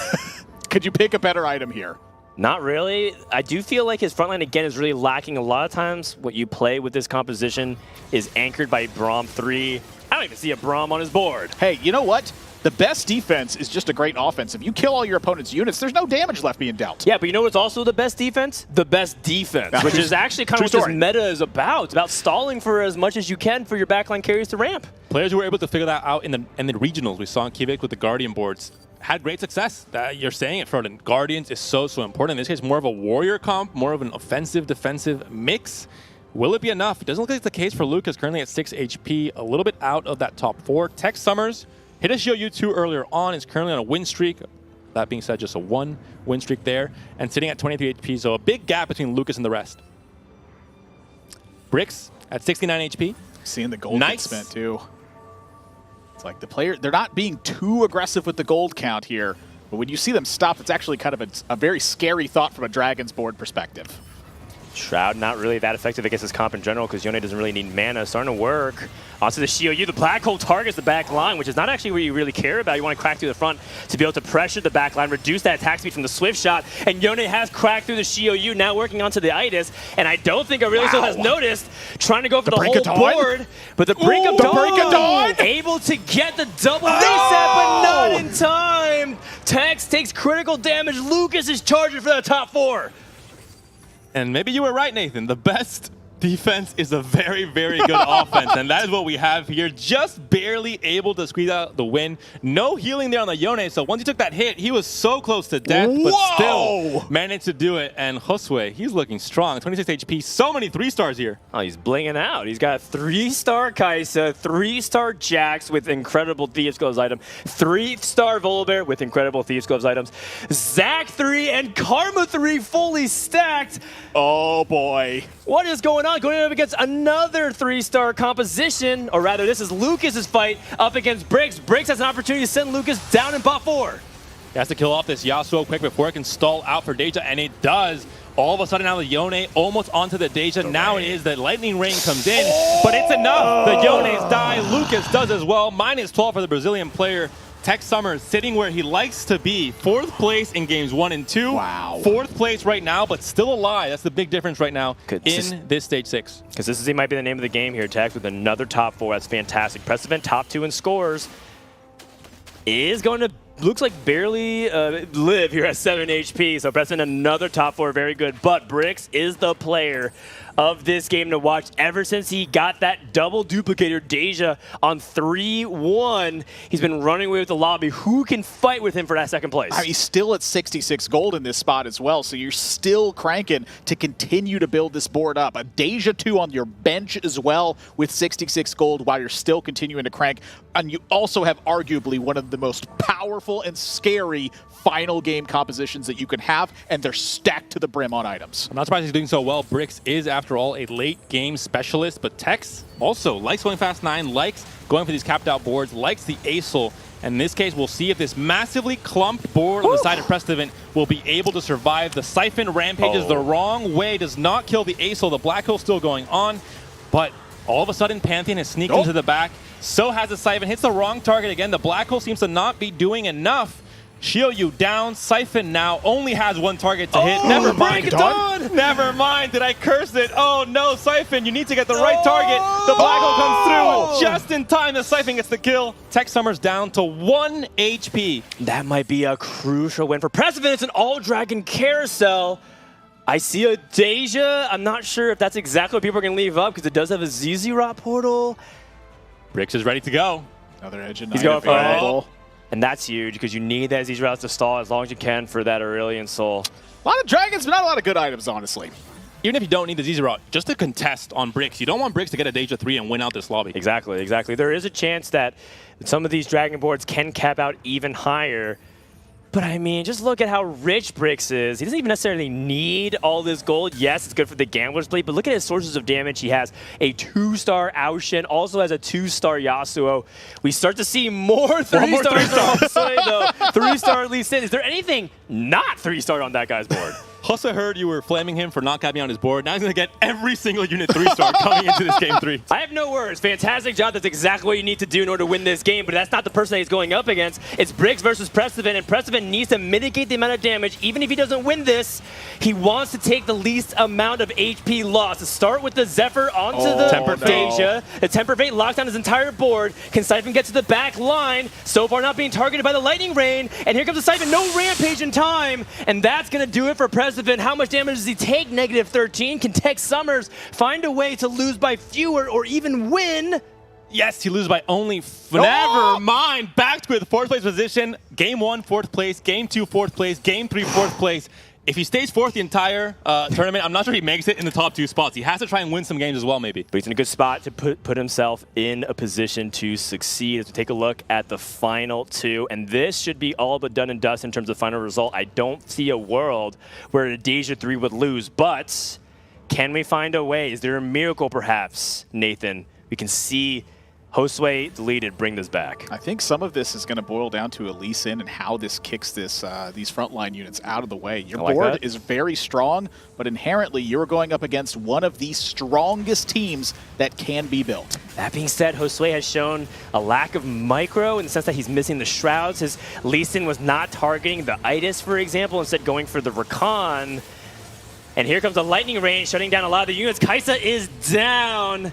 Speaker 6: Could you pick a better item here?
Speaker 15: Not really. I do feel like his frontline, again, is really lacking. A lot of times, what you play with this composition is anchored by Braum 3. I don't even see a Braum on his board.
Speaker 6: Hey, you know what? the best defense is just a great offense. If you kill all your opponent's units, there's no damage left being dealt.
Speaker 15: Yeah, but you know what's also the best defense? The best defense, which is actually kind of what this meta is about. It's about stalling for as much as you can for your backline carries to ramp.
Speaker 10: Players who were able to figure that out in the regionals, we saw in Kivik with the Guardian boards, had great success. You're saying it, Froden. Guardians is so important. In this case, more of a warrior comp, more of an offensive, defensive mix. Will it be enough? It doesn't look like it's the case for Lucas, currently at 6 HP, a little bit out of that top 4. Tech Summers hit a Xiaoyu earlier on, is currently on a win streak. That being said, just a 1 win streak there, and sitting at 23 HP, so a big gap between Lucas and the rest. Bricks at 69 HP.
Speaker 6: Seeing the gold get spent too. It's like the player, they're not being too aggressive with the gold count here, but when you see them stop, it's actually kind of a very scary thought from a Dragon's board perspective.
Speaker 15: Shroud not really that effective against his comp in general because Yone doesn't really need mana. Starting to work. Onto the Xiaoyu. The black hole targets the back line, which is not actually what you really care about. You want to crack through the front to be able to pressure the back line, reduce that attack speed from the Swift shot. And Yone has cracked through the Xiaoyu, now working onto the Itis. And I don't think Aurelio has noticed, trying to go for the whole board. But the Brink of Dawn, able to get the double reset, but not in time. Tex takes critical damage. Lucas is charging for the top 4.
Speaker 10: And maybe you were right, Nathan. The best defense is a very, very good offense, and that is what we have here. Just barely able to squeeze out the win. No healing there on the Yone, so once he took that hit, he was so close to death, but still managed to do it. And Josue, he's looking strong. 26 HP, so many 3-stars here.
Speaker 15: Oh, he's blinging out. He's got 3-star Kaisa, 3-star Jax with incredible Thieves Gloves item, 3-star Volibear with incredible Thieves Gloves items, Zac 3 and Karma 3 fully stacked.
Speaker 6: Oh boy.
Speaker 15: What is going on? Going up against another 3-star composition, or rather this is Lucas's fight up against Briggs. Briggs has an opportunity to send Lucas down in bot 4.
Speaker 10: He has to kill off this Yasuo quick before it can stall out for Deja, and it does. All of a sudden now the Yone almost onto the Deja. Now it is the Lightning Rain comes in, but it's enough. The Yones die. Lucas does as well. -12 for the Brazilian player. Tech Summers sitting where he likes to be. 4th place in games 1 and 2.
Speaker 6: Wow.
Speaker 10: 4th place right now, but still alive. That's the big difference right now in this stage 6.
Speaker 15: Consistency might be the name of the game here, Tech, with another top 4. That's fantastic. Precedent top 2 in scores. Is going to, looks like barely live here at 7 HP. So Precedent another top 4, very good. But Bricks is the player of this game to watch ever since he got that double duplicator Deja on 3-1. He's been running away with the lobby. Who can fight with him for that 2nd place?
Speaker 6: I mean, he's still at 66 gold in this spot as well, so you're still cranking to continue to build this board up. A Deja 2 on your bench as well with 66 gold while you're still continuing to crank. And you also have arguably one of the most powerful and scary final game compositions that you can have, and they're stacked to the brim on items.
Speaker 10: I'm not surprised he's doing so well. Bricks is, after all, a late game specialist, but Tex also likes going fast 9, likes going for these capped out boards, likes the Acel. And in this case, we'll see if this massively clumped board on the side of Precedent will be able to survive. The Siphon rampages the wrong way, does not kill the Acel. The Black Hole still going on, but all of a sudden, Pantheon has sneaked into the back. So has the Siphon. Hits the wrong target again. The Black Hole seems to not be doing enough. Xiaoyu down. Siphon now only has 1 target to hit. Never mind. Never mind. Did I curse it? Oh no, Siphon, you need to get the right target. The Black Hole comes through just in time. The Siphon gets the kill. Tech Summers down to 1 HP.
Speaker 15: That might be a crucial win for Precedent. It's an all-dragon carousel. I see a Deja. I'm not sure if that's exactly what people are going to leave up because it does have a ZZ-Rot portal.
Speaker 10: Bricks is ready to go.
Speaker 6: Another edge and
Speaker 15: he's going for it. And that's huge because you need that ZZ routes to stall as long as you can for that Aurelion Soul.
Speaker 6: A lot of dragons, but not a lot of good items, honestly.
Speaker 10: Even if you don't need the ZZ route, just to contest on Bricks. You don't want Bricks to get a Deja 3 and win out this lobby.
Speaker 15: Exactly, exactly. There is a chance that some of these dragon boards can cap out even higher. But I mean, just look at how rich Bricks is. He doesn't even necessarily need all this gold. Yes, it's good for the Gambler's Blade, but look at his sources of damage. He has a 2-star Aoshin, also has a 2-star Yasuo. We start to see more 3-stars. 3-star Lee Sin. Is there anything not 3-star on that guy's board?
Speaker 10: Jose heard you were flaming him for not capping on his board. Now he's going to get every single unit 3-star coming into this game 3.
Speaker 15: I have no words. Fantastic job. That's exactly what you need to do in order to win this game, but that's not the person that he's going up against. It's Briggs versus Prestivan, and Prestivan needs to mitigate the amount of damage. Even if he doesn't win this, he wants to take the least amount of HP loss. To start with the Zephyr onto the Deja. The Temper Fate locks down his entire board. Can Siphon get to the back line? So far not being targeted by the Lightning Rain, and here comes the Siphon. No Rampage in time, and that's going to do it for Prestivan. How much damage does he take? Negative 13. Can Tex Summers find a way to lose by fewer or even win?
Speaker 10: Yes, he loses by only. Never mind. Back to 4th place position. Game 1, 4th place. Game 2, 4th place. Game 3, 4th place. If he stays 4th the entire tournament, I'm not sure he makes it in the top 2 spots. He has to try and win some games as well, maybe.
Speaker 15: But he's in a good spot to put himself in a position to succeed. As we take a look at the final 2, and this should be all but done and dust in terms of final result. I don't see a world where Deja 3 would lose, but can we find a way? Is there a miracle, perhaps, Nathan? We can see Josue deleted, bring this back.
Speaker 6: I think some of this is going to boil down to Lee Sin and how this kicks this these frontline units out of the way. Your board is very strong, but inherently you're going up against one of the strongest teams that can be built.
Speaker 15: That being said, Josue has shown a lack of micro in the sense that he's missing the shrouds. His Lee Sin was not targeting the Itis, for example, instead going for the Rakan. And here comes the Lightning Rain shutting down a lot of the units. Kaisa is down.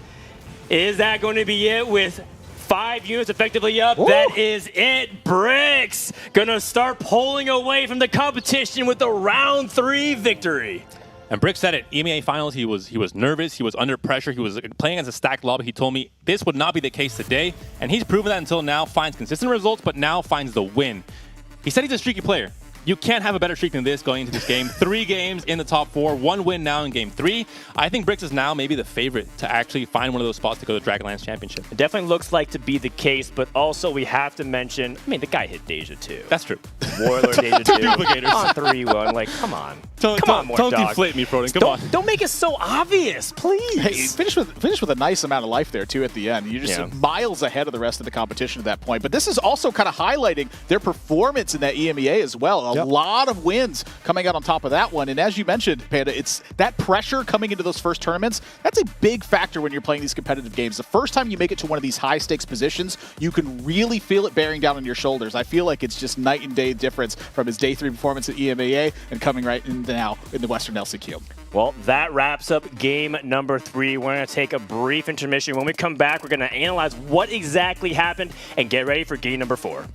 Speaker 15: Is that going to be it with 5 units effectively up? Ooh. That is it. Bricks gonna start pulling away from the competition with the round 3 victory.
Speaker 10: And Brick said it, EMEA finals, he was nervous, he was under pressure, he was playing as a stacked lobby. He told me this would not be the case today, and he's proven that until now, finds consistent results, but now finds the win. He said he's a streaky player. You can't have a better streak than this going into this game. 3 games in the top 4, 1 win now in game 3. I think Bricks is now maybe the favorite to actually find one of those spots to go to Dragonlands Championship.
Speaker 15: It definitely looks like to be the case, but also we have to mention, I mean, the guy hit Deja too.
Speaker 10: That's true.
Speaker 15: Warlord Deja 2
Speaker 10: duplicators
Speaker 15: on 3-1. Like, come on. Come on,
Speaker 10: don't deflate me, Froden. Come on.
Speaker 15: Don't make it so obvious, please.
Speaker 6: Hey, finish with a nice amount of life there too at the end. You're just miles ahead of the rest of the competition at that point. But this is also kind of highlighting their performance in that EMEA as well. A lot of wins coming out on top of that one. And as you mentioned, Panda, it's that pressure coming into those first tournaments. That's a big factor when you're playing these competitive games. The first time you make it to one of these high stakes positions, you can really feel it bearing down on your shoulders. I feel like it's just night and day difference from his day 3 performance at EMEA and coming right in now in the Western LCQ.
Speaker 15: Well, that wraps up game number 3. We're going to take a brief intermission. When we come back, we're going to analyze what exactly happened and get ready for game number 4.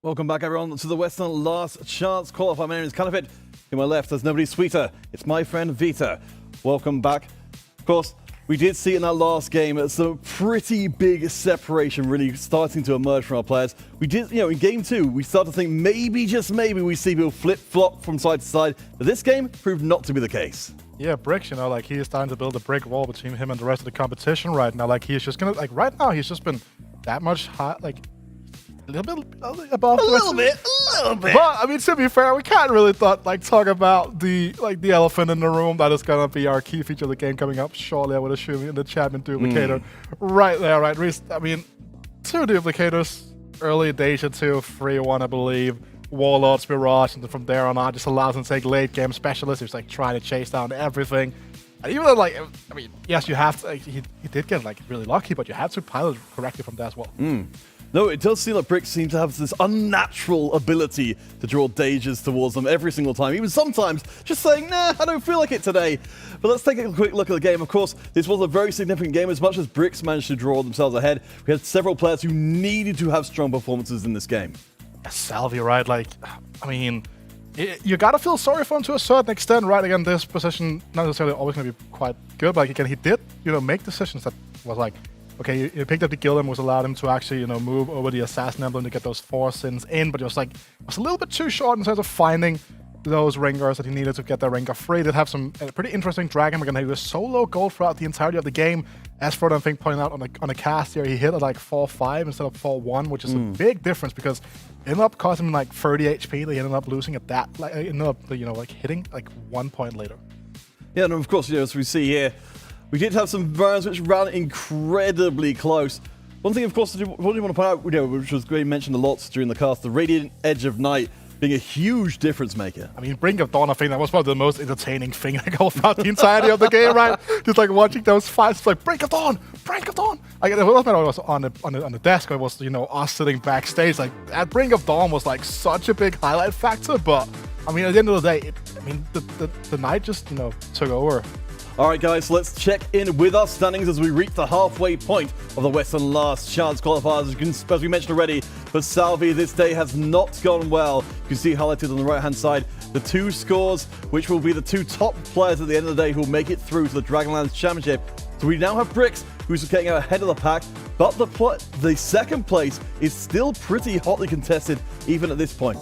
Speaker 14: Welcome back, everyone, to the Western Last Chance Qualifier. My name is Kalafit. To my left, there's nobody sweeter. It's my friend Vita. Welcome back. Of course, we did see in that last game some pretty big separation really starting to emerge from our players. We did, in game 2, we started to think maybe, just maybe, we see people flip-flop from side to side. But this game proved not to be the case.
Speaker 8: Yeah, Bricks, like he is starting to build a brick wall between him and the rest of the competition right now. Like he's just gonna, right now he's just been that much hot, a little bit above. A little bit. But I mean, to be fair, we can't really talk about the elephant in the room that is gonna be our key feature of the game coming up shortly. I would assume in the champion duplicator, right there, right. I mean, 2 duplicators, early Deja 2, 3-1, I believe. Warlords, Mirage, and then from there on out, just allows him to take late game specialists who's trying to chase down everything. And even though, yes, you have to. He did get really lucky, but you had to pilot correctly from there as well.
Speaker 14: No, it does seem like Bricks seem to have this unnatural ability to draw Dejas towards them every single time. Even sometimes just saying, nah, I don't feel like it today. But let's take a quick look at the game. Of course, this was a very significant game. As much as Bricks managed to draw themselves ahead, we had several players who needed to have strong performances in this game.
Speaker 8: Salvi, right? I mean, you gotta feel sorry for him to a certain extent, right? Again, this position not necessarily always gonna be quite good, but again, he did, make decisions that was okay, you picked up the Gilliam, was allowed him to actually, move over the Assassin Emblem to get those 4 sins in, but it was a little bit too short in terms of finding those ringers that he needed to get that ringer free. Did have some pretty interesting dragon. He was so low gold throughout the entirety of the game. As for I think pointing out on a cast here, he hit at 4-5 instead of 4-1, which is a big difference because it ended up costing him 30 HP. They ended up losing at that. Ended up hitting 1 point later.
Speaker 14: Yeah, and of course, as we see here, we did have some burns which ran incredibly close. One thing, of course, what do you want to point out, which was being mentioned a lot during the cast, the Radiant Edge of Night being a huge difference maker.
Speaker 8: I mean, Brink of Dawn, I think that was probably the most entertaining thing throughout the entirety of the game, right? Just watching those fights, Brink of Dawn, Brink of Dawn. I was on the desk. It was us sitting backstage. That Brink of Dawn was such a big highlight factor. But I mean, at the end of the day, the night just took over.
Speaker 14: All right, guys, let's check in with our standings as we reach the halfway point of the Western Last Chance Qualifiers. As we mentioned already, for Salvi, this day has not gone well. You can see highlighted on the right-hand side the 2 scores, which will be the 2 top players at the end of the day who will make it through to the Dragonlands Championship. So we now have Bricks, who's getting out ahead of the pack, but the second place is still pretty hotly contested even at this point.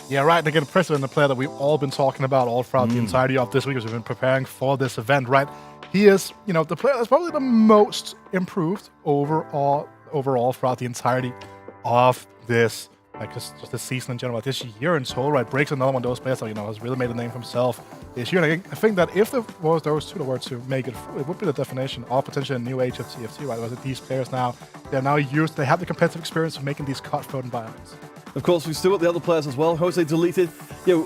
Speaker 8: Yeah, right. And again, President, the player that we've all been talking about all throughout the entirety of this week as we've been preparing for this event, right? He is, the player that's probably the most improved overall throughout the entirety of this, just this season in general, this year in total, right? Breaks another one of those players that, has really made a name for himself this year. And I think that if there was those 2 that were to make it, it would be the definition of potentially a new age of TFT, right? Was it these players now, they have the competitive experience of making these cutthroat environments.
Speaker 14: Of course, we've still got the other players as well. Jose Deleted,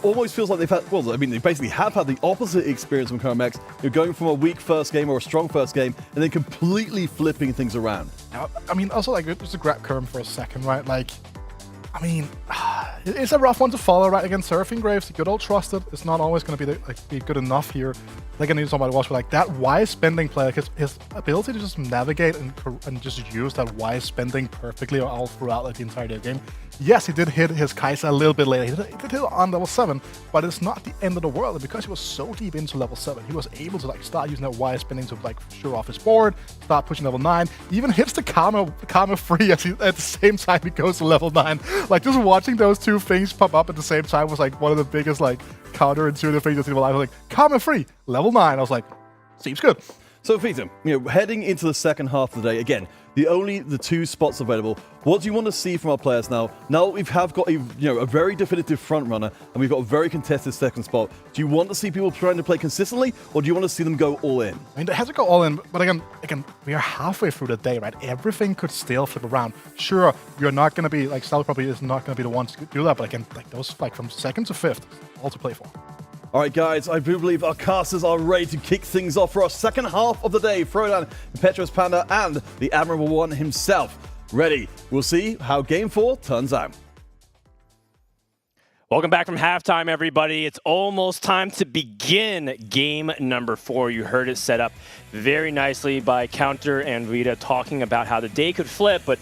Speaker 14: almost feels like they've had, they basically have had the opposite experience from COMEX. You're going from a weak first game or a strong first game and then completely flipping things around.
Speaker 8: I mean, also, just to grab Kerm for a second, right? I mean, it's a rough one to follow, right? Against Surfing Graves, the good old trusted. It's not always going to be be good enough here. I need somebody to watch, but that wise spending play, his ability to just navigate and just use that wise spending perfectly all throughout the entirety of the game. Yes, he did hit his Kai'Sa a little bit later. He did hit on level 7, but it's not the end of the world. And because he was so deep into level 7, he was able to start using that wise spending to show off his board, start pushing level 9. He even hits the karma free at the same time he goes to level 9. Just watching those 2 things pop up at the same time was one of the biggest counterintuitive things I've seen in my life. I was karma free, level 9. I was seems good.
Speaker 14: So, Peter, heading into the second half of the day, again, the 2 spots available. What do you want to see from our players now? Now that we have got a very definitive front runner and we've got a very contested second spot, do you want to see people trying to play consistently, or do you want to see them go all in?
Speaker 8: I mean, they have to go all in, but again, we are halfway through the day, right? Everything could still flip around. Sure, you're not going to be Sal probably is not going to be the one to do that, but again, those from 2nd to 5th, all to play for.
Speaker 14: All right, guys, I do believe our casters are ready to kick things off for our second half of the day. Frodan, Impetuous Panda, and the Admirable One himself. Ready. We'll see how Game 4 turns out.
Speaker 15: Welcome back from halftime, everybody. It's almost time to begin game number 4. You heard it set up very nicely by Counter and Vita talking about how the day could flip, but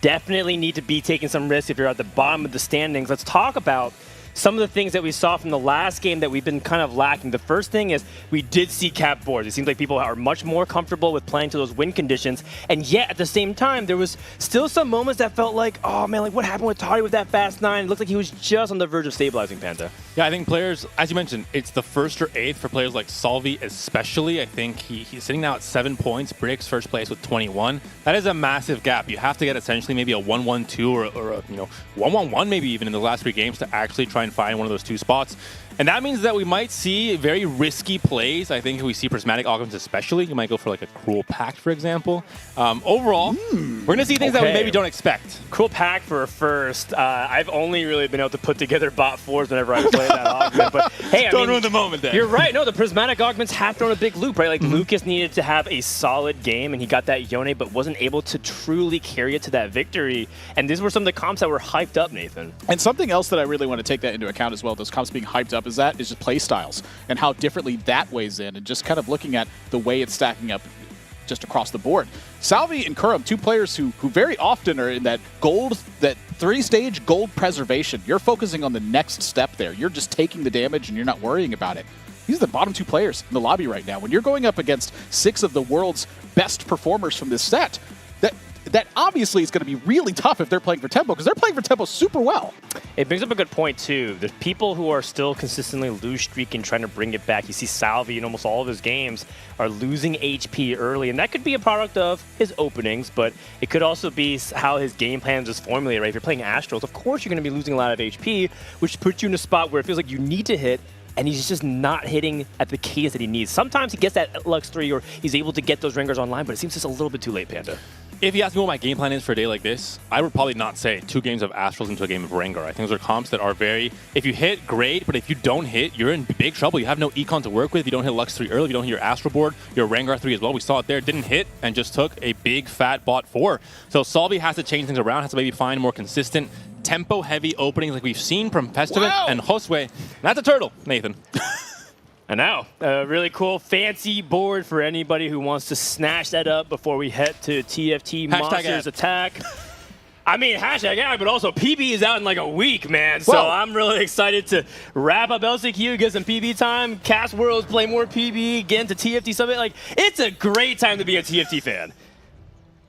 Speaker 15: definitely need to be taking some risks if you're at the bottom of the standings. Let's talk about some of the things that we saw from the last game that we've been kind of lacking. The first thing is we did see cap boards. It seems like people are much more comfortable with playing to those win conditions, and yet at the same time, there was still some moments that felt like, oh man, like what happened with Toddy with that fast 9? It looked like he was just on the verge of stabilizing Panda.
Speaker 10: Yeah, I think players, as you mentioned, it's the 1st or 8th for players like Salvi especially. I think he's sitting now at 7 points. Brix first place with 21. That is a massive gap. You have to get essentially maybe a 1-1-2 or a 1-1-1 maybe even in the last 3 games to actually try and find one of those 2 spots. And that means that we might see very risky plays. I think if we see Prismatic Augments especially, you might go for like a Cruel Pact, for example. Overall, we're going to see things that we maybe don't expect.
Speaker 15: Cruel Pact for a first. I've only really been able to put together bot 4s whenever I play that augment. But hey,
Speaker 10: don't ruin the moment then.
Speaker 15: You're right. No, the Prismatic Augments have thrown a big loop, right? Like Lucas needed to have a solid game, and he got that Yone, but wasn't able to truly carry it to that victory. And these were some of the comps that were hyped up, Nathan.
Speaker 6: And something else that I really want to take that into account as well, those comps being hyped up, is just play styles and how differently that weighs in, and just kind of looking at the way it's stacking up just across the board. Salvi and Kurum, 2 players who very often are in that gold, that 3-stage gold preservation. You're focusing on the next step there. You're just taking the damage and you're not worrying about it. These are the bottom 2 players in the lobby right now. When you're going up against 6 of the world's best performers from this set, that obviously is going to be really tough if they're playing for tempo, because they're playing for tempo super well.
Speaker 15: It brings up a good point, too. There's people who are still consistently lose streaking, trying to bring it back. You see Salvi in almost all of his games are losing HP early, and that could be a product of his openings, but it could also be how his game plans is formulated, right? If you're playing Astrals, of course you're going to be losing a lot of HP, which puts you in a spot where it feels like you need to hit, and he's just not hitting at the cadence that he needs. Sometimes he gets that Lux 3 or he's able to get those Rengars online, but it seems just a little bit too late, Panda.
Speaker 10: If you ask me what my game plan is for a day like this, I would probably not say 2 games of Astrals into a game of Rengar. I think those are comps that are very, if you hit, great, but if you don't hit, you're in big trouble. You have no econ to work with. If you don't hit Lux 3 early, if you don't hit your Astral board, your Rengar 3 as well. We saw it there, didn't hit, and just took a big fat bot 4. So Salvi has to change things around, has to maybe find more consistent, tempo-heavy openings like we've seen from Festival and Josue. That's a turtle, Nathan.
Speaker 15: And now, a really cool, fancy board for anybody who wants to snatch that up before we head to TFT Monsters Attack. I mean, hashtag yeah, but also PB is out in like a week, man. So I'm really excited to wrap up LCQ, get some PB time, cast Worlds, play more PB, get into TFT Summit. Like, it's a great time to be a TFT fan.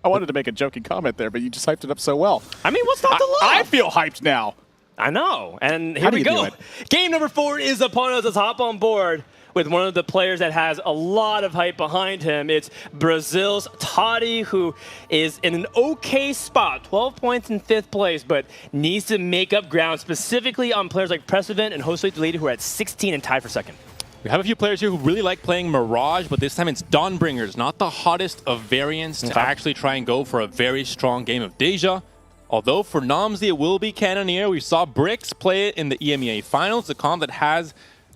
Speaker 6: I wanted to make a joking comment there, but you just hyped it up so well.
Speaker 15: I mean, what's not to love?
Speaker 6: I feel hyped now.
Speaker 15: I know, and here we go. Game number 4 is upon us. Let's hop on board with one of the players that has a lot of hype behind him. It's Brazil's Toddy, who is in an okay spot, 12 points in 5th place, but needs to make up ground specifically on players like Precedent and Josue Delady, who are at 16 and tied for 2nd.
Speaker 10: We have a few players here who really like playing Mirage, but this time it's Dawnbringers, not the hottest of variants, to actually try and go for a very strong game of Deja. Although for Namzi it will be Cannoneer. We saw Brix play it in the EMEA finals, a comp that has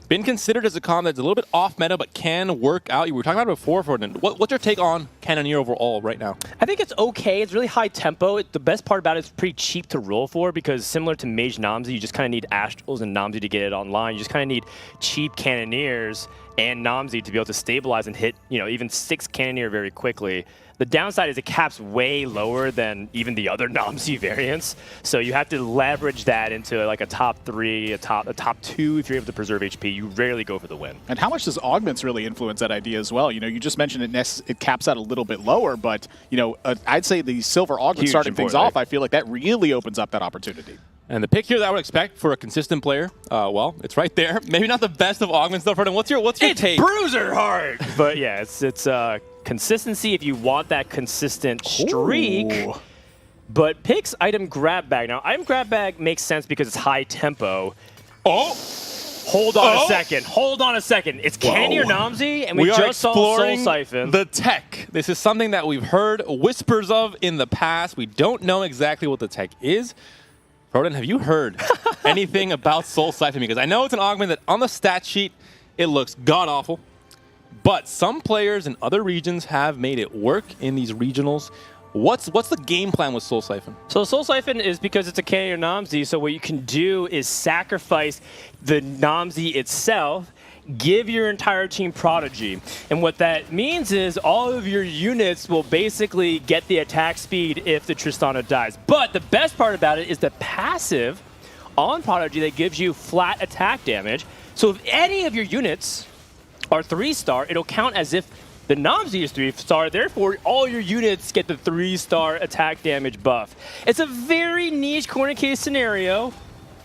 Speaker 10: been considered as a comp that's a little bit off meta but can work out. You were talking about it before, Ferdinand. What's your take on Cannoneer overall right now?
Speaker 15: I think it's okay. It's really high tempo. The best part about it is it's pretty cheap to roll for, because similar to Mage Namzi, you just kind of need Astrals and Namzi to get it online. You just kind of need cheap Cannoneers and Namzi to be able to stabilize and hit, even 6 Cannoneer very quickly. The downside is it caps way lower than even the other Namzi variants, so you have to leverage that into like a top 3, a top 2 if you're able to preserve HP. You rarely go for the win.
Speaker 6: And how much does Augments really influence that idea as well? You just mentioned it caps out a little bit lower, but I'd say the Silver Augment starting things off, I feel like that really opens up that opportunity.
Speaker 10: And the pick here that I would expect for a consistent player, well, it's right there. Maybe not the best of augments though, Ferdinand. What's your take?
Speaker 15: Bruiser Heart! But yeah, it's consistency if you want that consistent streak. Ooh. But picks Item Grab Bag. Now, Item Grab Bag makes sense because it's high tempo.
Speaker 10: Oh!
Speaker 15: Hold on a second. Hold on a second. It's Cannoneer Namzi, and we just saw Soul Siphon.
Speaker 10: The tech. This is something that we've heard whispers of in the past. We don't know exactly what the tech is. Froden, have you heard anything about Soul Siphon? Because I know it's an augment that on the stat sheet, it looks god-awful. But some players in other regions have made it work in these regionals. What's the game plan with Soul Siphon?
Speaker 15: So Soul Siphon is because it's a Cannoneer Namzi, so what you can do is sacrifice the Namzi itself, give your entire team Prodigy. And what that means is all of your units will basically get the attack speed if the Tristana dies. But the best part about it is the passive on Prodigy that gives you flat attack damage. So if any of your units are 3-star, it'll count as if the Namzi is 3-star, therefore all your units get the 3-star attack damage buff. It's a very niche corner case scenario,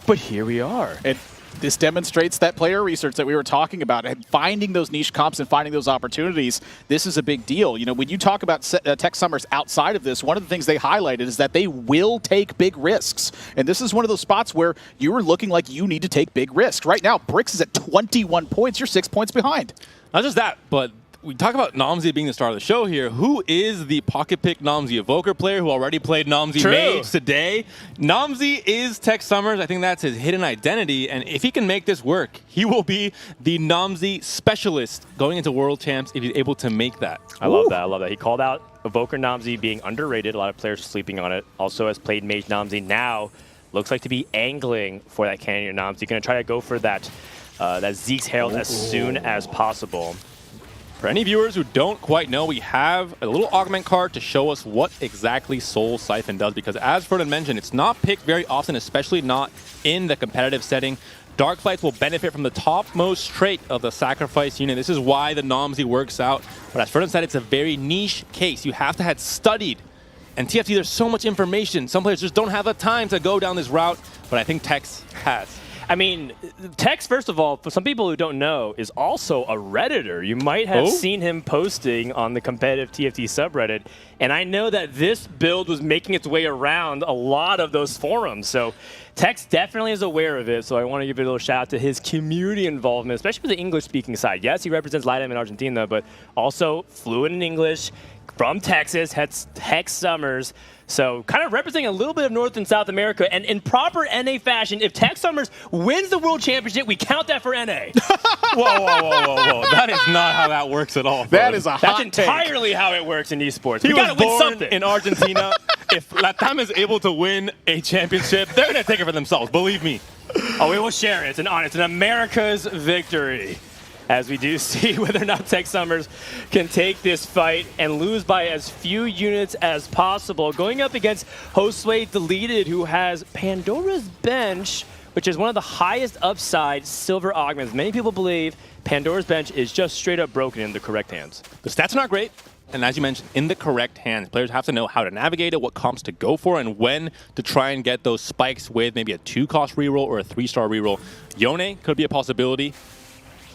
Speaker 15: but here we are.
Speaker 6: And this demonstrates that player research that we were talking about, and finding those niche comps and finding those opportunities. This is a big deal. You know, when you talk about Tech Summers outside of this, one of the things they highlighted is that they will take big risks. And this is one of those spots where you are looking like you need to take big risks. Right now, Brix is at 21 points. You're 6 points behind.
Speaker 10: Not just that, but we talk about Namzi being the star of the show here. Who is the pocket pick Namzi Evoker player who already played Namzi Mage today? Namzi is Tech Summers. I think that's his hidden identity. And if he can make this work, he will be the Namzi specialist going into World Champs if he's able to make that.
Speaker 15: I love that. I love that. He called out Evoker Namzi being underrated. A lot of players are sleeping on it. Also has played Mage Namzi. Now looks like to be angling for that Canyon Namzi. Going to try to go for that, that Zeke's Herald as soon as possible.
Speaker 10: For any viewers who don't quite know, we have a little augment card to show us what exactly Soul Siphon does, because as Ferdinand mentioned, it's not picked very often, especially not in the competitive setting. Dark Flights will benefit from the topmost trait of the Sacrifice unit. This is why the Namzi works out. But as Ferdinand said, it's a very niche case. You have to have studied. And TFT, there's so much information. Some players just don't have the time to go down this route, but I think Tex has.
Speaker 15: I mean, Tex, first of all, for some people who don't know, is also a Redditor. You might have seen him posting on the competitive TFT subreddit. And I know that this build was making its way around a lot of those forums. So Tex definitely is aware of it. So I want to give a little shout out to his community involvement, especially for the English-speaking side. Yes, he represents LATAM in Argentina, but also fluent in English, from Texas, Tech Summers. So kind of representing a little bit of North and South America. And in proper NA fashion, if Tech Summers wins the World Championship, we count that for NA.
Speaker 10: Whoa. That is not how that works at all.
Speaker 6: That is a hot
Speaker 15: That's entirely how it works in esports.
Speaker 10: He
Speaker 15: We gotta
Speaker 10: was
Speaker 15: win
Speaker 10: born
Speaker 15: something.
Speaker 10: in Argentina. If LATAM is able to win a championship, they're going to take it for themselves, believe me.
Speaker 15: Oh, we will share it. It's an honor. It's an America's victory. As we do see whether or not Tech Summers can take this fight and lose by as few units as possible. Going up against Josue Deleted, who has Pandora's Bench, which is one of the highest upside silver augments. Many people believe Pandora's Bench is just straight up broken in the correct hands.
Speaker 10: The stats are not great. And as you mentioned, in the correct hands, players have to know how to navigate it, what comps to go for, and when to try and get those spikes with maybe a 2-cost reroll or a 3-star reroll. Yone could be a possibility.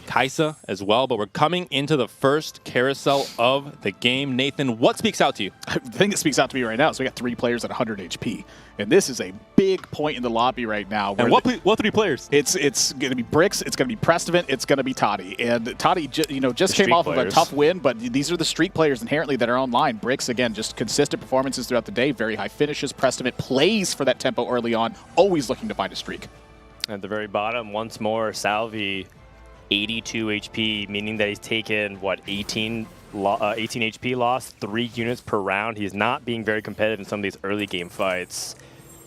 Speaker 10: Kaisa as well, but we're coming into the first carousel of the game. Nathan, what speaks out to you?
Speaker 6: The thing that speaks out to me right now is we got 3 players at 100 HP. And this is a big point in the lobby right now.
Speaker 10: And what 3 players?
Speaker 6: It's going to be Brix, it's going to be Prestivant, it's going to be Toddy. And Toddy just came off of a tough win, but these are the streak players inherently that are online. Brix, again, just consistent performances throughout the day, very high finishes. Prestivant plays for that tempo early on, always looking to find a streak.
Speaker 15: At the very bottom, once more, Salvi, 82 HP, meaning that he's taken, 18 HP loss, 3 units per round. He's not being very competitive in some of these early game fights.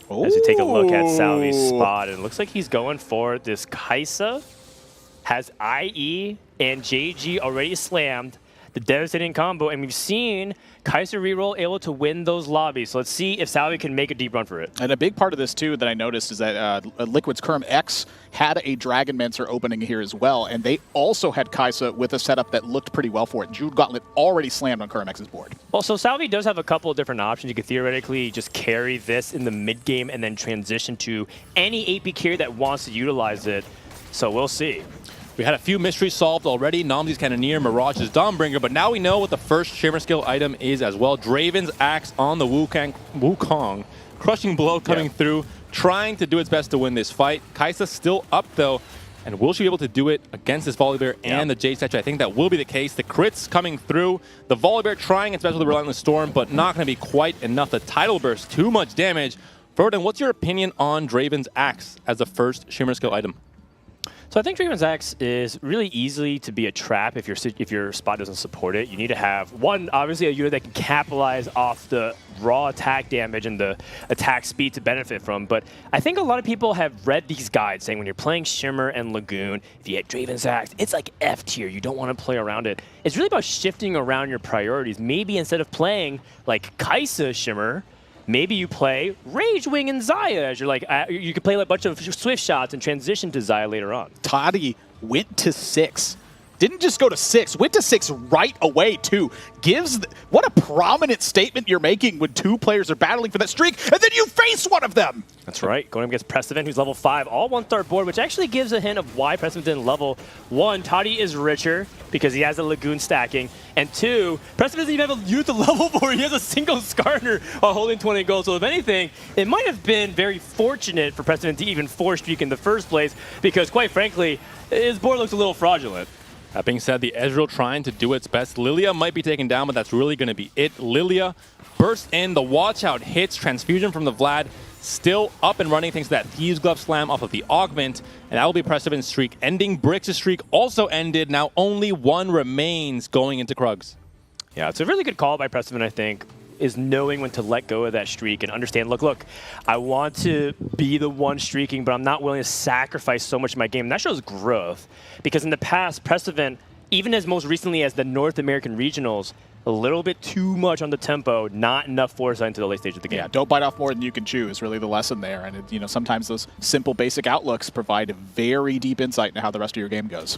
Speaker 15: As you take a look at Salvi's spot, and it looks like he's going for this Kaisa. Has IE and JG already slammed the devastating combo, and we've seen Kaisa reroll able to win those lobbies. So let's see if Salvi can make a deep run for it.
Speaker 6: And a big part of this, too, that I noticed is that Liquid's Kerm X had a Dragonmancer opening here as well, and they also had Kaisa with a setup that looked pretty well for it. Jude Gauntlet already slammed on Kerm X's board.
Speaker 15: Well, so Salvi does have a couple of different options. You could theoretically just carry this in the mid-game and then transition to any AP carry that wants to utilize it. So we'll see.
Speaker 10: We had a few mysteries solved already. Namzi's Cannoneer, Mirage's Dawnbringer, but now we know what the first Shimmer skill item is as well. Draven's Axe on the Wukong. Crushing Blow coming through, trying to do its best to win this fight. Kaisa's still up though, and will she be able to do it against this Volibear and the Jade Statue? I think that will be the case. The crits coming through. The Volibear trying its best with the Relentless Storm, but not going to be quite enough. The Tidal Burst, too much damage. Ferdinand, what's your opinion on Draven's Axe as the first Shimmer skill item?
Speaker 15: So I think Dragon's Axe is really easy to be a trap if your spot doesn't support it. You need to have, one, obviously a unit that can capitalize off the raw attack damage and the attack speed to benefit from. But I think a lot of people have read these guides saying when you're playing Shimmer and Lagoon, if you hit Dragon's Axe, it's like F tier. You don't want to play around it. It's really about shifting around your priorities. Maybe instead of playing like Kaisa Shimmer, maybe you play Rage Wing and Xayah as you're like, you could play a bunch of Swift Shots and transition to Xayah later on.
Speaker 6: Toddy went to 6. Didn't just go to 6, went to 6 right away, too. What a prominent statement you're making when 2 players are battling for that streak, and then you face one of them!
Speaker 15: That's right, going up against Prestivan, who's level 5, all 1-star board, which actually gives a hint of why Prestivan didn't level 1. Toddy is richer because he has the Lagoon stacking, and 2, Prestivan doesn't even have a youth to level 4. He has a single Skarner while holding 20 gold, so if anything, it might have been very fortunate for Prestivan to even 4-streak in the first place, because quite frankly, his board looks a little fraudulent.
Speaker 10: That being said, the Ezreal trying to do its best. Lilia might be taken down, but that's really going to be it. Lilia bursts in, the watch out hits, transfusion from the Vlad, still up and running thanks to that Thieves Glove slam off of the Augment, and that will be Prestivan's streak ending. Brix' streak also ended. Now only 1 remains going into Krugs.
Speaker 15: Yeah, it's a really good call by Prestivan, I think, is knowing when to let go of that streak and understand, look, I want to be the one streaking, but I'm not willing to sacrifice so much in my game. And that shows growth, because in the past, Prestivan, even as most recently as the North American Regionals, a little bit too much on the tempo, not enough foresight into the late stage of the game.
Speaker 6: Yeah, don't bite off more than you can chew is really the lesson there. And sometimes those simple, basic outlooks provide a very deep insight into how the rest of your game goes.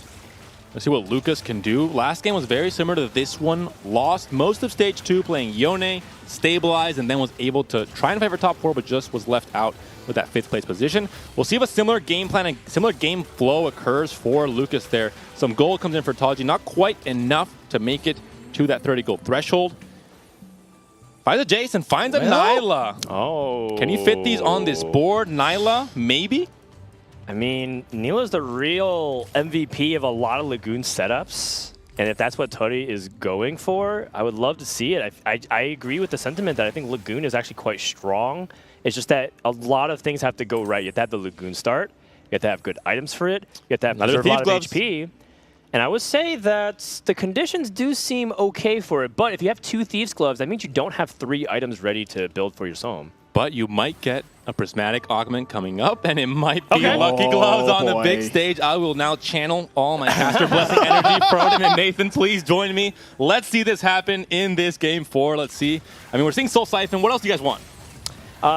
Speaker 10: Let's see what Lucas can do. Last game was very similar to this one. Lost most of stage 2 playing Yone, stabilized, and then was able to try and fight for top 4, but just was left out with that 5th place position. We'll see if a similar game plan and similar game flow occurs for Lucas there. Some gold comes in for Taji, not quite enough to make it to that 30 gold threshold. Finds a Jason, finds a Nyla.
Speaker 15: Oh.
Speaker 10: Can he fit these on this board? Nyla, maybe?
Speaker 15: I mean, Nila's the real MVP of a lot of Lagoon setups. And if that's what Toddy is going for, I would love to see it. I agree with the sentiment that I think Lagoon is actually quite strong. It's just that a lot of things have to go right. You have to have the Lagoon start. You have to have good items for it. You have to have a lot of HP. And I would say that the conditions do seem okay for it. But if you have 2 Thieves Gloves, that means you don't have 3 items ready to build for your Sohm.
Speaker 10: But you might get a Prismatic Augment coming up, and it might be Lucky Gloves on the big stage. I will now channel all my Caster Blessing energy. Froden and Nathan, please join me. Let's see this happen in this game 4. Let's see. I mean, we're seeing Soul Siphon. What else do you guys want?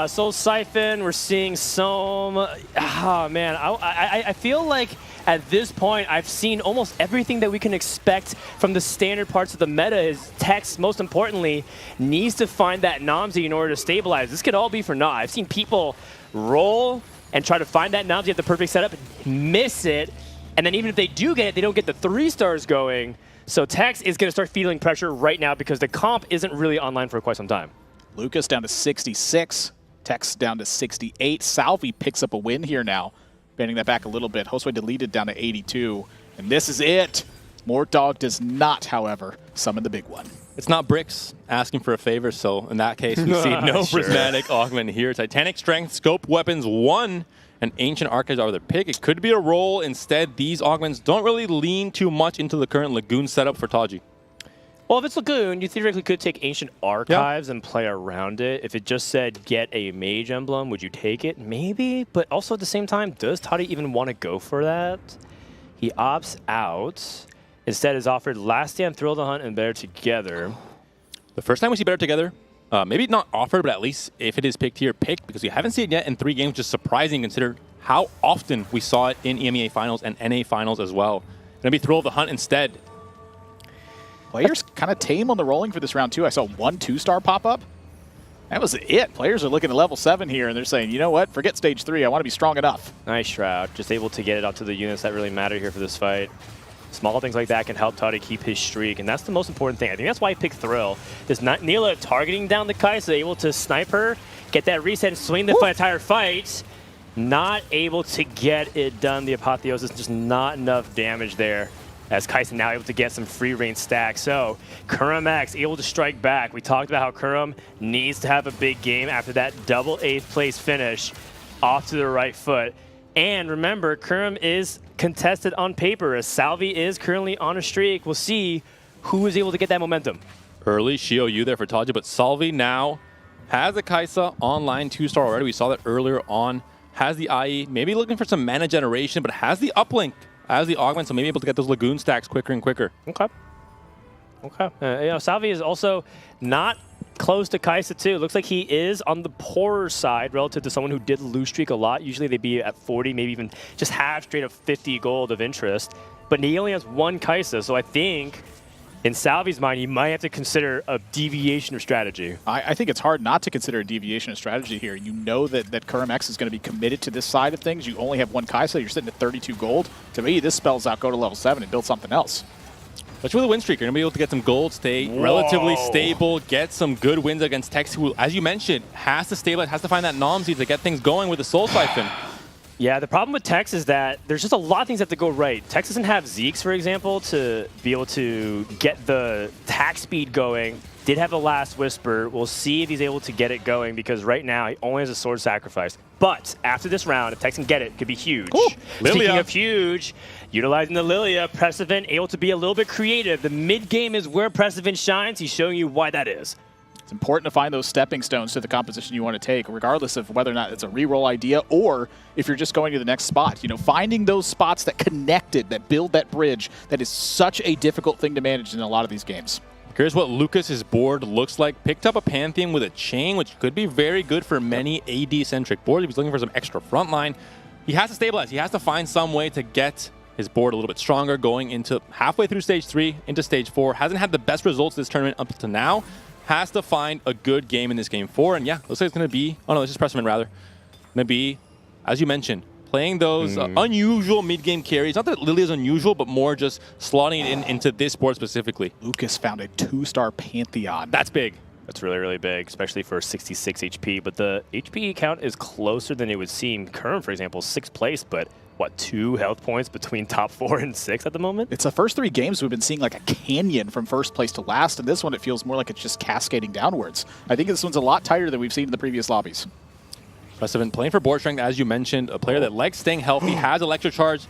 Speaker 15: Soul Siphon, we're seeing Sohm. Oh, man, I feel like at this point, I've seen almost everything that we can expect from the standard parts of the meta. His Tex, most importantly, needs to find that Namzi in order to stabilize. This could all be for naught. I've seen people roll and try to find that Namzi at the perfect setup, miss it, and then even if they do get it, they don't get the 3 stars going. So Tex is going to start feeling pressure right now because the comp isn't really online for quite some time.
Speaker 6: Lucas down to 66, Tex down to 68. Salvi picks up a win here now. Bending that back a little bit. Josue deleted down to 82. And this is it. Mortdog does not, however, summon the big one.
Speaker 10: It's not Brix asking for a favor, so in that case, we see no Prismatic Augment here. Titanic Strength, Scope Weapons 1, and Ancient Archives are their pick. It could be a roll. Instead, these Augments don't really lean too much into the current Lagoon setup for Taji.
Speaker 15: Well, if it's Lagoon, you theoretically could take Ancient Archives and play around it. If it just said, get a Mage Emblem, would you take it? Maybe, but also at the same time, does Toddy even want to go for that? He opts out. Instead is offered Last Stand, Thrill the Hunt, and Better Together.
Speaker 10: The first time we see Better Together, maybe not offered, but at least if it is picked here, picked, because we haven't seen it yet in 3 games, just surprising consider how often we saw it in EMEA Finals and NA Finals as well. Gonna be Thrill of the Hunt instead.
Speaker 6: Players kind of tame on the rolling for this round, too. I saw 1 2-star pop up. That was it. Players are looking at level 7 here, and they're saying, you know what? Forget stage 3. I want to be strong enough.
Speaker 15: Nice Shroud. Just able to get it out to the units that really matter here for this fight. Small things like that can help Toddy keep his streak, and that's the most important thing. I think that's why he picked Thrill. This Nila targeting down the Kaisa, able to snipe her, get that reset, and swing the entire fight. Not able to get it done. The Apotheosis, just not enough damage there. As Kaisa now able to get some free range stacks. So Kurum X able to strike back. We talked about how Kurum needs to have a big game after that double 8th place finish. Off to the right foot. And remember, Kerm is contested on paper, as Salvi is currently on a streak. We'll see who is able to get that momentum.
Speaker 10: Early Shio Yu there for Taja, but Salvi now has a Kaisa online 2-star already. We saw that earlier on. Has the IE, maybe looking for some mana generation, but has the uplink, has the augment, so maybe able to get those Lagoon stacks quicker and quicker.
Speaker 15: Okay. Okay. Salvi is also not close to Kaisa too. Looks like he is on the poorer side relative to someone who did lose streak a lot. Usually they'd be at 40, maybe even just have straight up 50 gold of interest. But he only has one Kaisa, so I think in Salvi's mind, he might have to consider a deviation of strategy.
Speaker 6: I think it's hard not to consider a deviation of strategy here. You know that Kerm X is going to be committed to this side of things. You only have one Kaisa. You're sitting at 32 gold. To me, this spells out go to level 7 and build something else.
Speaker 10: Especially with a win streak, you're going to be able to get some gold, stay relatively stable, get some good wins against Tex, who, as you mentioned, has to stabilize, has to find that Nomsy to get things going with the Soul Siphon.
Speaker 15: Yeah, the problem with Tex is that there's just a lot of things that have to go right. Tex doesn't have Zeeks, for example, to be able to get the attack speed going. Did have a Last Whisper. We'll see if he's able to get it going, because right now he only has a Sword Sacrifice. But after this round, if Tex can get it, it could be huge.
Speaker 10: Ooh,
Speaker 15: Speaking
Speaker 10: Lilia.
Speaker 15: of huge, utilizing the Lilia, Precevent able to be a little bit creative. The mid-game is where Precevent shines. He's showing you why that is.
Speaker 6: It's important to find those stepping stones to the composition you want to take, regardless of whether or not it's a reroll idea or if you're just going to the next spot. You know, finding those spots that connected, that build that bridge, that is such a difficult thing to manage in a lot of these games.
Speaker 10: Here's what Lucas's board looks like. Picked up a Pantheon with a chain, which could be very good for many AD-centric boards. If he's looking for some extra frontline, he has to stabilize. He has to find some way to get his board a little bit stronger going into halfway through Stage 3, into Stage 4. Hasn't had the best results this tournament up to now. Has to find a good game in this Game 4. And yeah, looks like it's going to be, oh no, this is Precevent rather. Going to be, as you mentioned, playing those unusual mid-game carries. Not that Lily is unusual, but more just slotting it into this board specifically.
Speaker 6: Lucas found a 2-star Pantheon.
Speaker 10: That's big.
Speaker 15: That's really, really big, especially for 66 HP. But the HP count is closer than it would seem. Kerm, for example, 6th place, but what, 2 health points between top 4 and 6 at the moment?
Speaker 6: It's the first 3 games we've been seeing like a canyon from first place to last, and this one it feels more like it's just cascading downwards. I think this one's a lot tighter than we've seen in the previous lobbies.
Speaker 10: Precevent playing for board strength, as you mentioned, a player that likes staying healthy, has Electro Charge,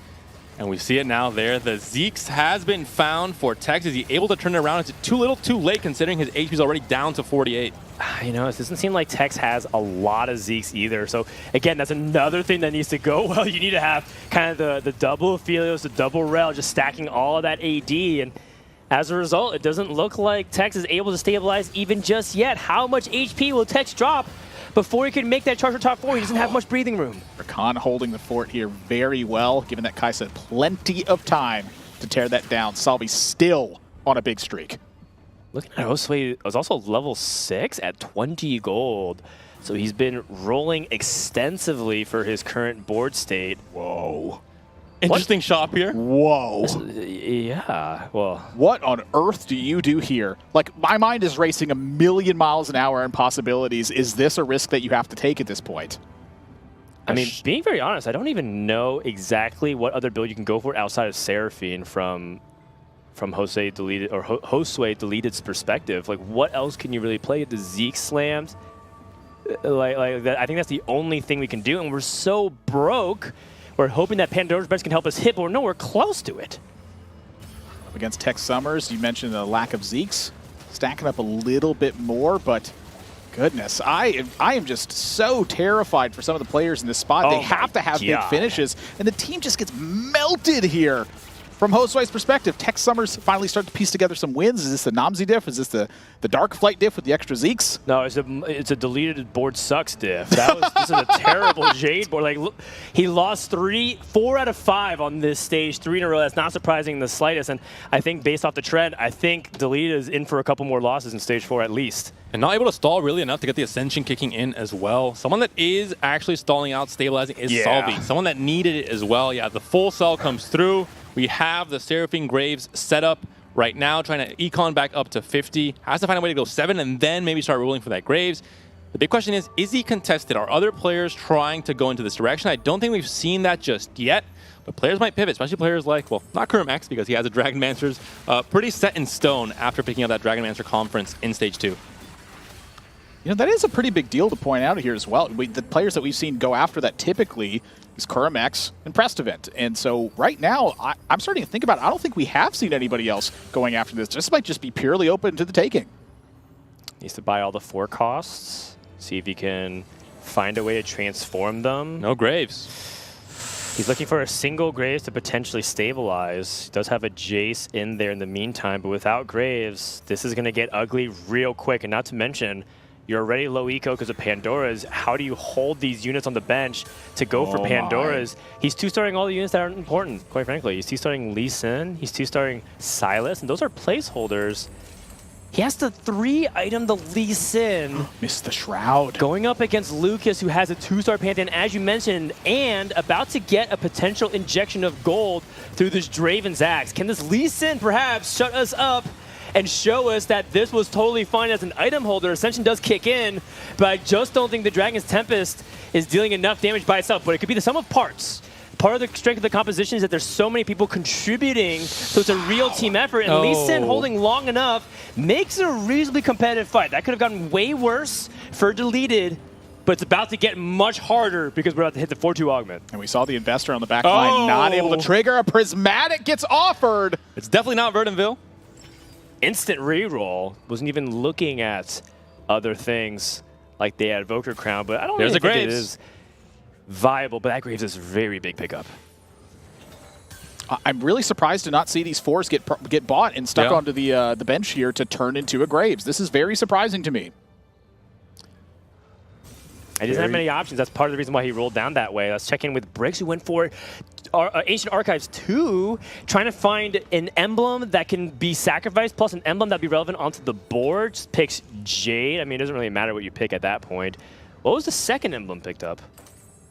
Speaker 10: and we see it now there. The Zeeks has been found for Tex. Is he able to turn it around? Is it too little, too late, considering his HP is already down to 48?
Speaker 15: You know, it doesn't seem like Tex has a lot of Zeeks either. So, again, that's another thing that needs to go well. You need to have kind of the double Aphelios, the double Rel, just stacking all of that AD. And as a result, it doesn't look like Tex is able to stabilize even just yet. How much HP will Tex drop before he can make that charge for top 4? He doesn't have much breathing room.
Speaker 6: Rakan holding the fort here very well, giving that Kaisa plenty of time to tear that down. Salvi still on a big streak.
Speaker 15: Looking at Josue, was also level 6 at 20 gold. So he's been rolling extensively for his current board state.
Speaker 6: Whoa.
Speaker 10: Interesting shop here.
Speaker 6: Whoa.
Speaker 15: Yeah, well.
Speaker 6: What on earth do you do here? Like, my mind is racing 1,000,000 miles an hour in possibilities. Is this a risk that you have to take at this point?
Speaker 15: I mean, being very honest, I don't even know exactly what other build you can go for outside of Seraphine from Josue deleted or Josue deleted's perspective. Like, what else can you really play? The Zeke slams, like that. I think that's the only thing we can do, and we're so broke. We're hoping that Pandora's Breast can help us hit, but we're nowhere close to it.
Speaker 6: Against Tex Summers, you mentioned the lack of Zeeks, stacking up a little bit more, but goodness, I am just so terrified for some of the players in this spot. They have to have big finishes, and the team just gets melted here. From Josue's perspective, Tex Summers finally started to piece together some wins. Is this the Nomsy diff? Is this the Dark Flight diff with the extra Zeeks?
Speaker 15: No, it's a deleted board sucks diff. This is a terrible Jade board. Like, look, he lost 4 out of 5 on this stage, 3 in a row. That's not surprising in the slightest. And I think based off the trend, I think Deleted is in for a couple more losses in stage 4 at least.
Speaker 10: And not able to stall really enough to get the Ascension kicking in as well. Someone that is actually stalling out, stabilizing is Salvi. Someone that needed it as well. Yeah, the full cell comes through. We have the Seraphine Graves set up right now, trying to econ back up to 50. Has to find a way to go 7 and then maybe start rolling for that Graves. The big question is he contested? Are other players trying to go into this direction? I don't think we've seen that just yet, but players might pivot, especially players like, well, not Kerm X because he has a Dragonmancer's pretty set in stone after picking up that Dragonmancer conference in Stage 2.
Speaker 6: You know, that is a pretty big deal to point out here as well. The players that we've seen go after that typically is Kuramax and Prestovent. And so right now, I'm starting to think about it. I don't think we have seen anybody else going after this. This might just be purely open to the taking.
Speaker 15: Needs to buy all the 4 costs. See if he can find a way to transform them.
Speaker 10: No Graves.
Speaker 15: He's looking for a single Graves to potentially stabilize. He does have a Jace in there in the meantime, but without Graves, this is going to get ugly real quick. And not to mention, you're already low eco because of Pandora's. How do you hold these units on the bench to go for Pandora's? He's 2-starring all the units that aren't important, quite frankly. He's 2-starring Lee Sin, he's 2-starring Silas, and those are placeholders. He has to 3-item the Lee Sin.
Speaker 6: Missed the Shroud.
Speaker 15: Going up against Lucas, who has a 2-star Pantheon, as you mentioned, and about to get a potential injection of gold through this Draven's Axe. Can this Lee Sin perhaps shut us up and show us that this was totally fine as an item holder? Ascension does kick in, but I just don't think the Dragon's Tempest is dealing enough damage by itself, but it could be the sum of parts. Part of the strength of the composition is that there's so many people contributing, so it's a real team effort, and Lee Sin holding long enough makes it a reasonably competitive fight. That could have gotten way worse for Deleted, but it's about to get much harder because we're about to hit the 4-2 augment.
Speaker 6: And we saw the investor on the back line not able to trigger. A Prismatic gets offered.
Speaker 10: It's definitely not Verdunville.
Speaker 15: Instant reroll. Wasn't even looking at other things like they had Evoker Crown, but I don't really think it is viable, but that Graves is a very big pickup.
Speaker 6: I'm really surprised to not see these 4s get bought and stuck onto the bench here to turn into a Graves. This is very surprising to me.
Speaker 15: He doesn't have many options. That's part of the reason why he rolled down that way. Let's check in with Bricks, who went for Ancient Archives 2, trying to find an emblem that can be sacrificed, plus an emblem that'd be relevant onto the board. Just picks Jade. I mean, it doesn't really matter what you pick at that point. What was the second emblem picked up?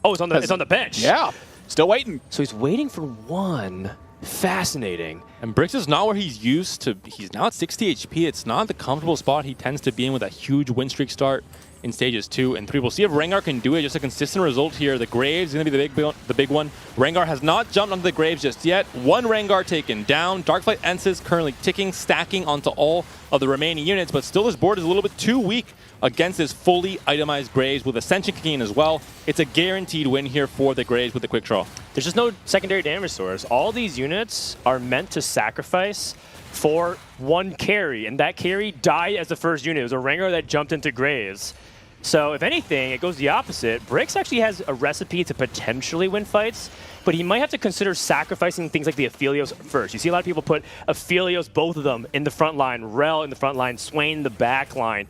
Speaker 15: Oh, it's on the bench.
Speaker 6: Yeah, still waiting.
Speaker 15: So he's waiting for 1. Fascinating.
Speaker 10: And Bricks is not where he's used to. He's now at 60 HP. It's not the comfortable spot he tends to be in with a huge win streak start in stages 2 and 3. We'll see if Rengar can do it. Just a consistent result here. The Graves is going to be the big one. Rengar has not jumped onto the Graves just yet. 1 Rengar taken down. Darkflight Ensis currently ticking, stacking onto all of the remaining units, but still this board is a little bit too weak against this fully itemized Graves with Ascension kicking in as well. It's a guaranteed win here for the Graves with the quick draw.
Speaker 15: There's just no secondary damage source. All these units are meant to sacrifice for 1 carry, and that carry died as the first unit. It was a Rengar that jumped into Graves. So if anything, it goes the opposite. Bricks actually has a recipe to potentially win fights, but he might have to consider sacrificing things like the Aphelios first. You see a lot of people put Aphelios, both of them, in the front line, Rel in the front line, Swain in the back line.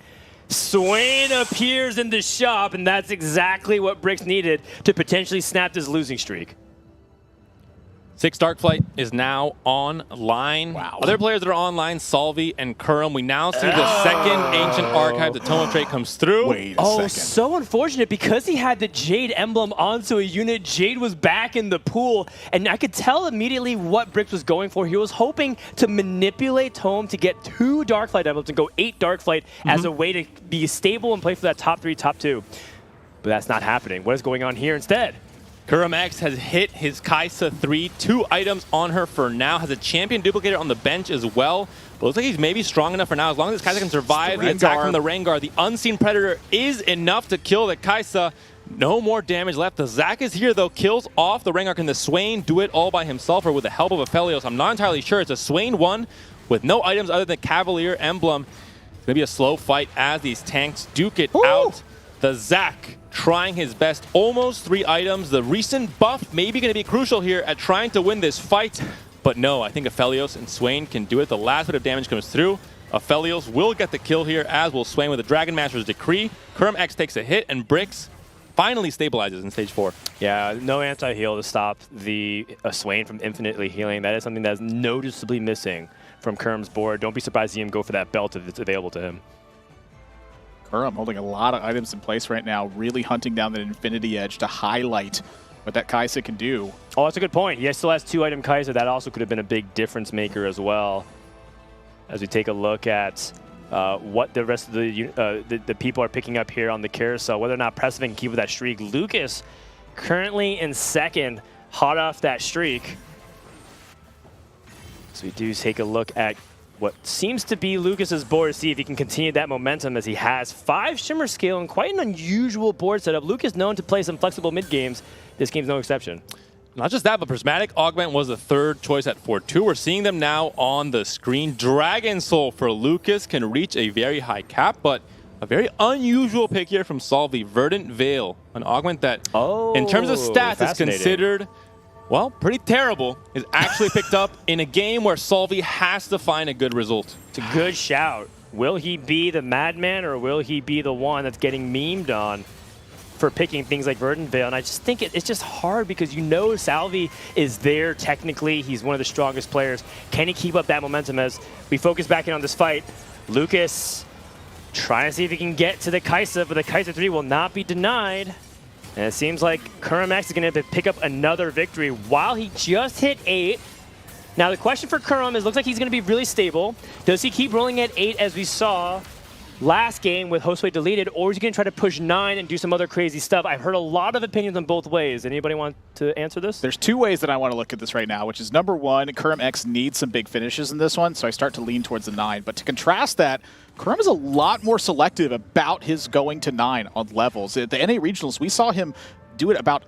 Speaker 15: Swain appears in the shop, and that's exactly what Bricks needed to potentially snap this losing streak.
Speaker 10: 6 Darkflight is now online.
Speaker 6: Wow.
Speaker 10: Other players that are online, Salvi and Kurum. We now see the second Ancient Archive, the Tome of Trade, comes through.
Speaker 6: Wait a second.
Speaker 15: So unfortunate because he had the Jade emblem onto a unit. Jade was back in the pool, and I could tell immediately what Bricks was going for. He was hoping to manipulate Tome to get 2 Darkflight emblems and go 8 Darkflight as a way to be stable and play for that top 3, top 2. But that's not happening. What is going on here instead?
Speaker 10: Kurum X has hit his Kaisa 3, 2 items on her for now, has a champion duplicator on the bench as well. But looks like he's maybe strong enough for now. As long as this Kaisa can survive the attack from the Rengar, the Unseen Predator is enough to kill the Kaisa. No more damage left. The Zac is here though, kills off the Rengar. Can the Swain do it all by himself or with the help of Aphelios? I'm not entirely sure. It's a Swain 1 with no items other than Cavalier Emblem. It's going to be a slow fight as these tanks duke it out. The Zac trying his best, almost 3 items. The recent buff may be going to be crucial here at trying to win this fight. But no, I think Aphelios and Swain can do it. The last bit of damage comes through. Aphelios will get the kill here, as will Swain with the Dragon Master's Decree. Kurum X takes a hit, and Bricks finally stabilizes in stage 4.
Speaker 15: Yeah, no anti-heal to stop the Swain from infinitely healing. That is something that's noticeably missing from Kurum's board. Don't be surprised to see him go for that belt if it's available to him.
Speaker 6: Kurum holding a lot of items in place right now, really hunting down that Infinity Edge to highlight what that Kaisa can do.
Speaker 15: Oh, that's a good point. He still has 2-item Kaisa. That also could have been a big difference maker as well. As we take a look at what the rest of the people are picking up here on the carousel, whether or not Preston can keep with that streak. Lucas currently in second, hot off that streak. So we do take a look at what seems to be Lucas's board, see if he can continue that momentum as he has 5 Shimmer Scale and quite an unusual board setup. Lucas known to play some flexible mid games. This game's no exception.
Speaker 10: Not just that, but Prismatic Augment was the third choice at 4-2. We're seeing them now on the screen. Dragon Soul for Lucas can reach a very high cap, but a very unusual pick here from Solvi. Verdant Veil, an augment that, in terms of stats, is considered, well, pretty terrible, is actually picked up in a game where Solvi has to find a good result.
Speaker 15: It's a good shout. Will he be the madman, or will he be the one that's getting memed on for picking things like Verdant Veil? And I just think it's just hard because you know Salvi is there technically. He's one of the strongest players. Can he keep up that momentum as we focus back in on this fight? Lucas trying to see if he can get to the Kaisa, but the Kaisa 3 will not be denied. And it seems like Kuramax is going to pick up another victory while he just hit 8. Now the question for Kuram is, looks like he's going to be really stable. Does he keep rolling at 8 as we saw last game with Hostway deleted, or is he going to try to push 9 and do some other crazy stuff? I've heard a lot of opinions on both ways. Anybody want to answer this?
Speaker 6: There's 2 ways that I want to look at this right now, which is number 1, Kuram X needs some big finishes in this one, so I start to lean towards the 9. But to contrast that, Kuram is a lot more selective about his going to 9 on levels. At the NA Regionals, we saw him do it about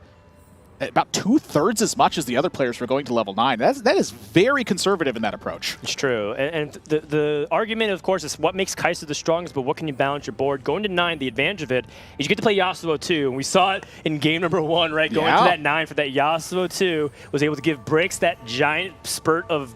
Speaker 6: 2/3 as much as the other players were going to level 9. That is very conservative in that approach.
Speaker 15: It's true. And the argument, of course, is what makes Kaisa the strongest, but what can you balance your board? Going to 9, the advantage of it is you get to play Yasuo 2. And we saw it in game number 1, right? Going to that 9 for that Yasuo 2 was able to give Bricks that giant spurt of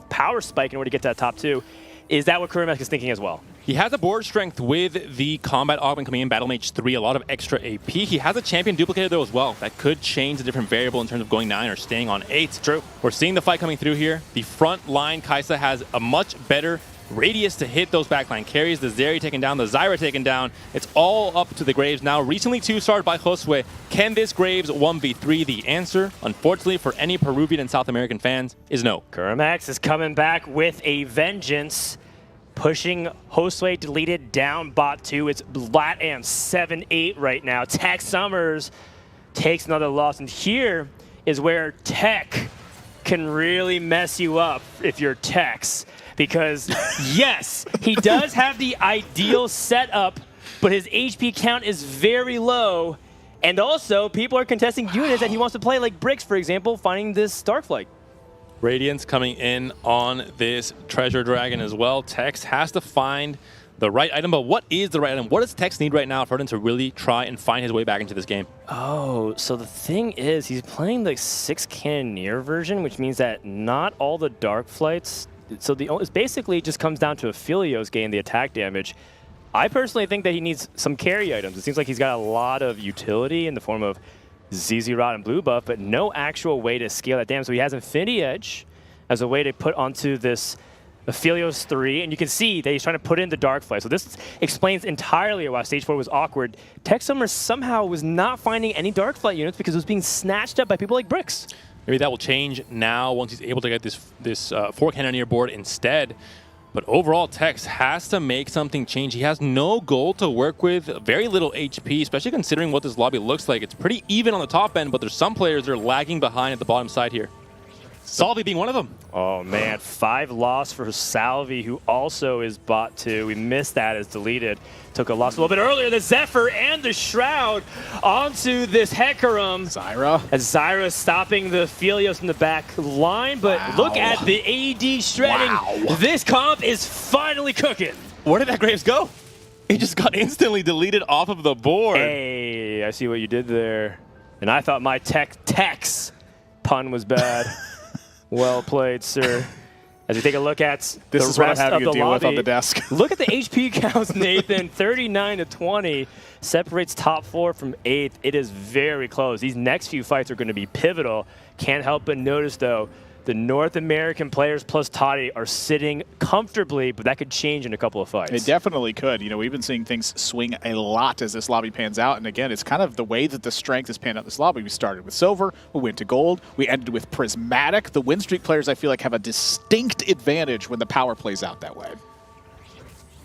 Speaker 15: power spike in order to get to that top 2. Is that what Kurimek is thinking as well?
Speaker 10: He has a board strength with the combat augment coming in, Battle Mage 3, a lot of extra AP. He has a champion duplicator though as well. That could change a different variable in terms of going 9 or staying on 8.
Speaker 15: True.
Speaker 10: We're seeing the fight coming through here. The front line, Kaisa has a much better radius to hit those backline carries. The Zeri taken down, the Zyra taken down. It's all up to the Graves now. Recently 2-starred by Josue. Can this Graves 1v3? The answer, unfortunately for any Peruvian and South American fans, is no.
Speaker 15: Kuramax is coming back with a vengeance. Pushing Josue deleted down bot 2. It's LATAM 7-8 right now. Tech Summers takes another loss. And here is where Tech can really mess you up if you're Tex. Because yes, he does have the ideal setup, but his HP count is very low. And also, people are contesting units that he wants to play, like Bricks, for example, finding this Starflight.
Speaker 10: Radiance coming in on this Treasure Dragon as well. Tex has to find the right item, but what is the right item? What does Tex need right now for him to really try and find his way back into this game?
Speaker 15: Oh, so the thing is, he's playing the 6 Cannoneer version, which means that not all the Dark Flights, so it basically just comes down to Aphelios gain the attack damage. I personally think that he needs some carry items. It seems like he's got a lot of utility in the form of ZZ Rod and Blue Buff, but no actual way to scale that damage. So he has Infinity Edge as a way to put onto this Aphelios 3, and you can see that he's trying to put in the Dark Flight. So this explains entirely why Stage 4 was awkward. Tech Summer somehow was not finding any Dark Flight units because it was being snatched up by people like Bricks.
Speaker 10: Maybe that will change now once he's able to get this 4 Cannoneer board instead. But overall, Tex has to make something change. He has no gold to work with, very little HP, especially considering what this lobby looks like. It's pretty even on the top end, but there's some players that are lagging behind at the bottom side here. Salvi being one of them.
Speaker 15: Oh man, 5 loss for Salvi, who also is bot 2. We missed that as deleted. Took a loss a little bit earlier. The Zephyr and the Shroud onto this Hecarim.
Speaker 6: Zyra.
Speaker 15: As Zyra stopping the Aphelios in the back line, but look at the AD shredding.
Speaker 6: Wow.
Speaker 15: This comp is finally cooking.
Speaker 10: Where did that Graves go? He just got instantly deleted off of the board.
Speaker 15: Hey, I see what you did there. And I thought my Tex pun was bad. Well played, sir. As we take a look at
Speaker 6: this
Speaker 15: the
Speaker 6: is what I'm
Speaker 15: rest
Speaker 6: having
Speaker 15: of
Speaker 6: to
Speaker 15: the
Speaker 6: deal with
Speaker 15: lobby.
Speaker 6: on the desk.
Speaker 15: Look at the HP counts, Nathan. 39 to 20 separates top 4 from 8th. It is very close. These next few fights are going to be pivotal. Can't help but notice, though, the North American players plus Toddy are sitting comfortably, but that could change in a couple of fights.
Speaker 6: It definitely could. You know, we've been seeing things swing a lot as this lobby pans out. And again, it's kind of the way that the strength has panned out this lobby. We started with silver, we went to gold, we ended with prismatic. The win streak players, I feel like, have a distinct advantage when the power plays out that way.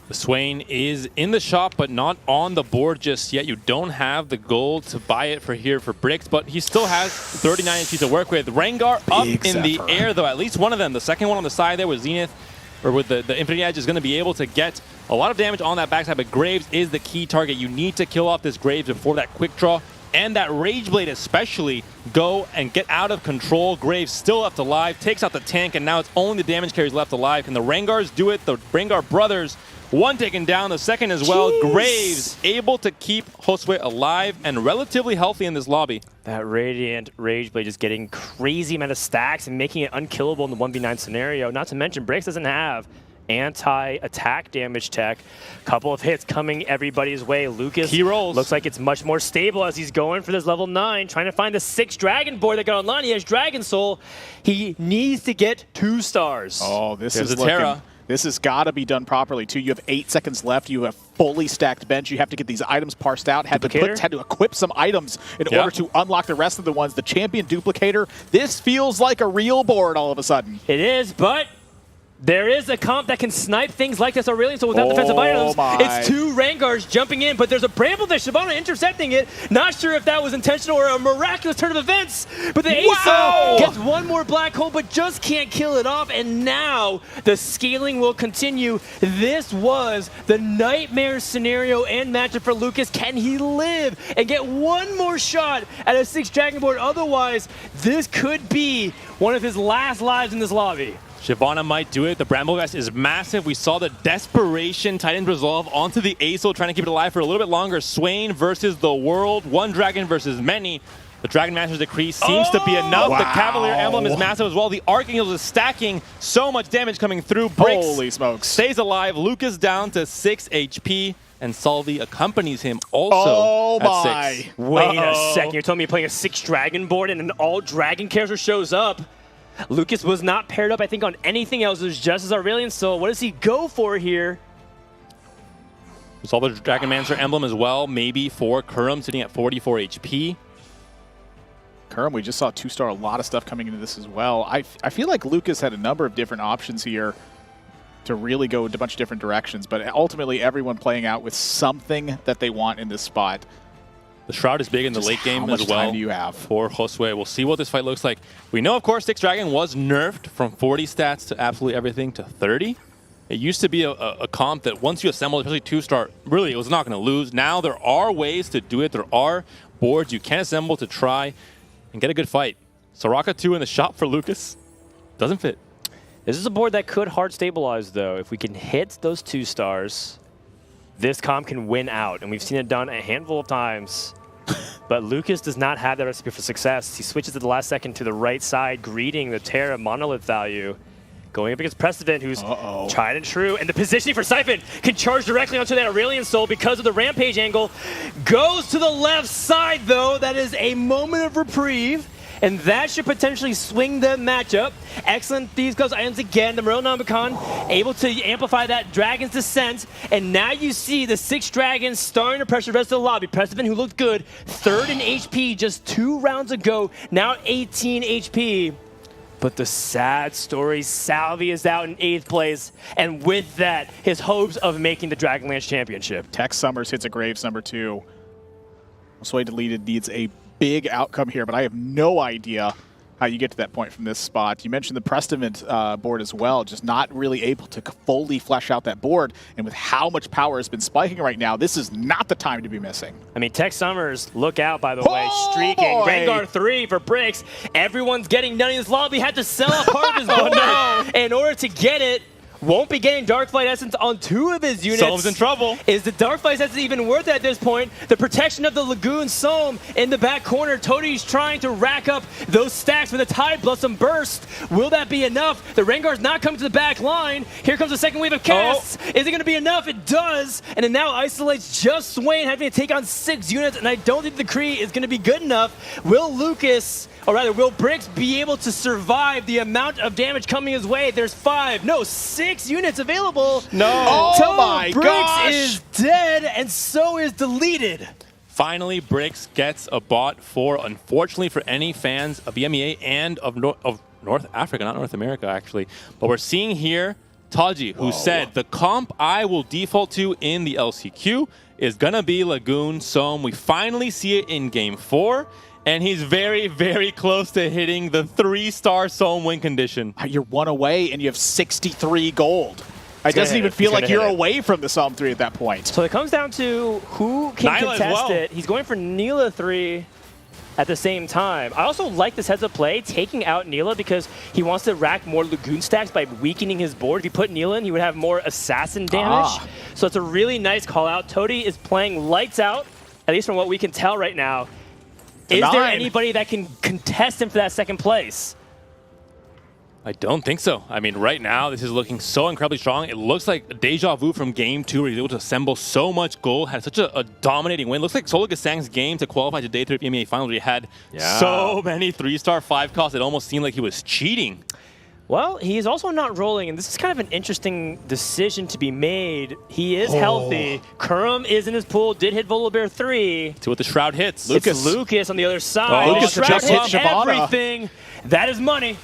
Speaker 10: The Swain is in the shop, but not on the board just yet. You don't have the gold to buy it for here for Bricks, but he still has 39 HP to work with. Rengar up in the air, though. At least one of them. The second one on the side there was Zenith. or with the Infinity Edge, is going to be able to get a lot of damage on that backside, but Graves is the key target. You need to kill off this Graves before that quick draw and that Rage Blade especially go and get out of control. Graves still left alive, takes out the tank, and now it's only the damage carries left alive. Can the Rangars do it? The Rangar brothers, one taken down, the second as well.
Speaker 15: Jeez.
Speaker 10: Graves able to keep Josue alive and relatively healthy in this lobby.
Speaker 15: That Radiant Rage Blade just getting crazy amount of stacks and making it unkillable in the 1v9 scenario. Not to mention, Brix doesn't have anti-attack damage tech. Couple of hits coming everybody's way. Lucas
Speaker 10: he rolls.
Speaker 15: Looks like it's much more stable as he's going for this level 9, trying to find the 6 Dragon board that got online. He has Dragon Soul. He needs to get 2 stars.
Speaker 6: Oh, this
Speaker 10: There's
Speaker 6: is
Speaker 10: a Terra.
Speaker 6: This has got to be done properly, too. You have 8 seconds left. You have fully stacked bench. You have to get these items parsed out. Had to equip some items in order to unlock the rest of the ones. The Champion Duplicator. This feels like a real board all of a sudden.
Speaker 15: It is, but there is a comp that can snipe things like this Aurelion Soul without defensive items. It's 2 Rangars jumping in, but there's a Bramble there, Shyvana intercepting it. Not sure if that was intentional or a miraculous turn of events, but the Ace gets one more black hole, but just can't kill it off, and now the scaling will continue. This was the nightmare scenario and matchup for Lucas. Can he live and get one more shot at a 6 Dragon board? Otherwise, this could be one of his last lives in this lobby.
Speaker 10: Shyvana might do it. The Bramble Vest is massive. We saw the desperation Titans resolve onto the Aesol, trying to keep it alive for a little bit longer. Swain versus the world. One dragon versus many. The Dragon Master's Decree seems to be enough.
Speaker 6: Wow.
Speaker 10: The Cavalier Emblem is massive as well. The Archangel is stacking so much damage coming through. Brix
Speaker 6: Holy smokes.
Speaker 10: stays alive. Lucas down to 6 HP. And Salvi accompanies him also at 6.
Speaker 15: Wait a second. You're telling me you're playing a 6 Dragon board and an all-Dragon character shows up? Lucas was not paired up, I think, on anything else. It was just as Aurelion Soul. What does he go for here?
Speaker 10: We saw the Dragon Mancer emblem as well, maybe for Kurum, sitting at 44 HP.
Speaker 6: Kurum, we just saw 2-star, a lot of stuff coming into this as well. I feel like Lucas had a number of different options here to really go in a bunch of different directions, but ultimately everyone playing out with something that they want in this spot.
Speaker 10: The Shroud is big in the late game as well.
Speaker 6: How much time do you have?
Speaker 10: For Josue. We'll see what this fight looks like. We know, of course, 6 Dragon was nerfed from 40 stats to absolutely everything to 30. It used to be a comp that once you assemble, especially 2-star, really it was not going to lose. Now there are ways to do it. There are boards you can assemble to try and get a good fight. Soraka 2 in the shop for Lucas. Doesn't fit.
Speaker 15: This is a board that could hard stabilize, though. If we can hit those 2 stars, this comp can win out, and we've seen it done a handful of times. But Lucas does not have that recipe for success. He switches at the last second to the right side, greeting the Terra monolith value. Going up against Precedent, who's tried and true. And the positioning for Siphon can charge directly onto that Aurelion Soul because of the Rampage angle. Goes to the left side, though. That is a moment of reprieve. And that should potentially swing the matchup. Excellent Thieves Gloves items again. The Morellonomicon able to amplify that Dragon's Descent. And now you see the 6 Dragons starting to pressure the rest of the lobby. Precedent, who looked good, 3rd in HP just 2 rounds ago. Now 18 HP. But the sad story, Salvi is out in 8th place. And with that, his hopes of making the Dragonlands Championship.
Speaker 6: Tex Summers hits a Graves number 2. Sway deleted needs a big outcome here, but I have no idea how you get to that point from this spot. You mentioned the Prestament board as well, just not really able to fully flesh out that board. And with how much power has been spiking right now, this is not the time to be missing.
Speaker 15: I mean, Tex Summers, look out, by the way, streaking. Rengar 3 for Brix. Everyone's getting none in this lobby. Had to sell a part of his board in order to get it. Won't be getting Darkflight Essence on 2 of his units.
Speaker 10: Soam's in trouble.
Speaker 15: Is the Darkflight Essence even worth it at this point? The protection of the Lagoon Soam in the back corner. Toadi's trying to rack up those stacks with a Tide Blossom burst. Will that be enough? The Rengar's not coming to the back line. Here comes the second wave of casts. Is it going to be enough? It does. And it now isolates just Swain, having to take on 6 units. And I don't think the Kree is going to be good enough. Will Lucas, or rather, will Brix be able to survive the amount of damage coming his way? There's 6 units available.
Speaker 10: No.
Speaker 6: Oh my
Speaker 15: Brix
Speaker 6: gosh.
Speaker 15: is dead, and so is deleted.
Speaker 10: Finally, Brix gets a bot for, unfortunately for any fans of EMEA and of North Africa, not North America, actually. But we're seeing here Taji, who said, the comp I will default to in the LCQ is going to be Lagoon Soam. We finally see it in Game 4. And he's very, very close to hitting the 3-star Sohm win condition.
Speaker 6: You're 1 away, and you have 63 gold. It doesn't even feel like you're away from the Sohm 3 at that point.
Speaker 15: So it comes down to who can
Speaker 10: Nyla
Speaker 15: contest it. He's going for Nyla 3 at the same time. I also like this heads-up play, taking out Nyla because he wants to rack more Lagoon stacks by weakening his board. If he put Nyla in, he would have more assassin damage. So it's a really nice call-out. Toady is playing lights out, at least from what we can tell right now. Is there anybody that can contest him for that second place?
Speaker 10: I don't think so. I mean, right now, this is looking so incredibly strong. It looks like a deja vu from game 2 where he was able to assemble so much gold, had such a dominating win. Looks like Solo Gasang's game to qualify to Day 3 of EMEA Finals where he had so many 3-star 5 costs. It almost seemed like he was cheating.
Speaker 15: Well, he is also not rolling, and this is kind of an interesting decision to be made. He is healthy. Kurum is in his pool, did hit Volibear 3.
Speaker 10: See what the Shroud hits.
Speaker 15: It's Lucas on the other side.
Speaker 6: Lucas
Speaker 15: Shroud
Speaker 6: just
Speaker 15: hits
Speaker 6: hit Shyvana.
Speaker 15: everything. That is money.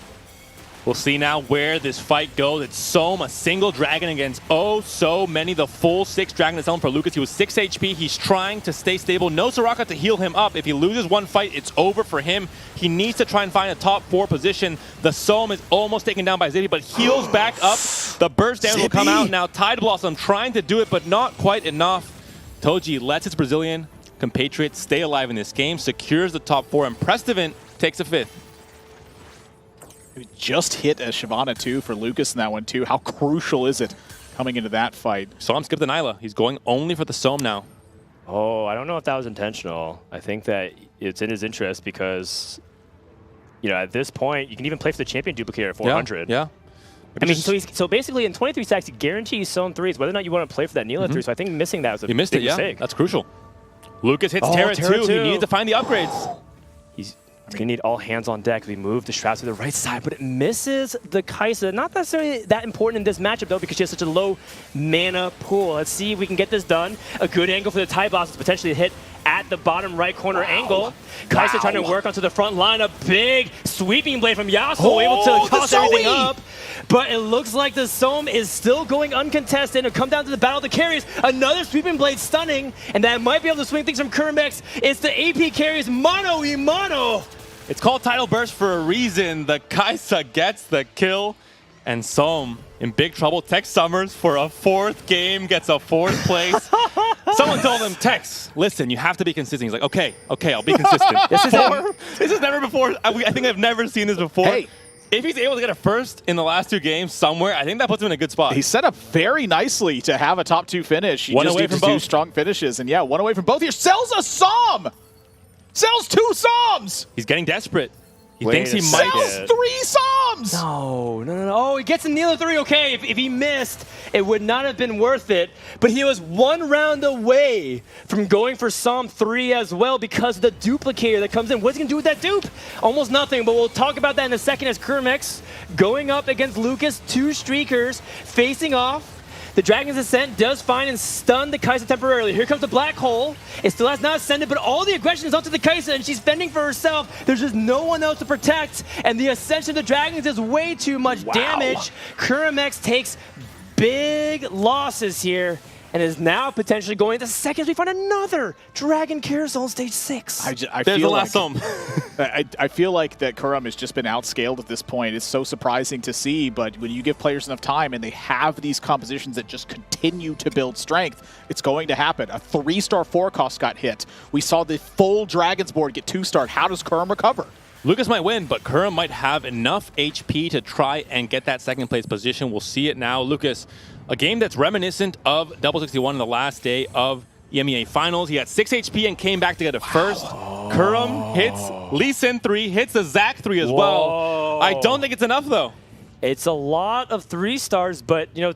Speaker 10: We'll see now where this fight goes. It's Sohm, a single dragon against so many. The full 6 dragon is on for Lucas. He was 6 HP. He's trying to stay stable. No Soraka to heal him up. If he loses one fight, it's over for him. He needs to try and find a top 4 position. The Sohm is almost taken down by Zippy, but heals back up. The burst damage will come out. Now Tide Blossom trying to do it, but not quite enough. Toji lets his Brazilian compatriots stay alive in this game, secures the top 4, and Prestivan takes a 5th.
Speaker 6: We just hit a Shyvana 2 for Lucas in that one too. How crucial is it coming into that fight?
Speaker 10: Sohm skipped the Nyla. He's going only for the Sohm now.
Speaker 15: Oh, I don't know if that was intentional. I think that it's in his interest because, you know, at this point, you can even play for the champion duplicator at 400.
Speaker 10: Yeah.
Speaker 15: I mean, so basically in 23 stacks, he guarantees Sohm 3s, whether or not you want to play for that Nyla 3. So I think missing that was a big mistake.
Speaker 10: That's crucial. Lucas hits Terra 2. He needs to find the upgrades.
Speaker 15: He's going to need all hands on deck. We move the Shroud to the right side, but it misses the Kai'Sa. Not necessarily that important in this matchup, though, because she has such a low mana pool. Let's see if we can get this done. A good angle for the Tide Boss is potentially hit at the bottom right corner angle. Kai'Sa trying to work onto the front line. A big sweeping blade from Yasuo, able to toss everything up. But it looks like the Sohm is still going uncontested. It'll come down to the battle of the carries. Another sweeping blade stunning, and that might be able to swing things from Kermex. It's the AP carries Mono y Mono.
Speaker 10: It's called Tidal Burst for a reason. The Kai'Sa gets the kill, and Sohm in big trouble. Tex Summers for a 4th game gets a 4th place. Someone told him, Tex, listen, you have to be consistent. He's like, okay, I'll be consistent. This is never before. I think I've never seen this before.
Speaker 6: Hey.
Speaker 10: If he's able to get a 1st in the last 2 games somewhere, I think that puts him in a good spot.
Speaker 6: He's set up very nicely to have a top 2 finish. He
Speaker 10: One
Speaker 6: just
Speaker 10: away
Speaker 6: needs
Speaker 10: from
Speaker 6: to do
Speaker 10: both.
Speaker 6: strong finishes. And yeah, 1 away from both here. Sells a Sohm! Sells 2 Sohms!
Speaker 10: He's getting desperate. He thinks he might
Speaker 6: Sells 3 Sohms!
Speaker 15: No. Oh, he gets a Nyla 3. Okay, if he missed, it would not have been worth it. But he was 1 round away from going for Sohm 3 as well because of the duplicator that comes in. What's he going to do with that dupe? Almost nothing, but we'll talk about that in a second as Kermex going up against Lucas. 2 streakers facing off. The Dragon's Ascent does find and stun the Kai'Sa temporarily. Here comes the Black Hole. It still has not ascended, but all the aggression is onto the Kai'Sa, and she's fending for herself. There's just no one else to protect, and the Ascension of the Dragons is way too much damage. Kermex takes big losses here, and is now potentially going into seconds. We find another Dragon Carousel on stage 6.
Speaker 6: I
Speaker 10: There's
Speaker 6: feel
Speaker 10: the last
Speaker 6: like,
Speaker 10: Sohm.
Speaker 6: I feel like that Kurum has just been outscaled at this point. It's so surprising to see, but when you give players enough time and they have these compositions that just continue to build strength, it's going to happen. A 3-star 4 cost got hit. We saw the full Dragons board get 2-starred. How does Kurum recover?
Speaker 10: Lucas might win, but Kurum might have enough HP to try and get that 2nd place position. We'll see it now. Lucas, a game that's reminiscent of Double 61 in the last day of EMEA Finals. He had 6 HP and came back to get a 1st. Kurum hits Lee Sin 3, hits a Zac 3 as well. I don't think it's enough, though.
Speaker 15: It's a lot of 3 stars, but, you know,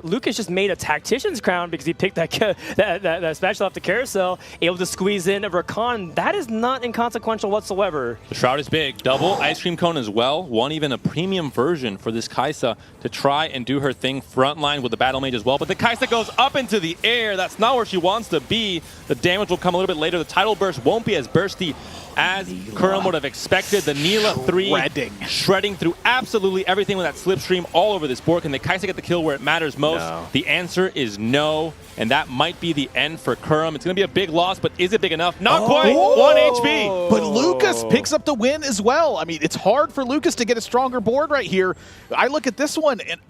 Speaker 15: Lucas just made a Tactician's Crown because he picked that special off the Carousel, able to squeeze in a Rakan. That is not inconsequential whatsoever.
Speaker 10: The Shroud is big. Double Ice Cream Cone as well. One even a premium version for this Kai'Sa to try and do her thing frontline with the Battle Mage as well. But the Kai'Sa goes up into the air. That's not where she wants to be. The damage will come a little bit later. The Tidal Burst won't be as bursty as Kurum would have expected. The Nyla 3 shredding through absolutely everything with that slipstream all over this board. Can the Kai'Sa get the kill where it matters most?
Speaker 15: No.
Speaker 10: The answer is no, and that might be the end for Kurum. It's going to be a big loss, but is it big enough? Not quite. 1 HP.
Speaker 6: But Lucas picks up the win as well. I mean, it's hard for Lucas to get a stronger board right here. I look at this one, and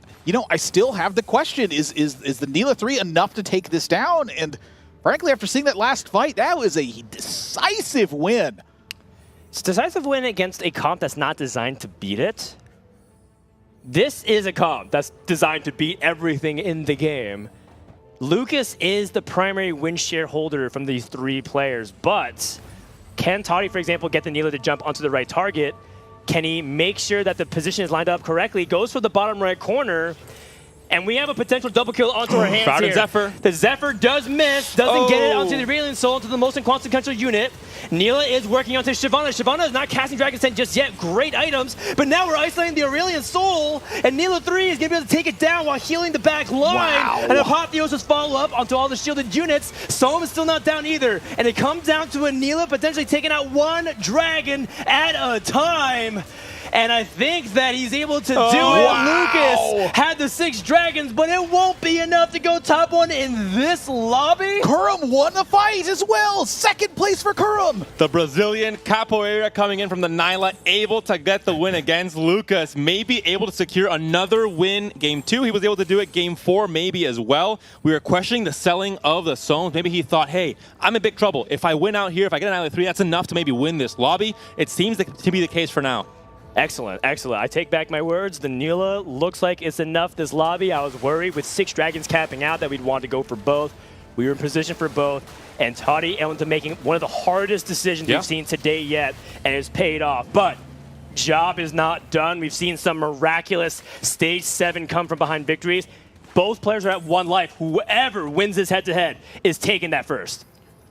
Speaker 6: I still have the question: is the Nila 3 enough to take this down? And frankly, after seeing that last fight, that was a decisive win.
Speaker 15: It's a decisive win against a comp that's not designed to beat it. This is a comp that's designed to beat everything in the game. Lucas is the primary win share holder from these 3 players, but can Toddy, for example, get the Nila to jump onto the right target? Can he make sure that the position is lined up correctly? Goes for the bottom right corner. And we have a potential double kill onto our hands
Speaker 10: Shrouded
Speaker 15: here.
Speaker 10: Zephyr.
Speaker 15: The Zephyr does miss, doesn't get it onto the Aurelion Soul, onto the most inconsequential unit. Nila is working onto Shyvana. Shyvana is not casting Dragon's Tent just yet. Great items, but now we're isolating the Aurelion Soul, and Nila 3 is going to be able to take it down while healing the back line.
Speaker 6: Wow.
Speaker 15: And Apotheosis follow up onto all the shielded units. Soam is still not down either, and it comes down to a Nila potentially taking out 1 dragon at a time. And I think that he's able to do it. Lucas had the 6 dragons, but it won't be enough to go top 1 in this lobby.
Speaker 6: Kurum won the fight as well. 2nd place for Kurum.
Speaker 10: The Brazilian capoeira coming in from the Nyla, able to get the win against Lucas, maybe able to secure another win game 2. He was able to do it game 4 maybe as well. We were questioning the selling of the Soams. Maybe he thought, hey, I'm in big trouble. If I win out here, if I get an Nyla 3, that's enough to maybe win this lobby. It seems to be the case for now.
Speaker 15: Excellent, excellent. I take back my words. The Nila looks like it's enough this lobby. I was worried with 6 dragons capping out that we'd want to go for both. We were in position for both, and Toddy able to making one of the hardest decisions we've seen today yet, and it's paid off. But job is not done. We've seen some miraculous Stage 7 come from behind victories. Both players are at 1 life. Whoever wins this head-to-head is taking that first.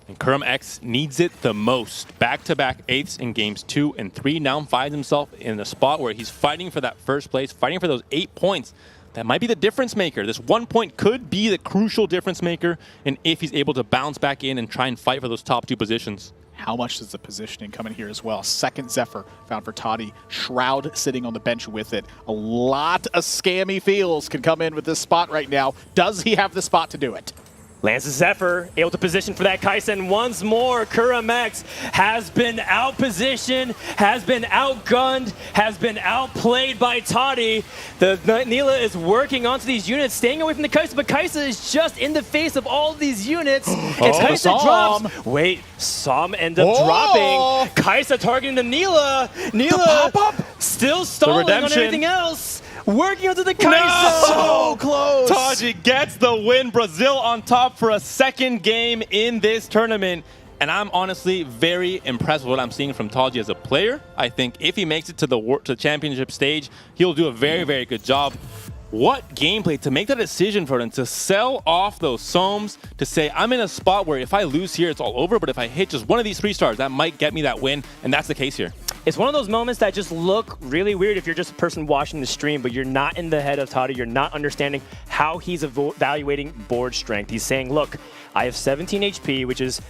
Speaker 10: And Kurum X needs it the most. Back-to-back 8ths in games 2 and 3. Now finds himself in a spot where he's fighting for that first place, fighting for those 8 points. That might be the difference maker. This 1 point could be the crucial difference maker, and if he's able to bounce back in and try and fight for those top 2 positions.
Speaker 6: How much does the positioning come in here as well? 2nd Zephyr found for Toddy. Shroud sitting on the bench with it. A lot of scammy feels can come in with this spot right now. Does he have the spot to do it?
Speaker 15: Lances Zephyr, able to position for that Kaisen once more. Kurum X has been outpositioned, has been outgunned, has been outplayed by Toddy. The Nila is working onto these units, staying away from the Kaisa, but Kaisa is just in the face of all these units. It's Kaisa drops. Wait, Soam ends up dropping. Kaisa targeting the Nila. Nila still stalling on everything else. Working onto the Kaisa.
Speaker 10: So close. Taji gets the win. Brazil on top for a 2nd game in this tournament. And I'm honestly very impressed with what I'm seeing from Taji as a player. I think if he makes it to the championship stage, he'll do a very, very good job. What gameplay to make that decision for them to sell off those Soams, to say I'm in a spot where if I lose here, it's all over. But if I hit just one of these 3 stars, that might get me that win. And that's the case here.
Speaker 15: It's one of those moments that just look really weird if you're just a person watching the stream, but you're not in the head of Toddy. You're not understanding how he's evaluating board strength. He's saying, look, I have 17 HP, which is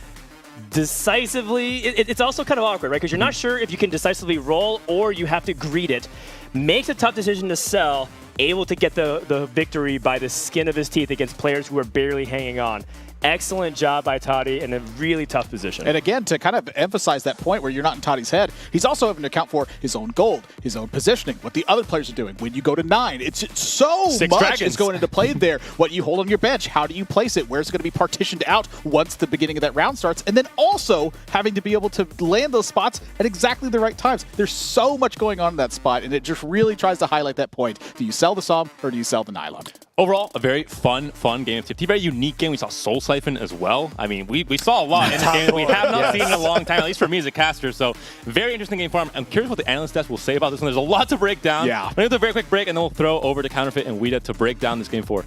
Speaker 15: decisively, it's also kind of awkward, right? Because you're not sure if you can decisively roll or you have to greet it. Makes a tough decision to sell, able to get the victory by the skin of his teeth against players who are barely hanging on. Excellent job by Toddy in a really tough position.
Speaker 6: And again, to kind of emphasize that point where you're not in Toddy's head, he's also having to account for his own gold, his own positioning, what the other players are doing. When you go to 9, it's so much is going into play there. What you hold on your bench, how do you place it, where's it going to be partitioned out once the beginning of that round starts, and then also having to be able to land those spots at exactly the right times. There's so much going on in that spot, and it just really tries to highlight that point. Do you sell the Soam or do you sell the Nyla?
Speaker 10: Overall, a very fun game of TFT. Very unique game. We saw Soul Siphon as well. I mean, we saw a lot in this game that we have not seen in a long time, at least for me as a caster. So, very interesting game for him. I'm curious what the analyst desk will say about this one. There's a lot to break down.
Speaker 6: Yeah.
Speaker 10: We're going to do a very quick break, and then we'll throw over to Counterfeit and Weeda to break down this game 4.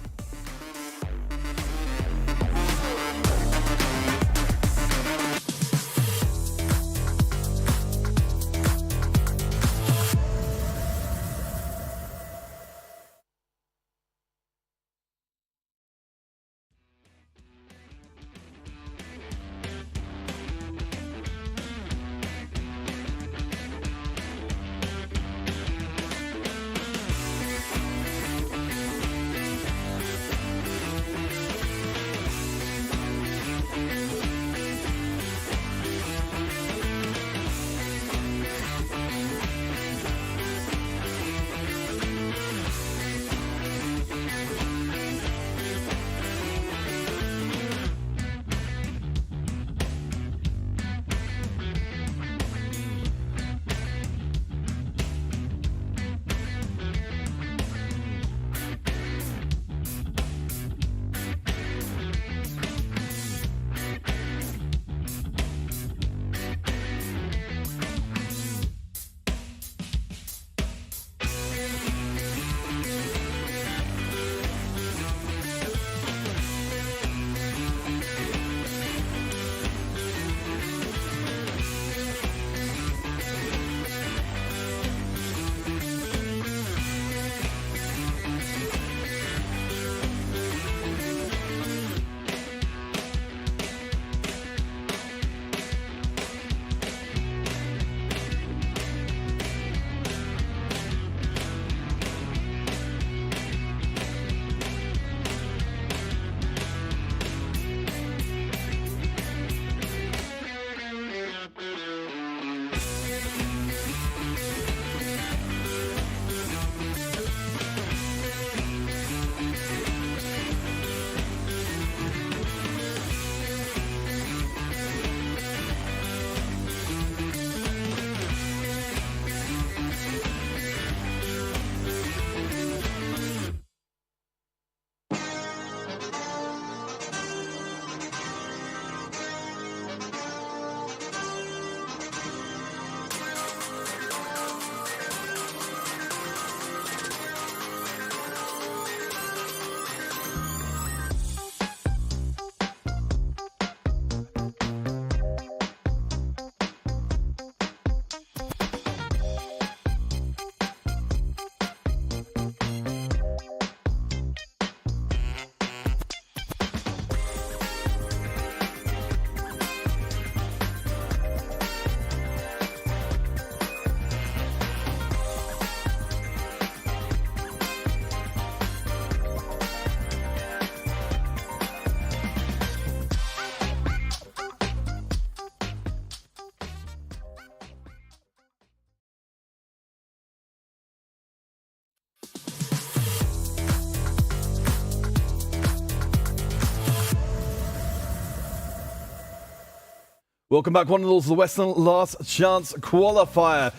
Speaker 14: Welcome back, one of those, the Western Last Chance Qualifier.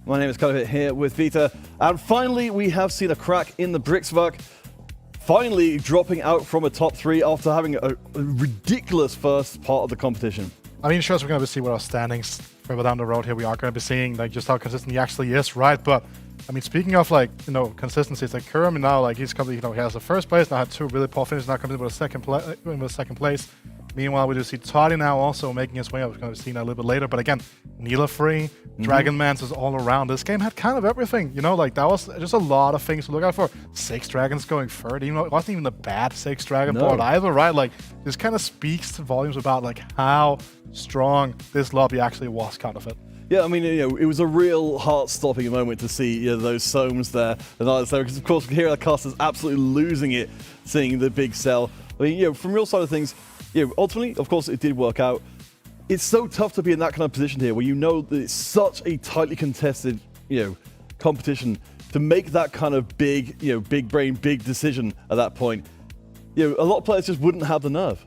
Speaker 14: My name is Kalvit here with Vita. And finally, we have seen a crack in the Brixvak. Finally dropping out from a top 3 after having a ridiculous first part of the competition.
Speaker 8: I mean, sure, we're going to see what our standings further down the road here. We are going to be seeing like just how consistent he actually is, right? But I mean, speaking of like, you know, consistency, it's like Kerm now, like he's coming, you know, he has the first place, now had 2 really poor finishes, now comes in with a second place. Meanwhile, we do see Toddy now also making his way up. We're going to see that a little bit later. But again, Neela free, Dragonmans is all around. This game had kind of everything, you know, like that was just a lot of things to look out for. 6 dragons going third, even though it wasn't even a bad 6 dragon board either, right? Like this kind of speaks to volumes about like how strong this lobby actually was, kind of it.
Speaker 14: Yeah, I mean, you know, it was a real heart-stopping moment to see, you know, those Soams there and others there, because of course here the cast is absolutely losing it, seeing the big sell. I mean, you know, from real side of things, you know, ultimately, of course, it did work out. It's so tough to be in that kind of position here, where you know that it's such a tightly contested, you know, competition to make that kind of big, you know, big brain, big decision at that point. You know, a lot of players just wouldn't have the nerve.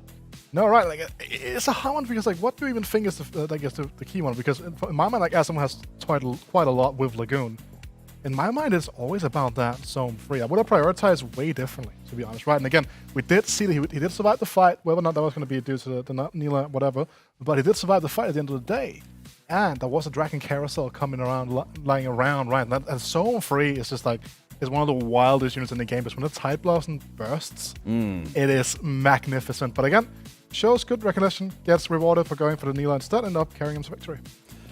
Speaker 8: No, right, like it's a hard one because like what do you even think is the key one? Because in my mind, like as someone has quite a lot with Lagoon, in my mind it's always about that zone free. I would have prioritized way differently, to be honest, right? And again, we did see that he did survive the fight, whether or not that was going to be due to the Neela, whatever, but he did survive the fight at the end of the day. And there was a Dragon Carousel coming around, lying around, right? And zone free is just like, is one of the wildest units in the game, because when the Tide Blossom bursts, it is magnificent. But again, shows good recognition, gets rewarded for going for the Neela instead, and up carrying him to victory.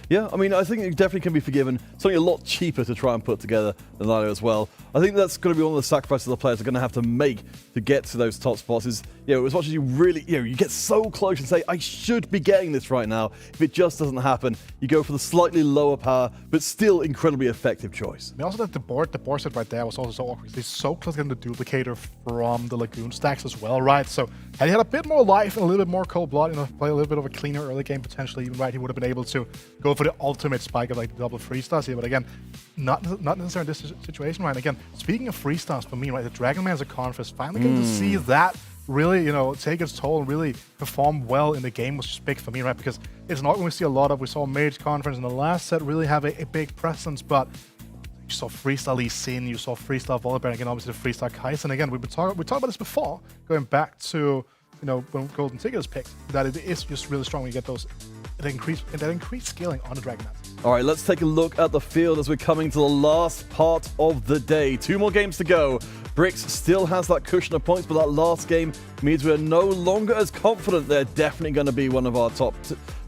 Speaker 14: Yeah, I mean, I think it definitely can be forgiven. Something a lot cheaper to try and put together than Lilo as well. I think that's going to be one of the sacrifices the players are going to have to make to get to those top spots. Is, you know, as much as you really, you know, you get so close and say, I should be getting this right now. If it just doesn't happen, you go for the slightly lower power, but still incredibly effective choice.
Speaker 8: I mean, also that the board set right there was also so awkward. He's so close to getting the duplicator from the Lagoon stacks as well, right? So had he had a bit more life and a little bit more cold blood, you know, play a little bit of a cleaner early game potentially, even right, he would have been able to go for the ultimate spike of like double freestyles here. But again, not necessarily in this situation, right? Again, speaking of freestyles for me, right, the Dragonlands Conference finally getting to see that really, you know, take its toll and really perform well in the game was just big for me, right? Because it's not when we see a lot of, we saw Mage Conference in the last set really have a big presence, but you saw freestyle Lee Sin, you saw freestyle Volibear, again, obviously the freestyle Kai'Sa. And again, we talked about this before, going back to, you know, when Golden Ticket is picked, that it is just really strong when you get those, that increased scaling on the Dragonlance.
Speaker 14: All right, let's take a look at the field as we're coming to the last part of the day. 2 more games to go. Brix still has that cushion of points, but that last game means we're no longer as confident they're definitely going to be one of our top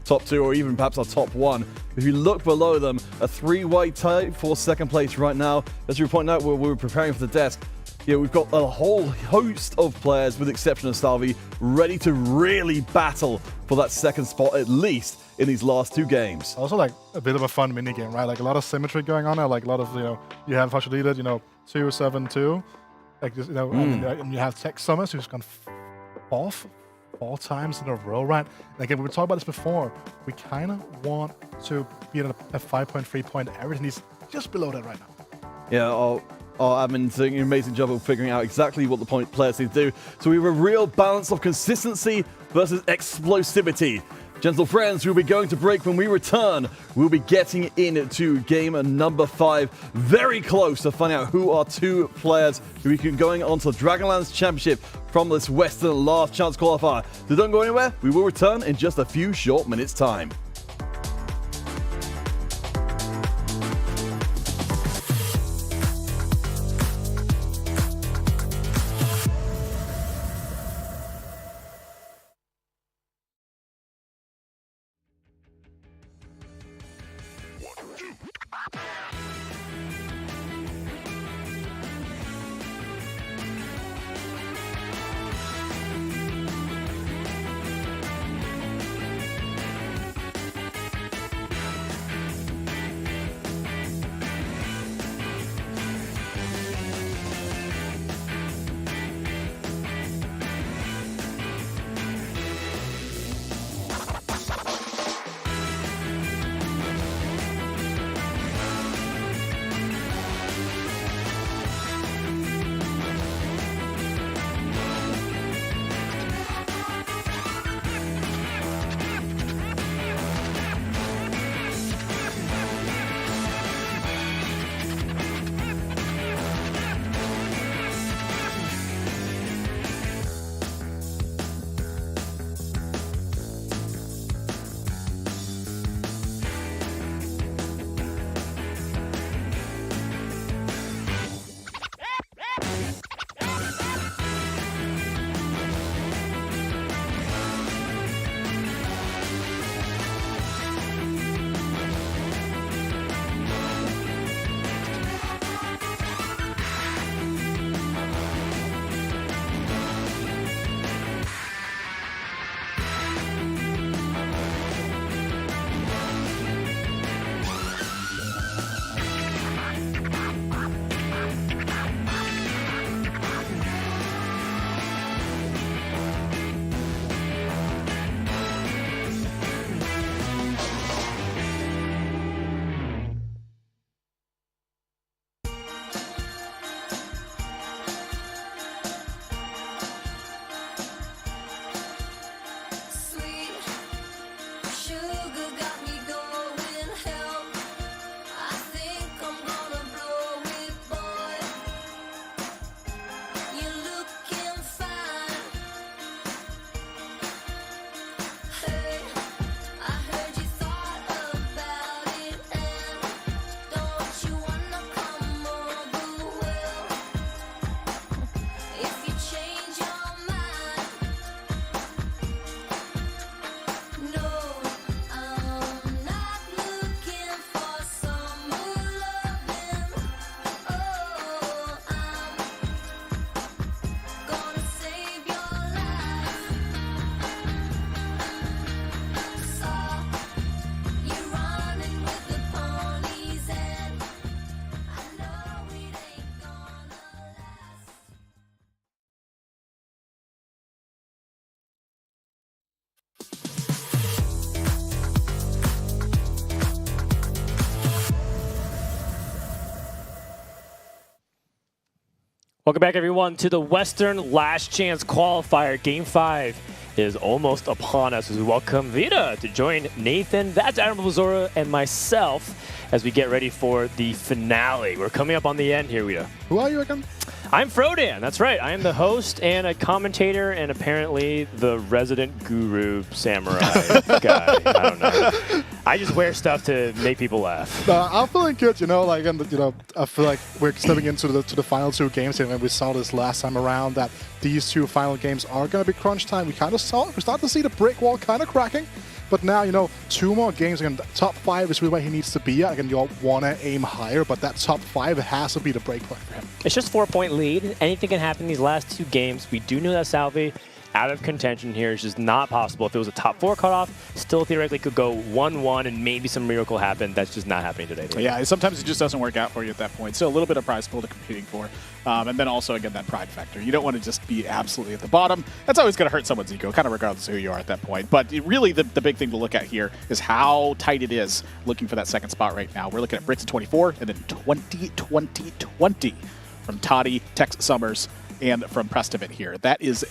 Speaker 14: 2 or even perhaps our top 1. If you look below them, a 3-white tie for second place right now. As you point out, we were preparing for the desk. You know, we've got a whole host of players, with the exception of Salvi, ready to really battle for that second spot at least in these last 2 games.
Speaker 8: Also, like a bit of a fun mini game, right? Like a lot of symmetry going on there. Like a lot of, you know, you have Hashidita, you know, 2-7-2, like just, you know, and you have Tech Summers who's gone 4th 4 times in a row, right? And again, we were talking about this before. We kind of want to be at a 5.3 point average, and he's just below that right now.
Speaker 14: Yeah, our admin's doing an amazing job of figuring out exactly what the point players need to do. So we have a real balance of consistency versus explosivity. Gentle friends, we'll be going to break. When we return, we'll be getting into game number 5. Very close to finding out who are 2 players who we can going on to the Dragonlands Championship from this Western Last Chance Qualifier. So don't go anywhere. We will return in just a few short minutes' time.
Speaker 15: Welcome back, everyone, to the Western Last Chance Qualifier. Game 5 is almost upon us as we welcome Vita to join Nathan, that's Admiral Zora, and myself as we get ready for the finale. We're coming up on the end here, Vita.
Speaker 8: Who are you again?
Speaker 15: I'm Frodan, that's right. I am the host and a commentator and apparently the resident guru samurai guy. I don't know. I just wear stuff to make people laugh.
Speaker 8: I'm feeling good, you know, like, and, you know, I feel like we're stepping into the final 2 games here, and we saw this last time around that these 2 final games are going to be crunch time. We kind of saw it. We started to see the brick wall kind of cracking. But now, you know, 2 more games. Again, top 5 is really where he needs to be at. Again, you all want to aim higher, but that top 5 has to be the break point for him.
Speaker 15: It's just 4-point lead. Anything can happen in these last 2 games. We do know that Salvi out of contention here is just not possible. If it was a top 4 cutoff, still theoretically could go 1-1 and maybe some miracle happen. That's just not happening today.
Speaker 6: Yeah, sometimes it just doesn't work out for you at that point. So a little bit of prize pool to competing for. And then also, again, that pride factor. You don't want to just be absolutely at the bottom. That's always going to hurt someone's ego, kind of regardless of who you are at that point. But really, the big thing to look at here is how tight it is looking for that second spot right now. We're looking at Bricks at 24 and then 20 from Toddy, Tex Summers, and from Prestivit here. That is,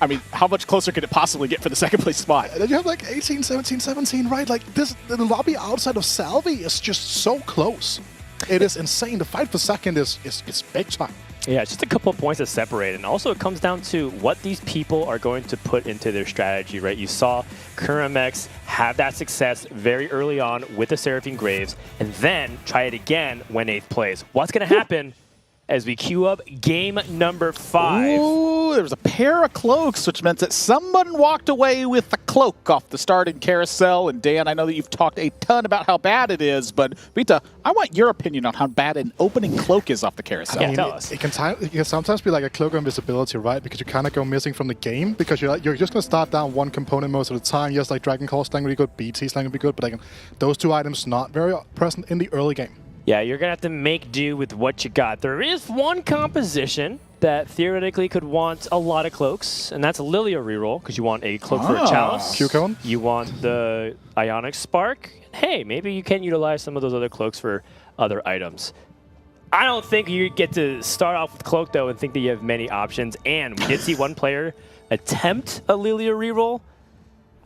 Speaker 6: I mean, how much closer could it possibly get for the second place spot?
Speaker 8: And then you have like 18, 17, 17, right? Like this, the lobby outside of Salvi is just so close. It is insane. The fight for second is big time.
Speaker 15: Yeah, it's just a couple of points that separate. And also it comes down to what these people are going to put into their strategy, right? You saw Kuramex have that success very early on with the Seraphine Graves and then try it again when 8th place. What's going to happen as we queue up game number 5?
Speaker 6: Ooh, there was a pair of cloaks, which meant that someone walked away with a cloak off the starting carousel. And Dan, I know that you've talked a ton about how bad it is, but Vita, I want your opinion on how bad an opening cloak is off the carousel.
Speaker 15: Yeah, tell us.
Speaker 8: It can sometimes be like a cloak of invisibility, right? Because you kind of go missing from the game because you're just going to start down one component most of the time. Yes, like Dragon Call slang would be good, BT slang would be good, but like those two items not very present in the early game.
Speaker 15: Yeah, you're going to have to make do with what you got. There is one composition that theoretically could want a lot of cloaks, and that's a Lilia reroll, because you want a cloak for a Chalice.
Speaker 8: Q-Cone.
Speaker 15: You want the Ionic Spark. Hey, maybe you can utilize some of those other cloaks for other items. I don't think you get to start off with cloak, though, and think that you have many options. And we did see one player attempt a Lilia reroll.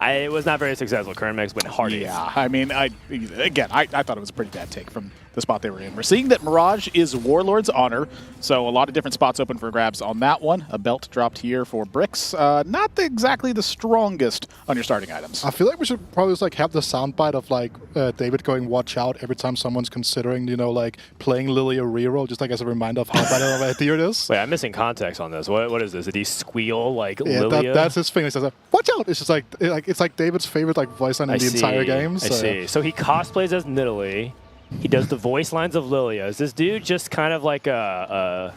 Speaker 15: It was not very successful. Kuramex went hard.
Speaker 6: Yeah, I mean, I thought it was a pretty bad take from the spot they were in. We're seeing that Mirage is Warlord's Honor, so a lot of different spots open for grabs on that one. A belt dropped here for Bricks. Not exactly the strongest on your starting items.
Speaker 8: I feel like we should probably just like have the soundbite of like David going "watch out" every time someone's considering, you know, like playing Lilia reroll, just like as a reminder of how bad of an idea it is.
Speaker 15: Wait, I'm missing context on this. What is this? Did he squeal like
Speaker 8: yeah,
Speaker 15: Lilia?
Speaker 8: That's his thing. He says, "Watch out!" It's just like it's like David's favorite like voice line in the entire game. So.
Speaker 15: I see. So he cosplays as Nidalee. He does the voice lines of Lilia. Is this dude just kind of like a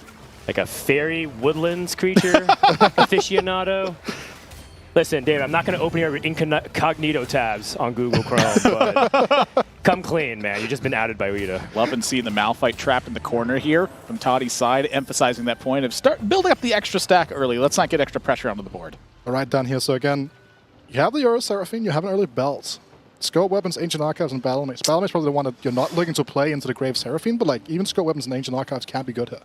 Speaker 15: fairy woodlands creature aficionado? Listen, David, I'm not going to open your incognito tabs on Google Chrome, but come clean, man. You've just been outed by Rita.
Speaker 6: Loving seeing the Malphite trap in the corner here from Toddy's side, emphasizing that point of start building up the extra stack early. Let's not get extra pressure onto the board.
Speaker 8: All right, down here. So again, you have the Euro Seraphine, you have an early belt. Scope Weapons, Ancient Archives, and Battle Mage. Battle Mage is probably the one that you're not looking to play into the Grave Seraphine, but like even Scope Weapons and Ancient Archives can be good here.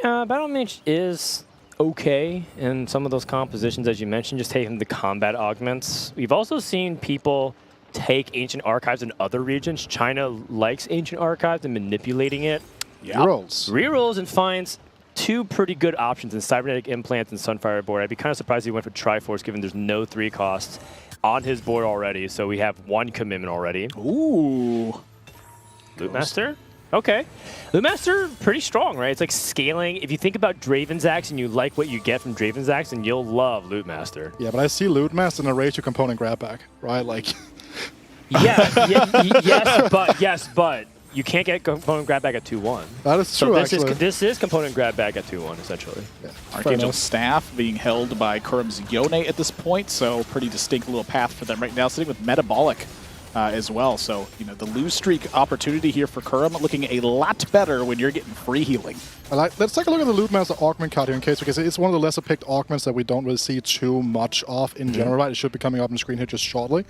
Speaker 15: Yeah, Battle Mage is okay in some of those compositions, as you mentioned, just taking the combat augments. We've also seen people take Ancient Archives in other regions. China likes Ancient Archives and manipulating it.
Speaker 6: Yeah.
Speaker 15: Rerolls and finds two pretty good options in Cybernetic Implants and Sunfire board. I'd be kind of surprised if he went for Triforce, given there's no 3 costs on his board already, so we have 1 commitment already.
Speaker 6: Ooh.
Speaker 15: Lootmaster? Okay. Lootmaster, pretty strong, right? It's like scaling. If you think about Draven's Axe and you like what you get from Draven's Axe, then you'll love Lootmaster.
Speaker 8: Yeah, but I see Lootmaster in a ratio component grab back, right? Like.
Speaker 15: yes, but you can't get component grab back at 2-1.
Speaker 8: That is true,
Speaker 15: so this is component grab back at 2-1, essentially.
Speaker 6: Yeah. Archangel's Staff being held by Kurim's Yone at this point, so pretty distinct little path for them right now, sitting with Metabolic as well. So, you know, the lose streak opportunity here for Kurim looking a lot better when you're getting free healing.
Speaker 8: Let's take a look at the Lootmaster Augment card here in case, because it's one of the lesser picked augments that we don't really see too much of in general, right? It should be coming up on the screen here just shortly.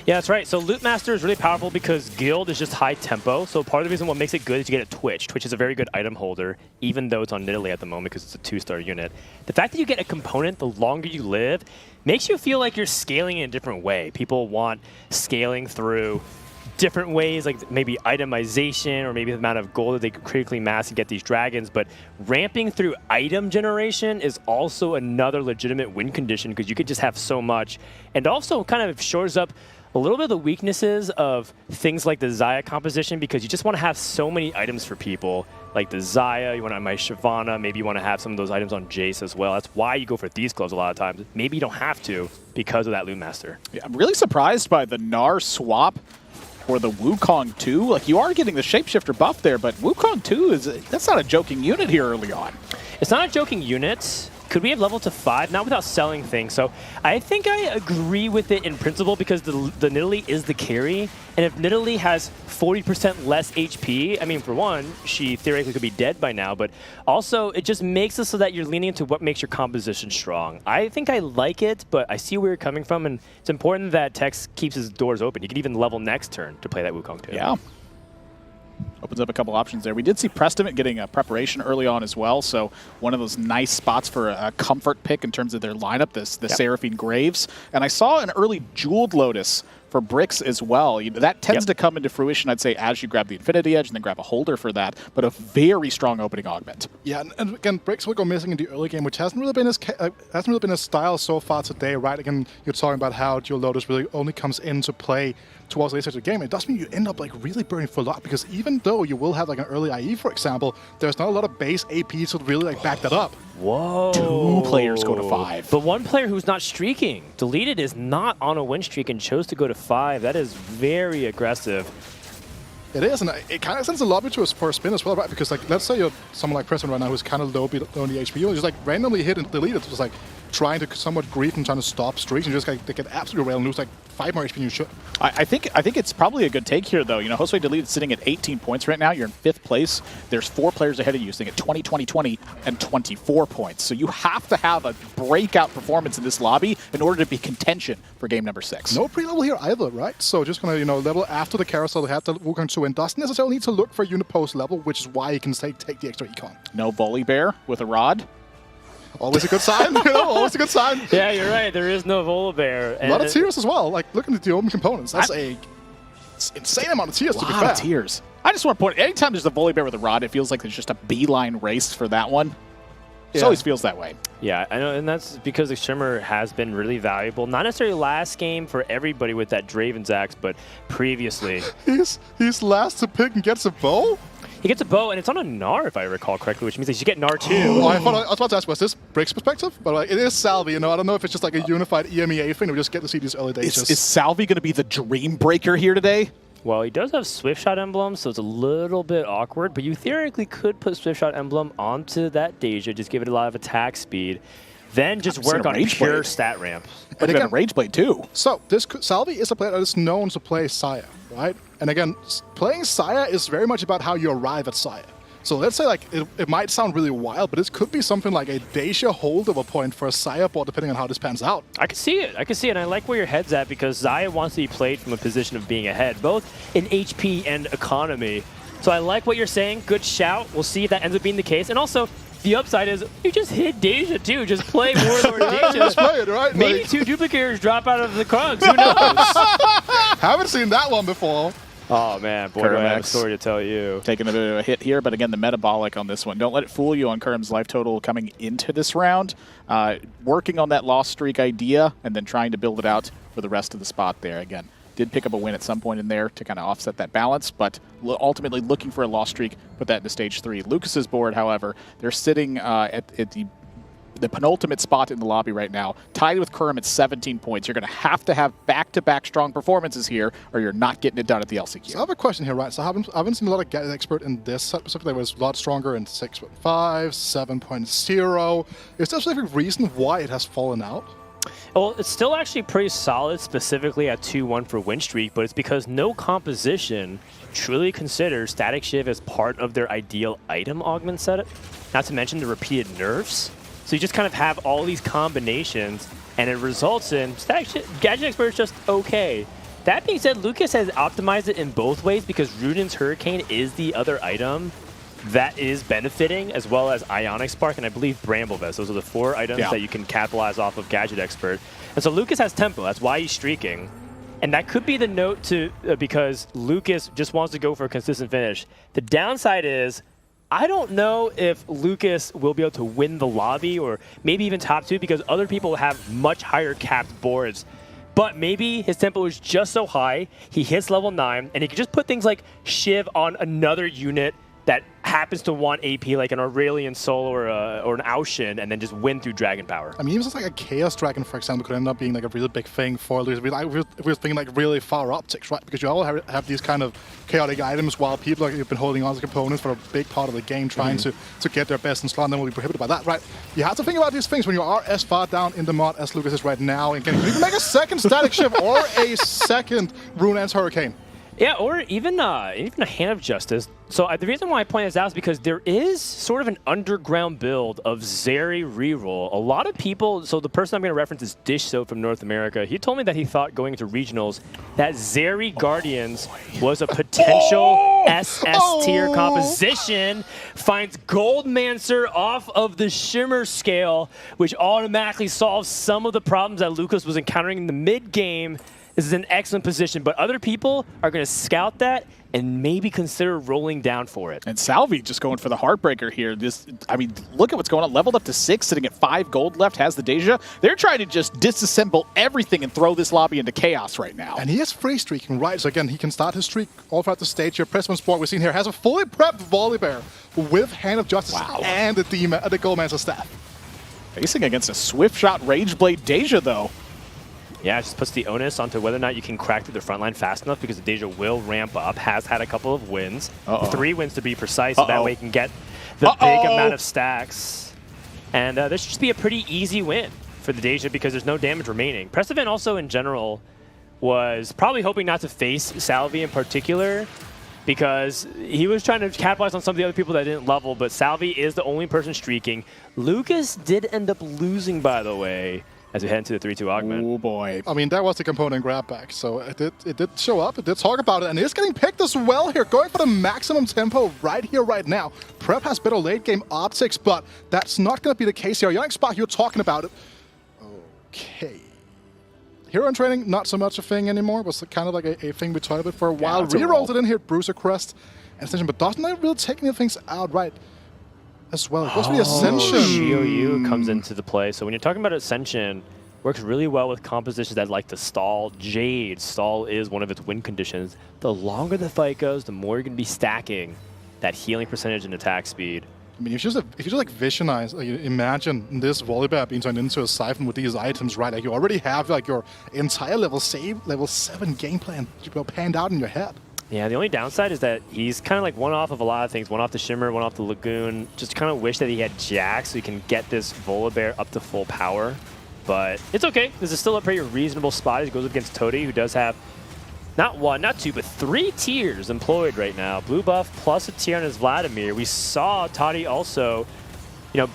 Speaker 15: Yeah, that's right. So Lootmaster is really powerful because Guild is just high tempo. So part of the reason what makes it good is you get a Twitch. Twitch is a very good item holder, even though it's on Nidalee at the moment because it's a 2-star unit. The fact that you get a component the longer you live makes you feel like you're scaling in a different way. People want scaling through different ways, like maybe itemization or maybe the amount of gold that they critically mass and get these dragons. But ramping through item generation is also another legitimate win condition because you could just have so much. And also kind of shores up a little bit of the weaknesses of things like the Xayah composition because you just want to have so many items for people. Like the Xayah, you want to have my Shyvana, maybe you want to have some of those items on Jace as well. That's why you go for these gloves a lot of times. Maybe you don't have to because of that Lootmaster.
Speaker 6: Yeah, I'm really surprised by the Gnar swap for the Wukong 2. Like, you are getting the Shapeshifter buff there, but Wukong 2 that's not a joking unit here early on.
Speaker 15: It's not a joking unit. could we have leveled to 5? Not without selling things. So I think I agree with it in principle because the Nidalee is the carry. And if Nidalee has 40% less HP, I mean, for one, she theoretically could be dead by now, but also it just makes it so that you're leaning into what makes your composition strong. I think I like it, but I see where you're coming from, and it's important that Tex keeps his doors open. You can even level next turn to play that Wukong too.
Speaker 6: Yeah. Opens up a couple options there. We did see Preston getting a preparation early on as well, so one of those nice spots for a comfort pick in terms of their lineup, the Seraphine Graves. And I saw an early Jeweled Lotus for Bricks as well. That tends to come into fruition, I'd say, as you grab the Infinity Edge and then grab a holder for that, but a very strong opening augment.
Speaker 8: Yeah, and again, Bricks will go missing in the early game, which hasn't really been his style so far today, right? Again, you're talking about how Dual Lotus really only comes into play towards the later of the game. It does mean you end up like really burning full lot, because even though you will have like an early IE, for example, there's not a lot of base AP to really like back that up.
Speaker 15: Whoa.
Speaker 6: 2 players go to 5.
Speaker 15: But one player who's not streaking, Deleted, is not on a win streak and chose to go to 5. That is very aggressive.
Speaker 8: It is, and it kind of sends the lobby for a spin as well, right? Because like, let's say you're someone like Preston right now who's kind of low on the HP, you just like randomly hit and delete it, just like trying to somewhat grief and trying to stop streaks, and just like they get absolutely railed and lose like 5 more HP than you should.
Speaker 6: I think it's probably a good take here, though. You know, Josue Deleted sitting at 18 points right now. You're in 5th place. There's 4 players ahead of you sitting at 20, 20, 20, and 24 points. So you have to have a breakout performance in this lobby in order to be contention for game number 6.
Speaker 8: No pre-level here either, right? So just gonna, level after the carousel, they have the Wukong 2 and doesn't necessarily need to look for unit post level, which is why you can take the extra econ.
Speaker 6: No Volley Bear with a rod.
Speaker 8: Always a good sign, always a good sign.
Speaker 15: Yeah, you're right. There is no Volibear.
Speaker 8: A lot of tears as well. Like, looking at the open components, that's an insane amount of tears, to be fair.
Speaker 6: A lot of tears. I just want to point, anytime there's a Volley Bear with a rod, it feels like there's just a beeline race for that one. It always feels that way.
Speaker 15: Yeah, I know, and that's because the Shimmer has been really valuable. Not necessarily last game for everybody with that Draven's Axe, but previously.
Speaker 8: he's last to pick and gets a bow?
Speaker 15: He gets a bow, and it's on a Gnar, if I recall correctly, which means he should get Gnar too.
Speaker 8: Oh, I was about to ask, was this Bricks' perspective? But like, it is Salvi, I don't know if it's just like a unified EMEA thing, or we just get to see these early days.
Speaker 6: Is Salvi going to be the Dream Breaker here today?
Speaker 15: Well, he does have Swift Shot emblem, so it's a little bit awkward, but you theoretically could put Swift Shot emblem onto that Deja, just give it a lot of attack speed, then just work on pure stat ramp.
Speaker 6: But again, Rage Blade too.
Speaker 8: So, Salvi is a player that is known to play Saya, right? And again, playing Saya is very much about how you arrive at Saya. So let's say like it might sound really wild, but this could be something like a Deja holdable point for a Saya board, depending on how this pans out.
Speaker 15: I can see it. And I like where your head's at, because Zaya wants to be played from a position of being ahead, both in HP and economy. So I like what you're saying. Good shout. We'll see if that ends up being the case. And also, the upside is you just hit Deja too. Just play Warlord Deja.
Speaker 8: Just play it, right?
Speaker 15: Maybe 2 duplicators drop out of the cogs. Who knows?
Speaker 8: Haven't seen that one before.
Speaker 15: Oh, man. Boy, do I have a story to tell you.
Speaker 6: Taking a bit of a hit here, but again, the metabolic on this one. Don't let it fool you on Kerm's life total coming into this round. Working on that lost streak idea and then trying to build it out for the rest of the spot there. Again, did pick up a win at some point in there to kind of offset that balance, but ultimately looking for a lost streak, put that into stage 3. Lucas's board, however, they're sitting at the penultimate spot in the lobby right now, tied with Kerm at 17 points. You're going to have back-to-back strong performances here, or you're not getting it done at the LCQ.
Speaker 8: So I have a question here, right? So I haven't seen a lot of Gadget Expert in this set specifically. It was a lot stronger in 6.5, 7.0. Is there a specific reason why it has fallen out?
Speaker 15: Well, it's still actually pretty solid, specifically at 2-1 for win streak, but it's because no composition truly considers Static Shiv as part of their ideal item augment setup. Not to mention the repeated nerfs. So you just kind of have all these combinations, and it results in Gadget Expert is just okay. That being said, Lucas has optimized it in both ways, because Ruden's Hurricane is the other item that is benefiting, as well as Ionic Spark and I believe Bramble Vest. Those are the 4 items that you can capitalize off of Gadget Expert. And so Lucas has tempo. That's why he's streaking. And that could be the note to because Lucas just wants to go for a consistent finish. The downside is, I don't know if Lucas will be able to win the lobby or maybe even top 2, because other people have much higher capped boards. But maybe his tempo is just so high, he hits level 9, and he can just put things like Shiv on another unit that happens to want AP like an Aurelion Soul or an Aushin and then just win through Dragon Power.
Speaker 8: I mean, even just like a Chaos Dragon, for example, could end up being like a really big thing for Lucas. If we're thinking like really far optics, right? Because you all have these kind of chaotic items while people have been holding on to components for a big part of the game, trying to get their best in slot, and then will be prohibited by that, right? You have to think about these things when you are as far down in the mod as Lucas is right now, and can you make a second Static Shift or a second Rune's Hurricane?
Speaker 15: Yeah, or even a Hand of Justice. So the reason why I point this out is because there is sort of an underground build of Zeri reroll. A lot of people, so the person I'm going to reference is Dish Soap from North America. He told me that he thought going into regionals that Zeri Guardians was a potential SS tier composition. Finds Goldmancer off of the Shimmer scale, which automatically solves some of the problems that Lucas was encountering in the mid game. This is an excellent position, but other people are going to scout that and maybe consider rolling down for it.
Speaker 6: And Salvi just going for the Heartbreaker here. I mean, look at what's going on. Leveled up to 6, sitting at 5 gold left, has the Deja. They're trying to just disassemble everything and throw this lobby into chaos right now.
Speaker 8: And he is free streaking, right? So again, he can start his streak all throughout the stage here. Pressman Sport, we've seen here, has a fully prepped Volibear with Hand of Justice and the Goldmancer staff.
Speaker 6: Facing against a Swift Shot Rage Blade Deja, though.
Speaker 15: Yeah, it just puts the onus onto whether or not you can crack through the front line fast enough because the Deja will ramp up, has had a couple of wins. 3 wins to be precise, so that way he can get the big amount of stacks. And this should just be a pretty easy win for the Deja because there's no damage remaining. Pressevent also in general was probably hoping not to face Salvi in particular because he was trying to capitalize on some of the other people that didn't level, but Salvi is the only person streaking. Lucas did end up losing, by the way, as we head into the 3-2 augment.
Speaker 6: Oh boy.
Speaker 8: I mean, that was the component grab back, so it did show up, it did talk about it, and it's getting picked as well here, going for the maximum tempo right here, right now. Prep has better late game optics, but that's not going to be the case here. Yannick Spark, you're talking about it. Okay. Hero in training, not so much a thing anymore. It was kind of like a thing we talked about for a while. Rerolled it in here, Bruiser Crest and Ascension, but doesn't that really take any things out right as well? It goes for the Ascension.
Speaker 15: Xiaoyu comes into the play. So when you're talking about Ascension, works really well with compositions that like to stall. Jade, stall is one of its win conditions. The longer the fight goes, the more you're going to be stacking that healing percentage and attack speed.
Speaker 8: I mean, if you just like visionize, like, imagine this Volibear being turned into a Siphon with these items, right? Like you already have like your entire level 7 game plan panned out in your head.
Speaker 15: Yeah, the only downside is that he's kind of like one off of a lot of things. One off the Shimmer, one off the Lagoon. Just kind of wish that he had Jax so he can get this Volibear up to full power. But it's okay. This is still a pretty reasonable spot. He goes up against Toti, who does have not 1, not 2, but 3 tiers employed right now. Blue buff plus a tier on his Vladimir. We saw Toti also,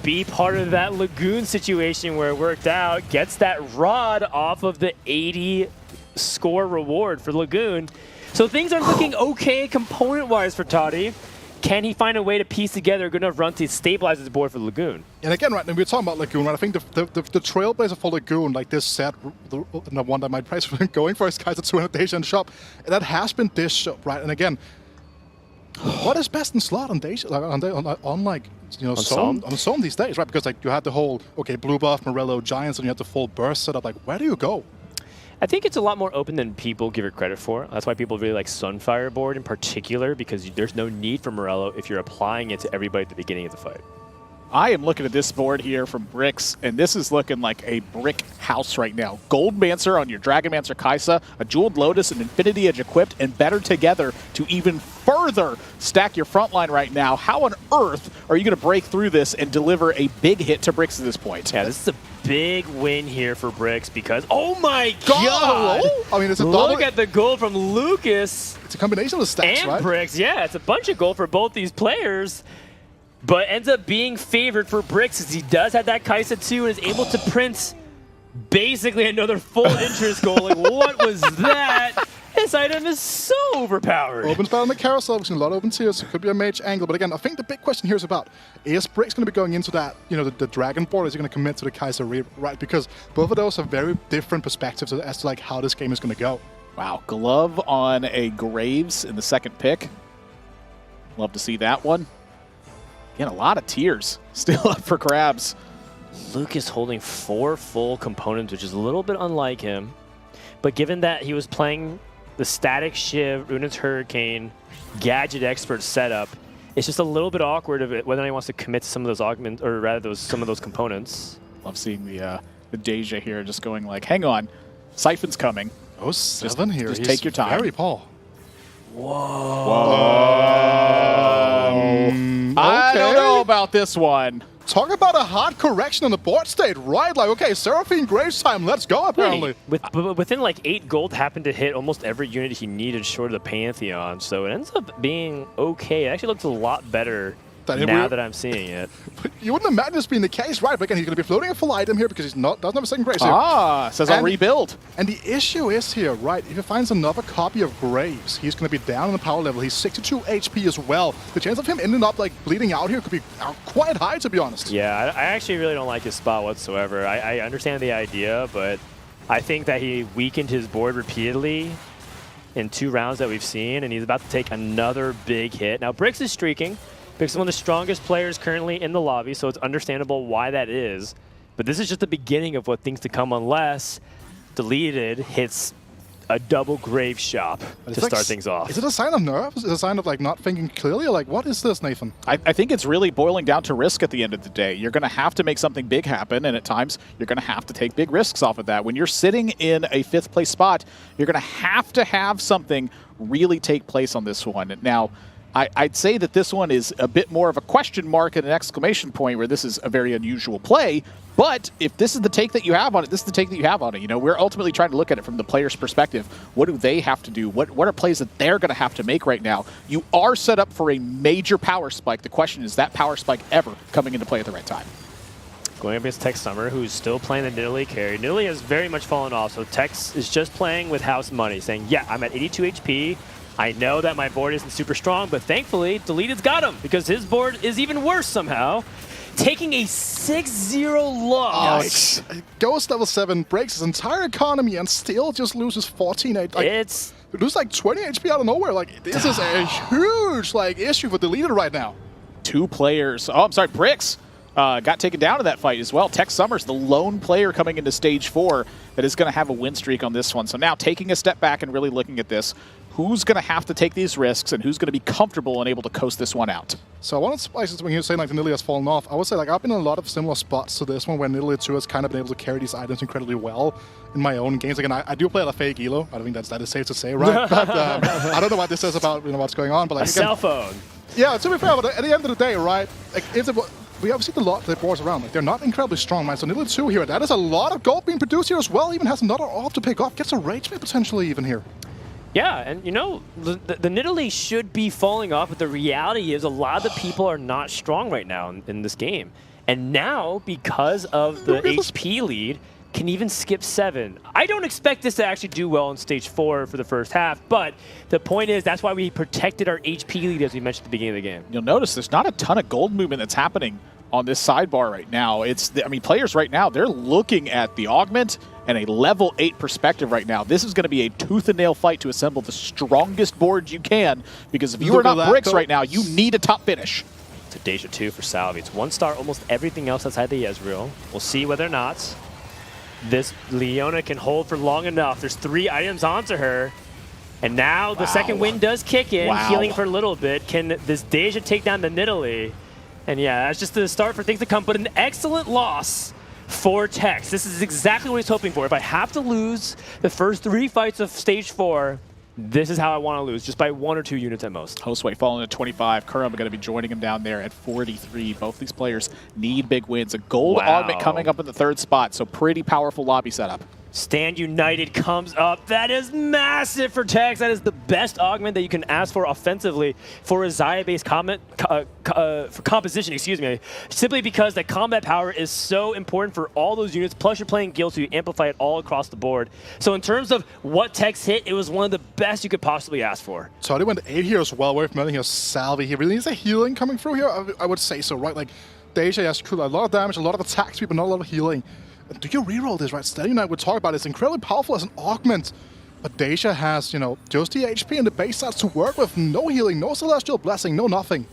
Speaker 15: be part of that Lagoon situation where it worked out. Gets that rod off of the 80 score reward for Lagoon. So things are looking okay component-wise for Toti. Can he find a way to piece together a good enough run to stabilize his board for Lagoon?
Speaker 8: And again, right, and we're talking about Lagoon, right? I think the trailblazer for Lagoon, like this set, the one that my price for going for is guys at 200 Deja in shop, that has been this shop, right? And again, what is best in slot on Deja, on Zone these days, right? Because like you had the whole blue buff, Morello, Giants, and you had the full burst setup. Like, where do you go?
Speaker 15: I think it's a lot more open than people give it credit for. That's why people really like Sunfire board in particular, because there's no need for Morello if you're applying it to everybody at the beginning of the fight.
Speaker 6: I am looking at this board here from Bricks, and this is looking like a brick house right now. Goldmancer on your Dragonmancer Kaisa, a Jeweled Lotus, and Infinity Edge equipped, and better together to even further stack your front line right now. How on earth are you going to break through this and deliver a big hit to Bricks at this point?
Speaker 15: Yeah, this is a big win here for Bricks because, oh my God!
Speaker 8: I mean, it's a
Speaker 15: look at the goal from Lucas.
Speaker 8: It's a combination of stacks,
Speaker 15: and
Speaker 8: right?
Speaker 15: Bricks. Yeah, it's a bunch of goal for both these players. But ends up being favored for Bricks as he does have that Kaisa 2 and is able to print basically another full interest goal. Like, what was that? This item is so overpowered.
Speaker 8: Open spell on the carousel. We've seen a lot of open tiers. It could be a mage angle. But again, I think the big question here is about, is Bricks going to be going into that, the Dragon board? Is he going to commit to the Kaisa right? Because both of those have very different perspectives as to like how this game is going to go.
Speaker 6: Wow, glove on a Graves in the second pick. Love to see that one. Again, a lot of tiers still up for grabs.
Speaker 15: Lucas holding 4 full components, which is a little bit unlike him. But given that he was playing the Static Shiv, Runa's Hurricane, Gadget Expert setup, It's just a little bit awkward of it, whether or not he wants to commit to some of those augments, or rather some of those components.
Speaker 6: Love seeing the Deja here just going like, hang on, Siphon's coming.
Speaker 8: Oh, 7 here.
Speaker 6: Just
Speaker 8: He's
Speaker 6: take your time.
Speaker 8: Very Paul.
Speaker 6: Whoa. I don't know about this one.
Speaker 8: Talk about a hard correction on the board state, right? Like, okay, Seraphine Graves time, let's go, apparently.
Speaker 15: Within like 8 gold happened to hit almost every unit he needed short of the Pantheon, so it ends up being okay. It actually looks a lot better now that I'm seeing it.
Speaker 8: You wouldn't imagine this being the case, right? But again, he's going to be floating a full item here because he's doesn't have a second Graves here.
Speaker 6: Says I'll rebuild.
Speaker 8: And the issue is here, right? If he finds another copy of Graves, he's going to be down on the power level. He's 62 HP as well. The chance of him ending up like bleeding out here could be quite high, to be honest.
Speaker 15: Yeah, I actually really don't like his spot whatsoever. I understand the idea, but I think that he weakened his board repeatedly in 2 rounds that we've seen, and he's about to take another big hit. Now, Brix is streaking. Brix is one of the strongest players currently in the lobby, so it's understandable why that is. But this is just the beginning of what things to come unless Deleted hits a double grave shop to start things off.
Speaker 8: Is it a sign of nerves? Is it a sign of like not thinking clearly? Or like, what is this, Nathan?
Speaker 6: I think it's really boiling down to risk at the end of the day. You're going to have to make something big happen, and at times you're going to have to take big risks off of that. When you're sitting in a 5th place spot, you're going to have something really take place on this one. Now, I'd say that this one is a bit more of a question mark and an exclamation point, where this is a very unusual play. But if this is the take that you have on it, this is the take that you have on it. You know, we're ultimately trying to look at it from the player's perspective. What do they have to do? What are plays that they're going to have to make right now? You are set up for a major power spike. The question is that power spike ever coming into play at the right time?
Speaker 15: Going up against Tex Summer, who's still playing the Nidalee carry. Nidalee has very much fallen off, so Tex is just playing with house money, saying, yeah, I'm at 82 HP. I know that my board isn't super strong, but thankfully, Deleted's got him because his board is even worse somehow. Taking a 6-0 loss.
Speaker 8: Goes level 7, breaks his entire economy, and still just loses 14 HP. Like, lose like 20 HP out of nowhere. Like, this is a huge issue for Deleted right now.
Speaker 6: 2 players. Oh, I'm sorry, Brix got taken down in that fight as well. Tex Summers, the lone player coming into stage 4 that is going to have a win streak on this one. So now taking a step back and really looking at this, who's going to have to take these risks and who's going to be comfortable and able to coast this one out?
Speaker 8: So I wanted to spice this when you were saying like the Nidalee has fallen off. I would say like I've been in a lot of similar spots to this one where Nidalee 2 has kind of been able to carry these items incredibly well in my own games. Again, I do play a fake Elo. I don't think that is safe to say, right? But I don't know what this says about what's going on. But like
Speaker 15: a cell phone.
Speaker 8: Yeah, to be fair, but at the end of the day, right? Like if we have seen a lot of the boards around. Like they're not incredibly strong, right? So Nidalee 2 here, that is a lot of gold being produced here as well. Even has another off to pick off. Gets a rage fit potentially even here.
Speaker 15: Yeah, and you know, the Nidalee should be falling off, but the reality is a lot of the people are not strong right now in this game. And now, because of the HP lead, can even skip 7. I don't expect this to actually do well in stage 4 for the first half, but the point is that's why we protected our HP lead, as we mentioned at the beginning of the game.
Speaker 6: You'll notice there's not a ton of gold movement that's happening on this sidebar right now. I mean, players right now, they're looking at the augment and a level 8 perspective right now. This is going to be a tooth and nail fight to assemble the strongest board you can, because if you are not Brix right now, you need a top finish.
Speaker 15: It's a Deja 2 for Salvi. It's 1-star almost everything else outside the Ezreal. We'll see whether or not this Leona can hold for long enough. There's 3 items onto her. And now the second wind does kick in, healing for a little bit. Can this Deja take down the Nidalee? And yeah, that's just the start for things to come, but an excellent loss for Tex. This is exactly what he's hoping for. If I have to lose the first 3 fights of stage 4, this is how I want to lose, just by 1 or 2 units at most.
Speaker 6: Hostway falling at 25. Kurama going to be joining him down there at 43. Both these players need big wins. A gold augment coming up in the 3rd spot, so pretty powerful lobby setup.
Speaker 15: Stand United comes up. That is massive for Tex. That is the best augment that you can ask for offensively for a Xayah-based for composition, excuse me. Simply because that combat power is so important for all those units, plus you're playing Guild, so you amplify it all across the board. So in terms of what Tex hit, it was one of the best you could possibly ask for.
Speaker 8: So they went 8 here as well, worth noting here. Salvi, he really needs a healing coming through here, I would say so, right? Like, Deja has a lot of damage, a lot of attack speed, but not a lot of healing. Do you reroll this, right? Steady Knight would talk about it. It's incredibly powerful as an augment. But Deja has, just the HP and the base stats to work with. No healing, no Celestial Blessing, no nothing.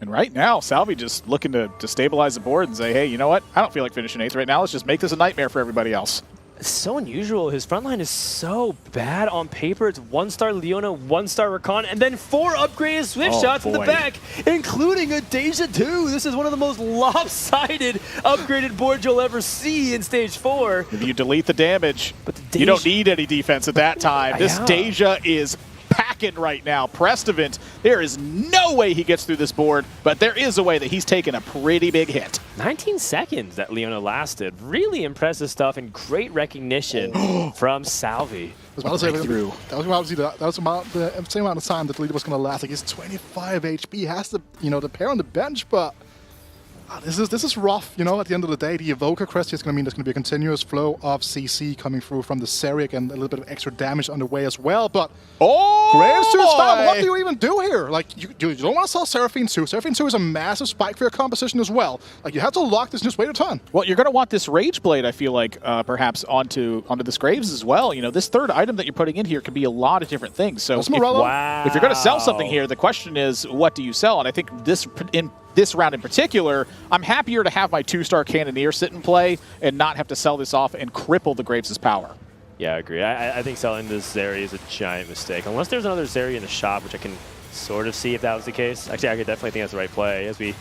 Speaker 6: And right now, Salvi just looking to stabilize the board and say, hey, you know what? I don't feel like finishing 8th right now. Let's just make this a nightmare for everybody else.
Speaker 15: so unusual. His front line is so bad on paper. It's 1-star Leona, 1-star Rakan, and then 4 upgraded Swift shots in the back, including a Deja 2. This is one of the most lopsided upgraded boards you'll ever see in Stage 4.
Speaker 6: If you delete the damage, you don't need any defense at that time. This Deja is packing right now. Prestovant, there is no way he gets through this board, but there is a way that he's taken a pretty big hit.
Speaker 15: 19 seconds that Leona lasted. Really impressive stuff and great recognition from Salvi.
Speaker 8: That was about the same amount of time that Leader was going to last. Like, he's 25 HP. He has to, the pair on the bench, but this is rough. At the end of the day, the Evoker Crest is going to mean there's going to be a continuous flow of CC coming through from the Seric and a little bit of extra damage on the way as well. But Graves to stop. What do you even do here? Like, you don't want to sell Seraphine 2. Seraphine 2 is a massive spike for your composition as well. Like, you have to lock this and just wait a turn.
Speaker 6: Well, you're going to want this Rage Blade, I feel like, perhaps onto this Graves as well. This third item that you're putting in here could be a lot of different things. So if you're going to sell something here, the question is, what do you sell? And I think this round in particular, I'm happier to have my 2-star Cannoneer sit and play and not have to sell this off and cripple the Graves' power.
Speaker 15: Yeah, I agree. I think selling this Zeri is a giant mistake. Unless there's another Zeri in the shop, which I can sort of see if that was the case. Actually, I could definitely think that's the right play. As we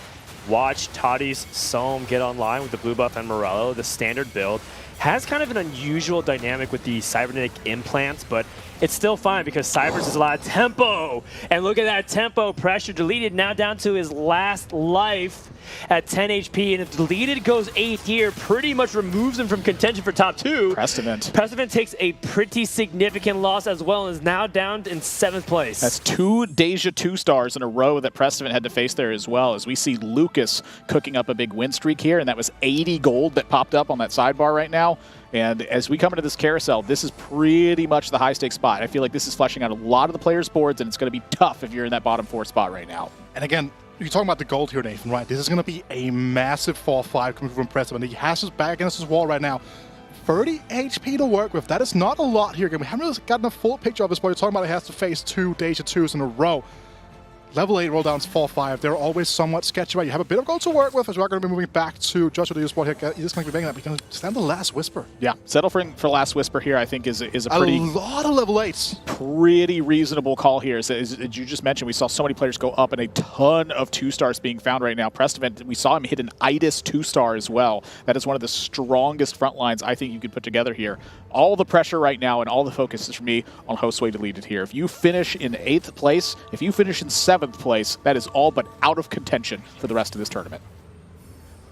Speaker 15: watch Toddy's Soam get online with the blue buff and Morello, the standard build has kind of an unusual dynamic with the cybernetic implants, but it's still fine because Cybers is a lot of tempo. And look at that tempo. Pressure deleted now down to his last life at 10 HP. And if deleted goes 8 here, pretty much removes him from contention for top 2. Prestovant takes a pretty significant loss as well and is now down in 7th place.
Speaker 6: That's 2 Deja 2-stars in a row that Prestovant had to face there as well, as we see Lucas cooking up a big win streak here, and that was 80 gold that popped up on that sidebar right now. And as we come into this carousel, this is pretty much the high-stakes spot. I feel like this is fleshing out a lot of the players' boards, and it's going to be tough if you're in that bottom 4 spot right now.
Speaker 8: And again, you're talking about the gold here, Nathan, right? This is going to be a massive 4-5 coming from Prestovant. He has his back against his wall right now. 30 HP to work with. That is not a lot here. Again, we haven't really gotten a full picture of this, but you're talking about he has to face 2 Deja 2s in a row. Level 8 roll downs 4-5. They're always somewhat sketchy, right? You have a bit of gold to work with as we're going to be moving back to Joshua the spot here. He's just going to be making that. We're going to stand the Last Whisper.
Speaker 6: Yeah, settle for Last Whisper here, I think, is a pretty...
Speaker 8: A lot of level 8s.
Speaker 6: Pretty reasonable call here. As you just mentioned, we saw so many players go up and a ton of 2-stars being found right now. Prestovant, we saw him hit an Itis 2-star as well. That is one of the strongest front lines I think you could put together here. All the pressure right now and all the focus is for me on Josue Deleted here. If you finish in 8th place, if you finish in 7th place, that is all but out of contention for the rest of this tournament.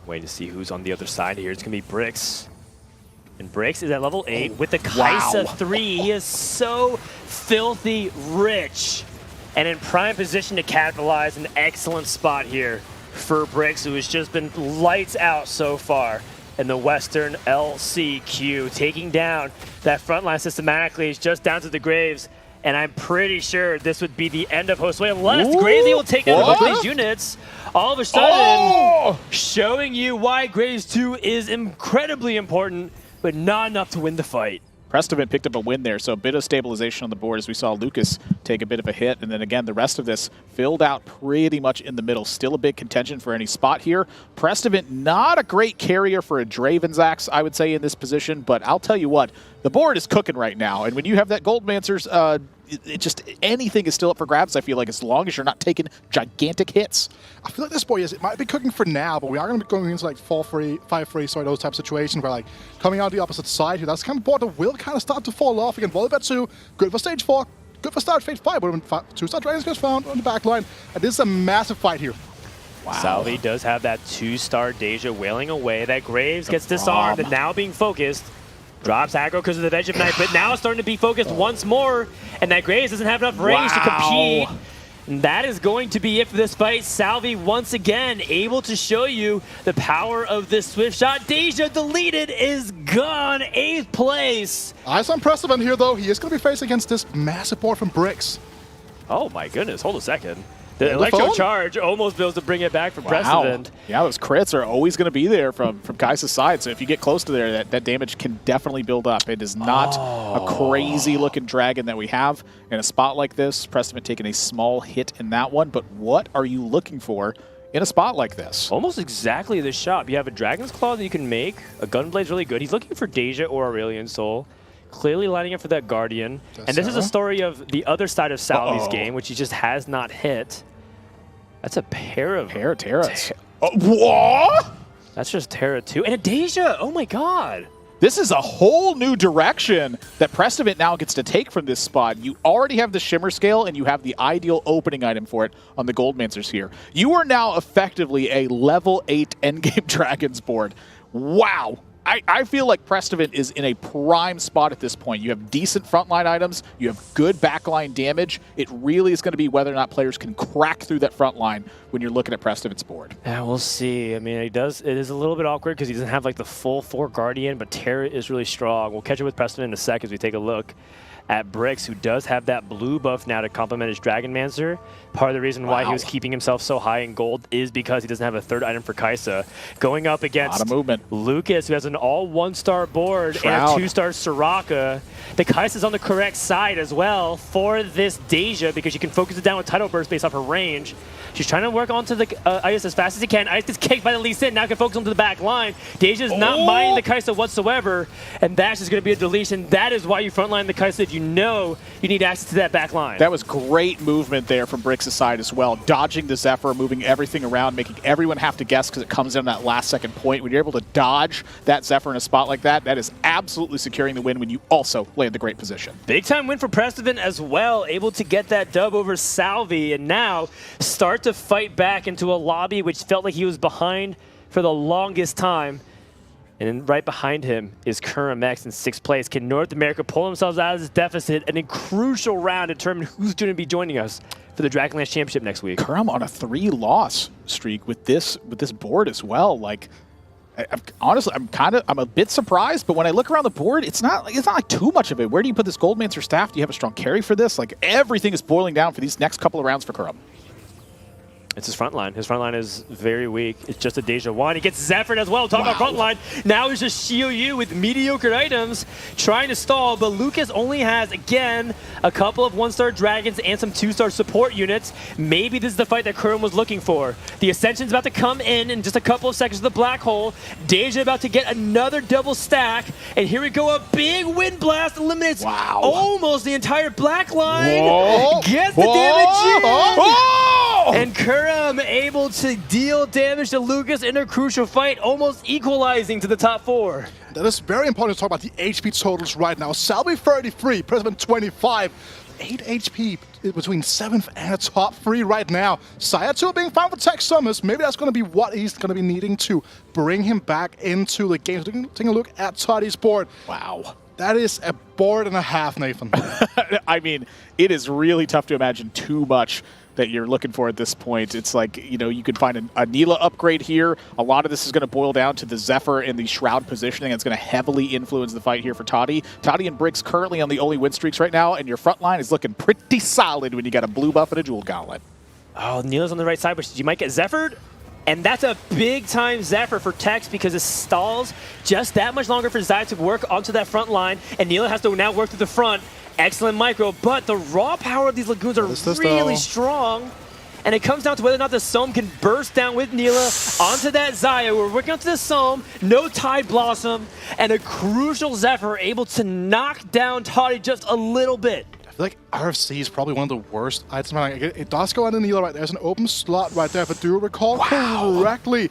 Speaker 15: Wait to see who's on the other side here. It's going to be Brix. And Brix is at level 8 with the Kaisa 3. He is so filthy rich and in prime position to capitalize. An excellent spot here for Brix, who has just been lights out so far in the Western LCQ. Taking down that front line systematically. He's just down to the Graves. And I'm pretty sure this would be the end of Josue unless Graves will take down both these units. All of a sudden, showing you why Graves 2 is incredibly important, but not enough to win the fight.
Speaker 6: Prestovant picked up a win there, so a bit of stabilization on the board as we saw Lucas take a bit of a hit. And then again, the rest of this filled out pretty much in the middle. Still a big contention for any spot here. Prestovant, not a great carrier for a Draven's Axe, I would say, in this position. But I'll tell you what, the board is cooking right now. And when you have that Goldmancer's, anything is still up for grabs, I feel like, as long as you're not taking gigantic hits.
Speaker 8: I feel like this boy it might be cooking for now, but we are going to be going into like 4-3, 5-3, sorry, those type of situations where like coming out the opposite side here, that's kind of board that will kind of start to fall off again. Volibear 2, good for stage 4, good for start phase 5, but 2-star Dragons gets found on the back line, and this is a massive fight here.
Speaker 15: Wow. Salvi does have that 2-star Deja wailing away. That Graves gets disarmed and now being focused. Drops aggro because of the Veg of Night, but now starting to be focused once more, and that Graves doesn't have enough range to compete. And that is going to be it for this fight. Salvi once again able to show you the power of this swift shot. Deja Deleted is gone, 8th place.
Speaker 8: Eyes on Prestovant here though. He is going to be facing against this massive board from Brix.
Speaker 15: Oh my goodness, hold a second. The electro charge almost be able to bring it back from Prestovant.
Speaker 6: Yeah, those crits are always going to be there from Kaisa's side. So if you get close to there, that damage can definitely build up. It is not a crazy-looking dragon that we have in a spot like this. Prestovant taking a small hit in that one. But what are you looking for in a spot like this.
Speaker 15: Almost exactly the shot. You have a Dragon's Claw that you can make. A Gunblade's really good. He's looking for Deja or Aurelion Soul. Clearly lining up for that Guardian. And this is a story of the other side of Salvi's game, which he just has not hit. That's a pair of...
Speaker 6: Terras. What?
Speaker 15: That's just Terra 2. And a Deja! Oh my god!
Speaker 6: This is a whole new direction that Prestivant now gets to take from this spot. You already have the Shimmer Scale, and you have the ideal opening item for it on the Goldmancers here. You are now effectively a level 8 endgame Dragons board. Wow. I feel like Prestivant is in a prime spot at this point. You have decent frontline items. You have good backline damage. It really is going to be whether or not players can crack through that front line when you're looking at Prestivant's board.
Speaker 15: Yeah, we'll see. I mean, it is a little bit awkward because he doesn't have like the full 4 Guardian, but Terra is really strong. We'll catch up with Prestivant in a sec as we take a look at Brix, who does have that blue buff now to complement his Dragonmancer. Part of the reason why he was keeping himself so high in gold is because he doesn't have a third item for Kaisa. Going up against Lucas, who has an all 1-star board and a 2-star Soraka. The Kaisa's on the correct side as well for this Deja because you can focus it down with Tidal Burst based off her range. She's trying to work onto the Ice as fast as he can. Ice gets kicked by the Lee Sin. Now can focus onto the back line. Deja's not minding the Kaisa whatsoever, and that's just going to be a deletion. That is why you frontline the Kaisa if you know you need access to that back line.
Speaker 6: That was great movement there from Brix' side as well. Dodging the Zephyr, moving everything around, making everyone have to guess because it comes in that last second point. When you're able to dodge that Zephyr in a spot like that, that is absolutely securing the win when you also land the great position.
Speaker 15: Big time win for Prestivant as well, able to get that dub over Salvi, and now start to fight back into a lobby which felt like he was behind for the longest time. And then right behind him is Kurum X in 6th place. Can North America pull themselves out of this deficit and a crucial round to determine who's going to be joining us for the Dragonlands Championship next week?
Speaker 6: Kurum on a 3-loss streak with this board as well. Like, honestly, I'm a bit surprised, but when I look around the board, it's not like too much of it. Where do you put this Goldmancer staff? Do you have a strong carry for this? Like, everything is boiling down for these next couple of rounds for Kurum.
Speaker 15: It's his front line. His front line is very weak. It's just a Deja 1. He gets Zephyr as well. Talk about front line. Now he's just Shiou with mediocre items trying to stall, but Lucas only has, again, a couple of 1-star Dragons and some 2-star support units. Maybe this is the fight that Kurum was looking for. The Ascension's about to come in just a couple of seconds of the Black Hole. Deja about to get another double stack, and here we go. A big Wind Blast eliminates almost the entire Black line. Gets the damage in. And Kurum able to deal damage to Lucas in a crucial fight, almost equalizing to the top 4.
Speaker 8: That is very important to talk about the HP totals right now. Salvi 33, Prestivant 25, 8 HP between 7th and top 3 right now. Saya 2 being found for Tech Summers. Maybe that's going to be what he's going to be needing to bring him back into the game. So taking a look at Toddy's board.
Speaker 6: Wow.
Speaker 8: That is a board and a half, Nathan.
Speaker 6: I mean, it is really tough to imagine too much that you're looking for at this point. It's like, you know, you could find a Neela upgrade here. A lot of this is going to boil down to the Zephyr and the Shroud positioning. It's going to heavily influence the fight here for Toddy. Toddy and Brix currently on the only win streaks right now, and your front line is looking pretty solid when you got a blue buff and a jewel gauntlet.
Speaker 15: Oh, Neela's on the right side, but you might get Zephyred. And that's a big-time Zephyr for Tex because it stalls just that much longer for Zaya to work onto that front line, and Neela has to now work through the front. Excellent micro, but the raw power of these Lagoons are really strong. And it comes down to whether or not the Sohm can burst down with Neela onto that Zaya. We're working onto the Sohm, no Tide Blossom, and a crucial Zephyr able to knock down Toddy just a little bit.
Speaker 8: I feel like RFC is probably one of the worst items. It does go on the Neela right there. There's an open slot right there, if I do recall correctly.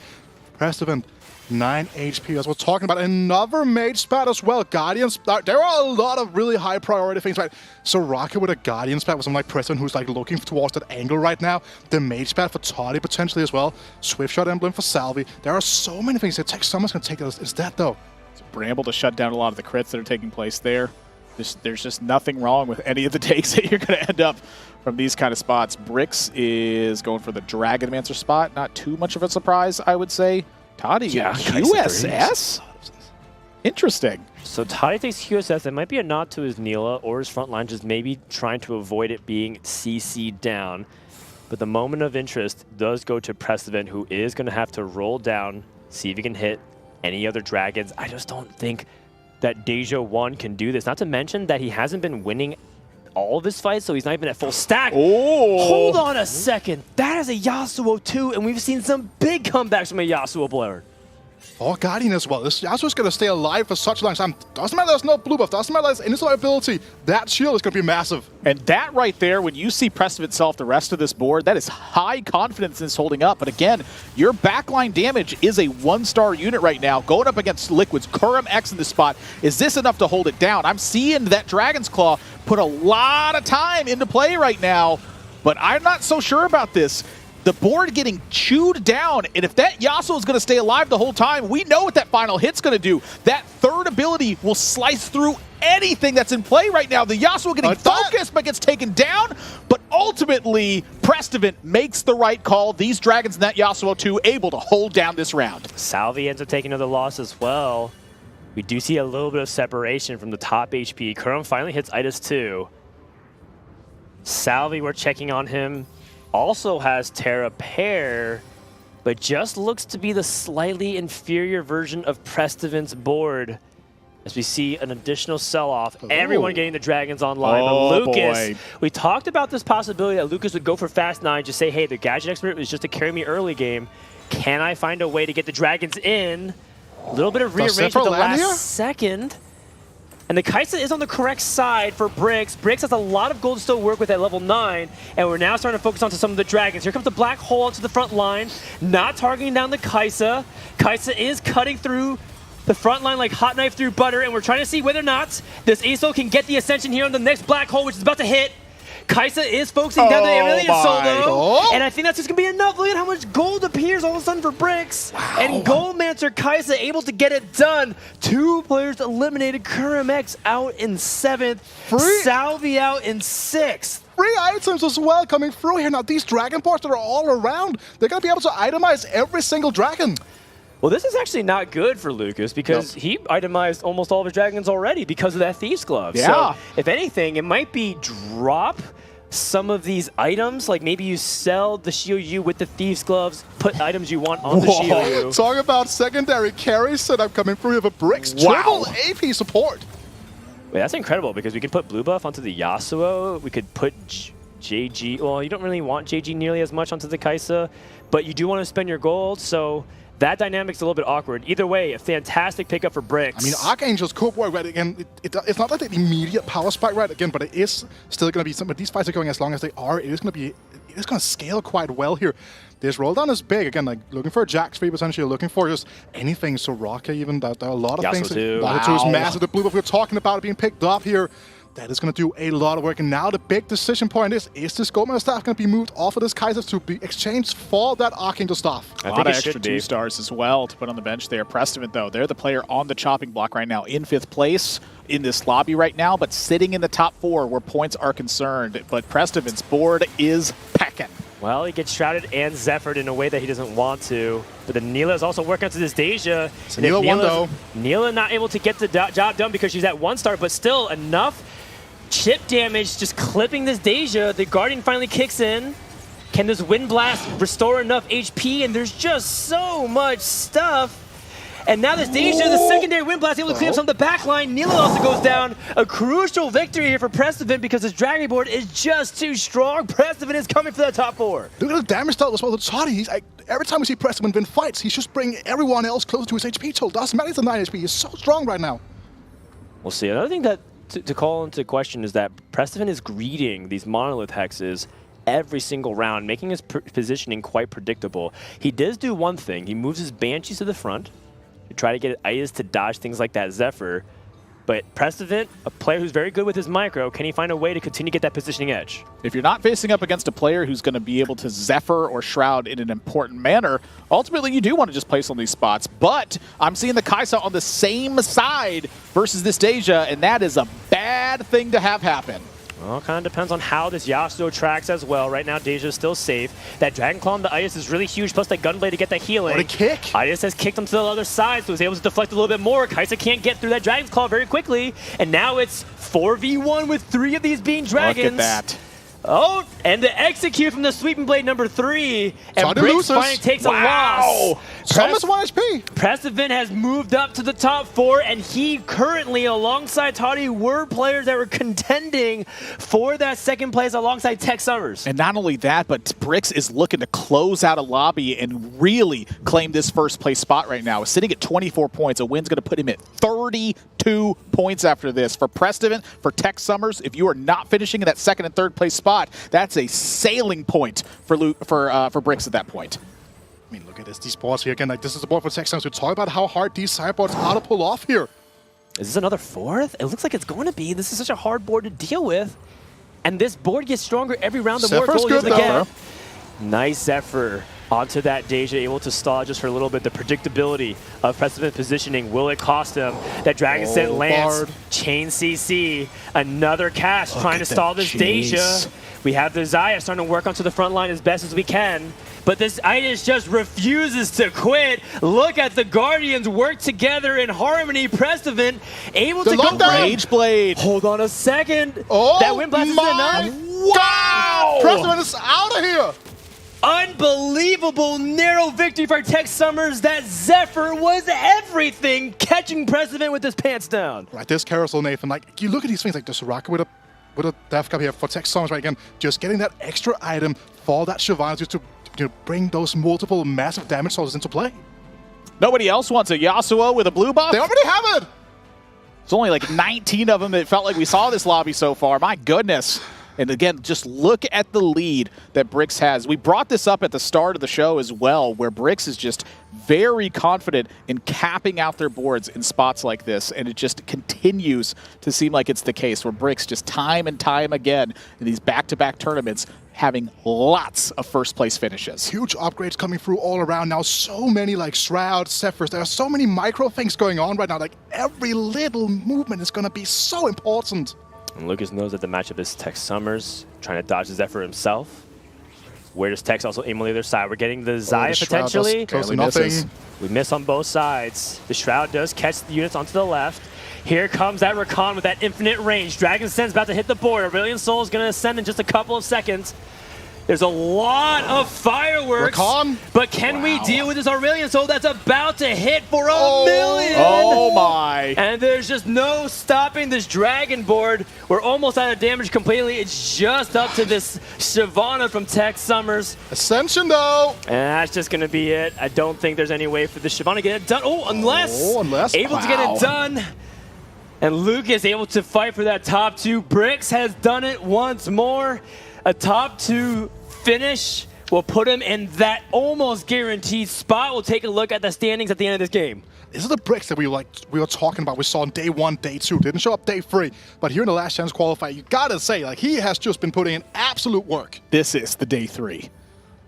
Speaker 8: Prestivant, 9 HP as we're talking about. Another mage spat as well. Guardians, there are a lot of really high priority things, right? Soraka with a Guardian spat with someone like Preston who's like looking towards that angle right now. The mage spat for Toddy potentially as well. Swift Shot Emblem for Salvi. There are so many things that someone's going to take it instead though.
Speaker 6: So we're able to shut down a lot of the crits that are taking place there. There's just nothing wrong with any of the takes that you're going to end up from these kind of spots. Brix is going for the Dragonmancer spot. Not too much of a surprise, I would say. Toddy, QSS? Interesting.
Speaker 15: So Toddy takes QSS. It might be a nod to his Neela or his front line, just maybe trying to avoid it being CC'd down. But the moment of interest does go to Prestivant, who is going to have to roll down, see if he can hit any other dragons. I just don't think that Deja 1 can do this. Not to mention that he hasn't been winning all of his fights, so he's not even at full stack.
Speaker 6: Oh!
Speaker 15: Hold on a second. That is a Yasuo too, and we've seen some big comebacks from a Yasuo player.
Speaker 8: Or Guardian as well. This Yasuo's going to stay alive for such a long time. Doesn't matter there's no blue buff. Doesn't matter there's any sort of ability. That shield is going to be massive.
Speaker 6: And that right there, when you see Preston itself, the rest of this board, that is high confidence in this holding up. But again, your backline damage is a 1-star unit right now, going up against Liquid's Kurum X in this spot. Is this enough to hold it down? I'm seeing that Dragon's Claw put a lot of time into play right now, but I'm not so sure about this. The board getting chewed down, and if that Yasuo is going to stay alive the whole time, we know what that final hit's going to do. That third ability will slice through anything that's in play right now. The Yasuo getting focused but gets taken down, but ultimately, Preston makes the right call. These Dragons and that Yasuo too able to hold down this round.
Speaker 15: Salvi ends up taking another loss as well. We do see a little bit of separation from the top HP. Kurum finally hits Idas too. Salvi, we're checking on him. Also has Terra Pair, but just looks to be the slightly inferior version of Prestivin's board. As we see an additional sell-off, everyone getting the Dragons online. But Lucas, we talked about this possibility that Lucas would go for Fast 9, just say, hey, the Gadget Expert was just to carry me early game. Can I find a way to get the Dragons in? A little bit of rearrangement at the last second. And the Kaisa is on the correct side for Brix. Brix has a lot of gold to still work with at level 9, and we're now starting to focus onto some of the Dragons. Here comes the Black Hole onto the front line, not targeting down the Kaisa. Kaisa is cutting through the front line like hot knife through butter, and we're trying to see whether or not this ASO can get the Ascension here on the next Black Hole, which is about to hit. Kaisa is focusing down the Aurelion solo, and I think that's just going to be enough. Look at how much gold appears all of a sudden for Brix. And Goldmancer Kaisa able to get it done. 2 players eliminated. Kurum X out in 7th. Salvi out in 6th.
Speaker 8: Free items as well coming through here. Now, these Dragon boards that are all around, they're going to be able to itemize every single Dragon.
Speaker 15: Well, this is actually not good for Lucas because he itemized almost all of his Dragons already because of that Thieves Glove.
Speaker 6: Yeah.
Speaker 15: So, if anything, it might be drop some of these items. Like maybe you sell the Shield with the Thieves Gloves, put items you want on the Shield.
Speaker 8: Talk about secondary carry setup coming through with a Brix. Triple AP support.
Speaker 15: Wait, that's incredible because we could put blue buff onto the Yasuo. We could put JG. Well, you don't really want JG nearly as much onto the Kaisa, but you do want to spend your gold, so that dynamic's a little bit awkward. Either way, a fantastic pickup for Brix.
Speaker 8: I mean, Archangel's could work, right? Again, it's not like the immediate power spike, right? Again, but it is still going to be something. These fights are going as long as they are. It is going to scale quite well here. This roll down is big. Again, like looking for a Jack 3 potentially, looking for just anything. Soraka even. There are a lot of things. Yasuo is massive. The blue buff we're talking about being picked up here. That is going to do a lot of work. And now the big decision point is this Goldman staff going to be moved off of this Kaiser to be exchanged for that Archangel staff?
Speaker 6: A lot of extra 2-stars as well to put on the bench there. Preston, though, they're the player on the chopping block right now in 5th place in this lobby right now, but sitting in the top 4 where points are concerned. But Preston's board is pecking.
Speaker 15: Well, he gets shrouded and Zephyr'd in a way that he doesn't want to. But then Neela is also working onto this Deja. Neela not able to get the job done because she's at 1-star, but still enough chip damage just clipping this Deja. The Guardian finally kicks in. Can this Wind Blast restore enough HP? And there's just so much stuff. And now this Deja, the secondary Wind Blast, able to clean up some of the back line. Neela also goes down. A crucial victory here for Preston because his Dragon board is just too strong. Preston is coming for that top 4.
Speaker 8: Look at the damage total as well. It's hard. He's like, every time we see Preston win fights, he's just bringing everyone else closer to his HP total. Doesn't matter, he's at 9 HP. He's so strong right now.
Speaker 15: We'll see. Another thing that to call into question is that Preston is greeting these Monolith Hexes every single round, making his positioning quite predictable. He does do one thing. He moves his Banshees to the front to try to get Idas to dodge things like that Zephyr. But Preston, a player who's very good with his micro, can he find a way to continue to get that positioning edge?
Speaker 6: If you're not facing up against a player who's going to be able to Zephyr or Shroud in an important manner, ultimately you do want to just place on these spots. But I'm seeing the Kaisa on the same side versus this Deja, and that is a bad thing to have happen.
Speaker 15: Well, it kind of depends on how this Yasuo tracks as well. Right now, Deja is still safe. That Dragon Claw on the Idas is really huge, plus that Gunblade to get that healing.
Speaker 8: What a kick!
Speaker 15: Idas has kicked him to the other side, so he's able to deflect a little bit more. Kaisa can't get through that Dragon's Claw very quickly, and now it's 4v1 with 3 of these being Dragons.
Speaker 6: Look at that.
Speaker 15: Oh, and the execute from the sweeping blade number 3. And
Speaker 8: Toddy
Speaker 15: Bricks
Speaker 8: loses.
Speaker 15: finally takes a loss.
Speaker 8: Summers 1 HP.
Speaker 15: Prestivan has moved up to the top 4, and he currently, alongside Toddy, were players that were contending for that second place alongside Tech Summers.
Speaker 6: And not only that, but Bricks is looking to close out a lobby and really claim this first place spot right now. Sitting at 24 points. A win's going to put him at 32 points after this. For Prestivan, for Tech Summers, if you are not finishing in that second and third place spot, that's a sailing point for Bricks at that point.
Speaker 8: I mean, look at this. These boards here again. Like, this is the board for Tech Summers. We talk about how hard these sideboards are to pull off here.
Speaker 15: Is this another 4th? It looks like it's going to be. This is such a hard board to deal with. And this board gets stronger every round. The more goals you get. Nice Zephyr onto that Deja, able to stall just for a little bit. The predictability of Prestivan positioning. Will it cost him? That Dragon Scent lands.
Speaker 8: Bard.
Speaker 15: Chain CC. Another cast trying to stall this Deja. We have the Zaya starting to work onto the front line as best as we can. But this Itis just refuses to quit. Look at the Guardians work together in harmony. Prestivan able to go
Speaker 6: Rage Blade.
Speaker 15: Hold on a second.
Speaker 8: Oh,
Speaker 15: that Wind Blast isn't enough.
Speaker 8: Wow! Prestivan is out of here.
Speaker 15: Unbelievable narrow victory for Tech Summers. That Zephyr was everything, catching Prestivan with his pants down.
Speaker 8: Right, this carousel, Nathan. Like, you look at these things like the Soraka with a Death Cup here for Tech Summers right again. Just getting that extra item for that Shyvana just to bring those multiple massive damage sources into play.
Speaker 6: Nobody else wants a Yasuo with a blue buff?
Speaker 8: They already have it!
Speaker 6: It's only like 19 of them. It felt like we saw this lobby so far. My goodness. And again, just look at the lead that Bricks has. We brought this up at the start of the show as well, where Bricks is just very confident in capping out their boards in spots like this, and it just continues to seem like it's the case, where Bricks just time and time again in these back-to-back tournaments having lots of first-place finishes.
Speaker 8: Huge upgrades coming through all around now. So many like Shroud, Zephyrs. There are so many micro things going on right now. Like every little movement is going to be so important.
Speaker 15: And Lucas knows that the matchup is Tech Summers, trying to dodge the Zephyr himself. Where does Tex also aim on the other side? We're getting the Zaya potentially. We miss on both sides. The Shroud does catch the units onto the left. Here comes that Rakan with that infinite range. Dragon Sen's about to hit the board. Aurelion Sol is going to ascend in just a couple of seconds. There's a lot of fireworks, but can we deal with this Aurelion Sol that's about to hit for a million?
Speaker 6: Oh my.
Speaker 15: And there's just no stopping this Dragon board. We're almost out of damage completely. It's just up to this Shyvana from Tech Summers.
Speaker 8: Ascension though.
Speaker 15: And that's just going to be it. I don't think there's any way for the Shyvana to get it done. Oh, unless able to get it done. And Lucas able to fight for that top 2. Bricks has done it once more. A top 2 finish will put him in that almost guaranteed spot. We'll take a look at the standings at the end of this game.
Speaker 8: This is the Bricks that we were talking about. We saw on day 1, day 2. Didn't show up day 3. But here in the Last Chance Qualifier, you gotta say, like, he has just been putting in absolute work.
Speaker 6: This is the day 3.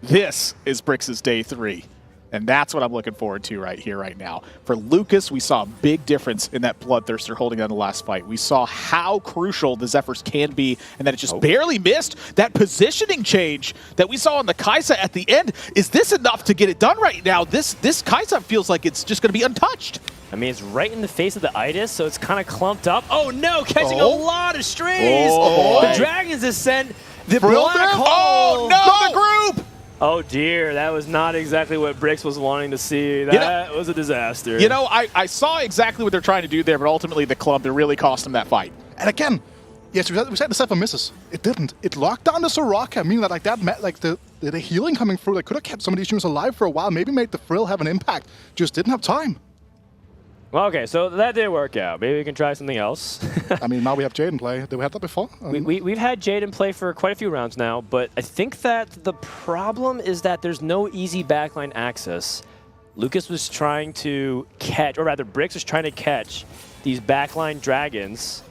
Speaker 6: This is Bricks' day 3. And that's what I'm looking forward to right here, right now. For Lucas, we saw a big difference in that Bloodthirster holding on the last fight. We saw how crucial the Zephyrs can be, and that it just barely missed that positioning change that we saw on the Kaisa at the end. Is this enough to get it done right now? This Kaisa feels like it's just going to be untouched.
Speaker 15: I mean, it's right in the face of the Itis, so it's kind of clumped up. Oh no, catching a lot of strays. The Dragon's Ascent, the black hole.
Speaker 6: Oh no, the group.
Speaker 15: Oh dear, that was not exactly what Bricks was wanting to see. That was a disaster.
Speaker 6: You know, I saw exactly what they're trying to do there, but ultimately the club, it really cost them that fight.
Speaker 8: And again, yes, we said the Zephyr misses. It didn't. It locked down the Soraka, meaning that like that like the healing coming through, that could have kept some of these units alive for a while, maybe made the Frill have an impact. Just didn't have time.
Speaker 15: Well, okay, so that didn't work out. Maybe we can try something else.
Speaker 8: I mean, now we have Jaden play. Did we have that before?
Speaker 15: We've had Jaden play for quite a few rounds now, but I think that the problem is that there's no easy backline access. Lucas was trying to catch, or rather Bricks was trying to catch these backline dragons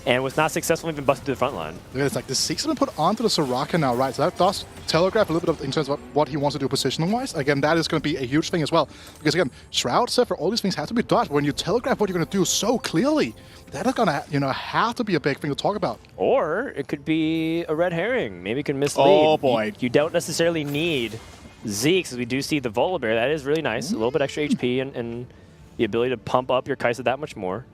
Speaker 15: and was not successful, even busted to the front line.
Speaker 8: It's like the Seek's been put onto the Soraka now, right? So that does telegraph a little bit in terms of what he wants to do positioning-wise. Again, that is going to be a huge thing as well. Because again, Shroud, Zephyr, all these things have to be dodged. When you telegraph what you're going to do so clearly, that is going to, have to be a big thing to talk about.
Speaker 15: Or it could be a red herring. Maybe it can mislead.
Speaker 6: Oh boy.
Speaker 15: You don't necessarily need Zeke, because we do see the Volibear. That is really nice. A little bit extra HP and the ability to pump up your Kaisa that much more.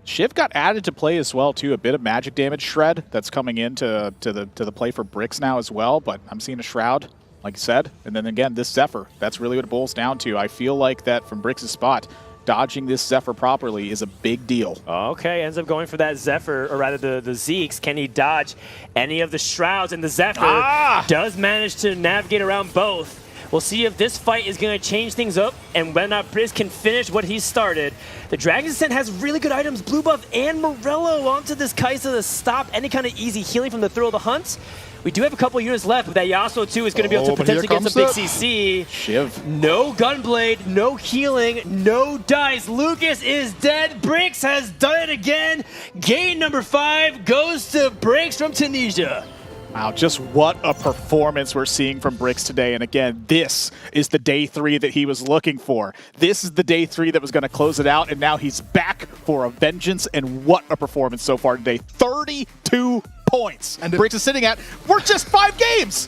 Speaker 6: Shiv got added to play as well too. A bit of magic damage shred that's coming into the play for Brix now as well. But I'm seeing a Shroud, like you said, and then again this Zephyr. That's really what it boils down to. I feel like that from Brix's spot, dodging this Zephyr properly is a big deal.
Speaker 15: Okay, ends up going for that Zephyr, or rather the Zeeks. Can he dodge any of the Shrouds? And the Zephyr does manage to navigate around both. We'll see if this fight is going to change things up and whether or not Brix can finish what he started. The Dragon's Descent has really good items, Blue Buff and Morello onto this Kai'Sa to stop any kind of easy healing from the Thrill of the Hunt. We do have a couple units left, but that Yasuo too is going to be able to potentially get some big CC.
Speaker 6: Shiv.
Speaker 15: No Gunblade, no healing, no dice. Lucas is dead. Brix has done it again. Game number 5 goes to Brix from Tunisia.
Speaker 6: Wow, just what a performance we're seeing from Brix today. And again, this is the day 3 that he was looking for. This is the day 3 that was going to close it out, and now he's back for a vengeance, and what a performance so far today. 32 points. And Brix is sitting at, we're just 5 games!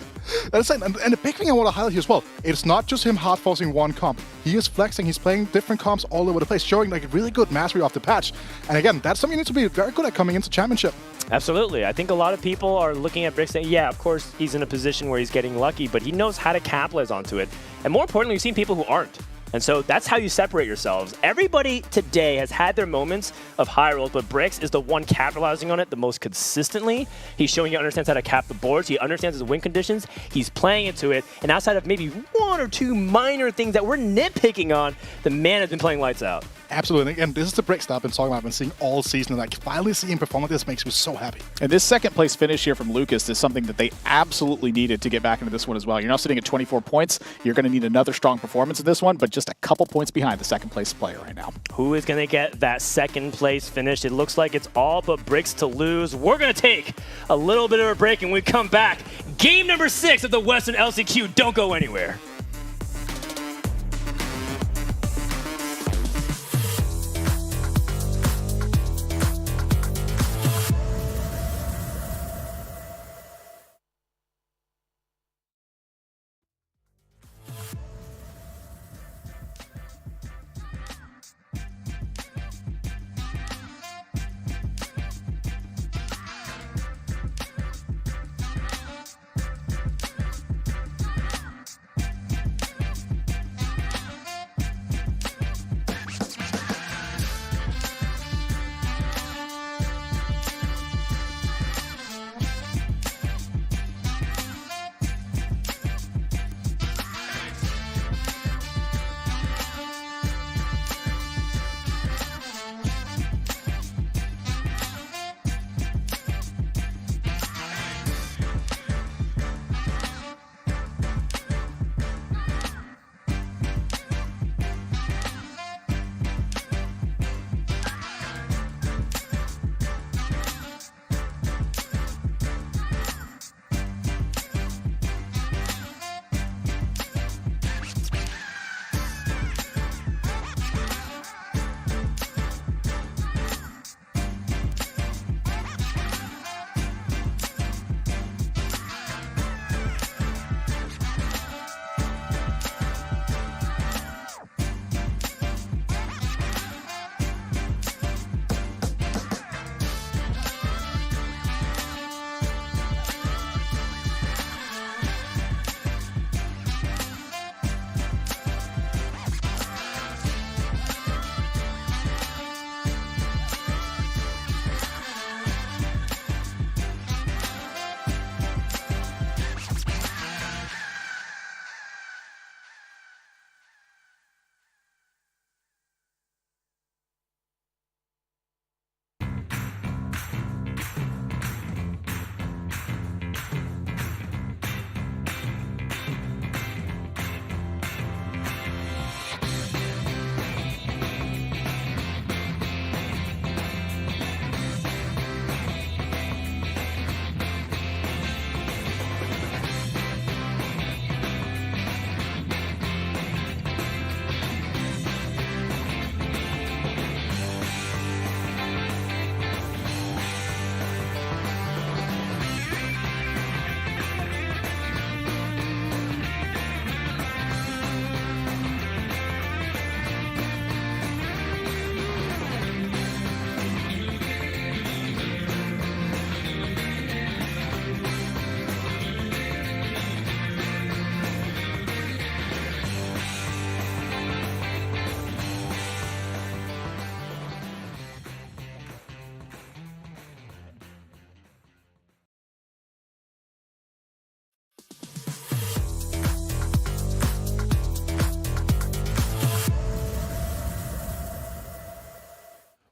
Speaker 8: That's it. And the big thing I want to highlight here as well, it's not just him hard forcing one comp. He is flexing, he's playing different comps all over the place, showing like really good mastery off the patch. And again, that's something you need to be very good at coming into Championship.
Speaker 15: Absolutely. I think a lot of people are looking at Brix saying, yeah, of course he's in a position where he's getting lucky, but he knows how to capitalize onto it. And more importantly, we've seen people who aren't. And so that's how you separate yourselves. Everybody today has had their moments of high rolls, but Brix is the one capitalizing on it the most consistently. He's showing he understands how to cap the boards. He understands his win conditions. He's playing into it. And outside of maybe 1 or 2 minor things that we're nitpicking on, the man has been playing lights out.
Speaker 8: Absolutely. And this is the Brix that I've been talking about, I've been seeing all season. Like, finally seeing him perform like this makes me so happy.
Speaker 6: And this second place finish here from Lucas is something that they absolutely needed to get back into this one as well. You're now sitting at 24 points. You're going to need another strong performance in this one, but just a couple points behind the second place player right now.
Speaker 15: Who is going to get that second place finish? It looks like it's all but Brix to lose. We're going to take a little bit of a break, and when we come back, game number 6 of the Western LCQ. Don't go anywhere.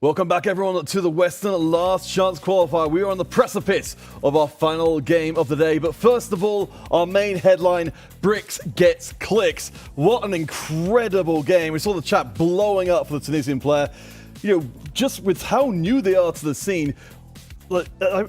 Speaker 14: Welcome back, everyone, to the Western Last Chance Qualifier. We are on the precipice of our final game of the day. But first of all, our main headline, Bricks gets clicks. What an incredible game. We saw the chat blowing up for the Tunisian player. You know, just with how new they are to the scene, I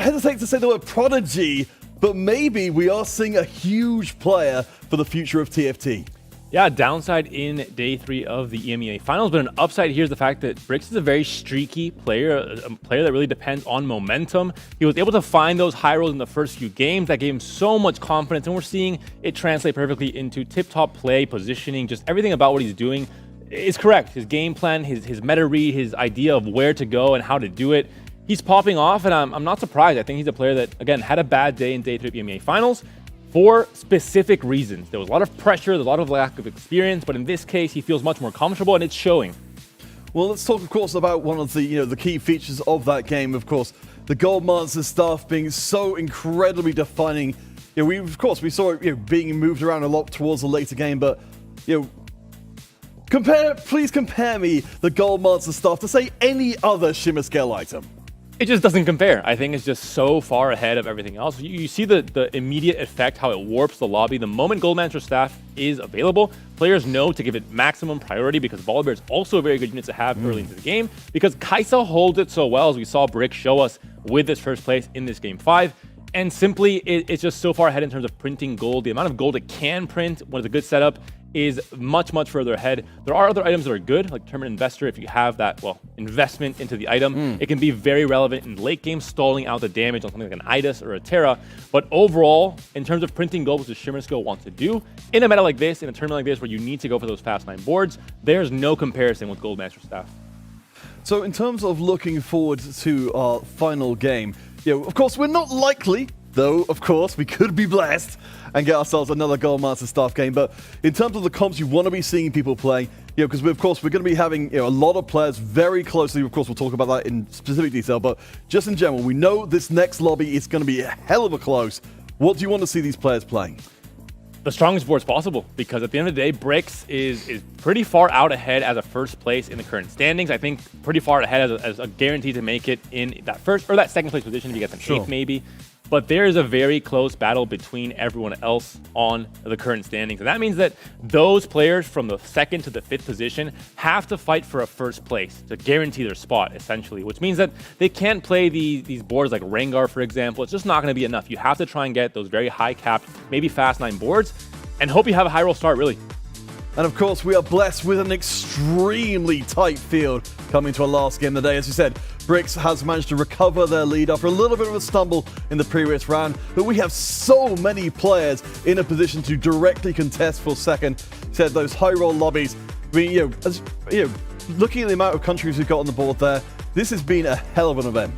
Speaker 14: hesitate to say the word prodigy, but maybe we are seeing a huge player for the future of TFT.
Speaker 10: Yeah, downside in day 3 of the EMEA finals, but an upside here is the fact that Bricks is a very streaky player, a player that really depends on momentum. He was able to find those high rolls in the first few games. That gave him so much confidence, and we're seeing it translate perfectly into tip-top play, positioning, just everything about what he's doing is correct. His game plan, his meta read, his idea of where to go and how to do it, he's popping off, and I'm not surprised. I think he's a player that, again, had a bad day in day 3 of the EMEA finals, for specific reasons. There was a lot of pressure, there's a lot of lack of experience, but in this case, he feels much more comfortable, and it's showing.
Speaker 14: Well, let's talk, of course, about one of the the key features of that game. Of course, the Gold Monster stuff being so incredibly defining. We saw it being moved around a lot towards the later game, but please compare me the Gold Monster stuff to say any other Shimmer Scale item.
Speaker 10: It just doesn't compare. I think it's just so far ahead of everything else. You see the immediate effect, how it warps the lobby. The moment Goldmaster Staff is available, players know to give it maximum priority because Volibear is also a very good unit to have early into the game because Kai'Sa holds it so well, as we saw Brick show us with this first place in this Game 5. And simply, it's just so far ahead in terms of printing gold. The amount of gold it can print when it's a good setup is much, much further ahead. There are other items that are good, like Tournament Investor. If you have that, investment into the item, it can be very relevant in late game, stalling out the damage on something like an Idus or a Terra. But overall, in terms of printing gold, which the Shimmer Skill wants to do, in a meta like this, in a tournament like this, where you need to go for those fast 9 boards, there's no comparison with Goldmaster Staff.
Speaker 14: So in terms of looking forward to our final game, of course, we're not likely, though, of course, we could be blessed and get ourselves another Gold Master Staff game. But in terms of the comps you want to be seeing people play, because we're going to be having a lot of players very closely. Of course, we'll talk about that in specific detail, but just in general, we know this next lobby is going to be a hell of a close. What do you want to see these players playing?
Speaker 10: The strongest boards possible, because at the end of the day, Bricks is pretty far out ahead as a first place in the current standings. I think pretty far ahead as a guarantee to make it in that first or that second place position if you get them eighth maybe. But there is a very close battle between everyone else on the current standings. And that means that those players from the 2nd to the 5th position have to fight for a first place to guarantee their spot, essentially, which means that they can't play these boards like Rengar, for example. It's just not going to be enough. You have to try and get those very high capped, maybe fast 9 boards, and hope you have a high roll start, really.
Speaker 14: And of course, we are blessed with an extremely tight field coming to our last game of the day. As you said, Bricks has managed to recover their lead after a little bit of a stumble in the previous round, but we have so many players in a position to directly contest for second. Said those high roll lobbies. I mean, looking at the amount of countries we've got on the board there, this has been a hell of an event.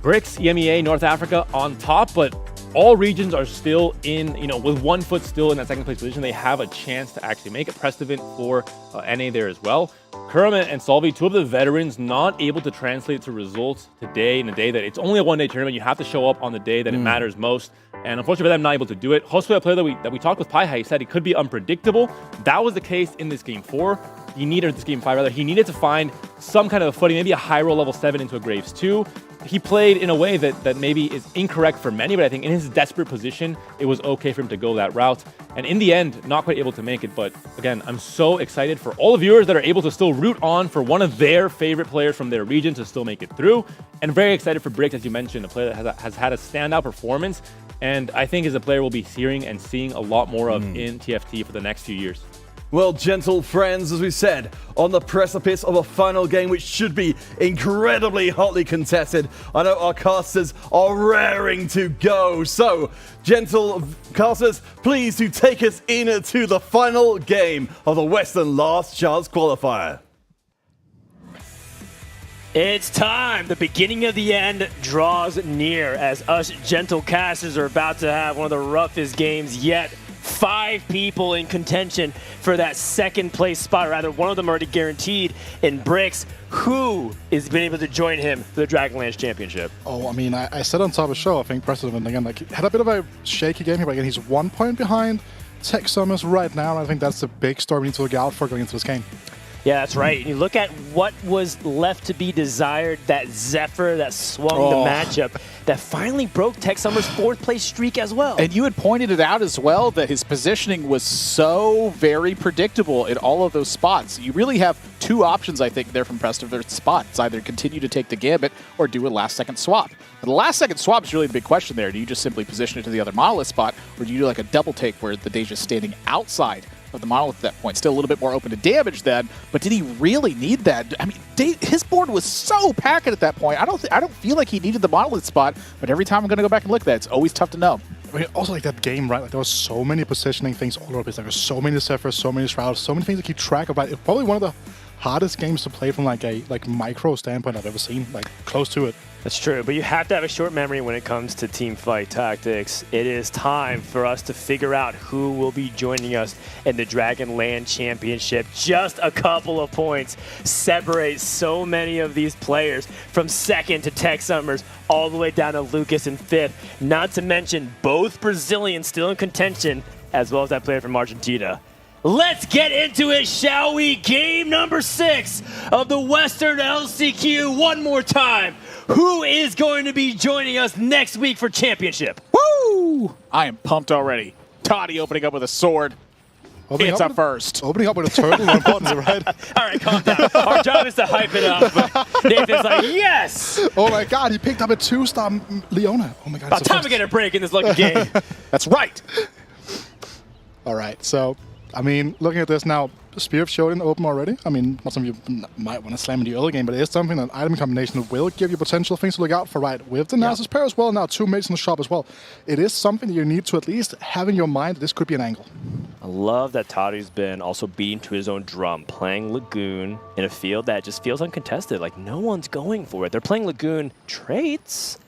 Speaker 10: Bricks, EMEA, North Africa on top, but all regions are still in, with 1 foot still in that second place position. They have a chance to actually make it. Precedent for NA there as well. Kerma and Solvi, 2 of the veterans, not able to translate to results today in a day that it's only a 1-day tournament. You have to show up on the day that it matters most. And unfortunately for them, not able to do it. Josue, a player that we talked with Pai, he said it could be unpredictable. That was the case in this Game 4. He needed this Game 5, rather. He needed to find some kind of a footing, maybe a high roll level 7 into a Graves 2. He played in a way that maybe is incorrect for many, but I think in his desperate position, it was okay for him to go that route. And in the end, not quite able to make it. But again, I'm so excited for all the viewers that are able to still root on for one of their favorite players from their region to still make it through. And very excited for Bricks, as you mentioned, a player that has had a standout performance. And I think is a player we'll be hearing and seeing a lot more of in TFT for the next few years.
Speaker 14: Well, gentle friends, as we said, on the precipice of a final game which should be incredibly hotly contested. I know our casters are raring to go. So, gentle casters, please do take us into the final game of the Western Last Chance Qualifier.
Speaker 15: It's time. The beginning of the end draws near as us gentle casters are about to have one of the roughest games yet. 5 people in contention for that second place spot, or rather one of them already guaranteed in Bricks. Who is been able to join him for the Dragonlands Championship?
Speaker 8: Oh, I mean, I said on top of the show, I think Precedent again, had a bit of a shaky game here, but again, he's 1 point behind Tech Summers right now, and I think that's the big story we need to look out for going into this game.
Speaker 15: Yeah, that's right. You look at what was left to be desired, that Zephyr that swung the matchup, that finally broke Tech Summer's 4th place streak as well.
Speaker 6: And you had pointed it out as well that his positioning was so very predictable in all of those spots. You really have 2 options, I think, there from Prestiver's spot. It's either continue to take the gambit or do a last-second swap. And the last-second swap is really the big question there. Do you just simply position it to the other Monolith spot, or do you do like a double take where the Deja's standing outside of the Monolith at that point? Still a little bit more open to damage then, but did he really need that? I mean, his board was so packed at that point. I don't feel like he needed the Monolith spot, but every time I'm going to go back and look at that, it's always tough to know.
Speaker 8: I mean, also like that game, right? Like there was so many positioning things all over the place. Like there was so many Zephyrs, so many Shrouds, so many things to keep track of. Right? It's probably one of the hardest games to play from like a micro standpoint I've ever seen, like close to it.
Speaker 15: That's true, but you have to have a short memory when it comes to team fight tactics. It is time for us to figure out who will be joining us in the Dragonland Championship. Just a couple of points separate so many of these players from 2nd to Tech Summers all the way down to Lucas in 5th. Not to mention both Brazilians still in contention, as well as that player from Argentina. Let's get into it, shall we? Game number 6 of the Western LCQ. One more time. Who is going to be joining us next week for championship?
Speaker 6: Woo! I am pumped already. Toddy opening up with a sword. It's a first.
Speaker 8: Opening up with a turtle on buttons, right?
Speaker 15: All right, calm down. Our job is to hype it up. But Nathan's like, yes!
Speaker 8: Oh my god, he picked up a 2-star Leona. Oh my god.
Speaker 15: About time to get a break in this lucky game.
Speaker 6: That's right.
Speaker 8: All right, so, I mean, looking at this now, Spear of Shodan open already. I mean, not something you might want to slam in the early game, but it is something that item combination will give you potential things to look out for, right? With the Nasus pair as well, now 2 mates in the shop as well. It is something that you need to at least have in your mind that this could be an angle.
Speaker 15: I love that Toddy's been also beating to his own drum, playing Lagoon in a field that just feels uncontested. Like, no one's going for it. They're playing Lagoon traits,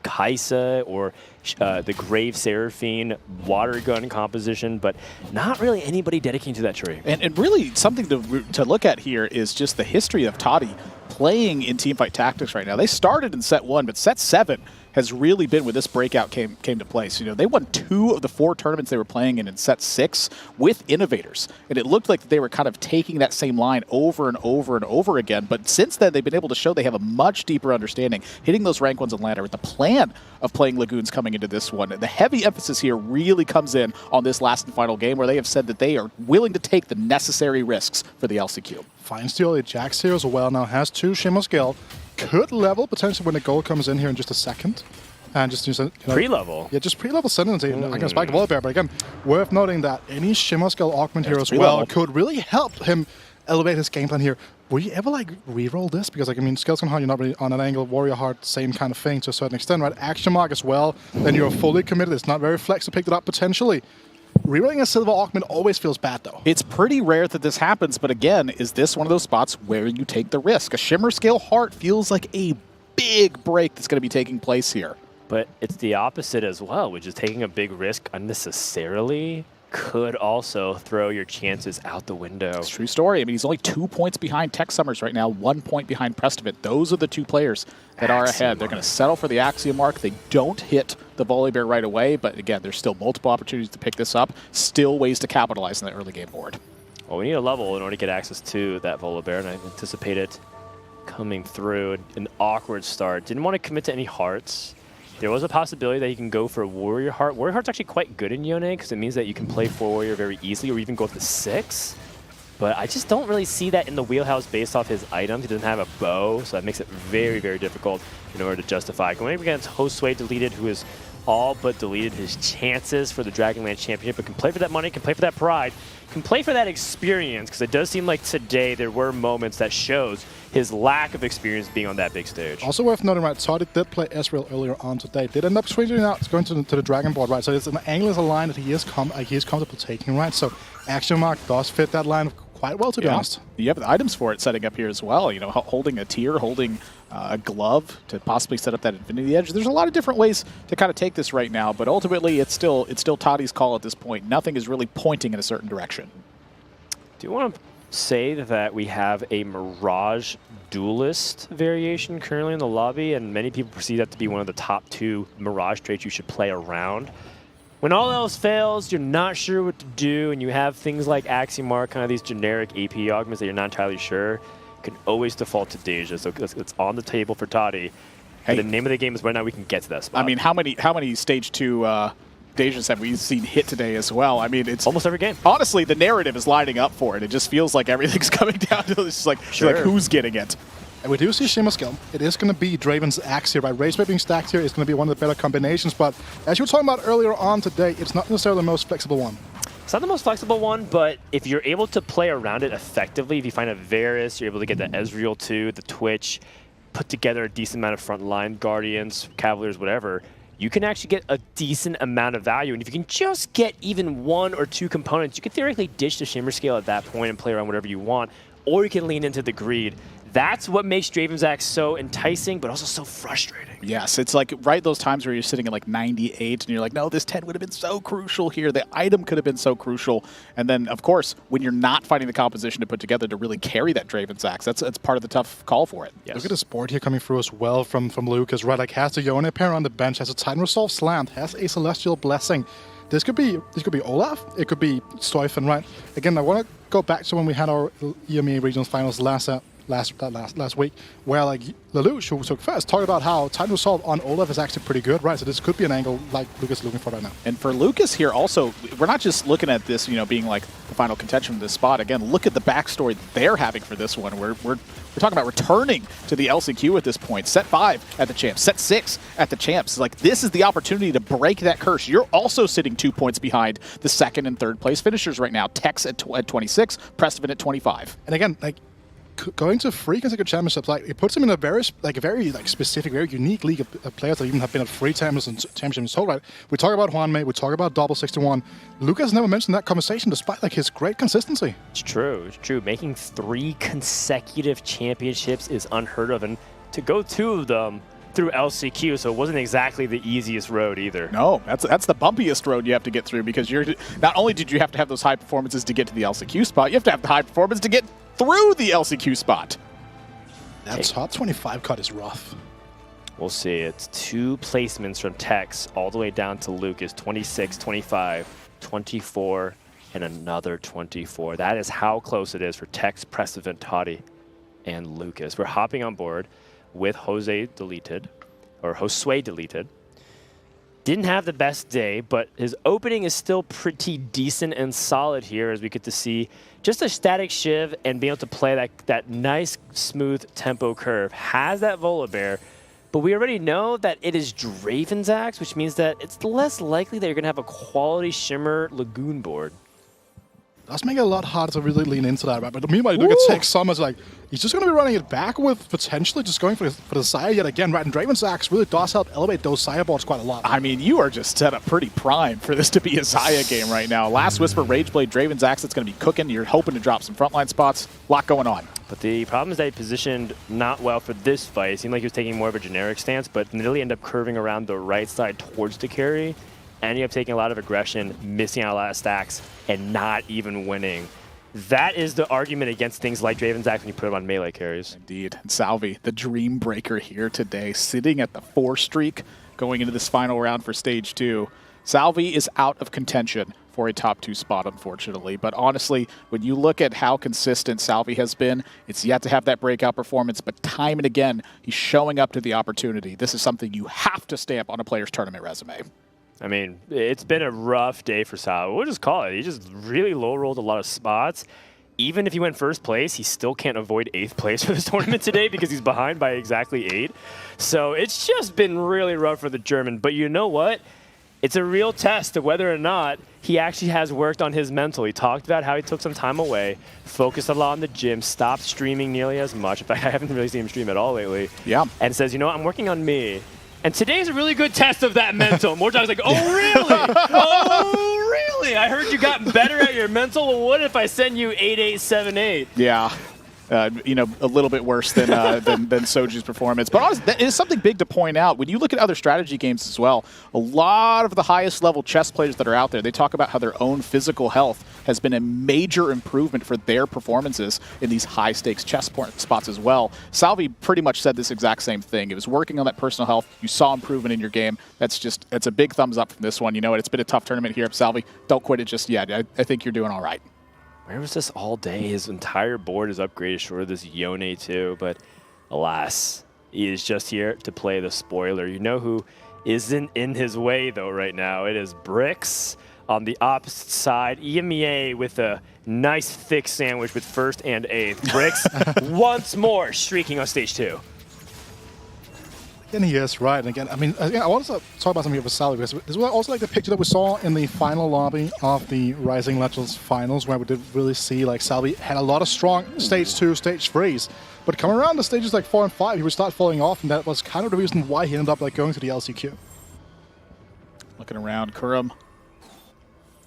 Speaker 15: Kaisa or the Grave Seraphine water gun composition, but not really anybody dedicating to that tree.
Speaker 6: And really something to look at here is just the history of Toddy playing in teamfight tactics right now. They started in set 1, but set 7 has really been where this breakout came to place. You know, they won 2 of the 4 tournaments they were playing in set 6 with Innovators, and it looked like they were kind of taking that same line over and over and over again. But since then, they've been able to show they have a much deeper understanding, hitting those rank 1s in ladder with the plan of playing Lagoons coming into this one. The heavy emphasis here really comes in on this last and final game, where they have said that they are willing to take the necessary risks for the LCQ.
Speaker 8: Fine Steel, it jacks here as well, now has 2 Shimmer Scale. Could level potentially when the goal comes in here in just a second. And just use
Speaker 15: pre-level.
Speaker 8: Yeah, just pre-level sentence. I can spike the Void Bear, but again, worth noting that any Shimmer Scale augment here as well could really help him elevate his game plan here. Will you ever like re-roll this? Because like, I mean, Scales on Heart, you're not really on an angle. Warrior Heart, same kind of thing to a certain extent, right? Action Mark as well. Then you're fully committed. It's not very flex to pick it up potentially. Rerolling a Silver Augment always feels bad, though.
Speaker 6: It's pretty rare that this happens, but again, is this one of those spots where you take the risk? A Shimmer Scale Heart feels like a big break that's going to be taking place here.
Speaker 15: But it's the opposite as well, which is taking a big risk unnecessarily could also throw your chances out the window.
Speaker 6: It's a true story. I mean, he's only 2 points behind Tech Summers right now, 1 point behind Prestivit. Those are the 2 players that are ahead. They're going to settle for the Axiom Mark. They don't hit the Volley Bear right away, but again, there's still multiple opportunities to pick this up. Still ways to capitalize on the early game board.
Speaker 15: Well, we need a level in order to get access to that Volley Bear, and I anticipate it coming through. An awkward start. Didn't want to commit to any hearts. There was a possibility that you can go for a Warrior Heart. Warrior Heart's actually quite good in Yone because it means that you can play 4 Warrior very easily or even go to 6. But I just don't really see that in the wheelhouse based off his items. He doesn't have a bow, so that makes it very, very difficult in order to justify. Going against Josue deleted, who has all but deleted his chances for the Dragonlands Championship, but can play for that money, can play for that pride, can play for that experience, because it does seem like today there were moments that shows his lack of experience being on that big stage.
Speaker 8: Also worth noting, right, Toddy did play Ezreal earlier on today. Did end up switching out, going to the Dragon board, right? So it's an angle is a line that he is comfortable taking, right? So Action Mark does fit that line quite well, to be honest.
Speaker 6: You have the items for it setting up here as well. You know, holding a tier, holding a glove to possibly set up that Infinity Edge. There's a lot of different ways to kind of take this right now, but ultimately it's still Toddy's call at this point. Nothing is really pointing in a certain direction.
Speaker 15: Do you want to say that we have a Mirage Duelist variation currently in the lobby, and many people perceive that to be one of the top 2 Mirage traits you should play around? When all else fails, you're not sure what to do, and you have things like Axiomar, kind of these generic AP augments that you're not entirely sure, you can always default to Deja. So it's on the table for Toddy. Hey. The name of the game is whether or not we can get to that spot.
Speaker 6: I mean, how many stage 2 Dejas have we seen hit today as well? I mean, it's
Speaker 15: almost every game.
Speaker 6: Honestly, the narrative is lining up for it. It just feels like everything's coming down to this, like who's getting it.
Speaker 8: And we do see Shimmer skill. It is going to be Draven's Axe here, right? Rageway being stacked here is going to be one of the better combinations, but as you were talking about earlier on today, it's not necessarily the most flexible one.
Speaker 15: It's not the most flexible one, but if you're able to play around it effectively, if you find a Varus, you're able to get the Ezreal too, the Twitch, put together a decent amount of front line, Guardians, Cavaliers, whatever, you can actually get a decent amount of value. And if you can just get even 1 or 2 components, you can theoretically ditch the Shimmer scale at that point and play around whatever you want, or you can lean into the greed. That's what makes Draven's Axe so enticing, but also so frustrating.
Speaker 6: Yes, it's like those times where you're sitting at like 98 and you're like, no, this 10 would have been so crucial here. The item could have been so crucial. And then, of course, when you're not finding the composition to put together to really carry that Draven's Axe, that's part of the tough call for it.
Speaker 8: Yes. Look at the board here coming through as well from Lucas, right? Like has the Yone pair on the bench, has a Titan Resolve Slant, has a Celestial Blessing. This could be Olaf, it could be Stoifen, right? Again, I want to go back to when we had our EMEA Regionals Finals last week, where like Lelouch, who took first, talked about how Titan Resolve on Olaf is actually pretty good, right? So this could be an angle like Lucas is looking for right now.
Speaker 6: And for Lucas here also, we're not just looking at this, being like the final contention of this spot. Again, look at the backstory they're having for this one. We're talking about returning to the LCQ at this point. Set 5 at the Champs, set 6 at the Champs. Like, this is the opportunity to break that curse. You're also sitting 2 points behind the 2nd and 3rd place finishers right now. Tex at 26, Prestivan at 25.
Speaker 8: And again, like, going to 3 consecutive championships, like, it puts him in a very specific, very unique league of players that even have been at 3 championships whole, right? We talk about Juanmei, we talk about Double 61. Lucas never mentioned that conversation despite like his great consistency.
Speaker 15: It's true. Making 3 consecutive championships is unheard of, and to go 2 of them through LCQ, so it wasn't exactly the easiest road either.
Speaker 6: No, that's the bumpiest road you have to get through, because you're not only did you have to have those high performances to get to the LCQ spot, you have to have the high performance to get through the LCQ spot.
Speaker 8: That top 25 cut is rough.
Speaker 15: We'll see. It's 2 placements from Tex all the way down to Lucas, 26, 25, 24, and another 24. That is how close it is for Tex, Prestivan, Toddy, and Lucas. We're hopping on board with Josue deleted. Didn't have the best day, but his opening is still pretty decent and solid here, as we get to see just a static Shiv and being able to play that nice, smooth tempo curve. Has that Volibear, but we already know that it is Draven's Axe, which means that it's less likely that you're going to have a quality Shimmer Lagoon board.
Speaker 8: That's making it a lot harder to really lean into that, right? But meanwhile, you look at Tex Summers, like, he's just going to be running it back with potentially just going for the Sire yet again, right? And Draven's Axe really does help elevate those Sire boards quite a lot.
Speaker 6: I mean, you are just set up pretty prime for this to be a Xayah game right now. Last Whisper, Rageblade, Draven's Axe, it's going to be cooking. You're hoping to drop some frontline spots. A lot going on.
Speaker 15: But the problem is that he positioned not well for this fight. It seemed like he was taking more of a generic stance, but nearly ended up curving around the right side towards the carry. And you have taken a lot of aggression, missing out a lot of stacks, and not even winning. That is the argument against things like Draven's Axe when you put him on melee carries.
Speaker 6: Indeed. Salvi, the dream breaker here today, sitting at the 4 streak going into this final round for stage 2. Salvi is out of contention for a top 2 spot, unfortunately. But honestly, when you look at how consistent Salvi has been, it's yet to have that breakout performance, but time and again, he's showing up to the opportunity. This is something you have to stamp on a player's tournament resume.
Speaker 15: I mean, it's been a rough day for Sal. We'll just call it. He just really low-rolled a lot of spots. Even if he went 1st place, he still can't avoid 8th place for this tournament today because he's behind by exactly 8. So it's just been really rough for the German. But you know what? It's a real test of whether or not he actually has worked on his mental. He talked about how he took some time away, focused a lot on the gym, stopped streaming nearly as much. In fact, I haven't really seen him stream at all lately.
Speaker 6: Yeah.
Speaker 15: And says, you know what? I'm working on me. And today's a really good test of that mental. Mortal's like, oh, really? Oh, really? I heard you got better at your mental. Well, what if I send you 8878?
Speaker 6: Yeah. you know, a little bit worse than than Soju's performance. But honestly, that is something big to point out. When you look at other strategy games as well, a lot of the highest level chess players that are out there, they talk about how their own physical health has been a major improvement for their performances in these high stakes chess spots as well. Salvi pretty much said this exact same thing. It was working on that personal health. You saw improvement in your game. It's a big thumbs up from this one. You know what? It's been a tough tournament here. Salvi, don't quit it just yet. I think you're doing all right.
Speaker 15: Where was this all day? His entire board is upgraded short of this Yone too, but alas, he is just here to play the spoiler. You know who isn't in his way though right now? It is Brix on the opposite side. EMEA with a nice thick sandwich with first and eighth. Brix once more streaking on stage 2.
Speaker 8: Again, he is right. And again, I mean, I want to talk about something here for Salvi, because this was also like the picture that we saw in the final lobby of the Rising Legends finals, where we did really see like Salvi had a lot of strong stage 2, stage 3s, but coming around the stages like 4 and 5, he would start falling off, and that was kind of the reason why he ended up like going to the LCQ.
Speaker 6: Looking around, Kurum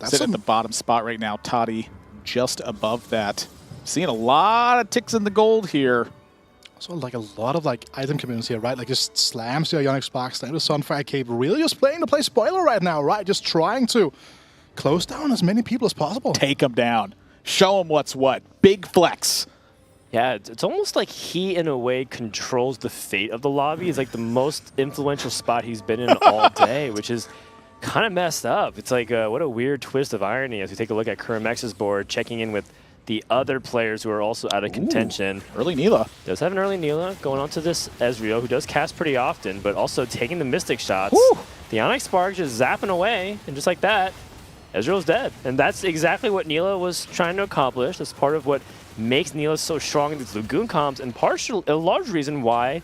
Speaker 6: sitting at the bottom spot right now. Toddy just above that. Seeing a lot of ticks in the gold here.
Speaker 8: So like a lot of like item community here, right? Like just slams the Ionic Spark, slam the Sunfire Cape, really just playing to play spoiler right now, right? Just trying to close down as many people as possible.
Speaker 6: Take them down. Show them what's what. Big flex.
Speaker 15: Yeah, it's almost like he, in a way, controls the fate of the lobby. It's like the most influential spot he's been in all day, which is kind of messed up. It's like, what a weird twist of irony as we take a look at Kuramex's board, checking in with the other players who are also out of contention.
Speaker 6: Early Neela.
Speaker 15: Does have an early Neela going on to this Ezreal, who does cast pretty often, but also taking the Mystic shots.
Speaker 6: Woo.
Speaker 15: The Onyx Spark just zapping away, and just like that, Ezreal's dead. And that's exactly what Neela was trying to accomplish. That's part of what makes Neela so strong in these Lagoon comps, and a large reason why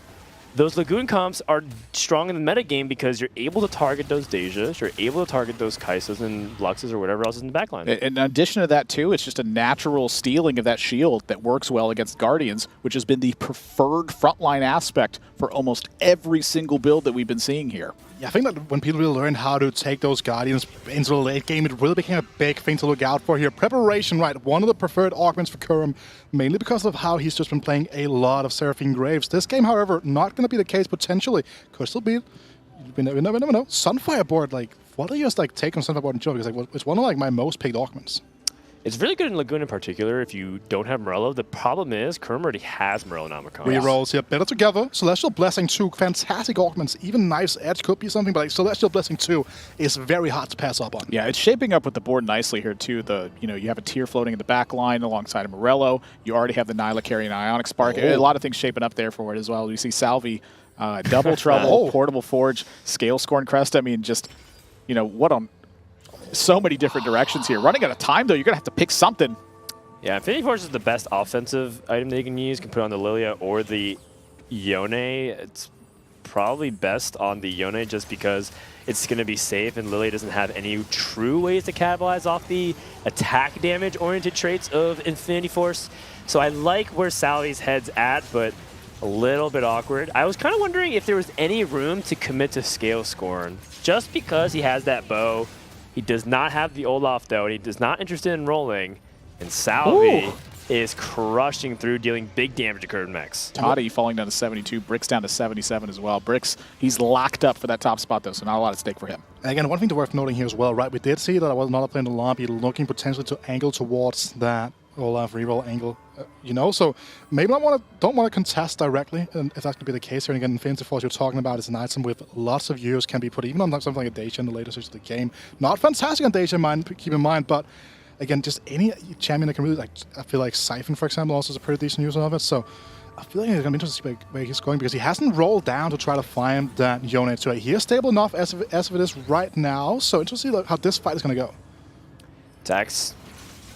Speaker 15: those Lagoon comps are strong in the metagame, because you're able to target those Dejas, you're able to target those Kaisas and Luxes or whatever else is in the backline.
Speaker 6: In addition to that, too, it's just a natural stealing of that shield that works well against Guardians, which has been the preferred frontline aspect for almost every single build that we've been seeing here.
Speaker 8: Yeah, I think that when people really learn how to take those Guardians into the late game, it really became a big thing to look out for here. Preparation, right, one of the preferred augments for Kurum, mainly because of how he's just been playing a lot of Seraphine Graves. This game, however, not going to be the case potentially. Could still be, you never know. Sunfire board, like, what do you just like take on Sunfire board in general? Because like, it's one of like my most picked augments.
Speaker 15: It's really good in Lagoon in particular if you don't have Morello. The problem is Kurum already has Morello and Omicron.
Speaker 8: Rerolls, yeah, better together. Celestial Blessing 2, fantastic augments. Even Knife's Edge could be something, but like Celestial Blessing 2 is very hard to pass up on.
Speaker 6: Yeah, it's shaping up with the board nicely here too. You have a tier floating in the back line alongside of Morello. You already have the Nyla carrying an Ionic Spark. A lot of things shaping up there for it as well. You see Salvi, Double Trouble, Portable Forge, Scale Scorn Crest. I mean, just, what on so many different directions here. Running out of time, though, you're going to have to pick something.
Speaker 15: Yeah, Infinity Force is the best offensive item that you can use. You can put it on the Lilia or the Yone. It's probably best on the Yone just because it's going to be safe, and Lilia doesn't have any true ways to capitalize off the attack damage-oriented traits of Infinity Force. So I like where Sally's head's at, but a little bit awkward. I was kind of wondering if there was any room to commit to Scale Scorn, just because he has that bow. He does not have the Olaf, though, and he is not interested in rolling. And Salvi is crushing through, dealing big damage to Kurmax.
Speaker 6: Toddy falling down to 72, Brix down to 77 as well. Brix, he's locked up for that top spot, though, so not a lot at stake for him.
Speaker 8: And again, one thing worth noting here as well, right? We did see that I was not playing the lobby, looking potentially to angle towards that Olaf reroll angle, so maybe don't want to contest directly, and if that's going to be the case here. And again, Infinity Force you're talking about is an item with lots of use, can be put even on something like a Deja in the later stages of the game. Not fantastic on Deja, keep in mind, but again, just any champion that can really, like, I feel like Siphon, for example, also is a pretty decent user of it. So I feel like it's going to be interesting to see where he's going, because he hasn't rolled down to try to find that Yone to it. He is stable enough as it is right now, so interesting to see how this fight is going to go.
Speaker 15: Tax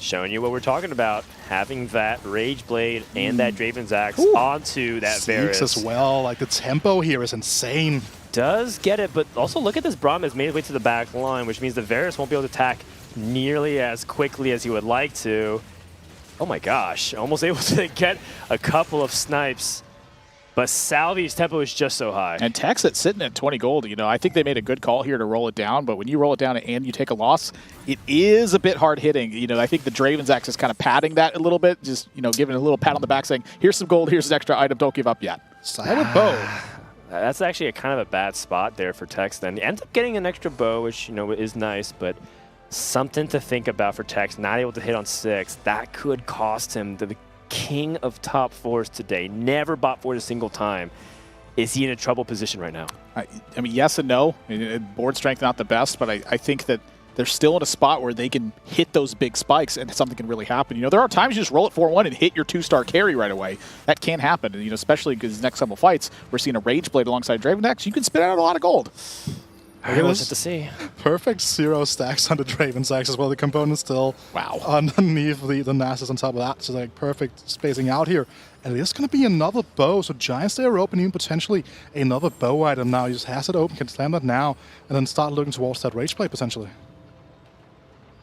Speaker 15: showing you what we're talking about, having that Rage Blade and that Draven's Axe onto that Varus.
Speaker 8: as well, like the tempo here is insane.
Speaker 15: Does get it, but also look at this Braum has made his way to the back line, which means the Varus won't be able to attack nearly as quickly as he would like to. Oh my gosh, almost able to get a couple of snipes But Salvi's tempo is just so high.
Speaker 6: And Texas sitting at 20 gold. You know, I think they made a good call here to roll it down, but when you roll it down and you take a loss, it is a bit hard hitting. You know, I think the Draven's Axe is kind of padding that a little bit, just, you know, giving a little pat on the back saying, here's some gold, here's an extra item, don't give up yet.
Speaker 8: Silent bow.
Speaker 15: That's actually a kind of a bad spot there for Tex then. He ends up getting an extra bow, which, you know, is nice, but something to think about for Tex. Not able to hit on 6. That could cost him the king of top 4s today. Never bot 4 a single time. Is he in a trouble position right now?
Speaker 6: I mean, yes and no. I mean, board strength not the best, but I think that they're still in a spot where they can hit those big spikes and something can really happen. You know, there are times you just roll it 4-1 and hit your 2-star carry right away. That can happen. And, you know, especially because next couple fights, we're seeing a Rage Blade alongside Draven X. You can spit out a lot of gold.
Speaker 15: I want to see.
Speaker 8: Perfect 0 stacks on the Draven's Axe as well. The component's still underneath the Nasus on top of that. So like perfect spacing out here. And it is going to be another bow. So Giants they are opening potentially another bow item now. He just has it open, can slam that now, and then start looking towards that Rage Blade potentially.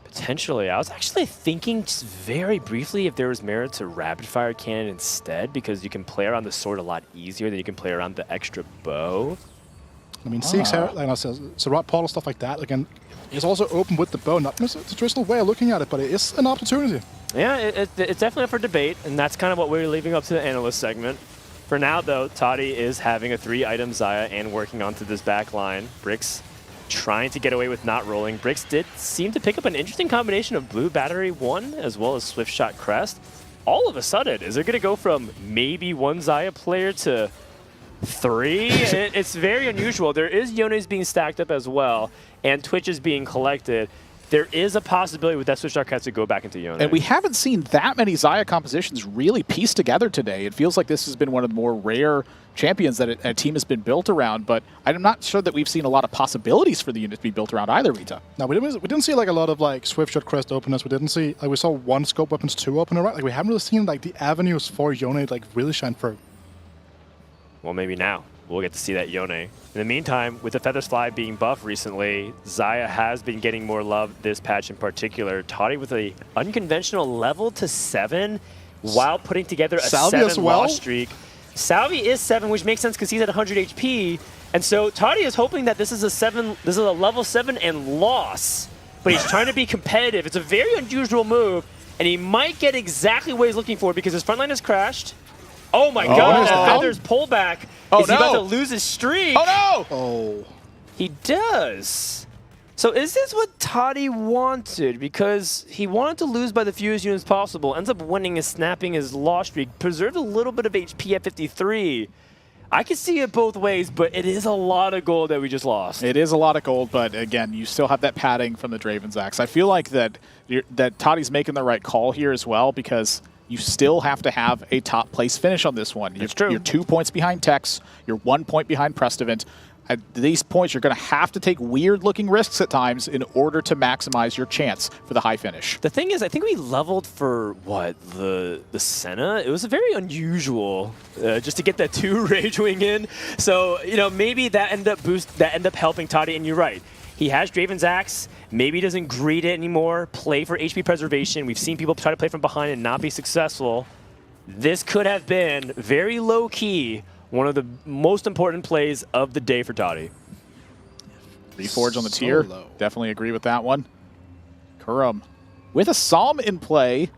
Speaker 15: Potentially. I was actually thinking just very briefly if there was merit to Rapid Fire Cannon instead, because you can play around the sword a lot easier than you can play around the extra bow.
Speaker 8: I mean, CX, like I said, so Rod Portal, stuff like that, again, is also open with the bow. Not in a traditional way of looking at it, but it is an opportunity.
Speaker 15: Yeah, it's definitely up for debate, and that's kind of what we're leaving up to the analyst segment. For now, though, Toddy is having a 3-item Xayah and working onto this back line. Brix trying to get away with not rolling. Brix did seem to pick up an interesting combination of Blue Battery 1 as well as Swift Shot Crest. All of a sudden, is it going to go from maybe 1 Xayah player to 3? It's very unusual. There is Yone's being stacked up as well, and Twitch is being collected. There is a possibility with that Switch Dark to go back into Yone.
Speaker 6: And we haven't seen that many Xayah compositions really pieced together today. It feels like this has been one of the more rare champions that a team has been built around, but I'm not sure that we've seen a lot of possibilities for the unit to be built around either, Rita.
Speaker 8: No, we didn't see like a lot of like Swift Shot Crest openers. We didn't see, like we saw 1 Scope Weapons 2 opener, right? Like we haven't really seen like the avenues for Yone like really shine through.
Speaker 15: Well, maybe now we'll get to see that Yone. In the meantime, with the Feathers Fly being buffed recently, Xayah has been getting more love this patch in particular. Toddy with a unconventional level to 7 while putting together a
Speaker 8: Salvi
Speaker 15: 7 loss streak. Salvi is 7, which makes sense because he's at 100 HP. And so Toddy is hoping that this is a level 7 and loss, but he's trying to be competitive. It's a very unusual move, and he might get exactly what he's looking for because his front line has crashed. Oh my god, that Feathers pullback. Is he about to lose his streak?
Speaker 6: Oh no!
Speaker 8: Oh.
Speaker 15: He does. So is this what Toddy wanted? Because he wanted to lose by the fewest units possible, ends up winning and snapping his loss streak, preserved a little bit of HP at 53. I can see it both ways, but it is a lot of gold that we just lost.
Speaker 6: It is a lot of gold, but again, you still have that padding from the Draven's Axe. I feel like that Toddy's making the right call here as well, because you still have to have a top place finish on this one.
Speaker 15: It's true.
Speaker 6: You're 2 points behind Tex. You're 1 point behind Prestivant. At these points, you're going to have to take weird-looking risks at times in order to maximize your chance for the high finish.
Speaker 15: The thing is, I think we leveled for, what, the Senna? It was very unusual just to get that 2 Rage Wing in. So, you know, maybe that ended up helping Toddy, and you're right. He has Draven's Axe. Maybe he doesn't greed it anymore, play for HP preservation. We've seen people try to play from behind and not be successful. This could have been very low-key one of the most important plays of the day for Toddy.
Speaker 6: Reforge on the tier. Definitely agree with that one. Kurum with a Psalm in play.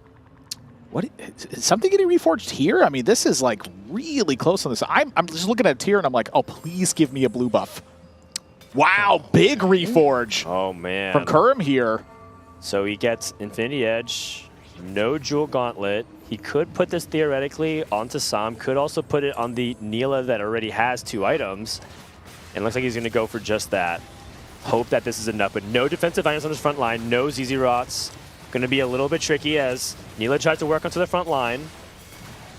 Speaker 6: What is something getting reforged here? I mean, this is like really close on this. I'm just looking at a tier and I'm like, oh, please give me a blue buff. Wow, big reforge.
Speaker 15: Oh man.
Speaker 6: From Kurum here.
Speaker 15: So he gets Infinity Edge, no Jewel Gauntlet. He could put this theoretically onto Sam, could also put it on the Neela that already has 2 items. And looks like he's going to go for just that. Hope that this is enough, but no defensive items on his front line, no ZZ Rots. Going to be a little bit tricky as Neela tries to work onto the front line.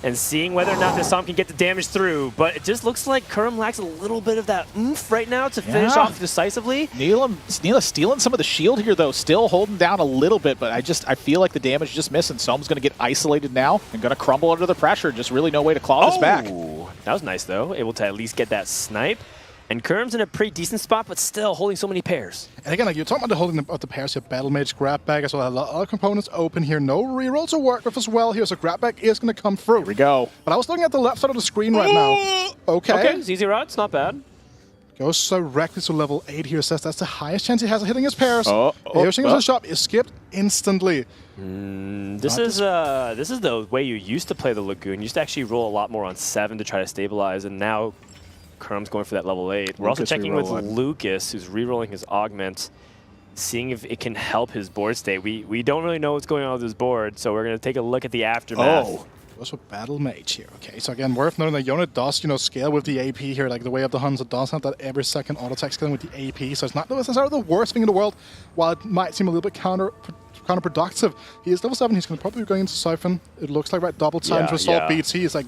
Speaker 15: And seeing whether or not this Sam can get the damage through, but it just looks like Kurum lacks a little bit of that oomph right now to finish off decisively.
Speaker 6: Neela stealing some of the shield here, though, still holding down a little bit, but I feel like the damage just missing. Som's going to get isolated now and going to crumble under the pressure. Just really no way to claw this back.
Speaker 15: That was nice, though. Able to at least get that snipe. And Kerm's in a pretty decent spot, but still holding so many pairs.
Speaker 8: And again, like you're talking about the holding of the pairs here, Battle Mage, Grab Bag as well. A lot of components open here. No reroll to work with as well here, so Grab Bag is going to come through.
Speaker 6: Here we go.
Speaker 8: But I was looking at the left side of the screen right now.
Speaker 15: Okay, Easy Rod's not bad.
Speaker 8: Goes directly to level 8 here. Says that's the highest chance he has of hitting his pairs. Everything in the shop is skipped instantly.
Speaker 15: This is the way you used to play the Lagoon. You used to actually roll a lot more on 7 to try to stabilize, and now Kerm's going for that level 8. We're also checking with Lucas, who's rerolling his Augment, seeing if it can help his board state. We don't really know what's going on with his board, so we're going to take a look at the aftermath.
Speaker 8: Goes for Battle Mage here. Okay, so again, worth noting that Yone does, scale with the AP here, like the way of the Huns. It does have that every second auto attack scaling with the AP, so it's not necessarily the worst thing in the world. While it might seem a little bit counterproductive, he is level 7. He's going to probably be going into Siphon. It looks like double time to assault BT is like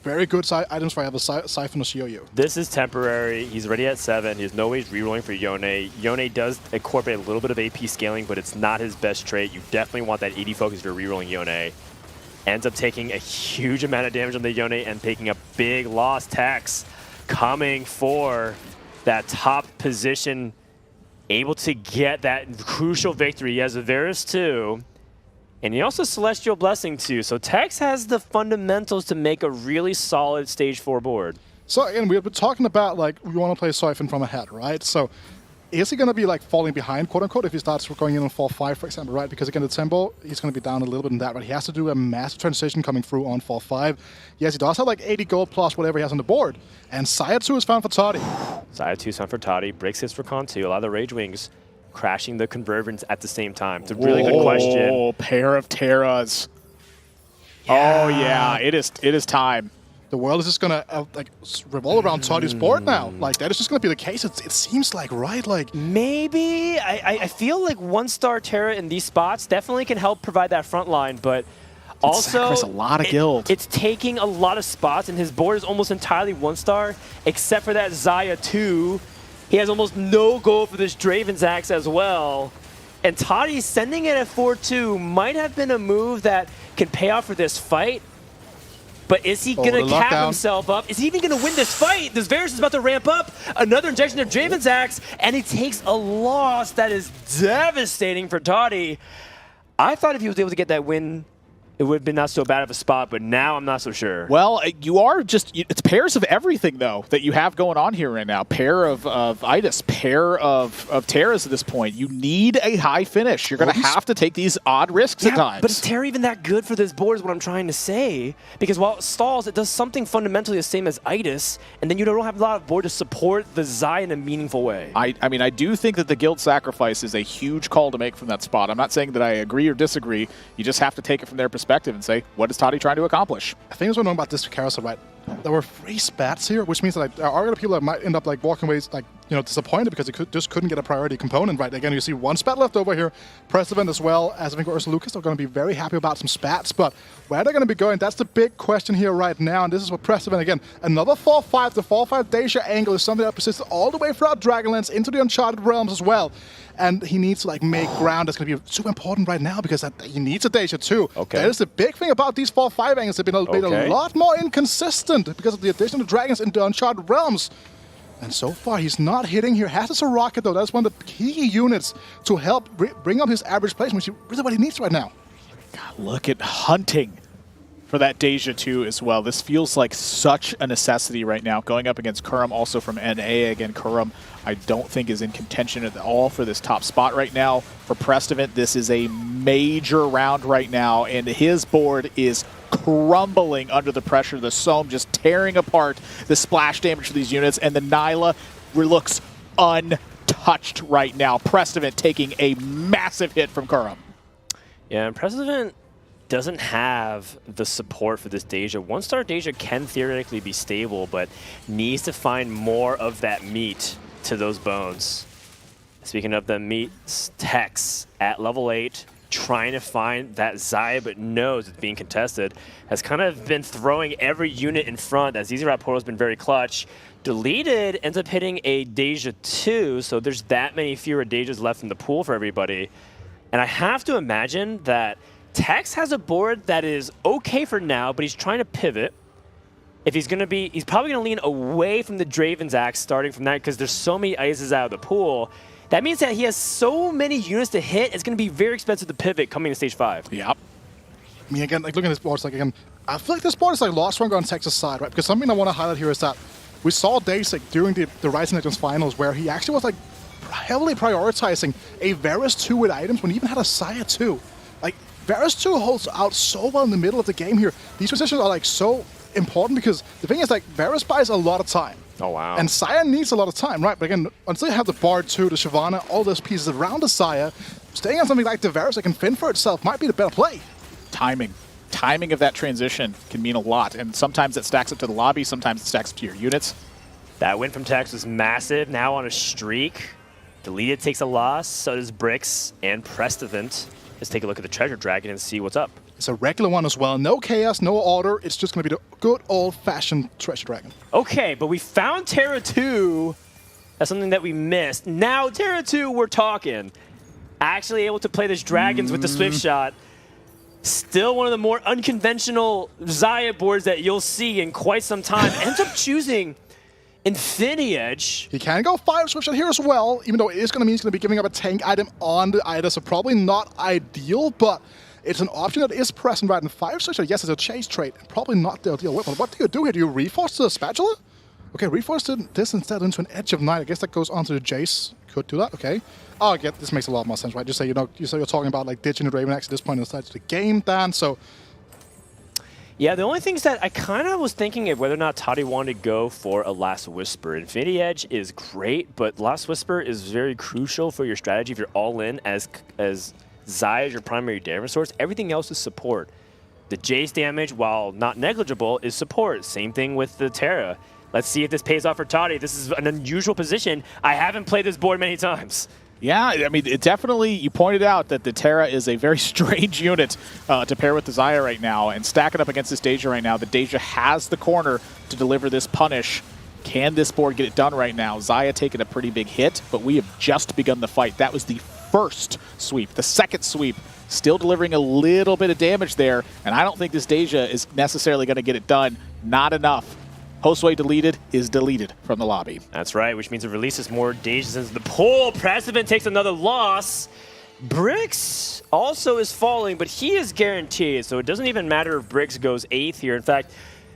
Speaker 8: very good items for either Siphon or Shioyu.
Speaker 15: This is temporary. He's already at 7. He has no ways rerolling for Yone. Yone does incorporate a little bit of AP scaling, but it's not his best trait. You definitely want that 80 focus if you're rerolling Yone. Ends up taking a huge amount of damage on the Yone and taking a big loss. Tex coming for that top position, able to get that crucial victory. He has a Varus too, and he also has Celestial Blessing too. So Tex has the fundamentals to make a really solid stage 4 board.
Speaker 8: So again, we've been talking about we want to play Siphon from ahead, right? So is he going to be falling behind, quote unquote, if he starts going in on fall 5, for example, right? Because again, the tempo, he's going to be down a little bit in that, but he has to do a massive transition coming through on fall 5. Yes, he does have 80 gold plus whatever he has on the board. And Saya 2 is found for Toddy.
Speaker 15: Saya 2 is found for Toddy. Breaks hits for Con 2. A lot of the Rage Wings crashing the Convergence at the same time. It's a really good question.
Speaker 6: Oh, pair of Terras. Yeah. Oh, yeah. It is time.
Speaker 8: The world is just gonna revolve around Toddy's board now. That is just gonna be the case. It seems right?
Speaker 15: Maybe I feel like 1-star Terra in these spots definitely can help provide that front line, but also
Speaker 6: a lot of guild.
Speaker 15: It's taking a lot of spots, and his board is almost entirely 1-star, except for that Xayah 2. He has almost no gold for this Draven's Axe as well. And Toddy sending it at 4-2 might have been a move that can pay off for this fight. But is he going to cap himself up? Is he even going to win this fight? This Varus is about to ramp up. Another injection of Draven's Axe, and he takes a loss that is devastating for Toddy. I thought if he was able to get that win, it would have been not so bad of a spot, but now I'm not so sure.
Speaker 6: Well, you are it's pairs of everything, though, that you have going on here right now. Pair of Idis, pair of Terras at this point. You need a high finish. You're going to have to take these odd risks at times.
Speaker 15: But is Terra even that good for this board is what I'm trying to say. Because while it stalls, it does something fundamentally the same as Idis, and then you don't have a lot of board to support the Xayah in a meaningful way.
Speaker 6: I mean, I do think that the guild sacrifice is a huge call to make from that spot. I'm not saying that I agree or disagree. You just have to take it from their perspective and say, what is Toddy trying to accomplish?
Speaker 8: I think what's going on about this carousel, right? There were 3 spats here, which means that there are other people that might end up walking away disappointed because they just couldn't get a priority component, right? Again, you see 1 spat left over here. Precedent as well as I think Ursula Lucas are going to be very happy about some spats, but where they're going to be going, that's the big question here right now, and this is what Precedent, again, another fall 5, the fall 5 Deja angle is something that persisted all the way throughout Dragonlance into the Uncharted realms as well. And he needs to make ground. That's going to be super important right now because he needs a Deja too.
Speaker 15: Okay.
Speaker 8: That is the big thing about these fall 5 angles. They've been a lot more inconsistent because of the addition of dragons into Uncharted realms. And so far, he's not hitting here. Has a rocket though. That's one of the key units to help bring up his average placement, which is really what he needs right now.
Speaker 6: God, look at hunting for that Deja 2 as well. This feels like such a necessity right now. Going up against Kurum, also from NA. Again, Kurum, I don't think is in contention at all for this top spot right now. For Prestivant, this is a major round right now, and his board is crumbling under the pressure. The Sohm just tearing apart the splash damage for these units, and the Nyla looks untouched right now. Prestivant taking a massive hit from Kurum.
Speaker 15: Yeah, and Prestivant doesn't have the support for this Deja. 1-star Deja can theoretically be stable, but needs to find more of that meat to those bones. Speaking of the meat, Tex at level 8, trying to find that Xayah, but knows it's being contested, has kind of been throwing every unit in front, as Easy Rat Portal has been very clutch. Deleted ends up hitting a Deja 2, so there's that many fewer Dejas left in the pool for everybody. And I have to imagine that Tex has a board that is okay for now, but he's trying to pivot. if he's going to be, he's probably going to lean away from the Draven's Axe starting from that because there's so many ices out of the pool. That means that he has so many units to hit, it's going to be very expensive to pivot coming to stage 5.
Speaker 6: Yep.
Speaker 8: I mean, again, like looking at this board, it's like, again, I feel like this board is like a lot stronger on Texas' side, right? Because something I want to highlight here is that we saw Dasic during the Rising Legends finals where he actually was like heavily prioritizing a Varus 2 with items when he even had a Saya 2. Like, Varus 2 holds out so well in the middle of the game here. These positions are like so important because the thing is like Varus buys a lot of time.
Speaker 15: Oh, wow.
Speaker 8: And Saya needs a lot of time, right? But again, until you have the Bard 2, the Shyvana, all those pieces around the Saya, staying on something like the Varus that can fend for itself might be the better play.
Speaker 6: Timing of that transition can mean a lot, and sometimes it stacks up to the lobby, sometimes it stacks up to your units.
Speaker 15: That win from Tex was massive, now on a streak. Deleted takes a loss, so does Brix and Prestivant. Let's take a look at the Treasure Dragon and see what's up.
Speaker 8: It's a regular one as well. No chaos, no order. It's just going to be the good old-fashioned Treasure Dragon.
Speaker 15: Okay, but we found Terra 2. That's something that we missed. Now, Terra 2, we're talking. Actually able to play this Dragons with the Swift Shot. Still one of the more unconventional Xayah boards that you'll see in quite some time. Ends up choosing Infinity Edge.
Speaker 8: He can go 5 Swift Shot here as well, even though it is going to mean he's going to be giving up a tank item on the Ida, so probably not ideal, but it's an option that is present right in 5 Swift Shot. Yes, it's a chase trait, probably not the ideal weapon. What do you do here? Do you reforce the Spatula? Okay, reforce this instead into an Edge of Night. I guess that goes onto the Jace. Could do that, okay. Oh, I get this makes a lot more sense, right? Just say, you're talking about like ditching the Draven Axe at this point inside the game, Dan, so.
Speaker 15: Yeah, the only thing is that I kind of was thinking of whether or not Toddy wanted to go for a Last Whisper. Infinity Edge is great, but Last Whisper is very crucial for your strategy if you're all in as Xayah is your primary damage source. Everything else is support. The Jace damage, while not negligible, is support. Same thing with the Terra. Let's see if this pays off for Toddy. This is an unusual position. I haven't played this board many times.
Speaker 6: Yeah, I mean, it definitely, you pointed out that the Terra is a very strange unit to pair with the Xayah right now, and stacking up against this Deja right now. The Deja has the corner to deliver this punish. Can this board get it done right now? Xayah taking a pretty big hit, but we have just begun the fight. That was the first sweep. The second sweep, still delivering a little bit of damage there, and I don't think this Deja is necessarily going to get it done. Not enough. Hostway deleted is deleted from the lobby.
Speaker 15: That's right, which means it releases more Dejas into the pool. Prestivant takes another loss. Brix also is falling, but he is guaranteed, so it doesn't even matter if Brix goes 8th here. In fact,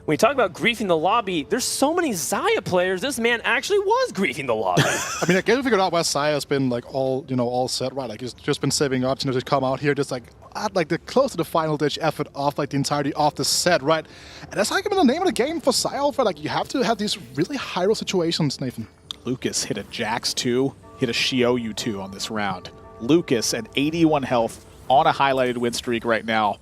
Speaker 15: when you talk about griefing the lobby, there's so many Xayah players, this man actually was griefing the lobby.
Speaker 8: I mean, I can't figure out why Xayah's been like all set, right? Like he's just been saving up, to come out here, just like at like the close to the final ditch effort of like the entirety of the set, right? And that's like been the name of the game for Xayah. For like you have to have these really high roll situations, Nathan.
Speaker 6: Lucas hit a Jax 2, hit a Xiaoyu 2 on this round. Lucas at 81 health on a highlighted win streak right now.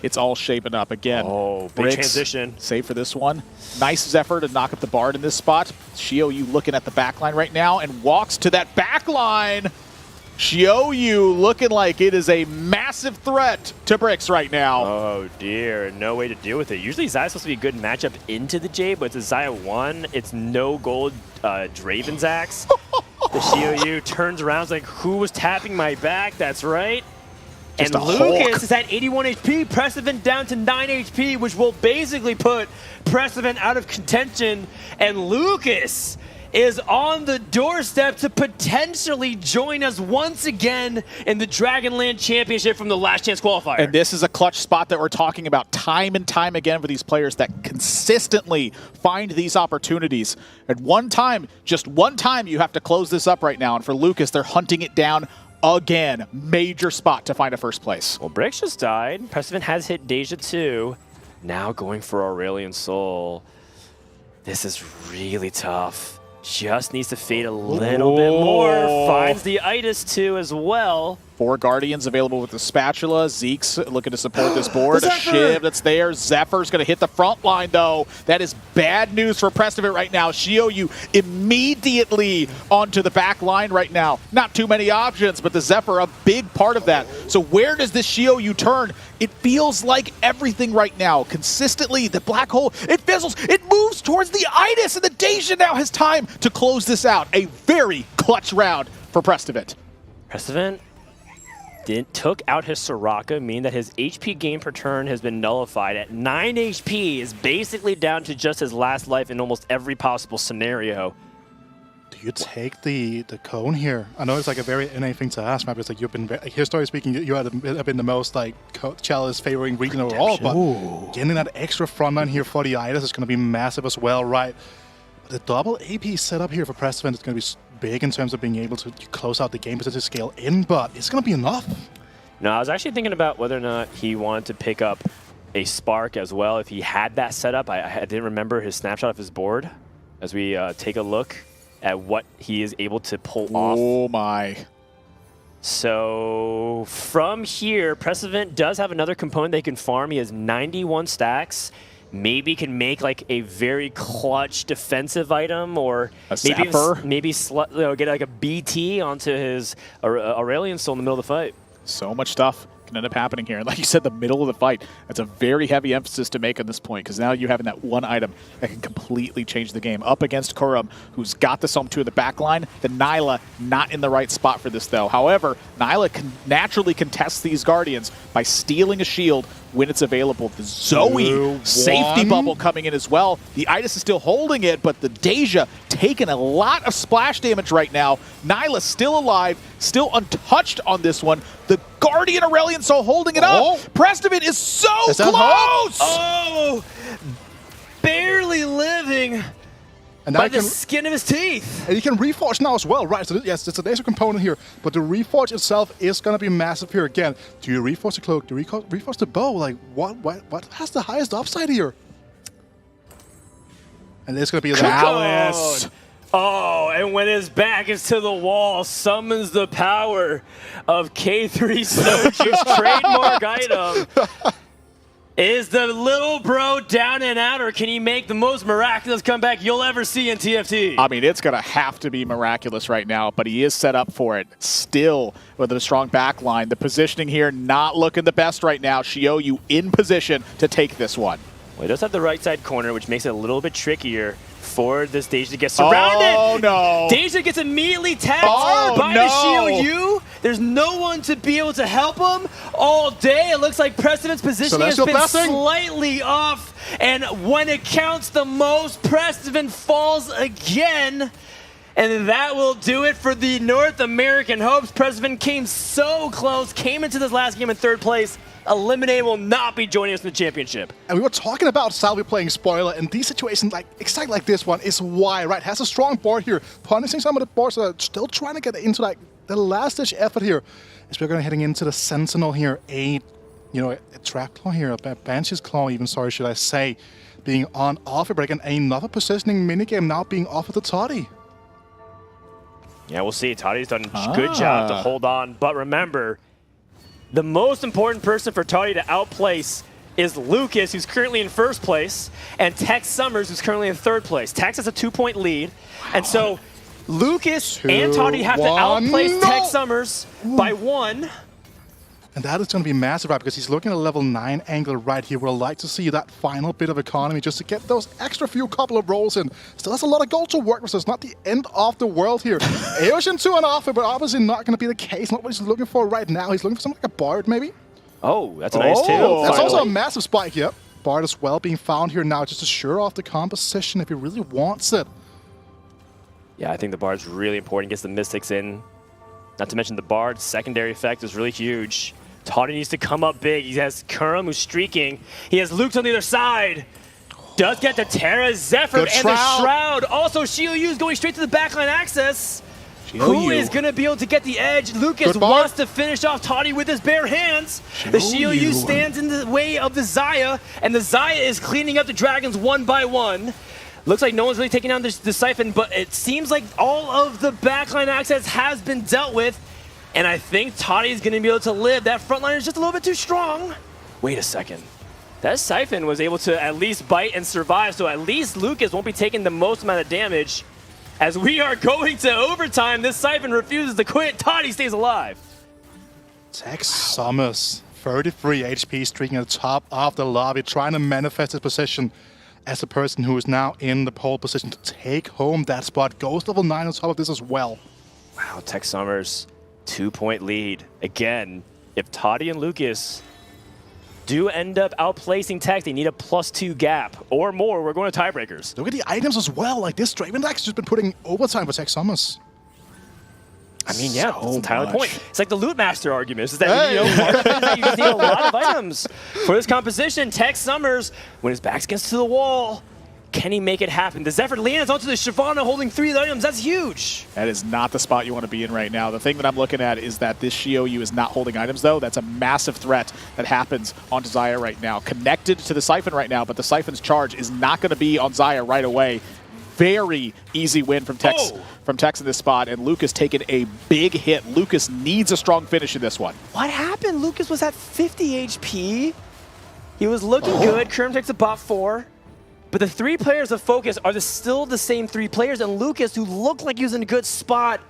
Speaker 6: It's all shaping up again.
Speaker 15: Oh, big
Speaker 6: Brix,
Speaker 15: transition.
Speaker 6: Save for this one. Nice Zephyr to knock up the Bard in this spot. Xiaoyu looking at the backline right now and walks to that backline. Xiaoyu looking like it is a massive threat to Brix right now.
Speaker 15: Oh dear, no way to deal with it. Usually Xayah's supposed to be a good matchup into the Jade, but it's a Xayah 1. It's no gold Draven's Axe. The Xiaoyu turns around, is like, who was tapping my back? That's right.
Speaker 6: Just
Speaker 15: and Lucas is at 81 HP, Prestivant down to 9 HP, which will basically put Prestivant out of contention. And Lucas is on the doorstep to potentially join us once again in the Dragonland Championship from the Last Chance Qualifier.
Speaker 6: And this is a clutch spot that we're talking about time and time again for these players that consistently find these opportunities. At one time, just one time, you have to close this up right now. And for Lucas, they're hunting it down again. Major spot to find a first place.
Speaker 15: Well, Brix just died. Prestivant has hit Deja 2. Now going for Aurelion Soul. This is really tough. Just needs to fade a little bit more. Finds the Itis 2 as well.
Speaker 6: 4 Guardians available with the Spatula. Zeke's looking to support this board. A Shiv that's there. Zephyr's going to hit the front line, though. That is bad news for Prestivant right now. Xiaoyu immediately onto the back line right now. Not too many options, but the Zephyr, a big part of that. So where does this Xiaoyu turn? It feels like everything right now. Consistently, the black hole, it fizzles. It moves towards the Itis, and the Deja now has time to close this out. A very clutch round for Prestivant.
Speaker 15: Prestivant took out his Soraka, meaning that his HP gain per turn has been nullified. At 9 HP is basically down to just his last life in almost every possible scenario.
Speaker 8: Do you take the cone here? I know it's like a very innate thing to ask, but it's like you've been, historically speaking, you have been the most like Chalice favoring region overall, but getting that extra front line here for the Idas is going to be massive as well, right? The double AP setup here for Precedent is going to be big in terms of being able to close out the game to scale in, but it's going to be enough.
Speaker 15: No, I was actually thinking about whether or not he wanted to pick up a Spark as well. If he had that set up, I didn't remember his snapshot of his board as we take a look at what he is able to pull off.
Speaker 6: Oh my.
Speaker 15: So from here, Precedent does have another component they can farm. He has 91 stacks. Maybe can make like a very clutch defensive item, or maybe get like a BT onto his Aurelion Soul in the middle of the fight.
Speaker 6: So much stuff can end up happening here. And like you said, the middle of the fight, that's a very heavy emphasis to make at this point, because now you're having that one item that can completely change the game. Up against Kurum, who's got the Psalm 2 in the back line. The Nyla not in the right spot for this, though. However, Nyla can naturally contest these Guardians by stealing a shield when it's available. The Zoe safety bubble coming in as well. The Idas is still holding it, but the Deja taking a lot of splash damage right now. Nyla still alive, still untouched on this one. The Guardian Aurelion Soul holding it up. Prestivan is so close!
Speaker 15: Oh! Barely living
Speaker 8: And
Speaker 15: by the skin of his teeth.
Speaker 8: And you can reforge now as well, right? So yes, it's an extra component here, but the reforge itself is going to be massive here again. Do you reforge the cloak? Do you reforge the bow? Like, what has the highest upside here? And it's going to be the
Speaker 15: Chalice. Oh, and when his back is to the wall, summons the power of K3 Soju's trademark item. Is the little bro down and out, or can he make the most miraculous comeback you'll ever see in TFT?
Speaker 6: I mean, it's going to have to be miraculous right now, but he is set up for it. Still with a strong back line. The positioning here not looking the best right now. Shioyu in position to take this one.
Speaker 15: Well, he does have the right side corner, which makes it a little bit trickier for this Deja to get surrounded.
Speaker 6: Oh, no.
Speaker 15: Deja gets immediately tagged by the Shioyu. There's no one to be able to help him all day. It looks like Precedent's positioning has been slightly off. And when it counts the most, Precedent falls again. And that will do it for the North American hopes. Precedent came so close, came into this last game in third place. Eliminated, will not be joining us in the championship.
Speaker 8: And we were talking about Salvi playing spoiler, and these situations, like exactly like this one, is why, right? Has a strong board here, punishing some of the boards that are still trying to get into like the last-ditch effort here. As we're going to heading into the Sentinel here, a Trap Claw here, a Banshee's Claw even, sorry, should I say, being on offer, but again, another positioning minigame now being offered to Toddy.
Speaker 15: Yeah, we'll see. Toddy's done a good job to hold on, but remember, the most important person for Toddy to outplace is Lucas, who's currently in first place, and Tex Summers, who's currently in third place. Tex has a 2-point lead, and so Lucas and Toddy have to outplace Tex Summers by 1.
Speaker 8: And that is going to be massive, right? Because he's looking at a level 9 angle right here. We'll like to see that final bit of economy just to get those extra few couple of rolls in. Still has a lot of gold to work with, so it's not the end of the world here. Aeosion 2 on offer, but obviously not going to be the case. Not what he's looking for right now. He's looking for something like a Bard, maybe?
Speaker 15: Oh, that's a nice too.
Speaker 8: That's also a massive spike, yep. Bard as well being found here now just to shore off the composition if he really wants it.
Speaker 15: Yeah, I think the Bard's really important. Gets the Mystics in. Not to mention the Bard's secondary effect is really huge. Toddy needs to come up big. He has Kurum who's streaking. He has Luke's on the other side. Does get the Terra, Zephyr, and the Shroud. Also, Shioyu is going straight to the backline access. Who is going to be able to get the edge? Lucas wants to finish off Toddy with his bare hands. The Shioyu stands in the way of the Xayah, and the Xayah is cleaning up the dragons one by one. Looks like no one's really taking down the Siphon, but it seems like all of the backline access has been dealt with. And I think Toddy is going to be able to live. That front line is just a little bit too strong. Wait a second. That Siphon was able to at least bite and survive, so at least Lucas won't be taking the most amount of damage. As we are going to overtime, this Siphon refuses to quit. Toddy stays alive.
Speaker 8: Tex Summers, 33 HP, streaking at the top of the lobby, trying to manifest his position as the person who is now in the pole position to take home that spot. Goes level 9 on top of this as well.
Speaker 15: Wow, Tex Summers, 2-point lead. Again, if Toddy and Lucas do end up outplacing Tex, they need a +2 gap or more. We're going to tiebreakers.
Speaker 8: Look at the items as well. Like this Draven deck's just been putting overtime for Tex Summers.
Speaker 15: I mean, yeah,
Speaker 6: So
Speaker 15: that's entirely the point.
Speaker 6: much.
Speaker 15: It's like the Loot Master argument. Is that you just need a lot of items for this composition. Tex Summers, when his back's against the wall, can he make it happen? The Zephyr lands onto the Shyvana holding 3 items. That's huge.
Speaker 6: That is not the spot you want to be in right now. The thing that I'm looking at is that this Xiaoyu is not holding items, though. That's a massive threat that happens onto Xayah right now. Connected to the Siphon right now, but the Siphon's charge is not going to be on Xayah right away. Very easy win from Tex in this spot, and Lucas taking a big hit. Lucas needs a strong finish in this one.
Speaker 15: What happened? Lucas was at 50 HP. He was looking good. Kerm takes a bot 4. But the 3 players of focus are still the same 3 players, and Lucas, who looked like he was in a good spot,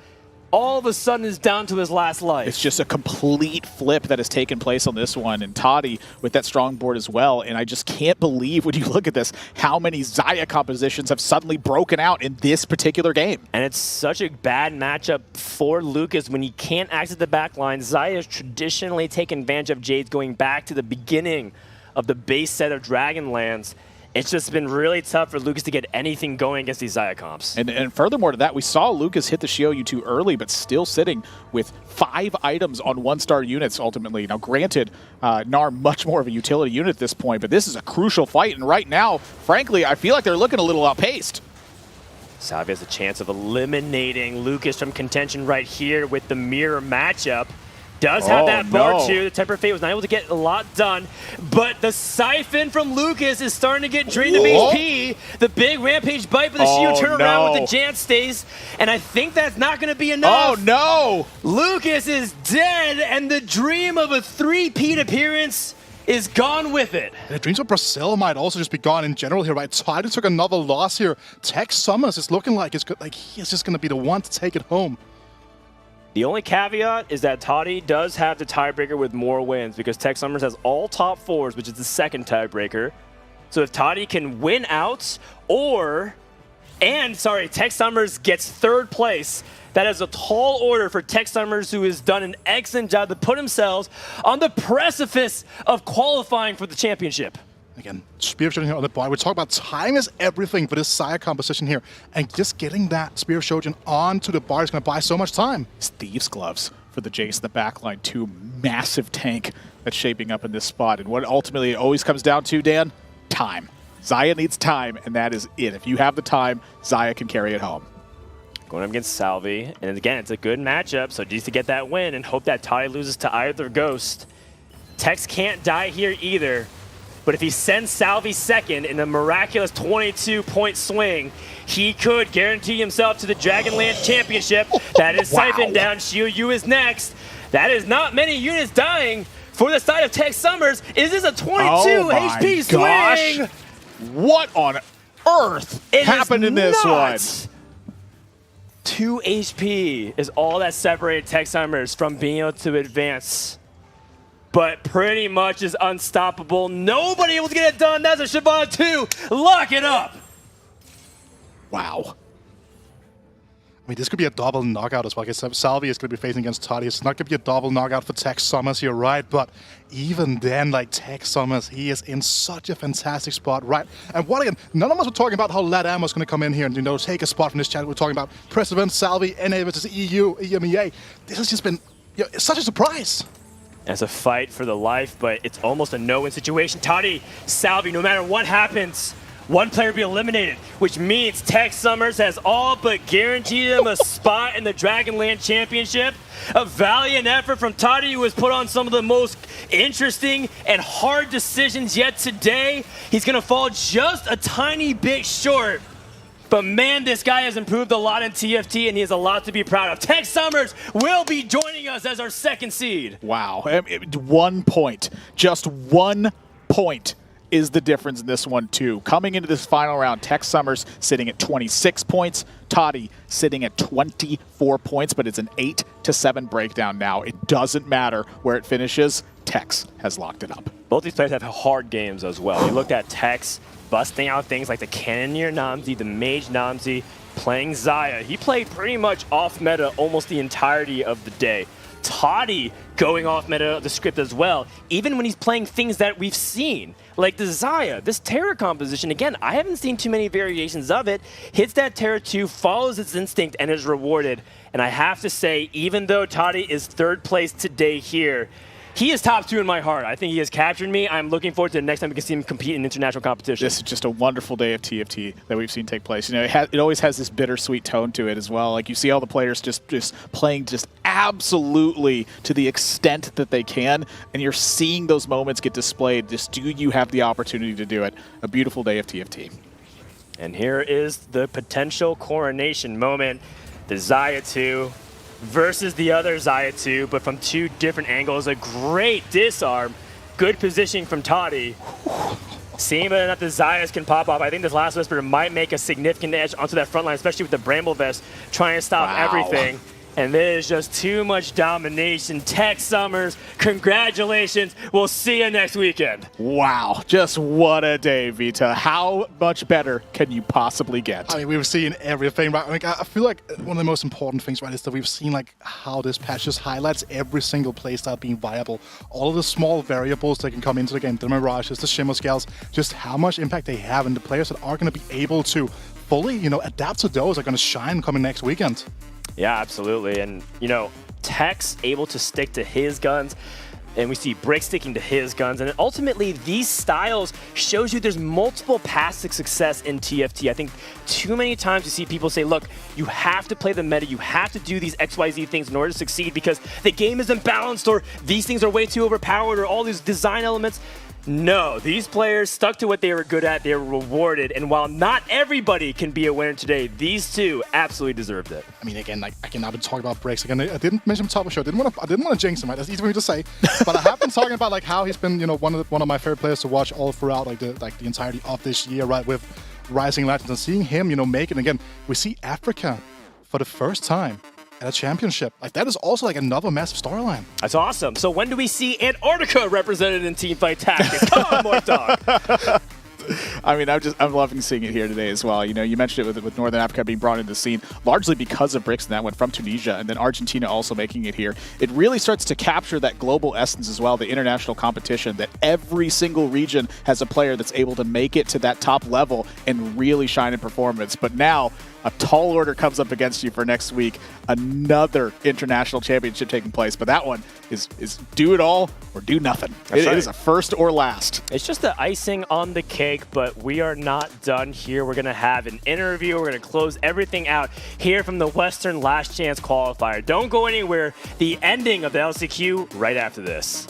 Speaker 15: all of a sudden is down to his last life.
Speaker 6: It's just a complete flip that has taken place on this one, and Toddy with that strong board as well. And I just can't believe when you look at this, how many Xayah compositions have suddenly broken out in this particular game.
Speaker 15: And it's such a bad matchup for Lucas when he can't access the back line. Xayah has traditionally taken advantage of Jades going back to the beginning of the base set of Dragonlands. It's just been really tough for Lucas to get anything going against these Xayah comps.
Speaker 6: And furthermore to that, we saw Lucas hit the Xiaoyu too early, but still sitting with 5 items on 1-star units ultimately. Now, granted, Gnar much more of a utility unit at this point, but this is a crucial fight. And right now, frankly, I feel like they're looking a little outpaced.
Speaker 15: Salvi has a chance of eliminating Lucas from contention right here with the mirror matchup. Does have that bar too. The Temper Fate was not able to get a lot done, but the Siphon from Lucas is starting to get drained of HP. The big Rampage bite, but the Shio turn around with the Jant Stays, and I think that's not going to be enough.
Speaker 6: Oh no!
Speaker 15: Lucas is dead, and the dream of a 3-peat appearance is gone with it.
Speaker 8: And the dreams of Brazil might also just be gone in general here, right? Toddy took another loss here. Tex Summers is looking like he's just going to be the one to take it home.
Speaker 15: The only caveat is that Toddy does have the tiebreaker with more wins because Tex Summers has all top 4s, which is the second tiebreaker. So if Toddy can win out Tex Summers gets 3rd place, that is a tall order for Tex Summers, who has done an excellent job to put themselves on the precipice of qualifying for the championship.
Speaker 8: Again, Spear of Shojin here on the board. We talk about time is everything for this Xayah composition here. And just getting that Spear of Shojin onto the bar is going to buy so much time.
Speaker 6: Thieves' Gloves for the Jace in the backline. 2 massive tank that's shaping up in this spot. And what ultimately it always comes down to, Dan? Time. Xayah needs time, and that is it. If you have the time, Xayah can carry it home.
Speaker 15: Going up against Salvi. And again, it's a good matchup, so just to get that win and hope that Toddy loses to either Ghost. Tex can't die here either. But if he sends Salvi second in a miraculous 22-point swing, he could guarantee himself to the Dragonlands Championship. That is Siphon down. Xiaoyu is next. That is not many units dying for the side of Tex Summers. Is this a 22 HP swing?
Speaker 6: What on earth happened in this one?
Speaker 15: 2 HP is all that separated Tex Summers from being able to advance. But pretty much is unstoppable. Nobody able to get it done. That's a Shyvana 2. Lock it up.
Speaker 6: Wow.
Speaker 8: I mean, this could be a double knockout as well. Because Salvi is going to be facing against Toddy. It's not going to be a double knockout for Tex Summers here, right? But even then, like Tex Summers, he is in such a fantastic spot, right? And what again, none of us were talking about how LATAM was going to come in here and, take a spot from this channel. We're talking about President, Salvi, NA versus EU, EMEA. This has just been it's such a surprise.
Speaker 15: It's a fight for the life, but it's almost a no-win situation. Toddy, Salvi, no matter what happens, one player will be eliminated, which means Tex Summers has all but guaranteed him a spot in the Dragonlands Championship. A valiant effort from Toddy, who has put on some of the most interesting and hard decisions yet today. He's going to fall just a tiny bit short. But man, this guy has improved a lot in TFT, and he has a lot to be proud of. Tex Summers will be joining us as our 2nd seed.
Speaker 6: Wow. 1 point. Just 1 point is the difference in this one, too. Coming into this final round, Tex Summers sitting at 26 points. Toddy sitting at 24 points, but it's an 8-7 breakdown now. It doesn't matter where it finishes. Tex has locked it up.
Speaker 15: Both these players have hard games as well. You looked at Tex busting out things like the Cannoneer Namzi, the Mage Namzi, playing Xayah. He played pretty much off meta almost the entirety of the day. Toddy going off meta of the script as well, even when he's playing things that we've seen, like the Xayah. This Terra composition, again, I haven't seen too many variations of it. Hits that Terra 2, follows its instinct, and is rewarded. And I have to say, even though Toddy is third place today here, he is top 2 in my heart. I think he has captured me. I'm looking forward to the next time we can see him compete in international competition.
Speaker 6: This is just a wonderful day of TFT that we've seen take place. You know, it always has this bittersweet tone to it as well. Like, you see all the players just playing just absolutely to the extent that they can, and you're seeing those moments get displayed. Just do you have the opportunity to do it? A beautiful day of TFT.
Speaker 15: And here is the potential coronation moment. The Xayah 2 versus the other Xayah 2, but from 2 different angles. A great disarm. Good positioning from Toddy. Seeing whether or not the Xayahs can pop off. I think this last Whisper might make a significant edge onto that front line, especially with the Bramble Vest trying to stop everything. And there is just too much domination. Tech Summers, congratulations. We'll see you next weekend.
Speaker 6: Wow, just what a day, Vita. How much better can you possibly get?
Speaker 8: I mean, we've seen everything, right? Like, I feel like one of the most important things, right, is that we've seen like how this patch just highlights every single playstyle being viable. All of the small variables that can come into the game, the Mirages, the Shimmer Scales, just how much impact they have, and the players that are going to be able to fully, you know, adapt to those are going to shine coming next weekend.
Speaker 15: Yeah, absolutely. And, you know, Tech's able to stick to his guns, and we see Brick sticking to his guns. And ultimately, these styles shows you there's multiple paths to success in TFT. I think too many times you see people say, look, you have to play the meta, you have to do these XYZ things in order to succeed because the game isn't balanced, or these things are way too overpowered, or all these design elements. No, these players stuck to what they were good at. They were rewarded, and while not everybody can be a winner today, these 2 absolutely deserved it.
Speaker 8: I mean, again, like, I've been talking about Breaks. Again, I didn't mention him top of the show. I didn't want to jinx him, right? That's easy for me to say. But I have been talking about like how he's been, you know, one of my favorite players to watch all throughout the entirety of this year, right? With Rising Legends, and seeing him, you know, make it again. We see Africa for the first time at a championship. Like, that is also like another massive storyline.
Speaker 15: That's awesome. So when do we see Antarctica represented in Teamfight Tactics? Come on, Mork Dog.
Speaker 6: I mean, I'm loving seeing it here today as well. You know, you mentioned it with Northern Africa being brought into the scene, largely because of Brixton that went from Tunisia, and then Argentina also making it here. It really starts to capture that global essence as well, the international competition, that every single region has a player that's able to make it to that top level and really shine in performance. But now, a tall order comes up against you for next week. Another international championship taking place, but that one is do it all or do nothing. It is a first or last.
Speaker 15: It's just the icing on the cake, but we are not done here. We're going to have an interview. We're going to close everything out here from the Western Last Chance Qualifier. Don't go anywhere. The ending of the LCQ right after this.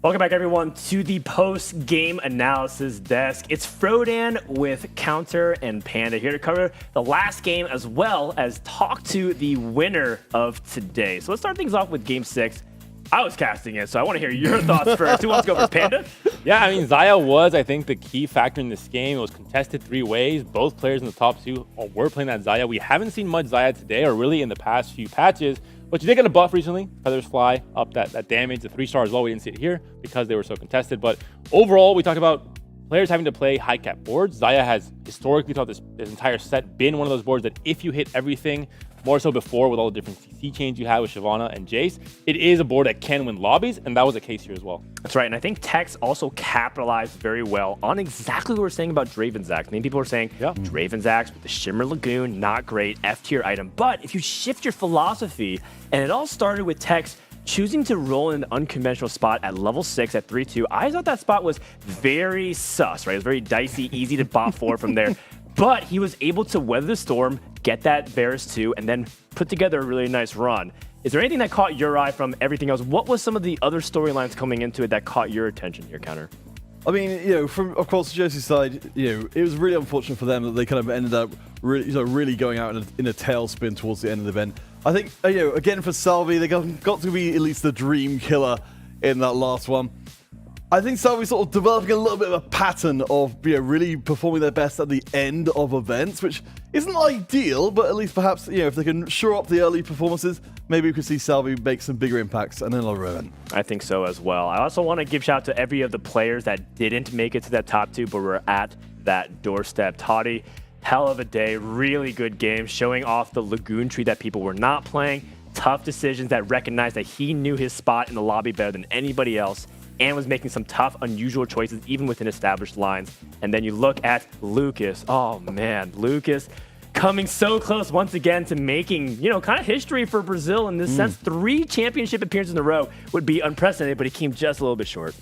Speaker 7: Welcome back, everyone, to the post-game analysis desk. It's Frodan with Counter and Panda here to cover the last game as well as talk to the winner of today. So let's start things off with Game 6. I was casting it, so I want to hear your thoughts first. Who wants to go first, Panda?
Speaker 10: Yeah, I mean, Xayah was, I think, the key factor in this game. It was contested 3 ways. Both players in the top 2 were playing that Xayah. We haven't seen much Xayah today or really in the past few patches. But you did get a buff recently. Feathers fly up that damage. The 3-star as well. We didn't see it here because they were so contested. But overall, we talked about players having to play high cap boards. Xayah has historically throughout this entire set been one of those boards that if you hit everything, more so before with all the different CC chains you have with Shyvana and Jace, it is a board that can win lobbies, and that was the case here as well.
Speaker 7: That's right, and I think Tex also capitalized very well on exactly what we're saying about Dravenzax. Many people are saying, Dravenzax with the Shimmer Lagoon, not great, F-tier item. But if you shift your philosophy, and it all started with Tex choosing to roll in an unconventional spot at level 6 at 3-2, I thought that spot was very sus, right? It was very dicey, easy to bot for from there. But he was able to weather the storm, get that Varus 2, and then put together a really nice run. Is there anything that caught your eye from everything else? What was some of the other storylines coming into it that caught your attention here, Counter?
Speaker 14: I mean, from of course Jersey's side, it was really unfortunate for them that they kind of ended up really going out in a tailspin towards the end of the event. I think, again for Salvi, they got to be at least the dream killer in that last one. I think Salvi's sort of developing a little bit of a pattern of really performing their best at the end of events, which isn't ideal, but at least perhaps, if they can shore up the early performances, maybe we could see Salvi make some bigger impacts and then another event.
Speaker 7: I think so as well. I also want to give shout out to every of the players that didn't make it to that top 2, but were at that doorstep. Toddy, hell of a day, really good game, showing off the Lagoon tree that people were not playing, tough decisions that recognized that he knew his spot in the lobby better than anybody else, and was making some tough, unusual choices, even within established lines. And then you look at Lucas. Oh, man. Lucas coming so close once again to making, kind of history for Brazil in this sense. 3 championship appearances in a row would be unprecedented, but he came just a little bit short.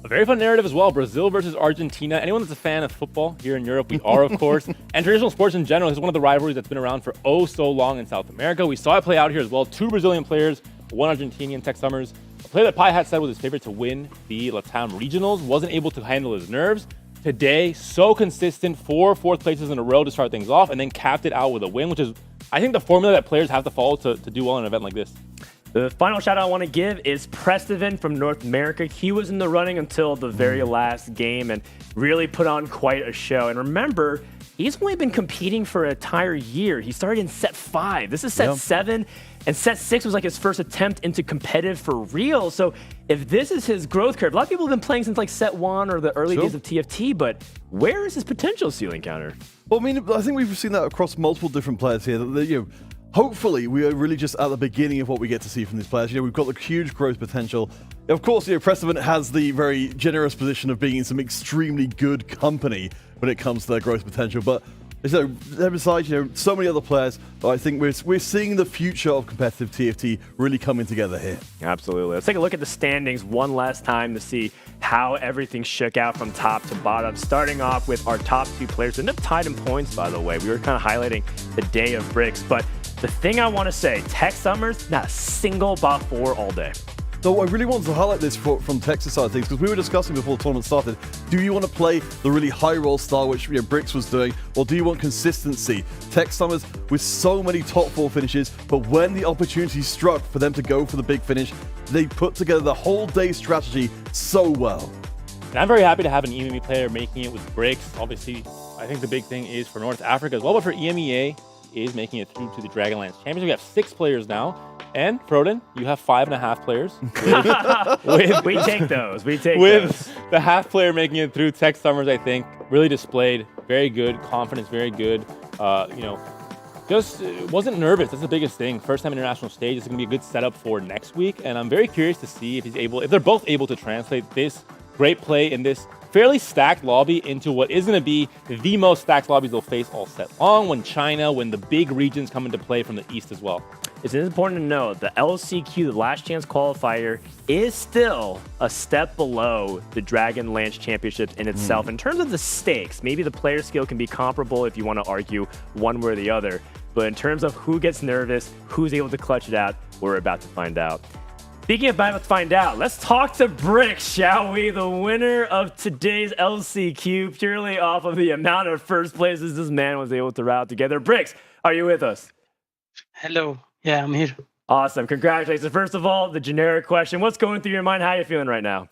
Speaker 10: A very fun narrative as well. Brazil versus Argentina. Anyone that's a fan of football here in Europe, we are, of course. And traditional sports in general. This is one of the rivalries that's been around for so long in South America. We saw it play out here as well. 2 Brazilian players, 1 Argentinian, Tex Summers. A player that Pi Hat said was his favorite to win the LATAM regionals. Wasn't able to handle his nerves. Today, so consistent, 4 fourth places in a row to start things off, and then capped it out with a win, which is, I think, the formula that players have to follow to do well in an event like this.
Speaker 7: The final shout out I want to give is Prestivan from North America. He was in the running until the very last game and really put on quite a show. And remember, he's only been competing for an entire year. He started in set 5. This is set 7. And set 6 was like his first attempt into competitive for real. So if this is his growth curve, a lot of people have been playing since like set 1 or the early days of TFT, but where is his potential ceiling, Counter?
Speaker 14: Well, I mean, I think we've seen that across multiple different players here. That, hopefully we are really just at the beginning of what we get to see from these players. We've got the huge growth potential. Of course, Prestivan has the very generous position of being in some extremely good company when it comes to their growth potential, but besides, so many other players, I think we're seeing the future of competitive TFT really coming together here.
Speaker 7: Absolutely. Let's take a look at the standings one last time to see how everything shook out from top to bottom. Starting off with our top 2 players who ended up tied in points, by the way. We were kind of highlighting the day of bricks, but the thing I want to say, Tex Summers, not a single bot 4 all day.
Speaker 14: So I really wanted to highlight this from Texas side of things, because we were discussing before the tournament started, do you want to play the really high roll style, which Bricks was doing, or do you want consistency? Tex Summers with so many top 4 finishes, but when the opportunity struck for them to go for the big finish, they put together the whole day strategy so well.
Speaker 10: And I'm very happy to have an EMEA player making it with Bricks. Obviously, I think the big thing is for North Africa as well, but for EMEA is making it through to the Dragonlands Championship. We have 6 players now. And Frodan, you have 5.5 players.
Speaker 7: We take those.
Speaker 10: With the half player making it through, Tex Summers, I think, really displayed very good confidence, very good. Just wasn't nervous. That's the biggest thing. First time international stage. It's going to be a good setup for next week. And I'm very curious to see if they're both able to translate this great play in this fairly stacked lobby into what is going to be the most stacked lobbies they'll face all set long when the big regions come into play from the east as well.
Speaker 7: It's important to note the LCQ, the Last Chance Qualifier, is still a step below the Dragonlands Championship in itself. In terms of the stakes, maybe the player skill can be comparable if you want to argue one way or the other. But in terms of who gets nervous, who's able to clutch it out, we're about to find out. Speaking about, let's find out. Let's talk to Bricks, shall we? The winner of today's LCQ, purely off of the amount of first places this man was able to route together. Bricks, are you with us?
Speaker 16: Hello. Yeah, I'm here.
Speaker 7: Awesome. Congratulations. First of all, the generic question. What's going through your mind? How are you feeling right now?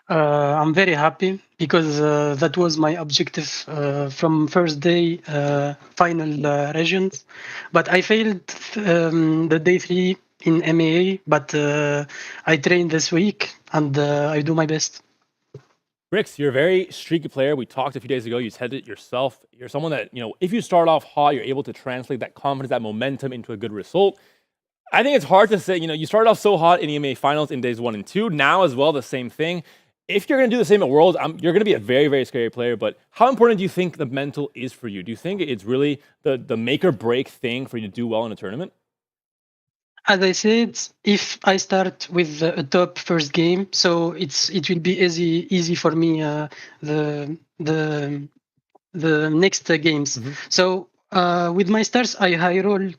Speaker 16: I'm very happy because that was my objective from first day final regions. But I failed the day 3 in EMEA, but I trained this week and I do my best.
Speaker 10: Bricks, you're a very streaky player. We talked a few days ago. You said it yourself. You're someone that, if you start off hot, you're able to translate that confidence, that momentum into a good result. I think it's hard to say, you started off so hot in EMEA finals in days 1 and 2. Now as well, the same thing. If you're going to do the same at Worlds, you're going to be a very, very scary player. But how important do you think the mental is for you? Do you think it's really the make or break thing for you to do well in a tournament?
Speaker 16: As I said, if I start with a top first game, so it will be easy for me the next games. So with my stars, I high roll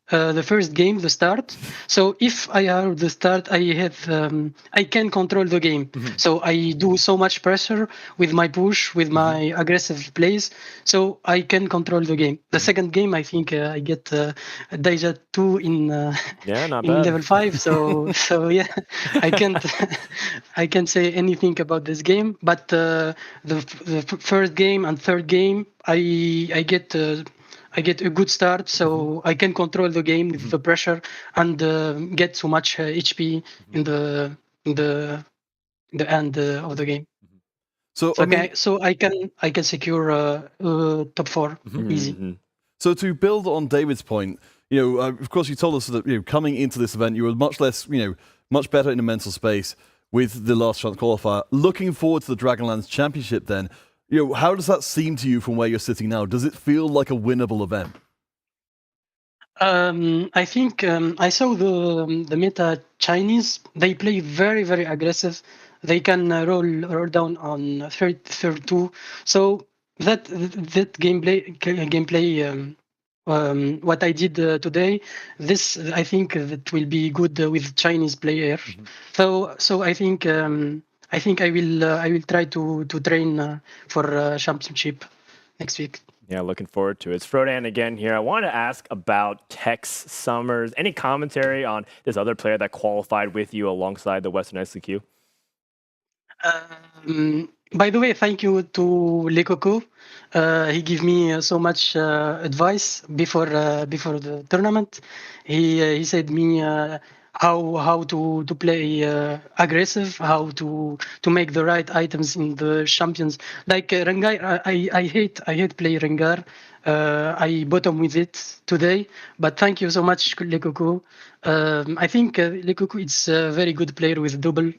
Speaker 16: the first game, the start. So if I have the start, I can control the game. So I do so much pressure with my push, with my aggressive plays. So I can control the game. The second game, I think I get Deja 2 in level 5. So yeah, I can't say anything about this game. But the first game and third game, I get a good start, so I can control the game with the pressure and get so much HP in the end of the game.
Speaker 14: So
Speaker 16: I can secure top 4 easy.
Speaker 14: So to build on David's point, of course, you told us that coming into this event, you were much less, much better in the mental space with the Last Chance Qualifier. Looking forward to the Dragonlands Championship, then. How does that seem to you from where you're sitting now? Does it feel like a winnable event?
Speaker 16: I think I saw the meta Chinese. They play very, very aggressive. They can roll down on third 2. So that gameplay. What I did today, this I think that will be good with Chinese players. So I think. I will try to train for championship next week.
Speaker 7: Yeah, looking forward to it. It's Frodan again here. I want to ask about Tex Summers. Any commentary on this other player that qualified with you alongside the Western SCQ?
Speaker 16: By the way, thank you to Lekoko. He gave me so much advice before the tournament. He said me. How to play aggressive, how to make the right items in the champions. Like Rengar, I hate play Rengar. I bottom with it today, but thank you so much, Lekoko. I think Lekoko is a very good player with double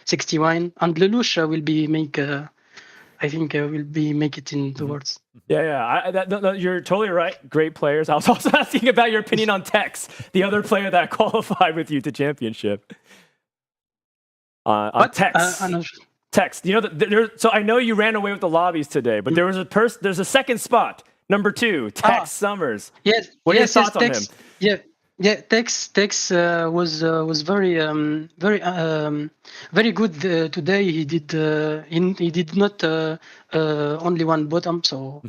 Speaker 16: 61, and Lelouch will be make it in the worlds.
Speaker 7: Yeah. You're totally right. Great players. I was also asking about your opinion on Tex, the other player that qualified with you to championship. On Tex. Tex. So I know you ran away with the lobbies today, but there was there's a second spot, number 2, Tex Summers.
Speaker 16: Yes.
Speaker 7: What are your thoughts on him?
Speaker 16: Yeah, Tex was very very good today. He did not only one bottom, so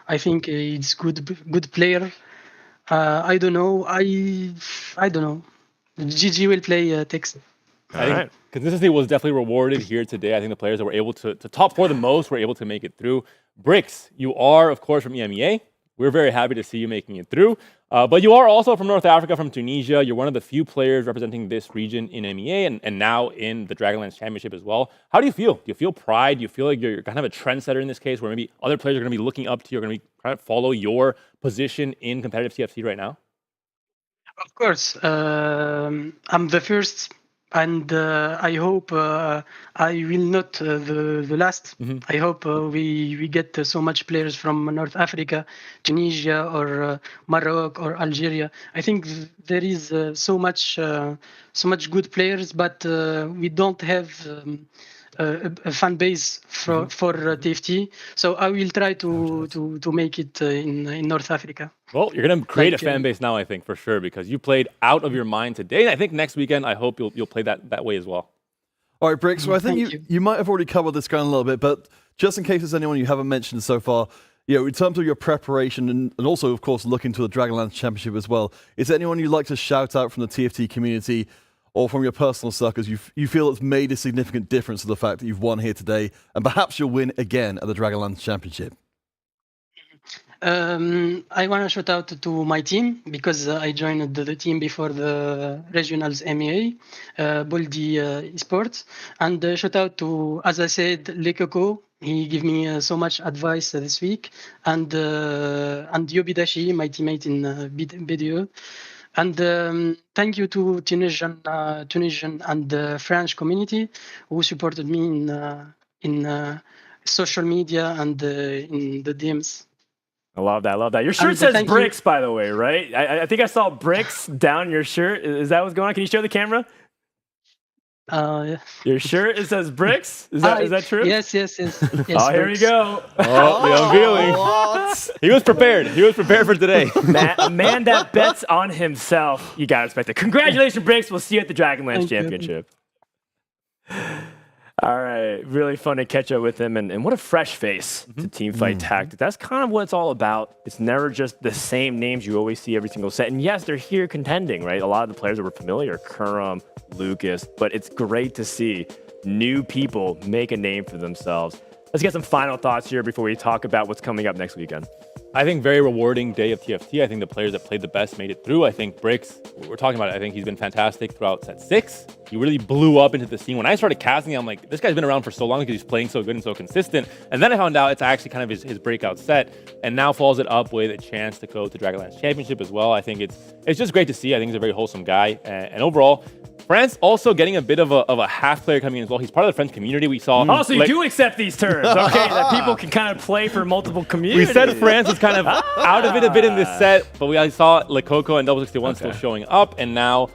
Speaker 16: I think he's good player. I don't know. I don't know. GG will play Tex.
Speaker 10: I think consistency was definitely rewarded here today. I think the players that were able to top 4 the most were able to make it through. Bricks, you are of course from EMEA. We're very happy to see you making it through. But you are also from North Africa, from Tunisia. You're one of the few players representing this region in EMEA and now in the Dragonlands Championship as well. How do you feel? Do you feel pride? Do you feel like you're kind of a trendsetter in this case where maybe other players are going to be looking up to you, are going to be trying to follow your position in competitive TFT right now?
Speaker 16: Of course. I'm the first. And I hope I will not the last. I hope we get so much players from North Africa, Tunisia, or Morocco or Algeria. I think there is so much good players, but we don't have a fan base for TFT. So I will try to make it in North Africa.
Speaker 10: Well, you're going to create a fan base now, I think, for sure, because you played out of your mind today. And I think next weekend, I hope you'll play that way as well.
Speaker 14: All right, Bricks. Well, I think you might have already covered this ground a little bit, but just in case there's anyone you haven't mentioned so far, in terms of your preparation and also, of course, looking to the Dragonlands Championship as well, is there anyone you'd like to shout out from the TFT community or from your personal circles you feel it's made a significant difference to the fact that you've won here today and perhaps you'll win again at the Dragonlands Championship?
Speaker 16: I want to shout out to my team because I joined the team before the regionals EMEA, Boldi Esports. And shout out to, as I said, Lekoko. He gave me so much advice this week. And Yobidashi, my teammate in BDE. And thank you to Tunisian and French community who supported me in social media and in the DMs.
Speaker 15: I love that. I love that. Your shirt says Bricks, by the way, right? I think I saw Bricks down your shirt. Is that what's going on? Can you show the camera?
Speaker 16: Yeah.
Speaker 15: Your shirt, it says Bricks? Is that true?
Speaker 16: Yes.
Speaker 15: Oh, here we go.
Speaker 10: Oh, the unveiling. He was prepared. He was prepared for today.
Speaker 15: A man that bets on himself. You got to respect it. Congratulations, Bricks. We'll see you at the Dragonlands Championship. All right. Really fun to catch up with him. And what a fresh face to Teamfight Tactics. That's kind of what it's all about. It's never just the same names you always see every single set. And yes, they're here contending, right? A lot of the players that were familiar, Kurum, Lucas. But it's great to see new people make a name for themselves. Let's get some final thoughts here before we talk about what's coming up next weekend.
Speaker 10: I think very rewarding day of TFT. I think the players that played the best made it through. I think Bricks, we're talking about it, I think he's been fantastic throughout set 6. He really blew up into the scene. When I started casting, I'm like, this guy's been around for so long because he's playing so good and so consistent. And then I found out it's actually kind of his breakout set, and now follows it up with a chance to go to Dragonlands Championship as well. I think it's just great to see. I think he's a very wholesome guy. And overall, France also getting a bit of a half player coming in as well. He's part of the French community. We saw.
Speaker 15: Oh, so you do accept these terms, okay? That people can kind of play for multiple communities.
Speaker 10: We said France was kind of out of it a bit in this set, but we saw Lekoko and 61 still showing up, and now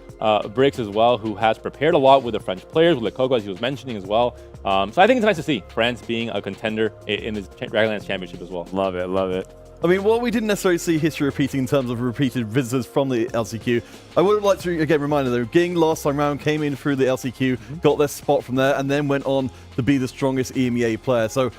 Speaker 10: Bricks as well, who has prepared a lot with the French players, with Lekoko, as he was mentioning as well. So I think it's nice to see France being a contender in this Dragonlands Championship as well.
Speaker 15: Love it, love it.
Speaker 14: I mean, while we didn't necessarily see history repeating in terms of repeated visitors from the LCQ, I would like to again remind you though, Ging last time round came in through the LCQ, got their spot from there, and then went on to be the strongest EMEA player. So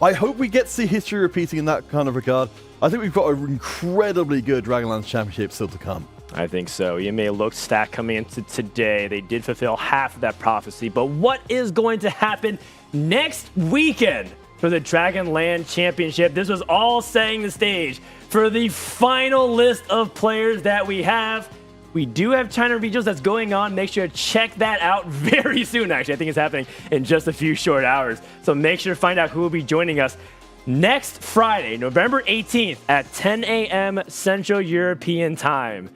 Speaker 14: I hope we get to see history repeating in that kind of regard. I think we've got an incredibly good Dragonlands Championship still to come.
Speaker 15: I think so. EMEA looked stacked coming into today. They did fulfill half of that prophecy. But what is going to happen next weekend for the Dragonlands Championship? This was all setting the stage for the final list of players that we have. We do have China Regionals that's going on. Make sure to check that out very soon, actually. I think it's happening in just a few short hours. So make sure to find out who will be joining us next Friday, November 18th at 10 a.m. Central European Time.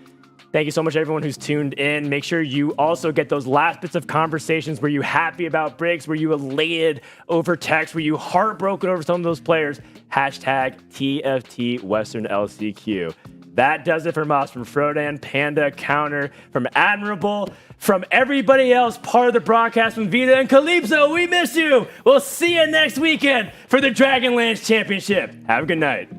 Speaker 15: Thank you so much, everyone who's tuned in. Make sure you also get those last bits of conversations. Were you happy about Bricks? Were you elated over text? Were you heartbroken over some of those players? Hashtag TFT Western LCQ. That does it from us, from Frodan, Panda, Counter, from Admirable, from everybody else part of the broadcast, from Vita and Calypso. We miss you. We'll see you next weekend for the Dragonlands Championship. Have a good night.